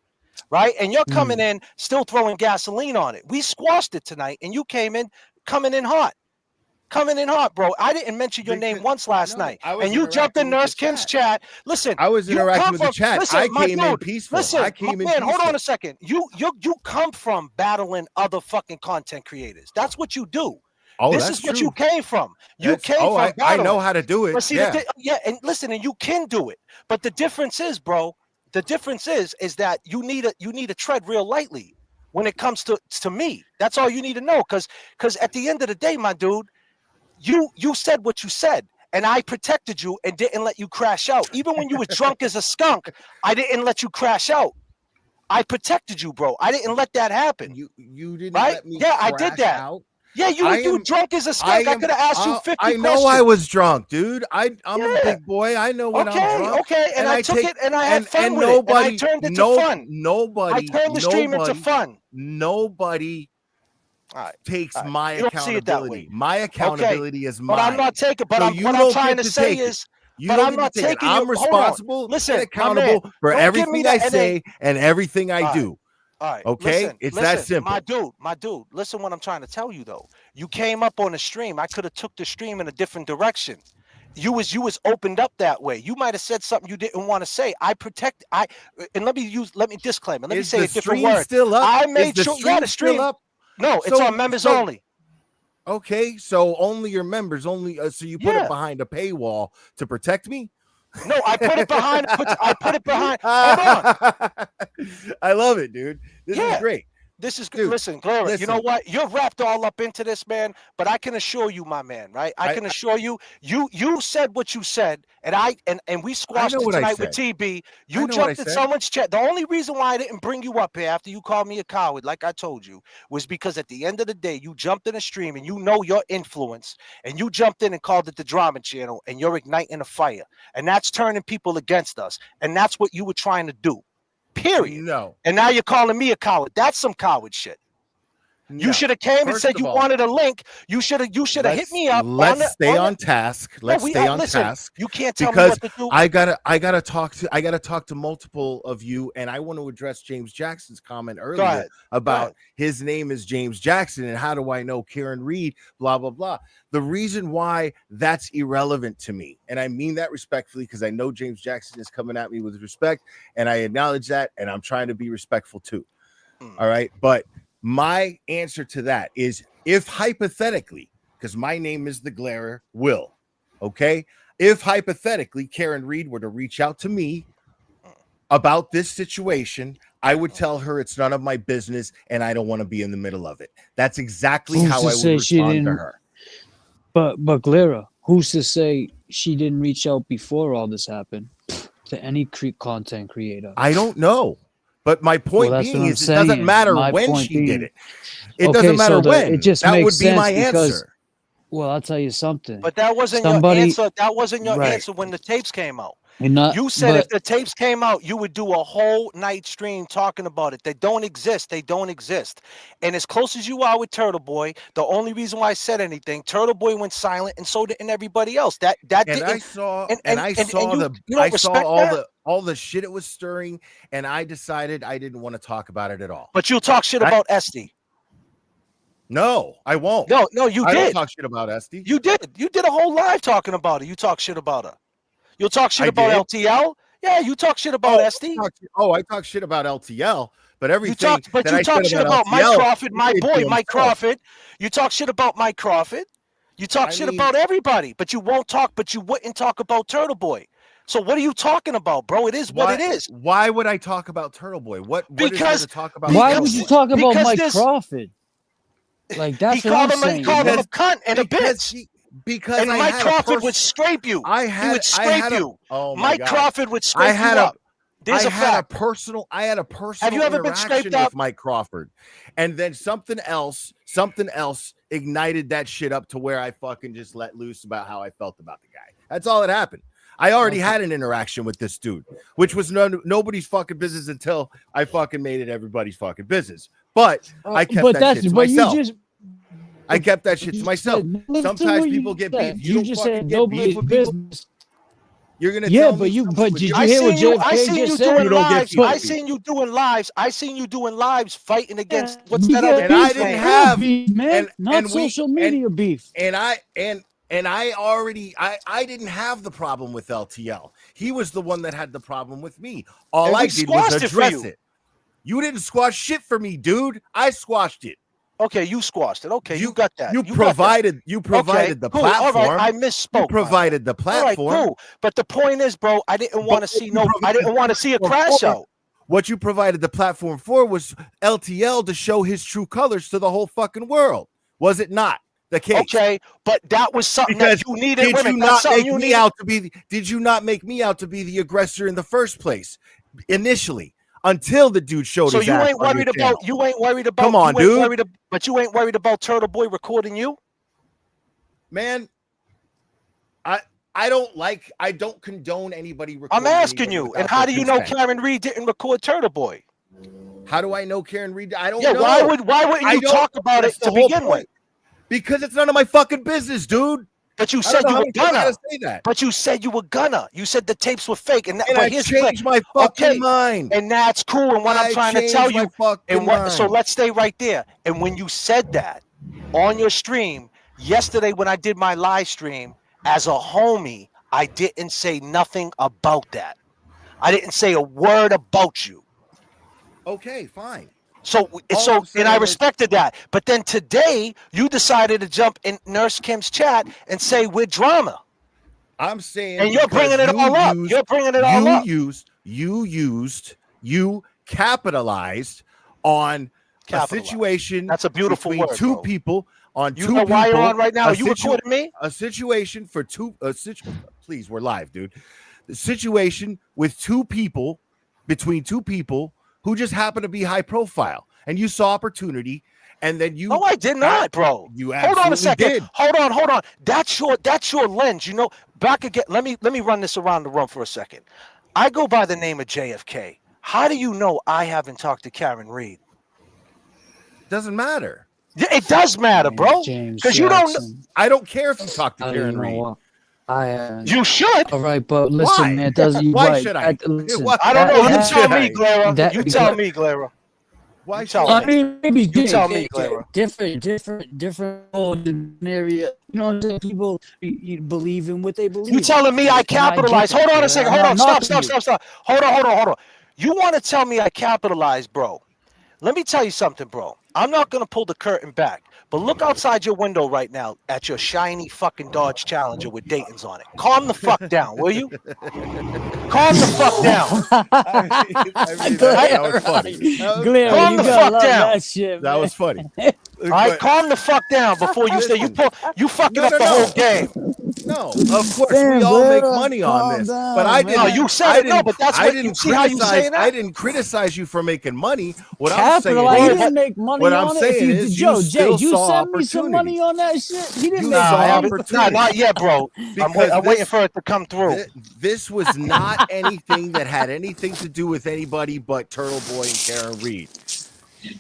Right? And you're coming in still throwing gasoline on it. We squashed it tonight, and you coming in hot, bro. I didn't mention your name once last night, and you jumped in Nurse Kim's chat. Listen, I was interacting with the chat. I came in peaceful. Listen, I came in peaceful. Hold on a second. You come from battling other fucking content creators. That's what you do. Oh, this that's is what true. you came from. You That's- came oh, from I battling. know how to do it. But see, Yeah. and listen, and you can do it. But the difference is, bro, the difference is that you need to tread real lightly when it comes to me. That's all you need to know. Because at the end of the day, my dude, you said what you said. And I protected you and didn't let you crash out. Even when you was drunk as a skunk, I didn't let you crash out. I protected you, bro. I didn't let that happen. You didn't right? let me Yeah, I crash did that. out. Yeah, you were drunk as a skunk. I could have asked you 50 I know questions. I was drunk, dude. I'm a big boy. I know when I'm drunk. Okay, and I took it and I had fun with nobody, it. And I turned it to fun. Nobody, I turned the stream into fun. Nobody takes my You don't see it that way. accountability. My accountability is mine. But I'm not taking. But So what I'm trying to say is, but I'm not taking. I'm responsible Listen, and accountable for everything I say and everything I do. All right. Okay, it's that simple. My dude. Listen, what I'm trying to tell you though. You came up on the stream. I could have took the stream in a different direction. You was opened up that way. You might have said something you didn't want to say. And let me disclaimer. Let me say a different word. Still up? I made sure. Yeah, the stream stream. up. No, it's on members only. Okay, so only your members only. So you put it behind a paywall to protect me. No, I put it behind. I put it behind. Hold on. I love it, dude. This is great. This is good. Listen, Glara, you know what? You're wrapped all up into this, man. But I can assure you, my man, right? I can assure you, you said what you said, and we squashed it tonight with TB. You jumped in someone's chat. The only reason why I didn't bring you up here after you called me a coward, like I told you, was because at the end of the day, you jumped in a stream and you know your influence, and you jumped in and called it the drama channel, and you're igniting a fire, and that's turning people against us, and that's what you were trying to do. Period. No. And now you're calling me a coward. That's some coward shit. You should have came and said you wanted a link. You should have hit me up. Let's stay on task. Let's stay on task. You can't tell me what to do. I gotta talk to multiple of you, and I want to address James Jackson's comment earlier about his name is James Jackson, and how do I know Karen Reed? Blah blah blah. The reason why that's irrelevant to me, and I mean that respectfully, because I know James Jackson is coming at me with respect, and I acknowledge that, and I'm trying to be respectful too. All right, but my answer to that is, if hypothetically, because my name is the Glara Will, okay? If hypothetically Karen Reed were to reach out to me about this situation, I would tell her it's none of my business and I don't want to be in the middle of it. That's exactly how I would respond to her. But Glara, who's to say she didn't reach out before all this happened to any content creator? I don't know. But my point being is, it doesn't matter when she did it. It doesn't matter when. It just that would makes be my sense answer. Well, I'll tell you something. But that wasn't your answer. That wasn't your answer when the tapes came out. You said if the tapes came out, you would do a whole night stream talking about it. They don't exist. They don't exist. And as close as you are with Turtle Boy, the only reason why I said anything, Turtle Boy went silent, and so did everybody else. I saw all the shit it was stirring, and I decided I didn't want to talk about it at all. But you'll talk shit about Esty. No, I won't. No, you did. I don't talk shit about Esty. You did. You did a whole live talking about it. You talk shit about her. You'll talk shit about LTL. Yeah, you talk shit about Esty. I talk shit about LTL, but everything. You talk shit about Mike Crawford, my boy, Mike Crawford. You talk shit about Mike Crawford. You talk shit about everybody, but you won't talk. But you wouldn't talk about Turtle Boy. So what are you talking about, bro? It is what it is. Why would I talk about Turtle Boy? What is there to talk about? Why would you talk about Mike Crawford? Like that's he called him a cunt and a bitch. Because Mike Crawford would scrape you. He would scrape you. Mike Crawford would scrape you up. I had a personal Have you ever been scraped up with Mike Crawford, and then something else ignited that shit up to where I fucking just let loose about how I felt about the guy. That's all that happened. I already had an interaction with this dude, which was nobody's fucking business until I fucking made it everybody's fucking business. But I kept that shit to myself. I kept that shit to myself. Sometimes people get beef. You just said nobody's business. You're gonna but did you hear what JFK just said? I seen you doing lives. I seen you doing lives fighting against what's that other and I didn't have beef, man. Not social media beef. And I didn't have the problem with LTL. He was the one that had the problem with me. All I did was address it. You didn't squash shit for me, dude. I squashed it. Okay, you squashed it. Okay, you got that. You got provided that. the platform. All right, I misspoke. You provided the platform. All right, cool. But the point is, bro, I didn't want to see a crash out. What you provided the platform for was LTL to show his true colors to the whole fucking world. Was it not the case? Okay, but that was something that you needed. Did you not make me out to be? Did you not make me out to be the aggressor in the first place initially? Until the dude showed his ass. So you ain't worried about. You ain't worried about. Come on, dude. But you ain't worried about Turtle Boy recording you, man. I don't condone anybody recording. I'm asking you, and how do you know Karen Reed didn't record Turtle Boy? How do I know Karen Reed? I don't know. Why wouldn't you talk about it to begin with? Because it's none of my fucking business, dude. But you said you were gonna. But you said you were gonna. You said the tapes were fake, and I changed my fucking mind. And that's cool. And what I'm trying to tell you, so let's stay right there. And when you said that on your stream yesterday, when I did my live stream, as a homie, I didn't say nothing about that. I didn't say a word about you. Okay, fine. So and I respected that. But then today you decided to jump in Nurse Kim's chat and say we're drama. I'm saying, and you're bringing it all up. You're bringing it all up. You capitalized on a situation. That's a beautiful between word, two bro. people on You two know people. why you're on right now? You recording me? A situation for two. Please, we're live, dude. The situation with two people, between two people who just happen to be high profile, and you saw opportunity, and then you. No, I did not, bro. You hold on a second. Did. Hold on. That's your lens. You know, back again. Let me run this around the room for a second. I go by the name of JFK. How do you know I haven't talked to Karen Reed? Doesn't matter. It does matter, bro. Because you don't. I don't care if you talk to Karen Reed. You should. All right, but listen, Why? man. Doesn't Why right, should I? Listen, I don't know. You tell me, Glara. You tell me, Glara. Why should I mean, maybe you tell me, Glara. Different area. You know what I'm saying? People believe in what they believe. You telling me I capitalized? Hold on a second. Hold on. Stop. Hold on. You want to tell me I capitalized, bro? Let me tell you something, bro. I'm not going to pull the curtain back, but look outside your window right now at your shiny fucking Dodge Challenger with Dayton's on it. Calm the fuck down, will you? Calm the fuck down. That was funny. Calm the fuck down. That shit, that was funny. All right, calm the fuck down before you say you fucking up the whole game. No, of course we all make money on this, but I didn't. No, you said it. No, but that's what you see how you saying that. I didn't criticize you for making money. What Capitalize. I'm saying He didn't make money what on I'm it. saying If is, Joe, you Jay, still you saw send me some money on that shit. He didn't You make saw money. opportunity. Not yet, bro. I'm waiting for it to come through. This was not anything that had anything to do with anybody but Turtle Boy and Karen Reed.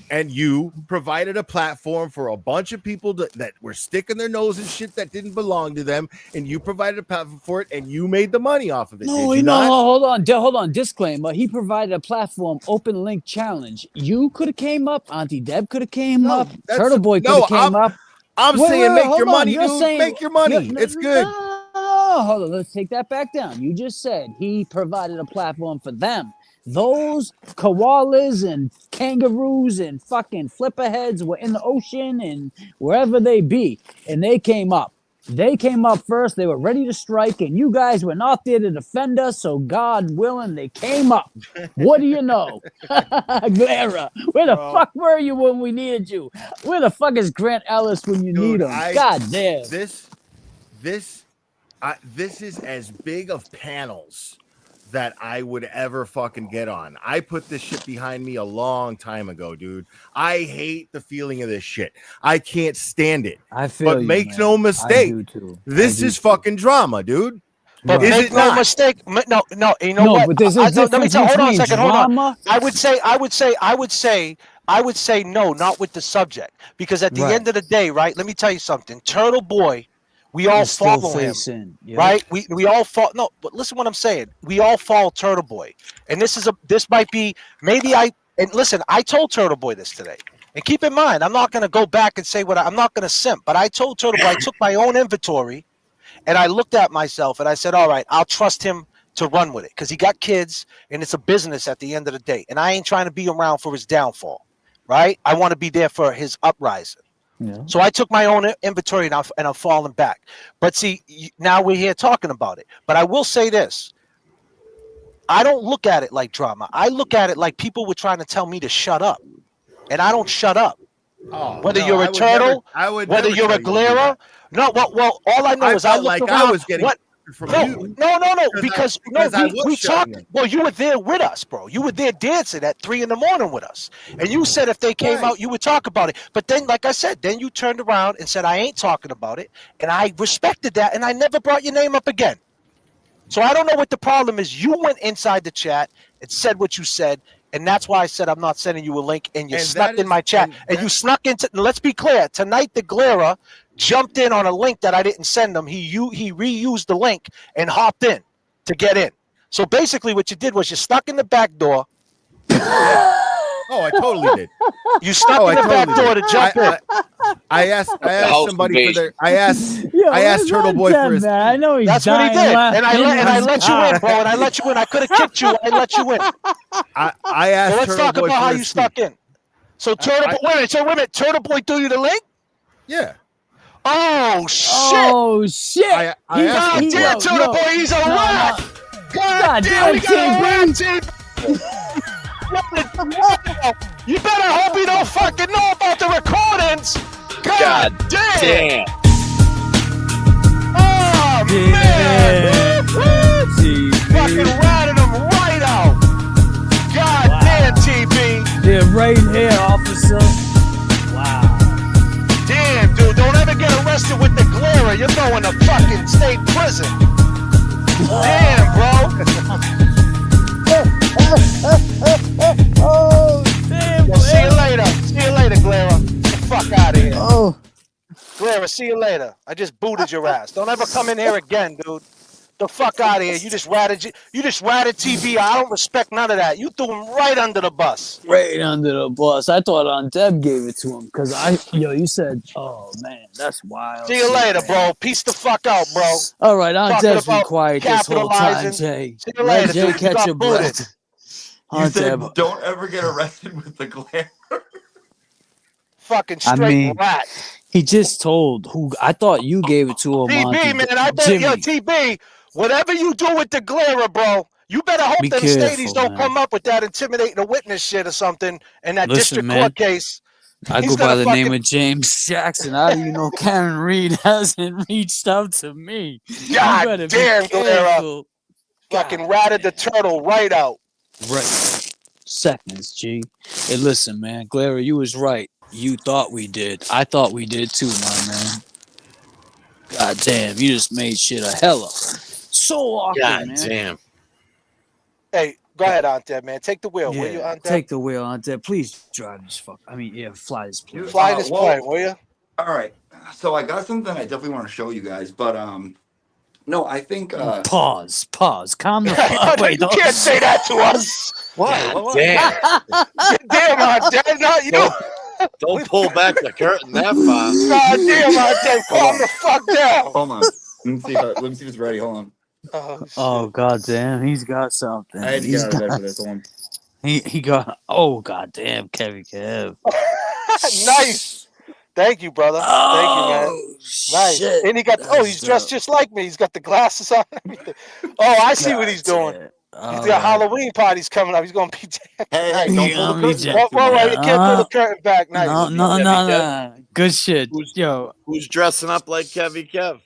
And you provided a platform for a bunch of people that were sticking their nose in shit that didn't belong to them, and you provided a platform for it, and you made the money off of it. No, did you not? hold on. Disclaimer: he provided a platform, open link challenge. You could have came up. Auntie Deb could have came up. Turtle Boy could have came up. I'm saying make your money, dude. Saying, make your money. It's good. No, hold on. Let's take that back down. You just said he provided a platform for them. Those koalas and kangaroos and fucking flipperheads were in the ocean and wherever they be, and they came up. They came up first. They were ready to strike, and you guys were not there to defend us. So God willing, they came up. What do you know, Glara? Where the fuck were you when we needed you? Where the fuck is Grant Ellis when you need him? God damn. This is as big of panels that I would ever fucking get on. I put this shit behind me a long time ago, dude. I hate the feeling of this shit. I can't stand it. I feel but you, make man. no mistake. I do too. This is fucking drama, dude. But is make it no not? mistake. No. You know what? But there's a let me difference tell. Hold on a between second. Hold on. drama. I would say no, not with the subject, because at the end of the day, right? Let me tell you something. Turtle Boy. We all follow him, right? We all follow. No, but listen, what I'm saying. We all follow Turtle Boy, and this might be maybe and listen. I told Turtle Boy this today, and keep in mind, I'm not going to go back and say I'm not going to simp, but I told Turtle Boy I took my own inventory, and I looked at myself and I said, all right, I'll trust him to run with it because he got kids and it's a business at the end of the day, and I ain't trying to be around for his downfall. right? I want to be there for his uprising. Yeah. So I took my own inventory and I'm falling back. But see, now we're here talking about it. But I will say this. I don't look at it like drama. I look at it like people were trying to tell me to shut up. And I don't shut up. Oh, whether no, you're a I would turtle, whether never you're a tell you to do glara. that. No, well, all I know is I felt looked like around. I was getting from you. No, because I was we shutting talked. up. Well, you were there with us, bro. You were there dancing at 3 a.m. with us, and you said if they came out, you would talk about it. But then, like I said, then you turned around and said I ain't talking about it, and I respected that, and I never brought your name up again. So I don't know what the problem is. You went inside the chat and said what you said, and that's why I said I'm not sending you a link, and you snuck in my chat. And you snuck into, let's be clear, tonight the Glara jumped in on a link that I didn't send him. He reused the link and hopped in to get in. So basically what you did was you stuck in the back door. Oh, I totally did. You stuck in the back door to jump in. I asked somebody for their. I asked where's Turtle my Boy dad, for his. man? I know he's That's what he dying did, laughing and I let you in, bro. And I let you in. I could have kicked you. I let you in. I asked. So let's Turtle talk Boy about for how his you stuck in. So Turtle Boy, wait a minute. Turtle Boy threw you the link? Yeah. Oh shit! Oh shit! I asked him for Goddamn, it. Turtle Boy, he's a rat! God damn, we got a rat team! You better hope he don't fucking know about the recordings! God damn! Oh man! Fucking ratted him right out! God damn, TB! Yeah, right here, officer. Wow. Damn, dude, don't ever get arrested with the Glara. You're going to fucking state prison. Damn, bro. Oh, damn. Well, see you later. See you later, Glara. Get the fuck out of here. Oh. Glara, see you later. I just booted your ass. Don't ever come in here again, dude. The fuck out of here. You just ratted TB. I don't respect none of that. You threw him right under the bus. Right under the bus. I thought Aunt Deb gave it to him because you said, oh man, that's wild. See you later, bro. Peace the fuck out, bro. All right, Aunt Talking Deb's been about quiet this whole time, capitalizing. Jay. See you Let later, Jay dude. You catch got your booted. breath. You Aunt said Deb. don't ever get arrested with the glare. Fucking straight rat. He just told who I thought you gave it to him. TB, man, I bet, yo, TB, whatever you do with the Glara, bro, you better hope Be them careful, stadies don't man. come up with that intimidating a witness shit or something in that district man, court case. I He's go by gonna the fucking, name of James Jackson. How do you know Karen Reed hasn't reached out to me? God you better damn, be Glara. careful. Fucking ratted the turtle right out. Right. Seconds, G. Hey, listen, man. Glara, you was right. You thought we did. I thought we did too, my man. God damn, you just made shit a hella. So awkward, God man. damn. Hey, go ahead, Aunt Deb, man. Take the wheel, will you, Yeah, Aunt Deb? take the wheel, Aunt Deb. Please drive this fly this plane. Fly this plane, will you? All right. So I got something I definitely want to show you guys, but no, I think Pause. Calm the fuck. Wait, you can't say that to us. Why? Damn. Damn, Aunt Deb, not you. Don't pull back the curtain that far. God damn, Aunt Deb, calm the fuck down. Hold on. Let me see if it's ready. Hold on. Oh god damn, he's got something. I had to get out of bed for this one. He got god damn, Kevin Kev. Nice. Thank you, brother. Thank you, man. Nice. Shit. And he got he's dressed just like me. He's got the glasses on and everything. Oh, I see what he's doing. He's got Halloween parties coming up. He's gonna be Hey, don't pull the curtain back. Well, you can't pull the curtain back. Nice. No. Good shit. Who's dressing up like Kevy Kev?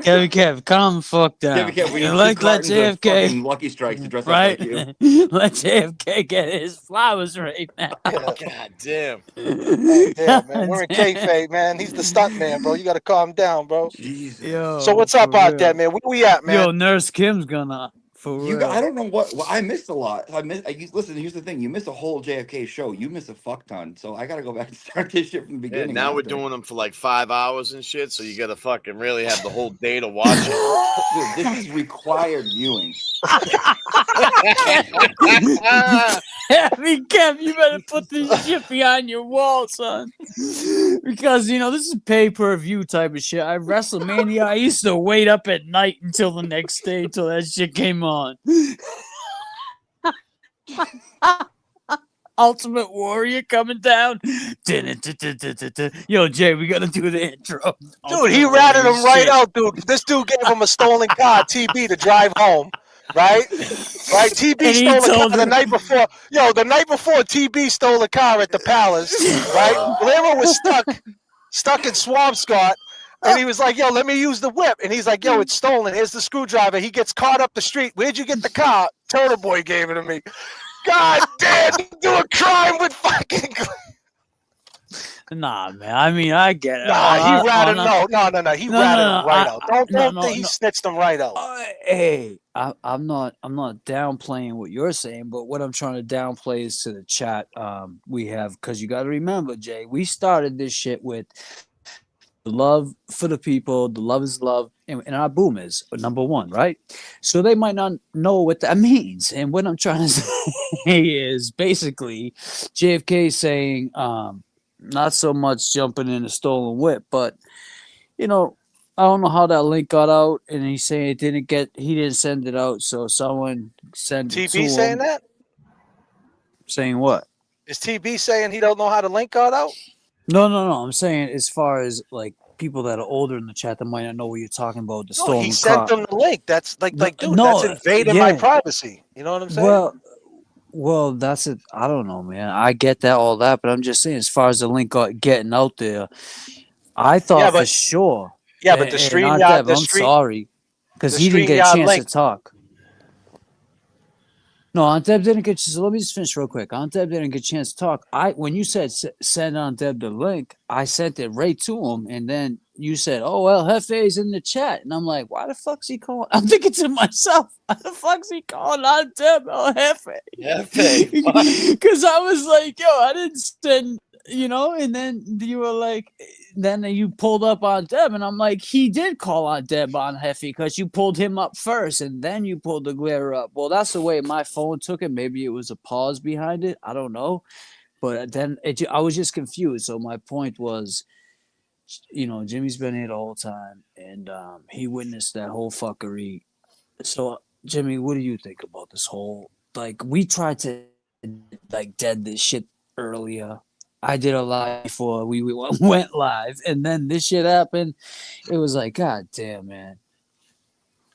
Kevin Kev, calm the fuck down. Kevin Kev, we let JFK Lucky Strikes to dress right? up like you. Let JFK get his flowers right now. God damn. Damn, man. We're in kayfabe, man. He's the stunt man, bro. You gotta calm down, bro. Jesus. Yo, so what's up out there, man? Where we at, man? Yo, Nurse Kim's gonna I don't know what. Well, I missed a lot. Listen. Here's the thing. You missed a whole JFK show. You missed a fuck ton. So I gotta go back and start this shit from the beginning. Yeah, now we're doing them for like 5 hours and shit. So you gotta fucking really have the whole day to watch it. Dude, this is required viewing. Kev, you better put this shit behind your wall, son. Because this is pay-per-view type of shit. WrestleMania, I used to wait up at night until the next day until that shit came on. Ultimate Warrior coming down. Yo, Jay, we gotta do the intro. Dude, he ratted him right out, dude. This dude gave him a stolen car, TB, to drive home, right? Right? TB stole a car the night before. Yo, the night before, TB stole a car at the Palace, right? Glera was stuck in Swampscott. And he was like, yo, let me use the whip. And he's like, yo, it's stolen. Here's the screwdriver. He gets caught up the street. Where'd you get the car? Turtle Boy gave it to me. God damn, do a crime with fucking... Nah, man. I mean, I get it. Nah, he ratted no. He ratted him right out. Don't think he snitched him right out. Hey, I'm not downplaying what you're saying, but what I'm trying to downplay is to the chat we have, because you got to remember, Jay, we started this shit with the love for the people, the love is love, and our boom is number one, right? So they might not know what that means. And what I'm trying to say is basically JFK saying, not so much jumping in a stolen whip, but I don't know how that link got out, and he's saying he didn't send it out, so someone sent it to him. TB saying that? Saying what? Is TB saying he don't know how the link got out? No. I'm saying as far as like people that are older in the chat that might not know what you're talking about. The stolen he sent them the link. That's dude, that's invading my privacy. You know what I'm saying? Well, that's it. I don't know, man. I get that, all that, but I'm just saying, as far as the link getting out there, I thought for sure. Yeah, but the StreamYard, I'm sorry, because he didn't get a chance to talk. No, Aunt-Deb didn't get. So let me just finish real quick. Aunt-Deb didn't get a chance to talk. When you said send Aunt-Deb the link, I sent it right to him, and then you said, "Oh well, Hefe's in the chat," and I'm like, "Why the fuck's he calling?" I'm thinking to myself, "Why the fuck's he calling Aunt-Deb Hefe?" Because I was like, "Yo, I didn't send." And then you were like, then you pulled up on Deb, and I'm like, he did call on Deb on Hefe because you pulled him up first, and then you pulled the glare up. Well, that's the way my phone took it. Maybe it was a pause behind it. I don't know. But then I was just confused. So my point was, Jimmy's been here the whole time, and he witnessed that whole fuckery. So, Jimmy, what do you think about this whole, we tried to, dead this shit earlier. I did a live before we went live, and then this shit happened. It was like, God damn, man.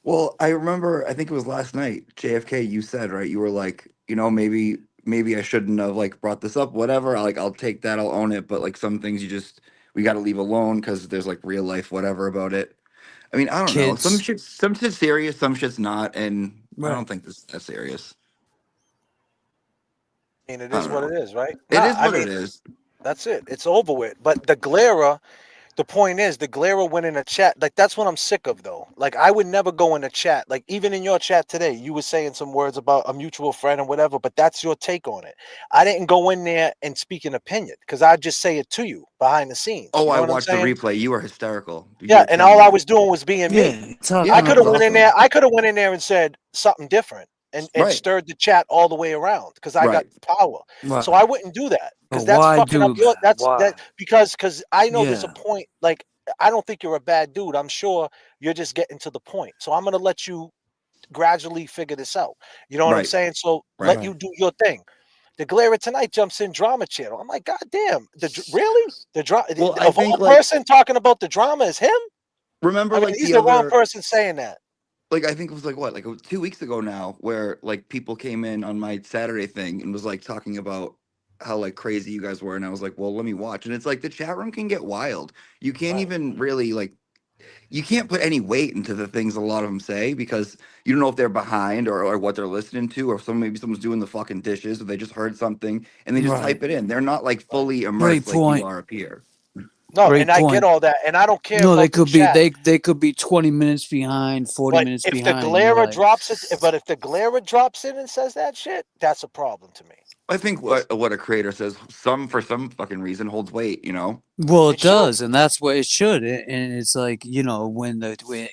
Well, I remember, I think it was last night, JFK, you said, right? You were like, maybe I shouldn't have brought this up, whatever. I'll take that, I'll own it. But some things we got to leave alone because there's real life, whatever about it. I mean, I don't know. Some shit's serious, some shit's not. And I don't think this is that serious. I mean, it is what it is, right? It is what it is. That's it. It's over with. But the glare, the point is, the glare went in a chat. That's what I'm sick of, though. I would never go in a chat. Even in your chat today, you were saying some words about a mutual friend and whatever, but that's your take on it. I didn't go in there and speak an opinion because I'd just say it to you behind the scenes. Oh, I watched the replay. You were hysterical. And all I was doing was being me. I could have went in there. I could have went in there and said something different. And stirred the chat all the way around because I got power. Right. So I wouldn't do that because that's fucking up your. Because I know there's a point. I don't think you're a bad dude. I'm sure you're just getting to the point. So I'm gonna let you gradually figure this out. You know what I'm saying? So let you do your thing. The glare tonight jumps in drama channel. I'm like, God damn, really? The drama of all person talking about the drama is him. Remember, he's the wrong person saying that. I think it was 2 weeks ago now, where people came in on my Saturday thing and was talking about how crazy you guys were, and I was like, well, let me watch. And it's the chat room can get wild. You can't even really you can't put any weight into the things a lot of them say because you don't know if they're behind or what they're listening to, or maybe someone's doing the fucking dishes, or they just heard something and they just type it in. They're not fully immersed like you are up here. No, great and point. I get all that, and I don't care. No, they could be they could be 20 minutes behind, 40 minutes behind. If the glare drops it, but if the glare drops in and says that shit, that's a problem to me. I think what a creator says, for some fucking reason holds weight, Well, it does, and that's what it should. And it's like, you know,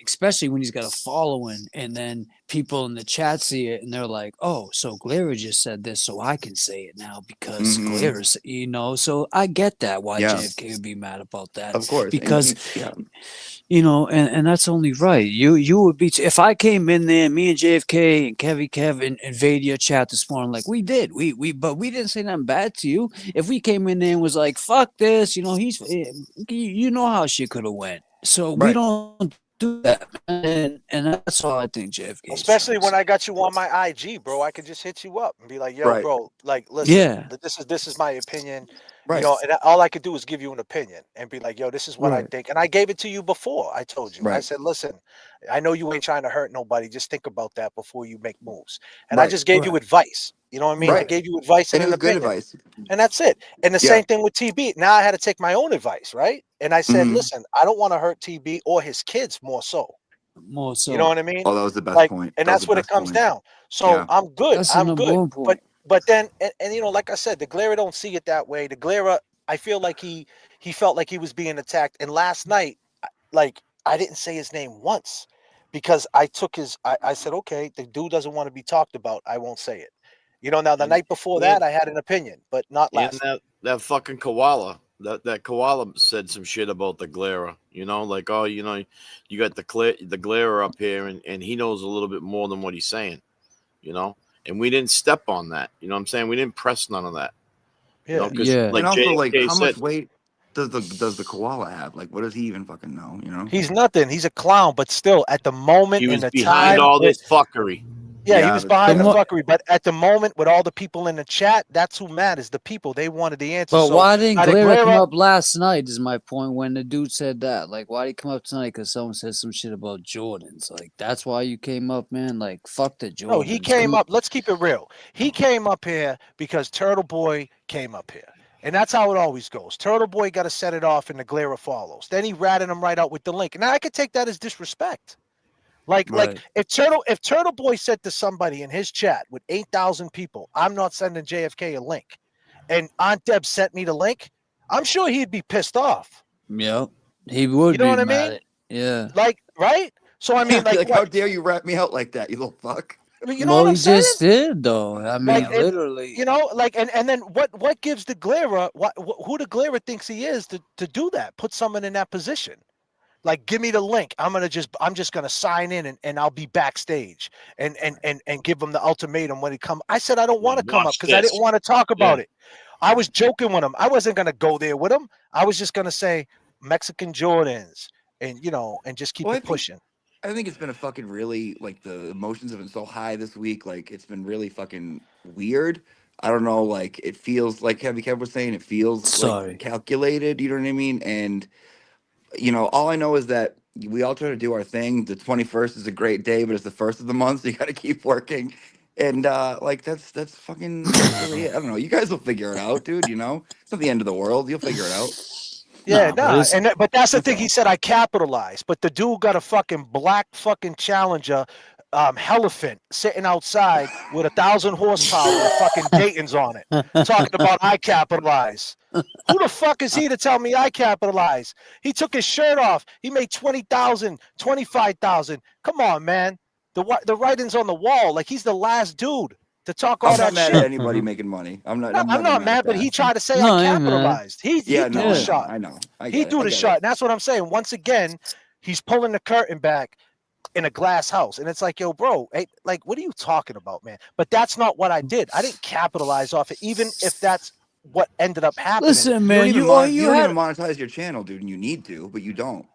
especially when he's got a following, and then people in the chat see it, and they're like, "Oh, so Glara just said this, so I can say it now because Glara's," you know. So I get that why JFK would be mad about that, of course, because you know, and that's only right. You would be if I came in there, me and JFK and Kevin invade your chat this morning like we did. But we didn't say nothing bad to you. If we came in there and was like, "Fuck this," you know, you know how shit could have went. So we don't do that, man. And that's all I think JFK. Especially when I got you on my IG, bro, I could just hit you up and be like, "Yo, bro, like, listen, Yeah. this is my opinion." Right. You know, and all I could do is give you an opinion and be like, "Yo, this is what I think." And I gave it to you before. I told you. I said, "Listen, I know you ain't trying to hurt nobody. Just think about that before you make moves." And I just gave you advice. You know what I mean? I gave you advice and it an was good opinion. advice. And that's it. And the same thing with TB. Now I had to take my own advice, right? And I said, "Listen, I don't want to hurt TB or his kids more so." More so. You know what I mean? Oh, that was the best Like, point. and That was that's the what it best comes point. down. So I'm good. That's the I'm number good. one point. But then, and you know, like I said, the Glara don't see it that way. The Glara, I feel like he felt like he was being attacked. And last night, like, I didn't say his name once because I took I said, okay, the dude doesn't want to be talked about. I won't say it. You know, now the night before that, I had an opinion, but not last. And that fucking koala, that koala said some shit about the Glara. You know, like, oh, you know, you got the Glara up here, and he knows a little bit more than what he's saying. You know, and we didn't step on that. You know what I'm saying? We didn't press none of that. Yeah. You know, 'cause like and also, like, JFK how said, much weight does the koala have? Like, what does he even fucking know? You know, He's nothing. He's a clown, but still, at the moment he in was the behind time, all this fuckery. yeah, he was behind the mo- fuckery. But at the moment, with all the people in the chat, that's who matters. The people, they wanted the answer. But So why didn't now the Glara come Glara, up last night? Is my point. When the dude said that, like, why did he come up tonight? Because someone said some shit about Jordans. Like, that's why you came up, man. Like, fuck the Jordans. no, he came up. Let's keep it real. He came up here because Turtle Boy came up here. And that's how it always goes. Turtle Boy got to set it off and the Glara follows. Then he ratted him right out with the link. Now I could take that as disrespect. Like if Turtle Boy said to somebody in his chat with 8,000 people, "I'm not sending JFK a link," and Aunt Deb sent me the link, I'm sure he'd be pissed off. Yep, he would. You know be what I mad mean? at- Yeah. Like, right? So I mean, like, how dare you rat me out like that, you little fuck? You know what I'm he saying? just did though. I mean, Like, literally. you know, like, and then what gives the Glara who the Glara thinks he is to do that? Put someone in that position. Like, give me the link. I'm just gonna sign in and I'll be backstage and give him the ultimatum when he come. I said I don't want to come up because I didn't want to talk about it. I was joking with him. I wasn't gonna go there with him. I was just gonna say Mexican Jordans and and just keep it pushing. I think it's been a fucking really, like, the emotions have been so high this week. Like, it's been really fucking weird. I don't know. Like, it feels like Kev was saying, it feels like calculated. You know what I mean? And you know, all I know is that we all try to do our thing. The 21st is a great day, but it's the first of the month, so you got to keep working. And like that's really it. I don't know. You guys will figure it out, dude. You know, it's not the end of the world. You'll figure it out. Yeah, but that's the thing. He said I capitalized, but the dude got a fucking black fucking Challenger, elephant sitting outside with 1,000 horsepower and fucking Dayton's on it, talking about I capitalize. Who the fuck is he to tell me I capitalize? He took his shirt off. He made 20,000, 25,000. Come on, man. The writing's on the wall. Like, he's the last dude to talk all I'm that not mad shit. at anybody making money. I'm not. I'm not mad, but he tried to say I capitalized. He threw the shot. I know. He threw the shot. And that's what I'm saying. Once again, he's pulling the curtain back in a glass house. And it's like, yo, bro, hey, like, what are you talking about, man? But that's not what I did. I didn't capitalize off it, even if that's what ended up happening. Listen, man, you don't even monetize your channel, dude, and you need to, but you don't.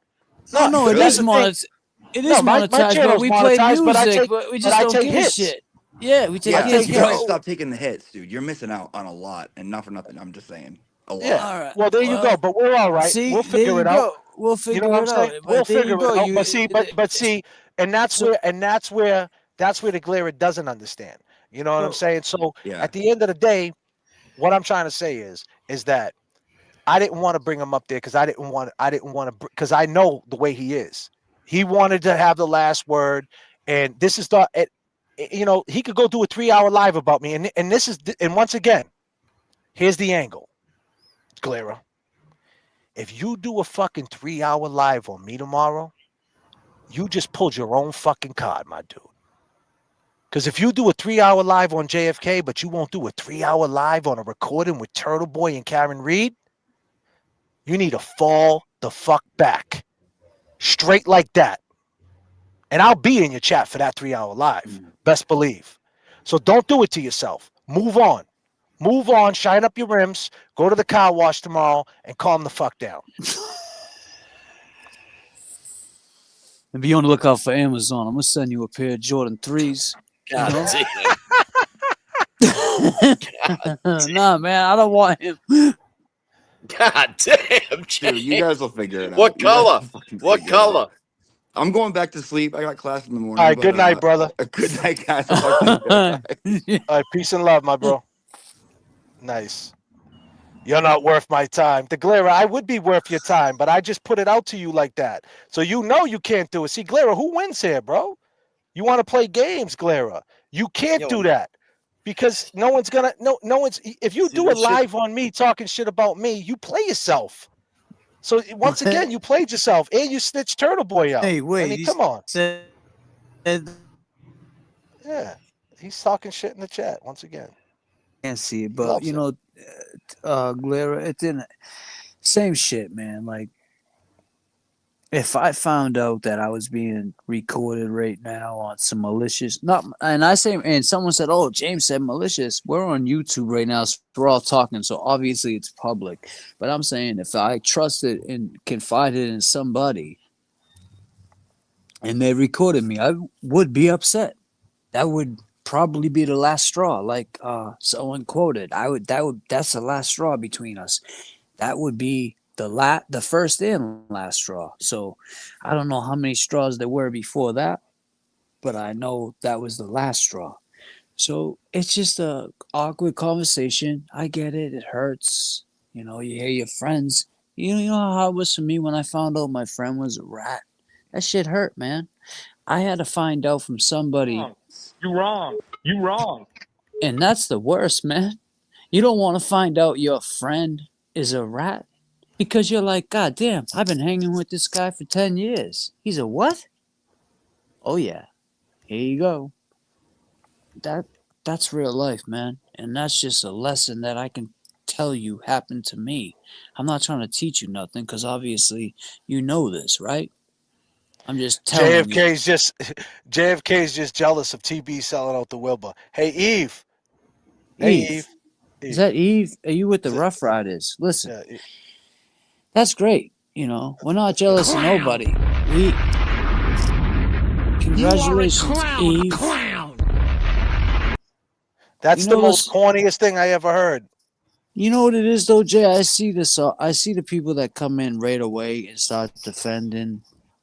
No, it is monetized. It is monetized, but we play music, but we just don't give a shit. Yeah, we take hits, you bro. gotta stop taking the hits, dude. You're missing out on a lot, and not for nothing. I'm just saying, a lot. Yeah. All right. Well, there you go. But we're all right. We'll figure it out. We'll figure it out. We'll figure it out. But see, and that's where the Glara doesn't understand. You know what I'm saying? So at the end of the day, what I'm trying to say is that I didn't want to bring him up there because I didn't want to because I know the way he is. He wanted to have the last word, and this is he could go do a 3-hour live about me, and once again, here's the angle, Glara. if you do a fucking 3-hour live on me tomorrow, you just pulled your own fucking card, my dude. Because if you do a 3-hour live on JFK, but you won't do a 3-hour live on a recording with Turtle Boy and Karen Reed, you need to fall the fuck back. Straight like that. And I'll be in your chat for that 3-hour live. Best believe. So don't do it to yourself. Move on. Move on. Shine up your rims. Go to the car wash tomorrow and calm the fuck down. And be on the lookout for Amazon. I'm gonna send you a pair of Jordan 3s. God damn. Nah, man, I don't want him. God damn, Jay. Dude, you guys will figure it out. What You guys color? will fucking What figure it out. color? I'm going back to sleep. I got class in the morning. All right, good night, brother. Good night, guys. I'll talk to you guys. All right, peace and love, my bro. Nice. You're not worth my time. The Glara, I would be worth your time, but I just put it out to you like that. So you know you can't do it. See, Glara, who wins here, bro? You want to play games, Glara. You can't do that. Because no one's gonna no one's if you do a live on me talking shit about me, you play yourself. So once again, you played yourself and you snitched Turtle Boy out. Hey, wait, I mean, come on. Yeah, he's talking shit in the chat once again. Can't see it, but you know, Glara, it didn't. Same shit, man. Like, if I found out that I was being recorded right now on some malicious, and someone said, "Oh, James said malicious." We're on YouTube right now, so we're all talking, so obviously it's public. But I'm saying, if I trusted and confided in somebody, and they recorded me, I would be upset. That would probably be the last straw, like someone quoted. That's the last straw between us. That would be the first and last straw. So I don't know how many straws there were before that, but I know that was the last straw. So it's just a awkward conversation. I get it. It hurts. You know, you hear your friends. You know how it was for me when I found out my friend was a rat. That shit hurt, man. I had to find out from somebody. You're wrong. You wrong. And that's the worst, man. You don't want to find out your friend is a rat because you're like, God damn, I've been hanging with this guy for 10 years. He's a what? Oh, yeah. Here you go. That's real life, man. And that's just a lesson that I can tell you happened to me. I'm not trying to teach you nothing because obviously you know this, right? I'm just telling you. JFK's just jealous of TB selling out the Wilbur. Hey, Eve. Hey, Eve. Is that Eve? Are you with the Rough Riders? Listen, that's great. You know, we're not jealous of nobody. Congratulations, Eve. That's the most corniest thing I ever heard. You know what it is, though, Jay? I see this. I see the people that come in right away and start defending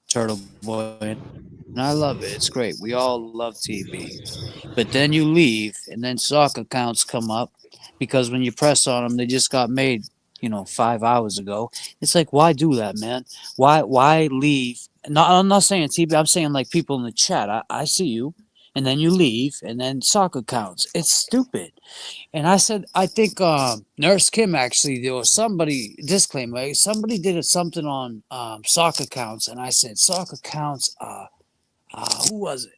Turtle Boy, and I love it. It's great. We all love TB. But then you leave, and then soccer accounts come up because when you press on them, they just got made, 5 hours ago. It's like, why do that, man? Why leave? No, I'm not saying TB. I'm saying like people in the chat. I see you, and then you leave, and then soccer accounts. It's stupid. And I said, I think Nurse Kim actually, there was somebody, disclaimer, somebody did something on soccer accounts, and I said, soccer accounts, who was it?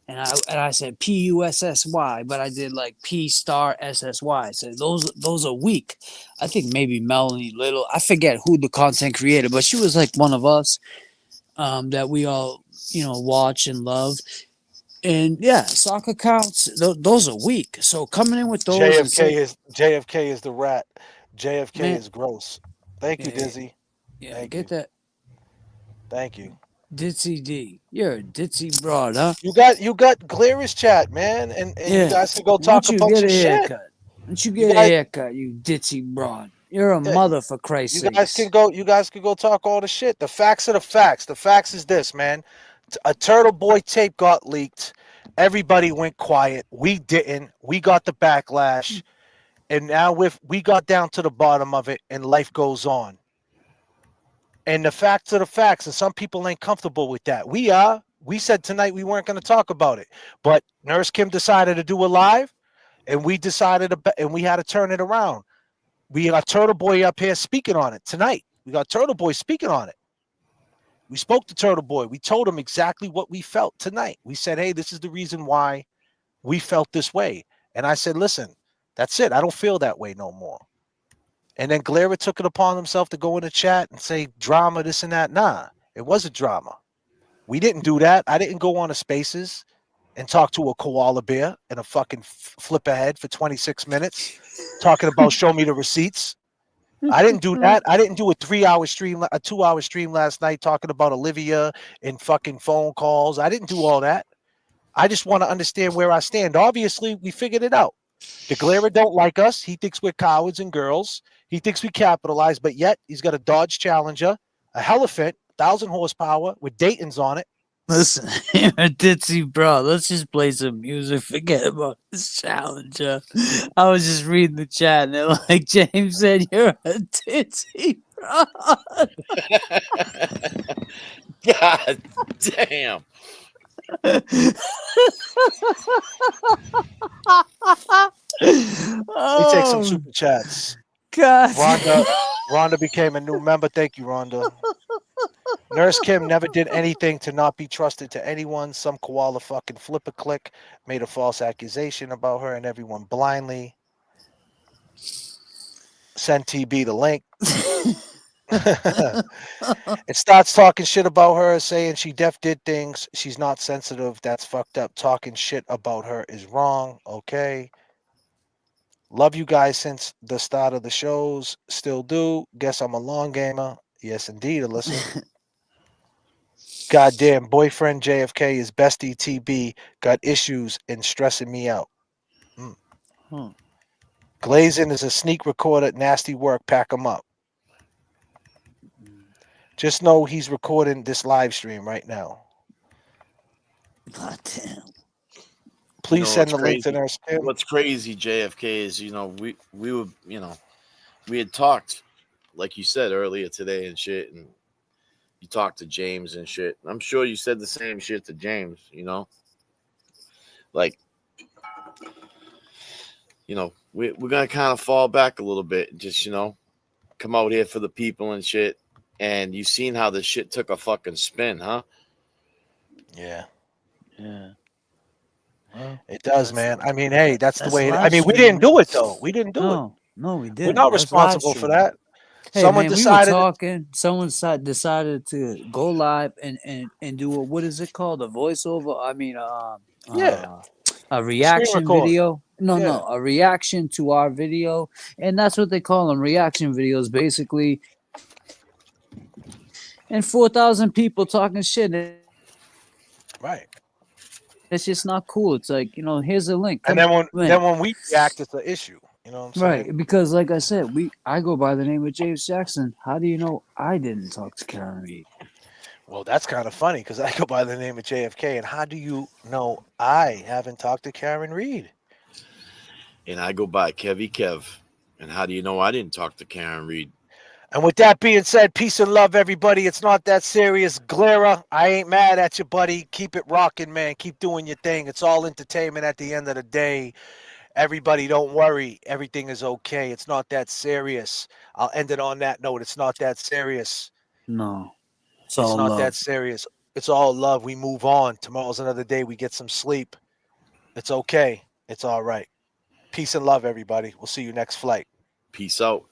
And I said PUSSY, but I did like P*SSY. So those are weak. I think maybe Melanie Little, I forget who the content creator, but she was like one of us that we all, watch and love. And yeah, soccer counts. Those are weak. So coming in with those, JFK is the rat. JFK is gross. Thank you, Dizzy. Yeah, Thank get that. Thank you, Ditzy D. You're a ditzy broad, huh? You got Glara's chat, man, and you guys can go talk a bunch of shit. Why don't you get a haircut, you ditzy broad? You're a mother, for Christ's sake. You guys can go talk all the shit. The facts are the facts. The facts is this, man. A Turtle Boy tape got leaked. Everybody went quiet. We didn't. We got the backlash. And now we got down to the bottom of it, and life goes on. And the facts are the facts, and some people ain't comfortable with that. We are. We said tonight we weren't going to talk about it. But Nurse Kim decided to do a live, and we decided and we had to turn it around. We got Turtle Boy up here speaking on it tonight. We got Turtle Boy speaking on it. We spoke to Turtle Boy. We told him exactly what we felt tonight. We said, hey, this is the reason why we felt this way. And I said, listen, that's it. I don't feel that way no more. And then Glara took it upon himself to go in the chat and say drama, this and that. Nah, it wasn't drama. We didn't do that. I didn't go on a Spaces and talk to a koala bear and a fucking flip ahead for 26 minutes talking about show me the receipts. I didn't do that. I didn't do a 3-hour stream, a 2-hour stream last night talking about Olivia and fucking phone calls. I didn't do all that. I just want to understand where I stand. Obviously, we figured it out. The Glara don't like us. He thinks we're cowards and girls. He thinks we capitalize, but yet he's got a Dodge Challenger, a Elephant, 1,000 horsepower with Dayton's on it. Listen, Ditzy, bro, let's just play some music. Forget about this Challenger. I was just reading the chat, and they're like, James said, you're a Ditzy, bro. God damn. Let me take some super chats. God. Rhonda became a new member. Thank you, Rhonda. Nurse Kim never did anything to not be trusted to anyone. Some koala fucking flip a click made a false accusation about her and everyone blindly. Send TB the link. It starts talking shit about her, saying she did things. She's not sensitive. That's fucked up. Talking shit about her is wrong. Okay. Love you guys since the start of the shows. Still do. Guess I'm a long gamer. Yes, indeed, Alyssa. Goddamn, boyfriend JFK is bestie TB. Got issues and stressing me out. Glazing is a sneak recorder. Nasty work. Pack him up. Just know he's recording this live stream right now. God damn. Please send the link to Nurse Kim. What's crazy, JFK, is, we were, we had talked, like you said earlier today and shit, and you talked to James and shit. I'm sure you said the same shit to James, like, we're going to kind of fall back a little bit and just, come out here for the people and shit. And you've seen how this shit took a fucking spin, huh? Yeah. Yeah. Well, it does, man. I mean, hey, that's the way. We didn't do it though. We didn't do it. No, we didn't. We're not responsible for that. Hey, Someone decided. We were talking. Someone decided to go live and do what is it called? A voiceover. I mean, a reaction video. No, a reaction to our video, and that's what they call them, reaction videos, basically. And 4,000 people talking shit. Right. It's just not cool. It's like, here's a link. And then when we react, it's an issue. You know what I'm saying? Right. Because like I said, I go by the name of James Jackson. How do you know I didn't talk to Karen Reed? Well, that's kind of funny because I go by the name of JFK. And how do you know I haven't talked to Karen Reed? And I go by Kevy Kev. And how do you know I didn't talk to Karen Reed? And with that being said, peace and love, everybody. It's not that serious. Glara, I ain't mad at you, buddy. Keep it rocking, man. Keep doing your thing. It's all entertainment at the end of the day. Everybody, don't worry. Everything is okay. It's not that serious. I'll end it on that note. It's not that serious. No. It's not that serious. It's all love. We move on. Tomorrow's another day. We get some sleep. It's okay. It's all right. Peace and love, everybody. We'll see you next flight. Peace out.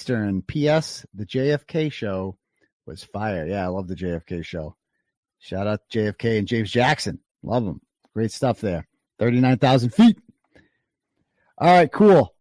Eastern. P.S. The JFK show was fire. Yeah, I love the JFK show. Shout out to JFK and James Jackson. Love them. Great stuff there. 39,000 feet. All right, cool.